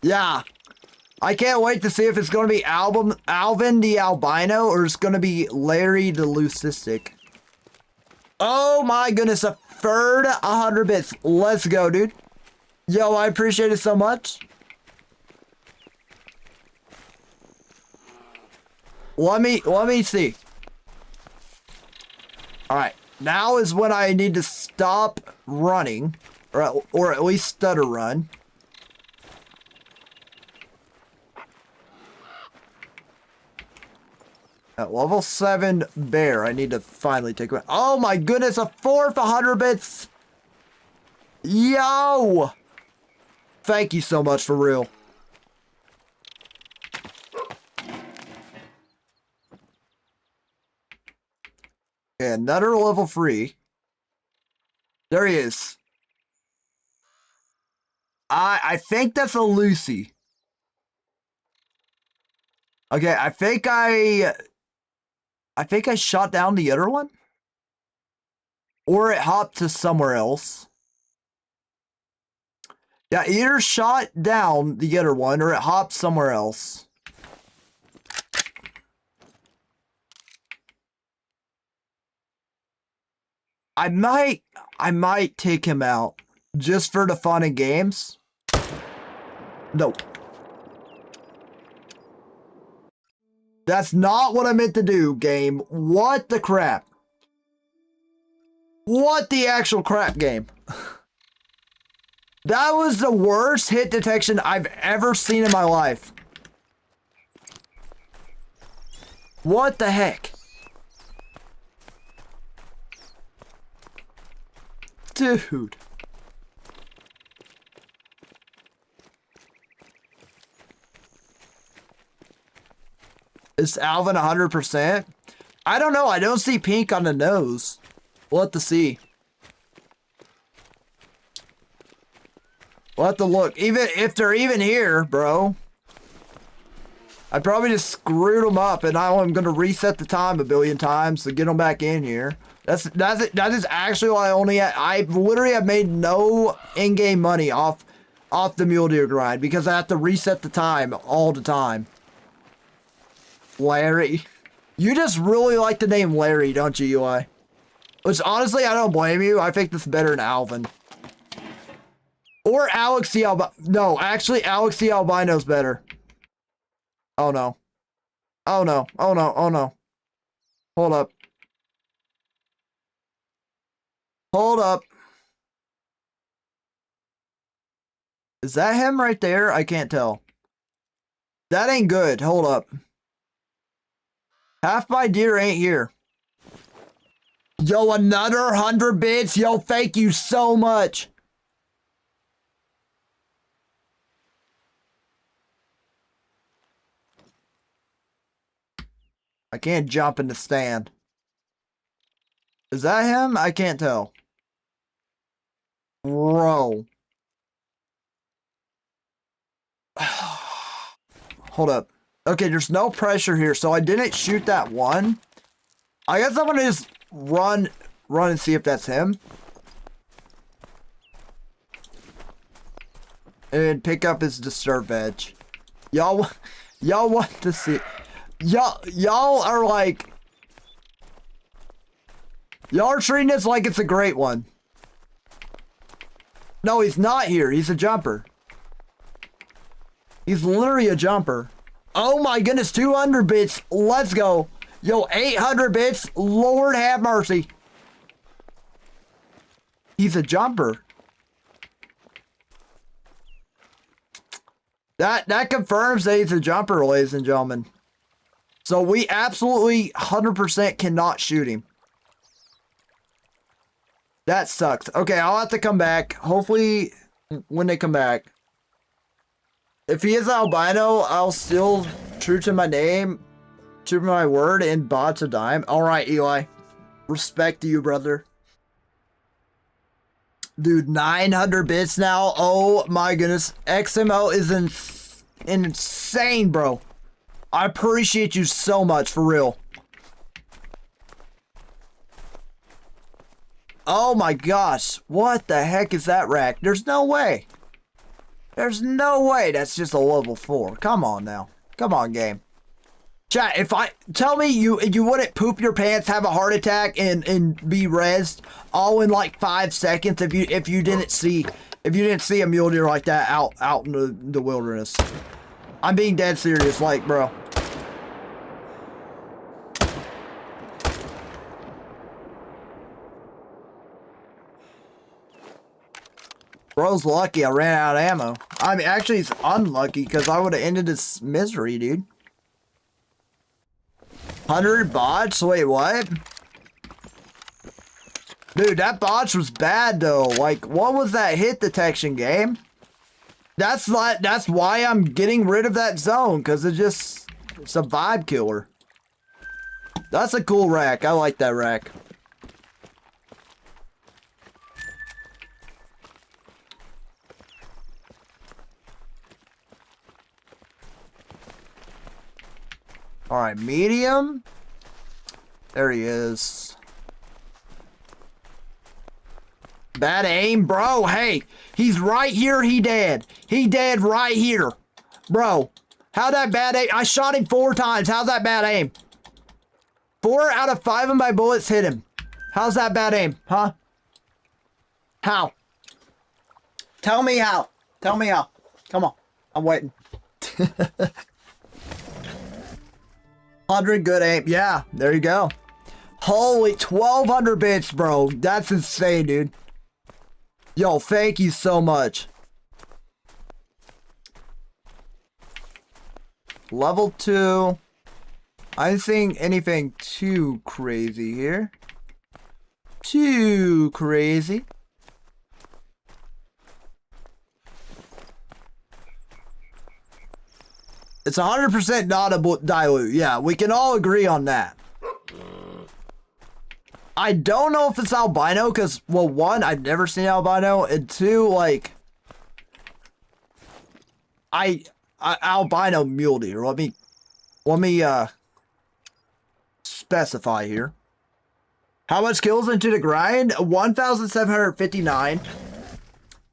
Yeah. I can't wait to see if it's going to be Alvin the Albino or it's going to be Larry the Leucistic. Oh my goodness, a third 100 bits. Let's go, dude. Yo, I appreciate it so much. Let me see. All right, now is when I need to stop running, or at least stutter run. At level 7 bear, I need to finally take one. Oh my goodness, a fourth 100 bits. Yo! Thank you so much, for real. Okay, another level 3. There he is. I think that's a Lucy. Okay, I think I shot down the other one. Or it hopped to somewhere else. Yeah, either shot down the other one or it hopped somewhere else. I might take him out just for the fun and games. Nope. That's not what I meant to do, game. What the crap? What the actual crap, game? That was the worst hit detection I've ever seen in my life. What the heck? Dude. Is Alvin 100%? I don't know. I don't see pink on the nose. We'll have to see. We'll have to look. Even if they're even here, bro. I probably just screwed them up, and now I'm gonna reset the time a billion times to get them back in here. That's it. That is actually why I literally have made no in-game money off the mule deer grind because I have to reset the time all the time. Larry, you just really like the name Larry, don't you, UI? Which honestly, I don't blame you. I think that's better than Alvin. Or Alex the Albino. No, actually, Alex the Albino's better. Oh no. Oh no. Oh no. Oh no. Hold up. Hold up. Is that him right there? I can't tell. That ain't good. Hold up. Half my deer ain't here. Yo, another 100 bits. Yo, thank you so much. I can't jump in the stand. Is that him? I can't tell. Bro. Hold up. Okay, there's no pressure here, so I didn't shoot that one. I guess I'm gonna just run and see if that's him. And pick up his disturb edge. Y'all want to see. Y'all are like. Y'all are treating this like it's a great one. No, he's not here. He's a jumper. He's literally a jumper. Oh my goodness, 200 bits. Let's go. Yo, 800 bits. Lord have mercy. He's a jumper. That confirms that he's a jumper, ladies and gentlemen. So we absolutely 100% cannot shoot him. That sucks. Okay, I'll have to come back. Hopefully, when they come back. If he is albino, I'll still true to my name, true to my word, and bots a dime. Alright, Eli. Respect to you, brother. Dude, 900 bits now. Oh my goodness. XMO is insane, bro. I appreciate you so much, for real. Oh my gosh. What the heck is that rack? There's no way. There's no way that's just a level 4. Come on now. Come on, game. Chat, if I tell me you wouldn't poop your pants, have a heart attack, and be rezzed all in like 5 seconds if you didn't see a mule deer like that out in the wilderness. I'm being dead serious, like, bro. Bro's lucky I ran out of ammo. I mean, actually, it's unlucky because I would have ended this misery, dude. 100 bots? Wait, what? Dude, that botch was bad, though. Like, what was that hit detection, game? That's why I'm getting rid of that zone, because it's a vibe killer. That's a cool rack. I like that rack. All right, medium. There he is. Bad aim, bro. Hey, he's right here. He dead. He dead right here. Bro, how that bad aim? I shot him 4 times. How's that bad aim? 4 out of 5 of my bullets hit him. How's that bad aim? Huh? How? Tell me how. Tell me how. Come on. I'm waiting. 100 good aim. Yeah, there you go. Holy 1,200 bits, bro. That's insane, dude. Yo, thank you so much. Level 2. I didn't think anything too crazy here. Too crazy. It's 100% not a dilute. Yeah, we can all agree on that. I don't know if it's albino because, well, 1, I've never seen albino, and 2, like, albino mule deer. Let me specify here. How much kills into the grind? 1,759.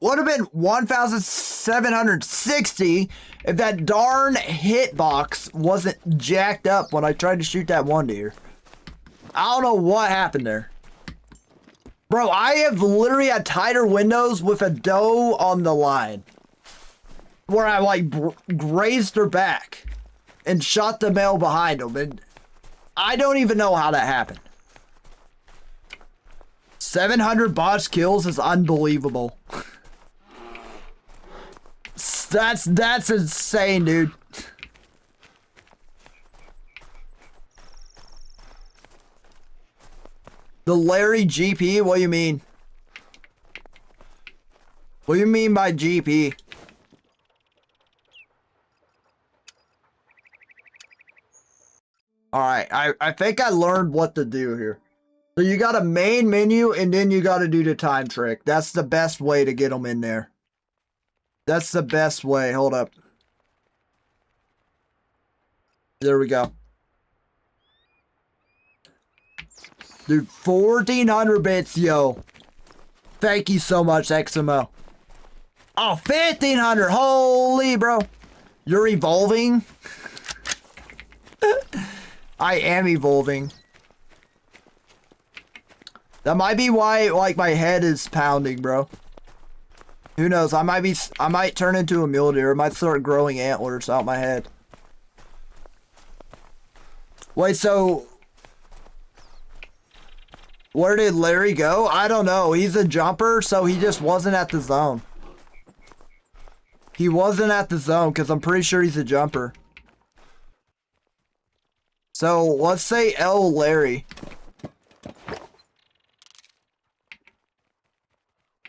Would have been 1,760 if that darn hitbox wasn't jacked up when I tried to shoot that one deer. I don't know what happened there. Bro, I have literally had tighter windows with a doe on the line. Where I like grazed her back and shot the male behind him. And I don't even know how that happened. 700 botched kills is unbelievable. That's insane, dude. The Larry GP? What do you mean? What do you mean by GP? Alright, I think I learned what to do here. So you got a main menu and then you got to do the time trick. That's the best way to get them in there. That's the best way. Hold up. There we go. Dude, 1,400 bits, yo. Thank you so much, XMO. Oh, 1,500. Holy, bro. You're evolving? I am evolving. That might be why, like, my head is pounding, bro. Who knows? I might turn into a mule deer. I might start growing antlers out my head. Wait, so where did Larry go? I don't know. He's a jumper, so he just wasn't at the zone. He wasn't at the zone because I'm pretty sure he's a jumper. So let's say L Larry.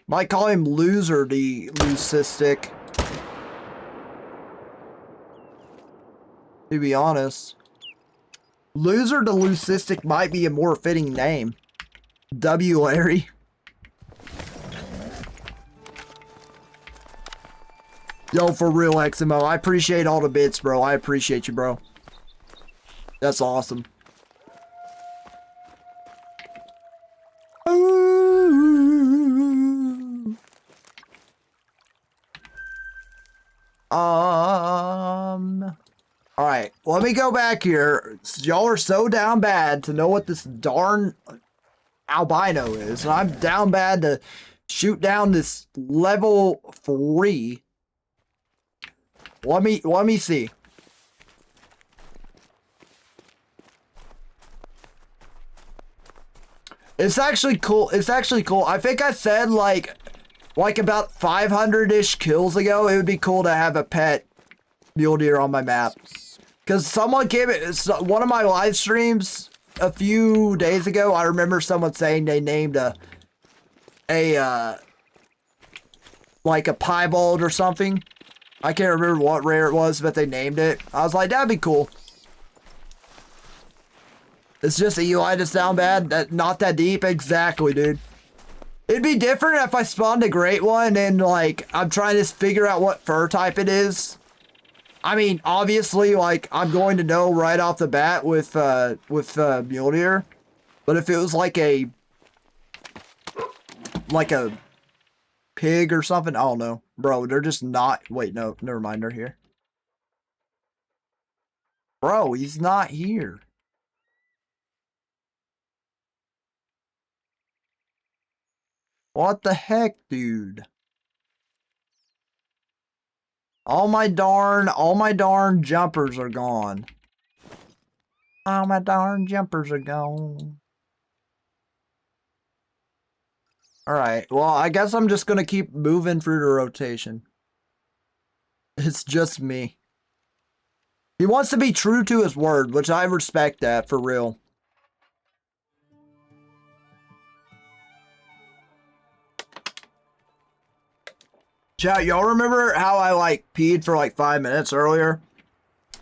Might call him Loser the Leucistic. To be honest. Loser the Leucistic might be a more fitting name. W Larry. Yo, for real, XMO. I appreciate all the bits, bro. I appreciate you, bro. That's awesome. Alright, let me go back here. Y'all are so down bad to know what this darn albino is. And I'm down bad to shoot down this level 3. Let me see. It's actually cool. It's actually cool. I think I said like about 500-ish kills ago, it would be cool to have a pet mule deer on my map. Because someone gave it, one of my live streams a few days ago, I remember someone saying they named like a piebald or something. I can't remember what rare it was, but they named it. I was like, that'd be cool. It's just Eli just down bad, not that deep. Exactly, dude. It'd be different if I spawned a great one and like I'm trying to figure out what fur type it is. I mean, obviously, like, I'm going to know right off the bat with mule deer. But if it was like a pig or something, I don't know. Bro, they're just not. Wait, no, never mind, they're here. Bro, he's not here. What the heck, dude? All my darn jumpers are gone. All my darn jumpers are gone. Alright, well, I guess I'm just gonna keep moving through the rotation. It's just me. He wants to be true to his word, which I respect that, for real. Chat, y'all remember how I, like, peed for, like, 5 minutes earlier?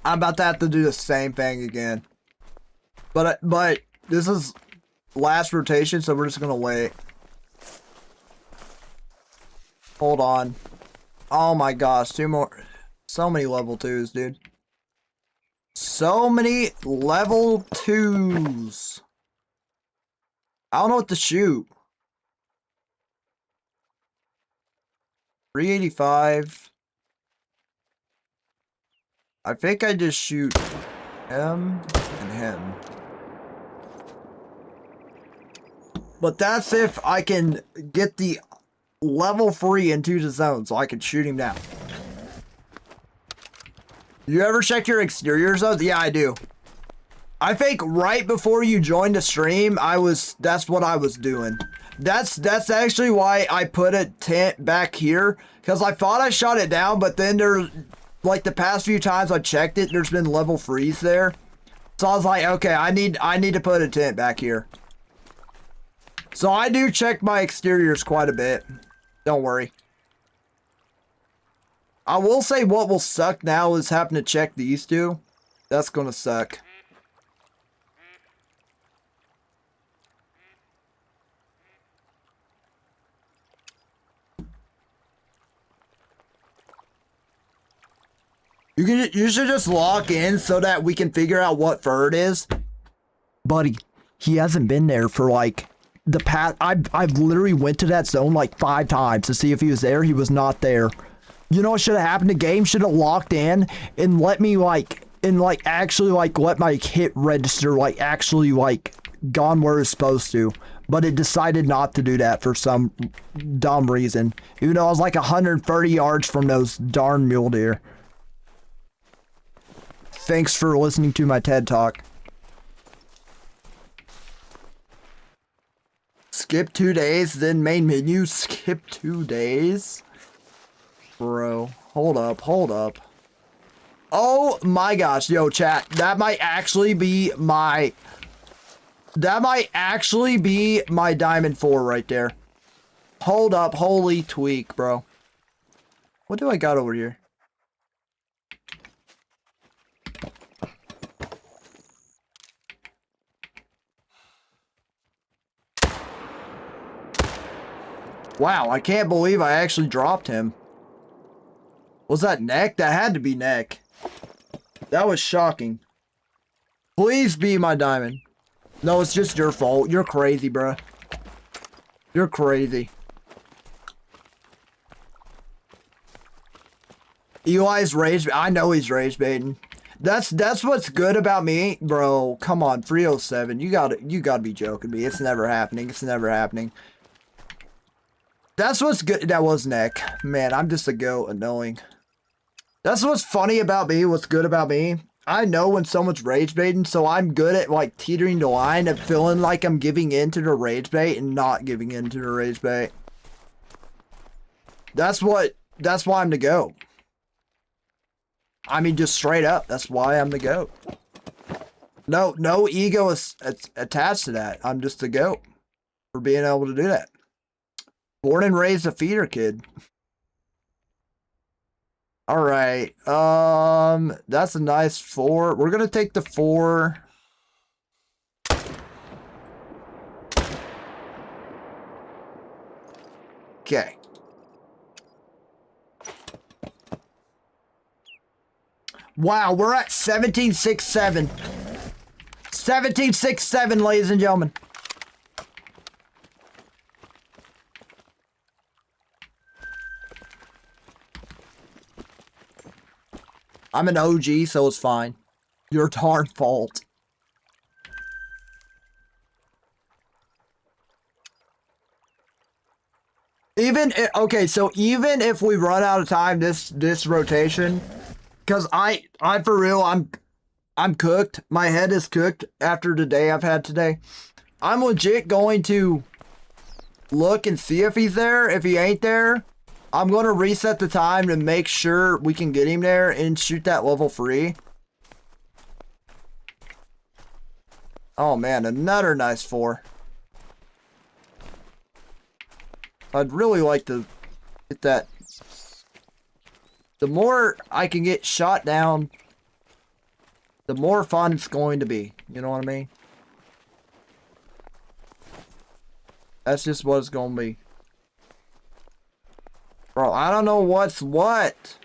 I'm about to have to do the same thing again. But this is last rotation, so we're just gonna wait. Hold on. Oh my gosh, 2 more. So many level 2s, dude. So many level 2s. I don't know what to shoot. 385. I think I just shoot him and him. But that's if I can get the level 3 into the zone so I can shoot him down. You ever check your exterior zones? Yeah, I do. I think right before you joined the stream, that's what I was doing. That's actually why I put a tent back here, because I thought I shot it down, but then there's, like, the past few times I checked it, there's been level 3s there. So I was like, okay, I need to put a tent back here. So I do check my exteriors quite a bit. Don't worry. I will say what will suck now is having to check these two. That's gonna suck. You should just lock in so that we can figure out what fur it is. Buddy, he hasn't been there for like the past. I've literally went to that zone like 5 times to see if he was there. He was not there. You know what should have happened? The game should have locked in and let me actually let my hit register actually gone where it's supposed to. But it decided not to do that for some dumb reason. Even though I was like 130 yards from those darn mule deer. Thanks for listening to my TED Talk. Skip 2 days, then main menu. Skip 2 days? Bro, hold up. Oh my gosh, yo, chat. That might actually be my Diamond 4 right there. Hold up, holy tweak, bro. What do I got over here? Wow, I can't believe I actually dropped him. Was that neck? That had to be neck. That was shocking. Please be my diamond. No, it's just your fault. You're crazy, bro. You're crazy. Eli's rage. I know he's rage baiting. That's what's good about me, bro. Come on, 307. You gotta be joking me. It's never happening. It's never happening. That's what's good. That was neck. Man, I'm just a goat. Annoying. That's what's funny about me. What's good about me. I know when someone's rage baiting, so I'm good at like teetering the line of feeling like I'm giving in to the rage bait and not giving in to the rage bait. That's why I'm the GOAT. I mean, just straight up. That's why I'm the GOAT. No ego is attached to that. I'm just the GOAT for being able to do that. Born and raised a feeder kid. All right. That's a nice 4. We're gonna take the 4. Okay. Wow, we're at 1767. 1767, ladies and gentlemen. I'm an OG, so it's fine. Your darn fault. Okay, so even if we run out of time this rotation, because I for real, I'm cooked. My head is cooked after the day I've had today. I'm legit going to look and see if he's there. If he ain't there, I'm going to reset the time to make sure we can get him there and shoot that level free. Oh man, another nice 4. I'd really like to get that. The more I can get shot down, the more fun it's going to be. You know what I mean? That's just what it's going to be. Bro, I don't know what's what.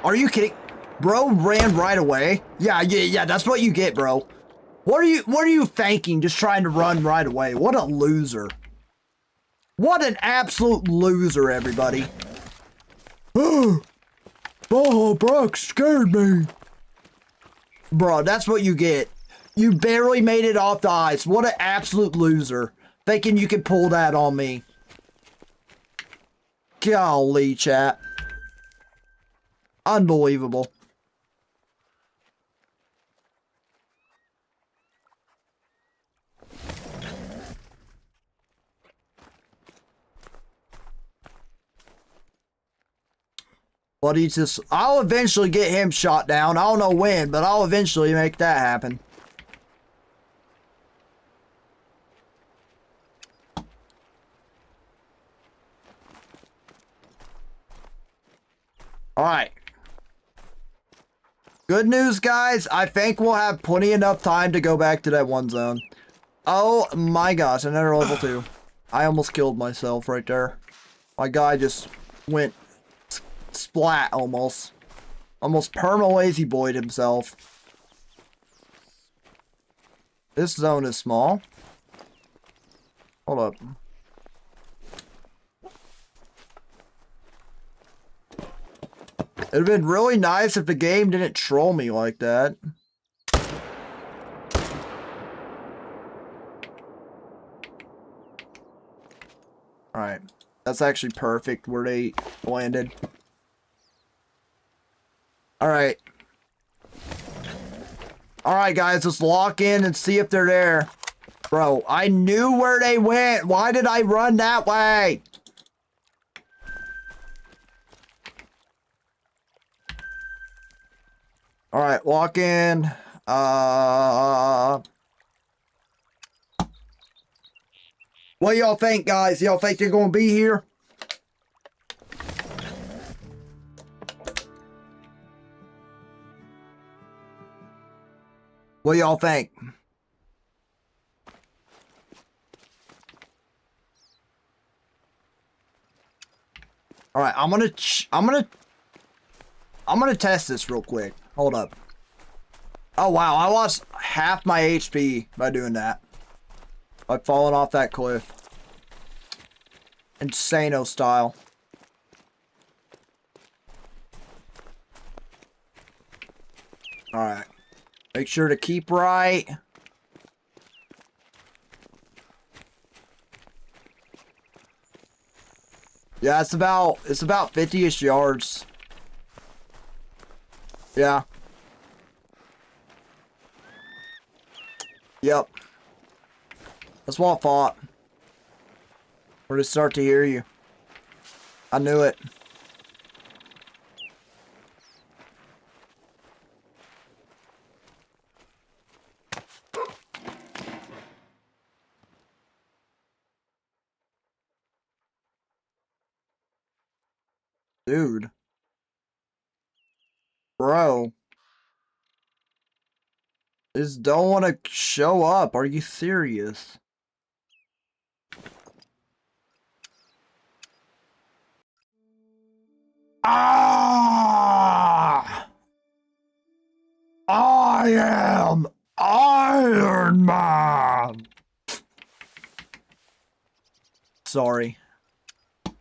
Are you kidding? Bro ran right away. Yeah, that's what you get, bro. What are you thinking just trying to run right away? What a loser. What an absolute loser, everybody. Oh, Brock scared me. Bro, that's what you get. You barely made it off the ice. What an absolute loser. Thinking you could pull that on me. Golly, chat. Unbelievable. But he's just... I'll eventually get him shot down. I don't know when, but I'll eventually make that happen. Alright. Good news, guys. I think we'll have plenty enough time to go back to that one zone. Oh my gosh, another level 2. I almost killed myself right there. My guy just went splat almost. Almost perma-lazy boyed himself. This zone is small. Hold up. It'd have been really nice if the game didn't troll me like that. Alright. That's actually perfect where they landed. Alright. Alright, guys. Let's lock in and see if they're there. Bro, I knew where they went. Why did I run that way? Alright, walk in. What y'all think, guys? Y'all think they're gonna be here? What y'all think? Alright, I'm gonna test this real quick. Hold up. Oh wow, I lost half my HP by doing that. By falling off that cliff. Insano style. Alright. Make sure to keep right. Yeah, it's about 50-ish yards. Yeah. Yep. That's what I thought. We're to start to hear you. I knew it. Dude. Bro. Just don't want to show up. Are you serious? Ah! I am Iron Man! Sorry. A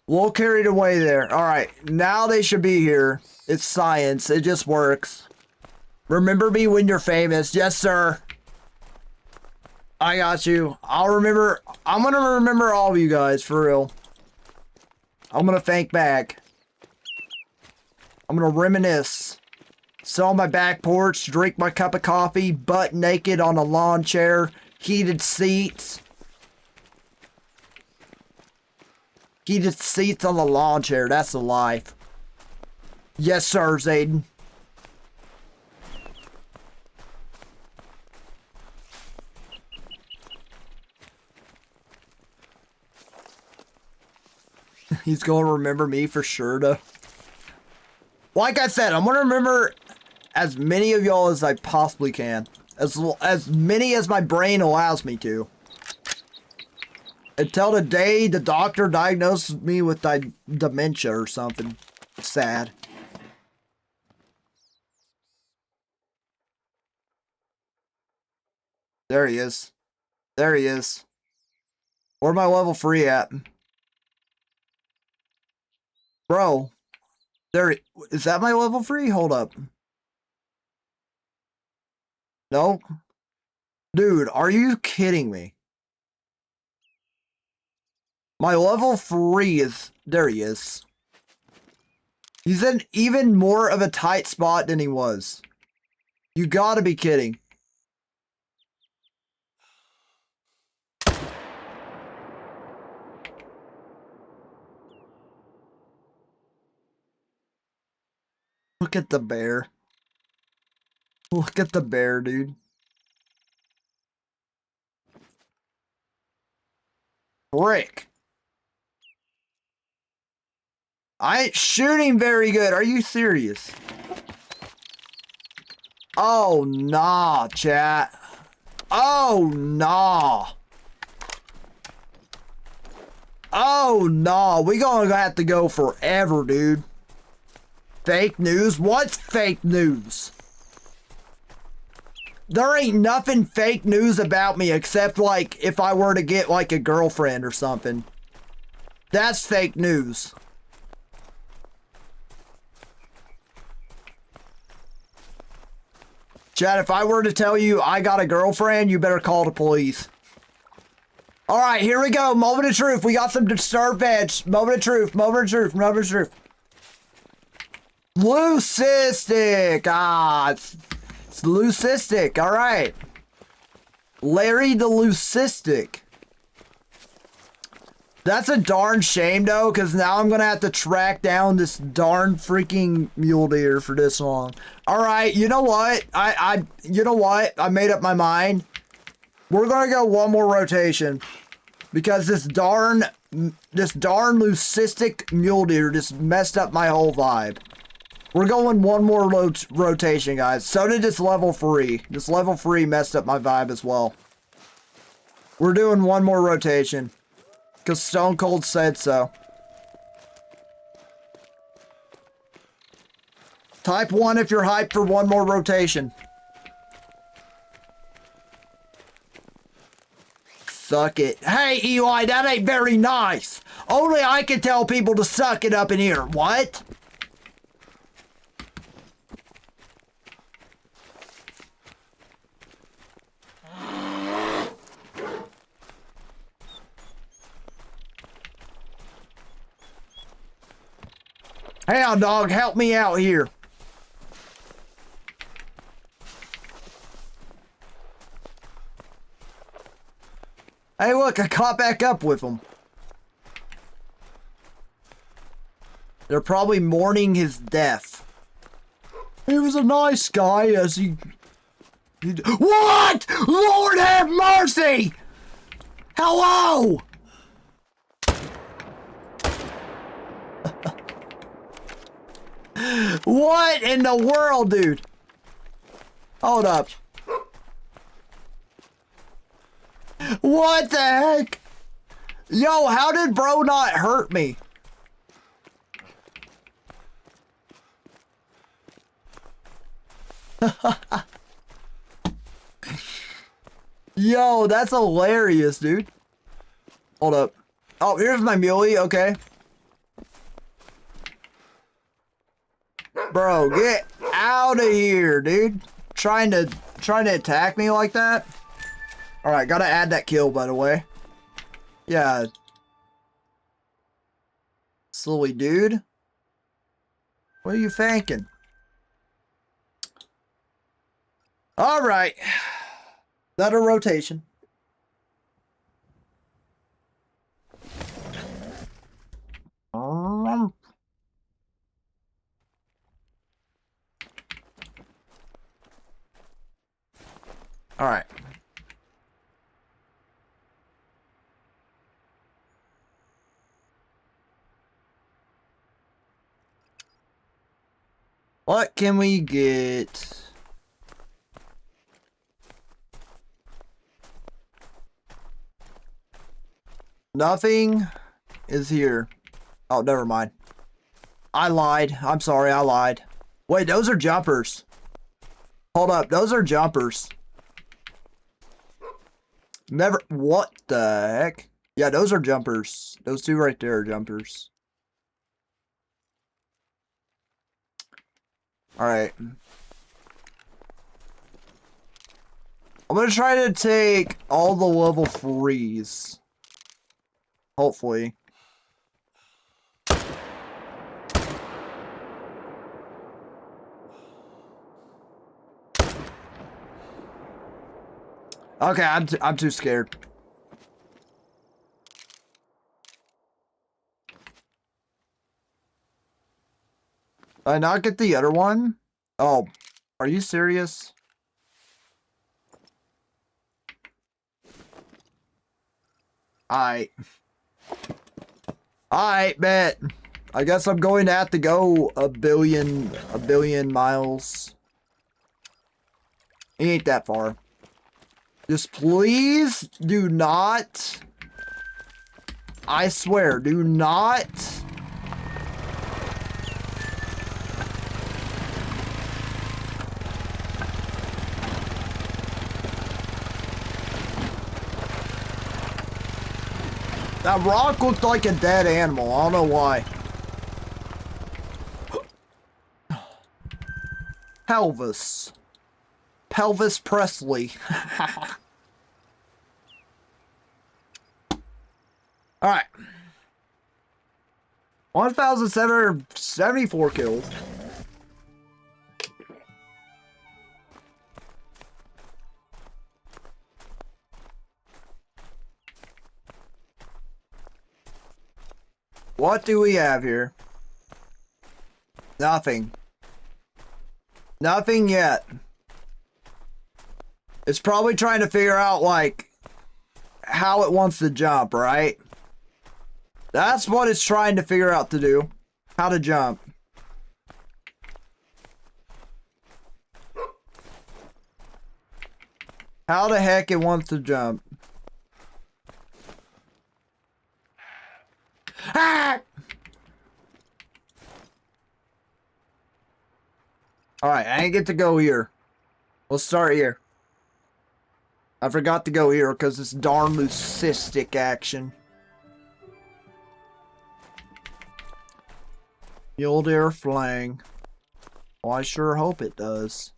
little carried away there. Alright, now they should be here. It's science. It just works. Remember me when you're famous. Yes, sir. I got you. I'll remember. I'm gonna remember all of you guys, for real. I'm gonna thank back. I'm gonna reminisce. Sit on my back porch, drink my cup of coffee, butt naked on a lawn chair, heated seats. Heated seats on the lawn chair, that's the life. Yes, sir, Zayden. He's gonna remember me for sure, though. Like I said, I'm gonna remember as many of y'all as I possibly can. As many as my brain allows me to. Until the day the doctor diagnosed me with dementia or something. Sad. There he is. There he is. Where my level 3 at? Bro. There. Is that my level 3? Hold up. No. Dude, are you kidding me? My level 3 is... There he is. He's in even more of a tight spot than he was. You gotta be kidding. Look at the bear. Look at the bear, dude. Frick. I ain't shooting very good. Are you serious? Oh, nah, chat. Oh, nah. Oh, nah. We gonna have to go forever, dude. Fake news? What's fake news? There ain't nothing fake news about me except, like, if I were to get, like, a girlfriend or something. That's fake news. Chad, if I were to tell you I got a girlfriend, you better call the police. Alright, here we go. Moment of truth. We got some disturbed veg. Moment of truth. Moment of truth. Moment of truth. Leucistic. Ah, it's leucistic. Alright. Larry the Leucistic. That's a darn shame, though, because now I'm going to have to track down this darn freaking mule deer for this long. Alright, you know what? You know what? I made up my mind. We're going to go one more rotation. Because this darn leucistic mule deer just messed up my whole vibe. We're going one more rotation, guys. So did this level 3. This level 3 messed up my vibe as well. We're doing one more rotation. Because Stone Cold said so. Type 1 if you're hyped for one more rotation. Suck it. Hey, Eli, that ain't very nice. Only I can tell people to suck it up in here. What? Hound dog, help me out here. Hey, look, I caught back up with them. They're probably mourning his death. He was a nice guy as he... What? Lord have mercy! Hello! What in the world, dude? Hold up. What the heck? Yo, how did bro not hurt me? Yo, that's hilarious, dude. Hold up. Oh, here's my muley. Okay. Bro, get out of here, dude. Trying to attack me like that? Alright, gotta add that kill, by the way. Yeah. Silly dude. What are you thinking? Alright. That a rotation. Alright. What can we get? Nothing is here. Oh, never mind. I lied. I'm sorry, I lied. Wait, those are jumpers. Hold up, those are jumpers. Never. What the heck? Yeah, those are jumpers. Those two right there are jumpers. Alright. I'm gonna try to take all the level 3s. Hopefully. Okay, I'm too scared. Did I not get the other one? Oh, are you serious? Alright, bet. I guess I'm going to have to go a billion miles. It ain't that far. Just please do not. I swear, do not. That rock looked like a dead animal. I don't know why. Pelvis. Pelvis Presley. Alright. 1,774 kills. What do we have here? Nothing. Nothing yet. It's probably trying to figure out, like, how it wants to jump, right? That's what it's trying to figure out to do. How to jump. How the heck it wants to jump. Ah! Alright, I ain't get to go here. We'll start here. I forgot to go here because it's darn leucistic action. Yield air flang. Well, I sure hope it does.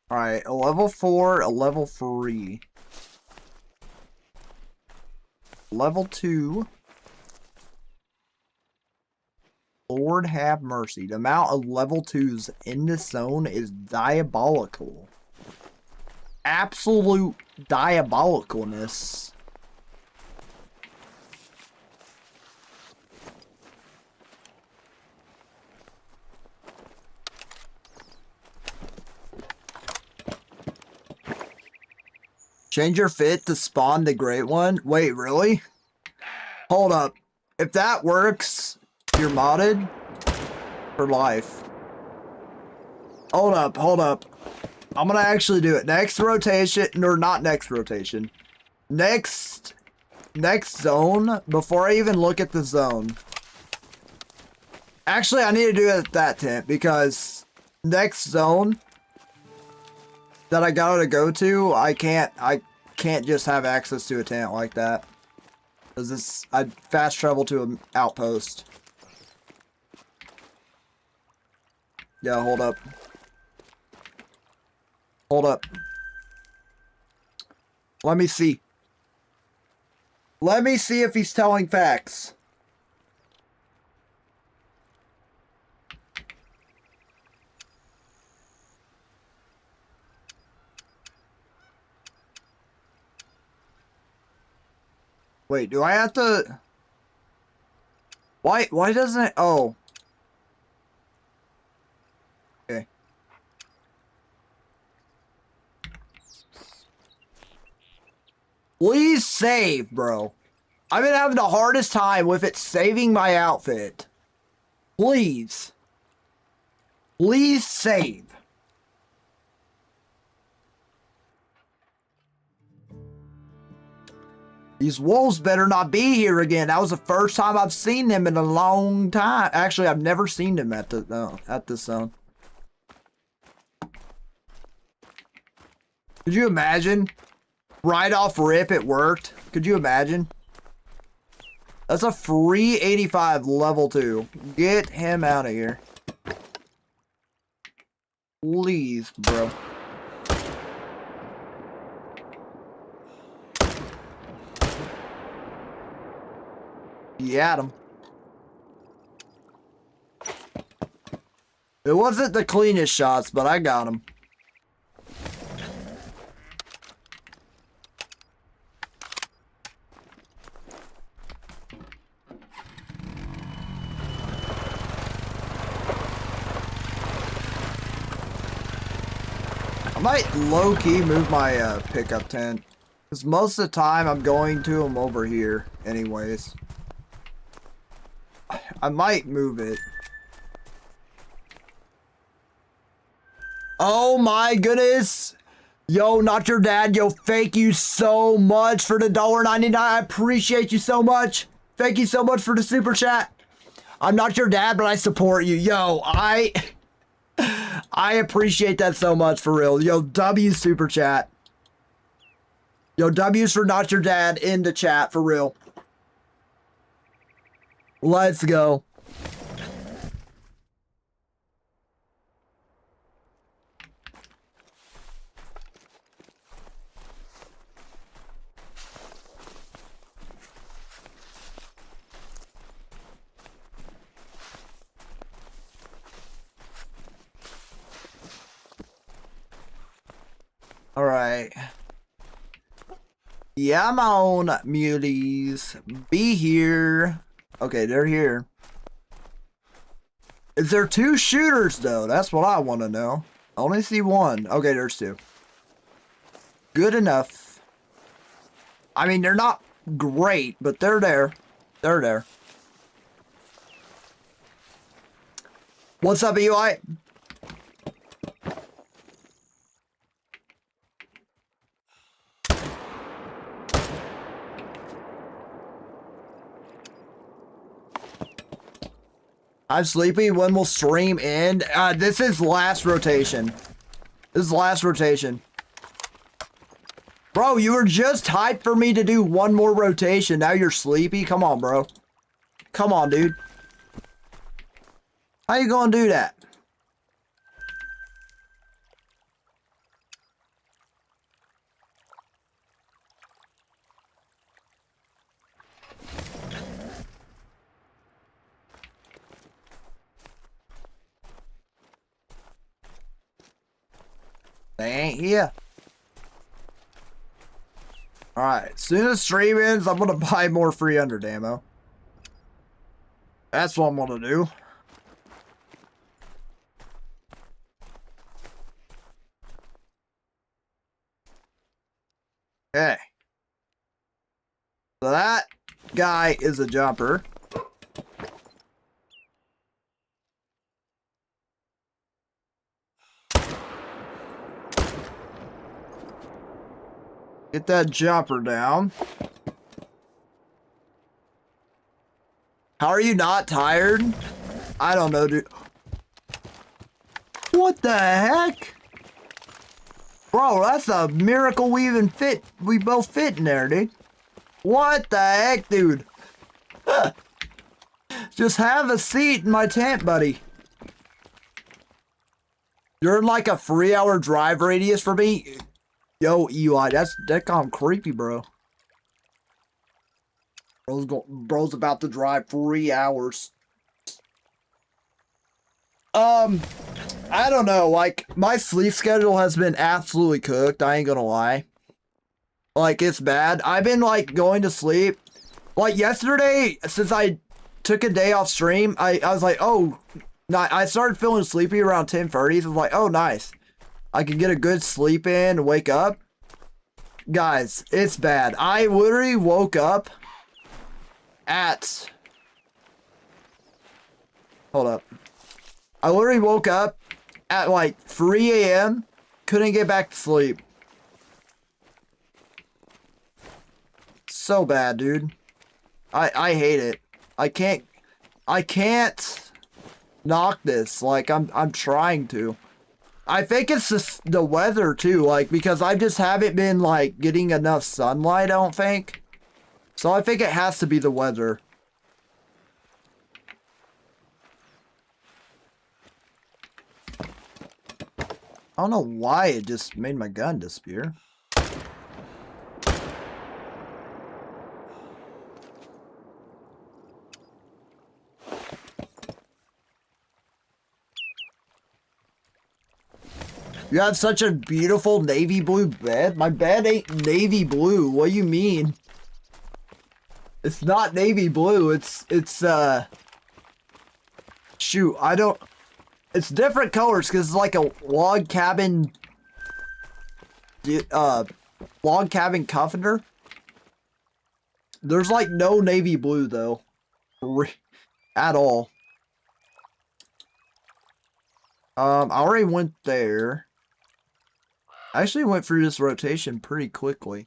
Alright, a level 4, a level 3. Level 2. Lord have mercy. The amount of level 2s in this zone is diabolical. Absolute diabolicalness. Change your fit to spawn the great one? Wait, really? Hold up. If that works, you're modded for life. Hold up, hold up. I'm gonna actually do it. Next rotation, or not next rotation. Next zone, before I even look at the zone. Actually, I need to do it at that tent, because next zone that I gotta go to, I can't just have access to a tent like that. Because I'd fast travel to an outpost. Yeah, hold up. Hold up. Let me see. Let me see if he's telling facts. Wait, do I have to... Why doesn't it... Oh. Okay. Please save, bro. I've been having the hardest time with it saving my outfit. Please. Please save. These wolves better not be here again. That was the first time I've seen them in a long time. Actually, I've never seen them at this zone. Could you imagine? Right off rip, it worked. Could you imagine? That's a free 85 level 2. Get him out of here. Please, bro. You had him. It wasn't the cleanest shots, but I got him. I might low-key move my pickup tent. Because most of the time I'm going to them over here anyways. I might move it. Oh my goodness. Yo, not your dad. Yo, thank you so much for the $1.99. I appreciate you so much. Thank you so much for the super chat. I'm not your dad, but I support you. Yo, I appreciate that so much, for real. Yo, W super chat. Yo, W's for not your dad in the chat, for real. Let's go. All right. Yeah, I'm on, muleys. Be here. Okay, they're here. Is there 2 shooters, though? That's what I want to know. I only see 1. Okay, there's 2. Good enough. I mean, they're not great, but they're there. They're there. What's up, Eli? I'm sleepy. When will stream end? This is last rotation. This is last rotation. Bro, you were just hyped for me to do 1 more rotation. Now you're sleepy? Come on, bro. Come on, dude. How you gonna do that? They ain't here. Alright, as soon as stream ends, I'm gonna buy more free under ammo. That's what I'm gonna do. Okay. So that guy is a jumper. Get that jumper down. How are you not tired? I don't know, dude. What the heck? Bro, that's a miracle we even fit. We both fit in there, dude. What the heck, dude? Just have a seat in my tent, buddy. You're in like a 3-hour drive radius for me? Yo, Eli, that kind of creepy, bro. Bro's about to drive 3 hours. I don't know, like, my sleep schedule has been absolutely cooked, I ain't gonna lie. Like, it's bad. I've been, like, going to sleep. Like, yesterday, since I took a day off stream, I was like, oh, I started feeling sleepy around 10:30, so I was like, oh, nice. I could get a good sleep in and wake up. Guys, it's bad. I literally woke up at... Hold up. I literally woke up at like 3 a.m. Couldn't get back to sleep. So bad, dude. I hate it. I can't knock this. Like I'm trying to. I think it's just the weather too, like because I just haven't been like getting enough sunlight, I don't think. So I think it has to be the weather. I don't know why it just made my gun disappear. You have such a beautiful navy blue bed? My bed ain't navy blue. What do you mean? It's not navy blue. It's shoot, I don't... It's different colors because it's like a log cabin comforter. There's like no navy blue though. At all. I already went there. I actually went through this rotation pretty quickly.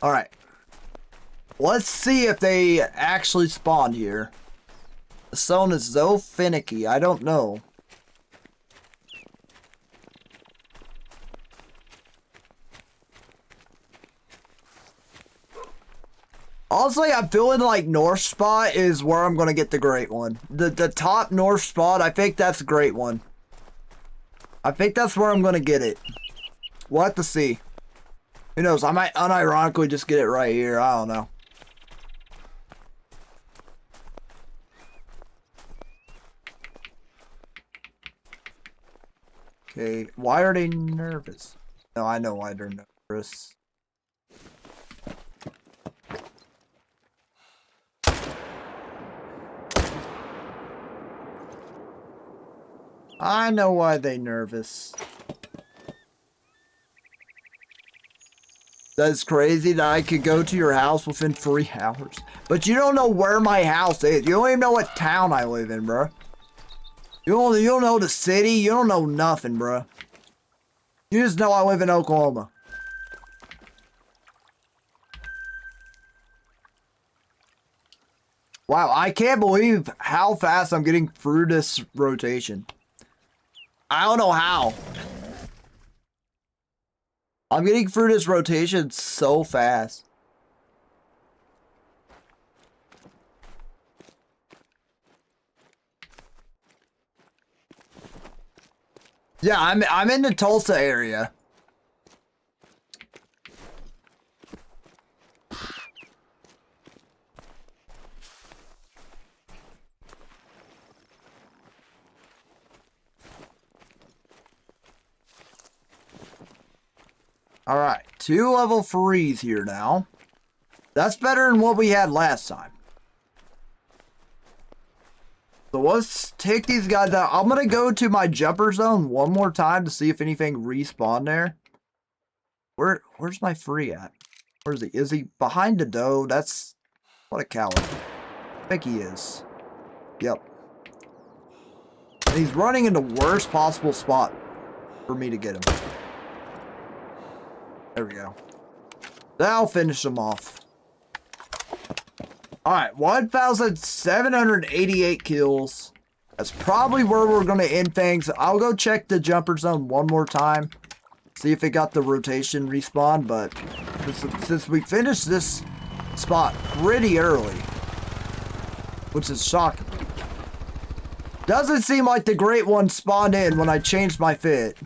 Alright. Let's see if they actually spawned here. The zone is so finicky, I don't know. Honestly, I'm feeling like north spot is where I'm going to get the great one. The top north spot, I think that's a great one. I think that's where I'm going to get it. We'll have to see. Who knows? I might unironically just get it right here. I don't know. Okay. Why are they nervous? No, I know why they're nervous. I know why they nervous. That's crazy that I could go to your house within 3 hours. But you don't know where my house is. You don't even know what town I live in, bro. You don't know the city. You don't know nothing, bro. You just know I live in Oklahoma. Wow, I can't believe how fast I'm getting through this rotation. I don't know how. I'm getting through this rotation so fast. Yeah, I'm in the Tulsa area. Alright, 2 level 3s here now. That's better than what we had last time. So let's take these guys out. I'm gonna go to my jumper zone one more time to see if anything respawned there. Where's my free at? Where is he? Is he behind the doe? That's... What a coward. I think he is. Yep. And he's running in the worst possible spot for me to get him. There we go. That'll finish him off. Alright, 1,788 kills. That's probably where we're going to end things. I'll go check the jumper zone one more time. See if it got the rotation respawn, but since we finished this spot pretty early, which is shocking. Doesn't seem like the great one spawned in when I changed my fit.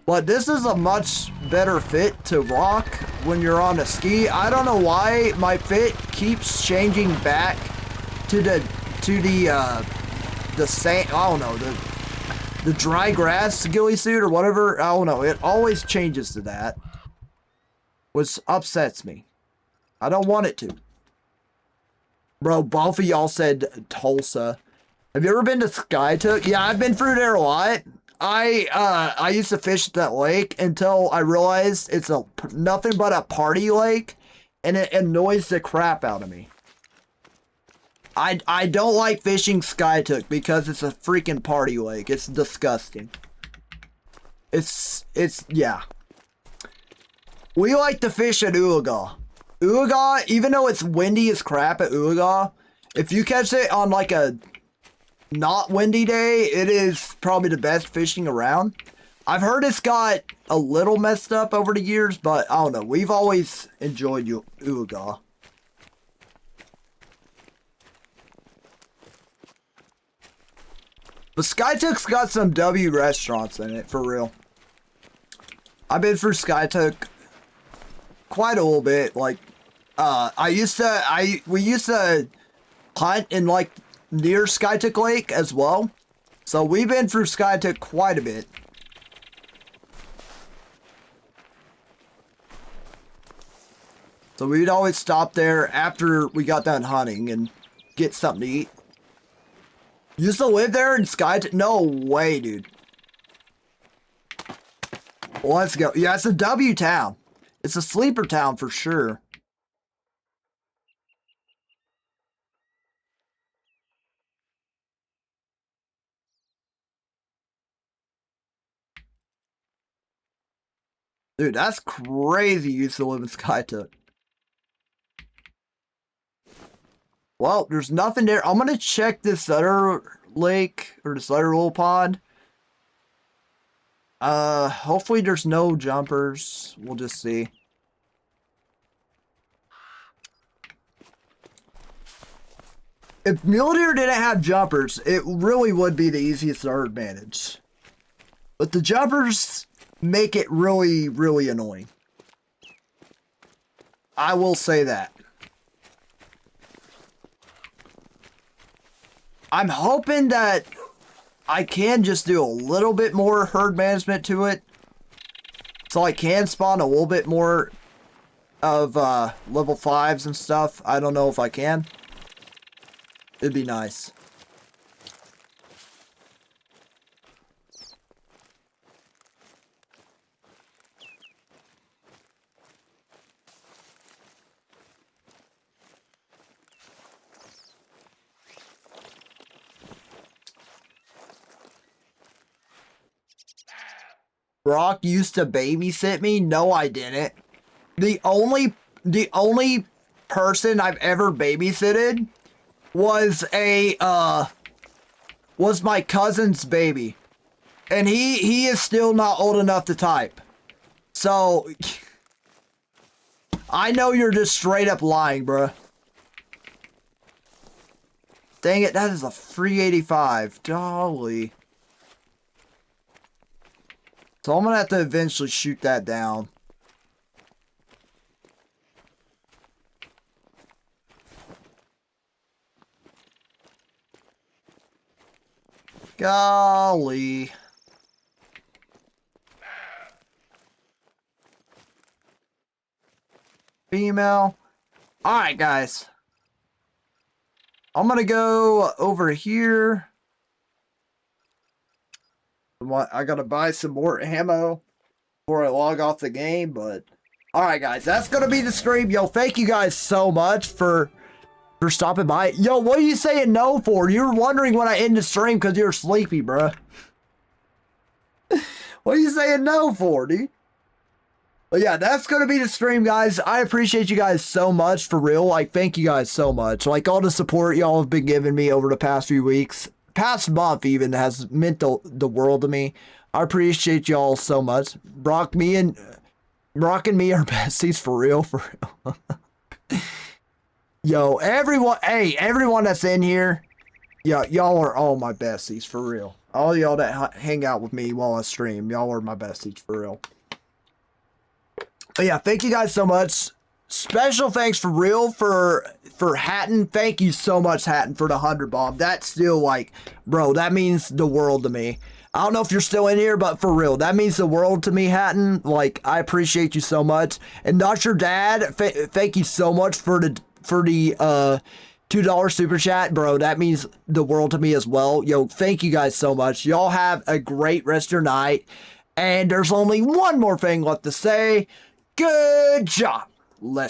But this is a much better fit to rock when you're on a ski. I don't know why my fit keeps changing back to the same, I don't know, the dry grass ghillie suit or whatever. I don't know. It always changes to that, which upsets me. I don't want it to. Bro, both of y'all said Tulsa. Have you ever been to Skytook? Yeah, I've been through there a lot. I used to fish at that lake until I realized it's nothing but a party lake, and it annoys the crap out of me. I don't like fishing Skytook because it's a freaking party lake. It's disgusting. Yeah. We like to fish at Ulaga. Ulaga, even though it's windy as crap at Ulaga, if you catch it on like a not windy day, it is probably the best fishing around. I've heard it's got a little messed up over the years, but I don't know. We've always enjoyed Ulaga. But Skytook's got some W restaurants in it, for real. I've been through Skytook quite a little bit. Like, we used to hunt in like near Skytook Lake as well. So we've been through Skytook quite a bit. So we'd always stop there after we got done hunting and get something to eat. You used to live there in Skytook? No way, dude. Let's go. Yeah, it's a W town. It's a sleeper town for sure. Dude, that's crazy you used to live in Skytook. Well, there's nothing there. I'm going to check this other lake, or this other little pond. Hopefully there's no jumpers. We'll just see. If mule deer didn't have jumpers, it really would be the easiest to herd manage. But the jumpers make it really, really annoying. I will say that. I'm hoping that I can just do a little bit more herd management to it, so I can spawn a little bit more of level 5s and stuff. I don't know if I can. It'd be nice. Brock used to babysit me? No, I didn't. The only person I've ever babysitted was was my cousin's baby. And he is still not old enough to type. So I know you're just straight up lying, bruh. Dang it, that is a free 85. Golly. So I'm gonna have to eventually shoot that down. Golly. Female. Alright, guys. I'm gonna go over here. I gotta buy some more ammo before I log off the game, but All right, guys, that's gonna be the stream. Yo, thank you guys so much for stopping by. Yo, what are you saying no for? You're wondering when I end the stream because you're sleepy, bruh. What are you saying no for, dude? But yeah, that's gonna be the stream, guys. I appreciate you guys so much, for real. Like, thank you guys so much. Like, all the support y'all have been giving me over the past few weeks, past month even, has meant the world to me. I appreciate y'all so much. Brock and me are besties, for real, for real. Yo, everyone that's in here, yeah, y'all are all my besties, for real. All y'all that hang out with me while I stream, y'all are my besties, for real. But yeah, thank you guys so much. Special thanks for real for Hatton. Thank you so much, Hatton, for the 100 bomb. That's still like, bro, that means the world to me. I don't know if you're still in here, but for real, that means the world to me, Hatton. Like, I appreciate you so much. And Not Your Dad, thank you so much for the $2 super chat, bro. That means the world to me as well. Yo, thank you guys so much. Y'all have a great rest of your night. And there's only one more thing left to say. Good job. Let's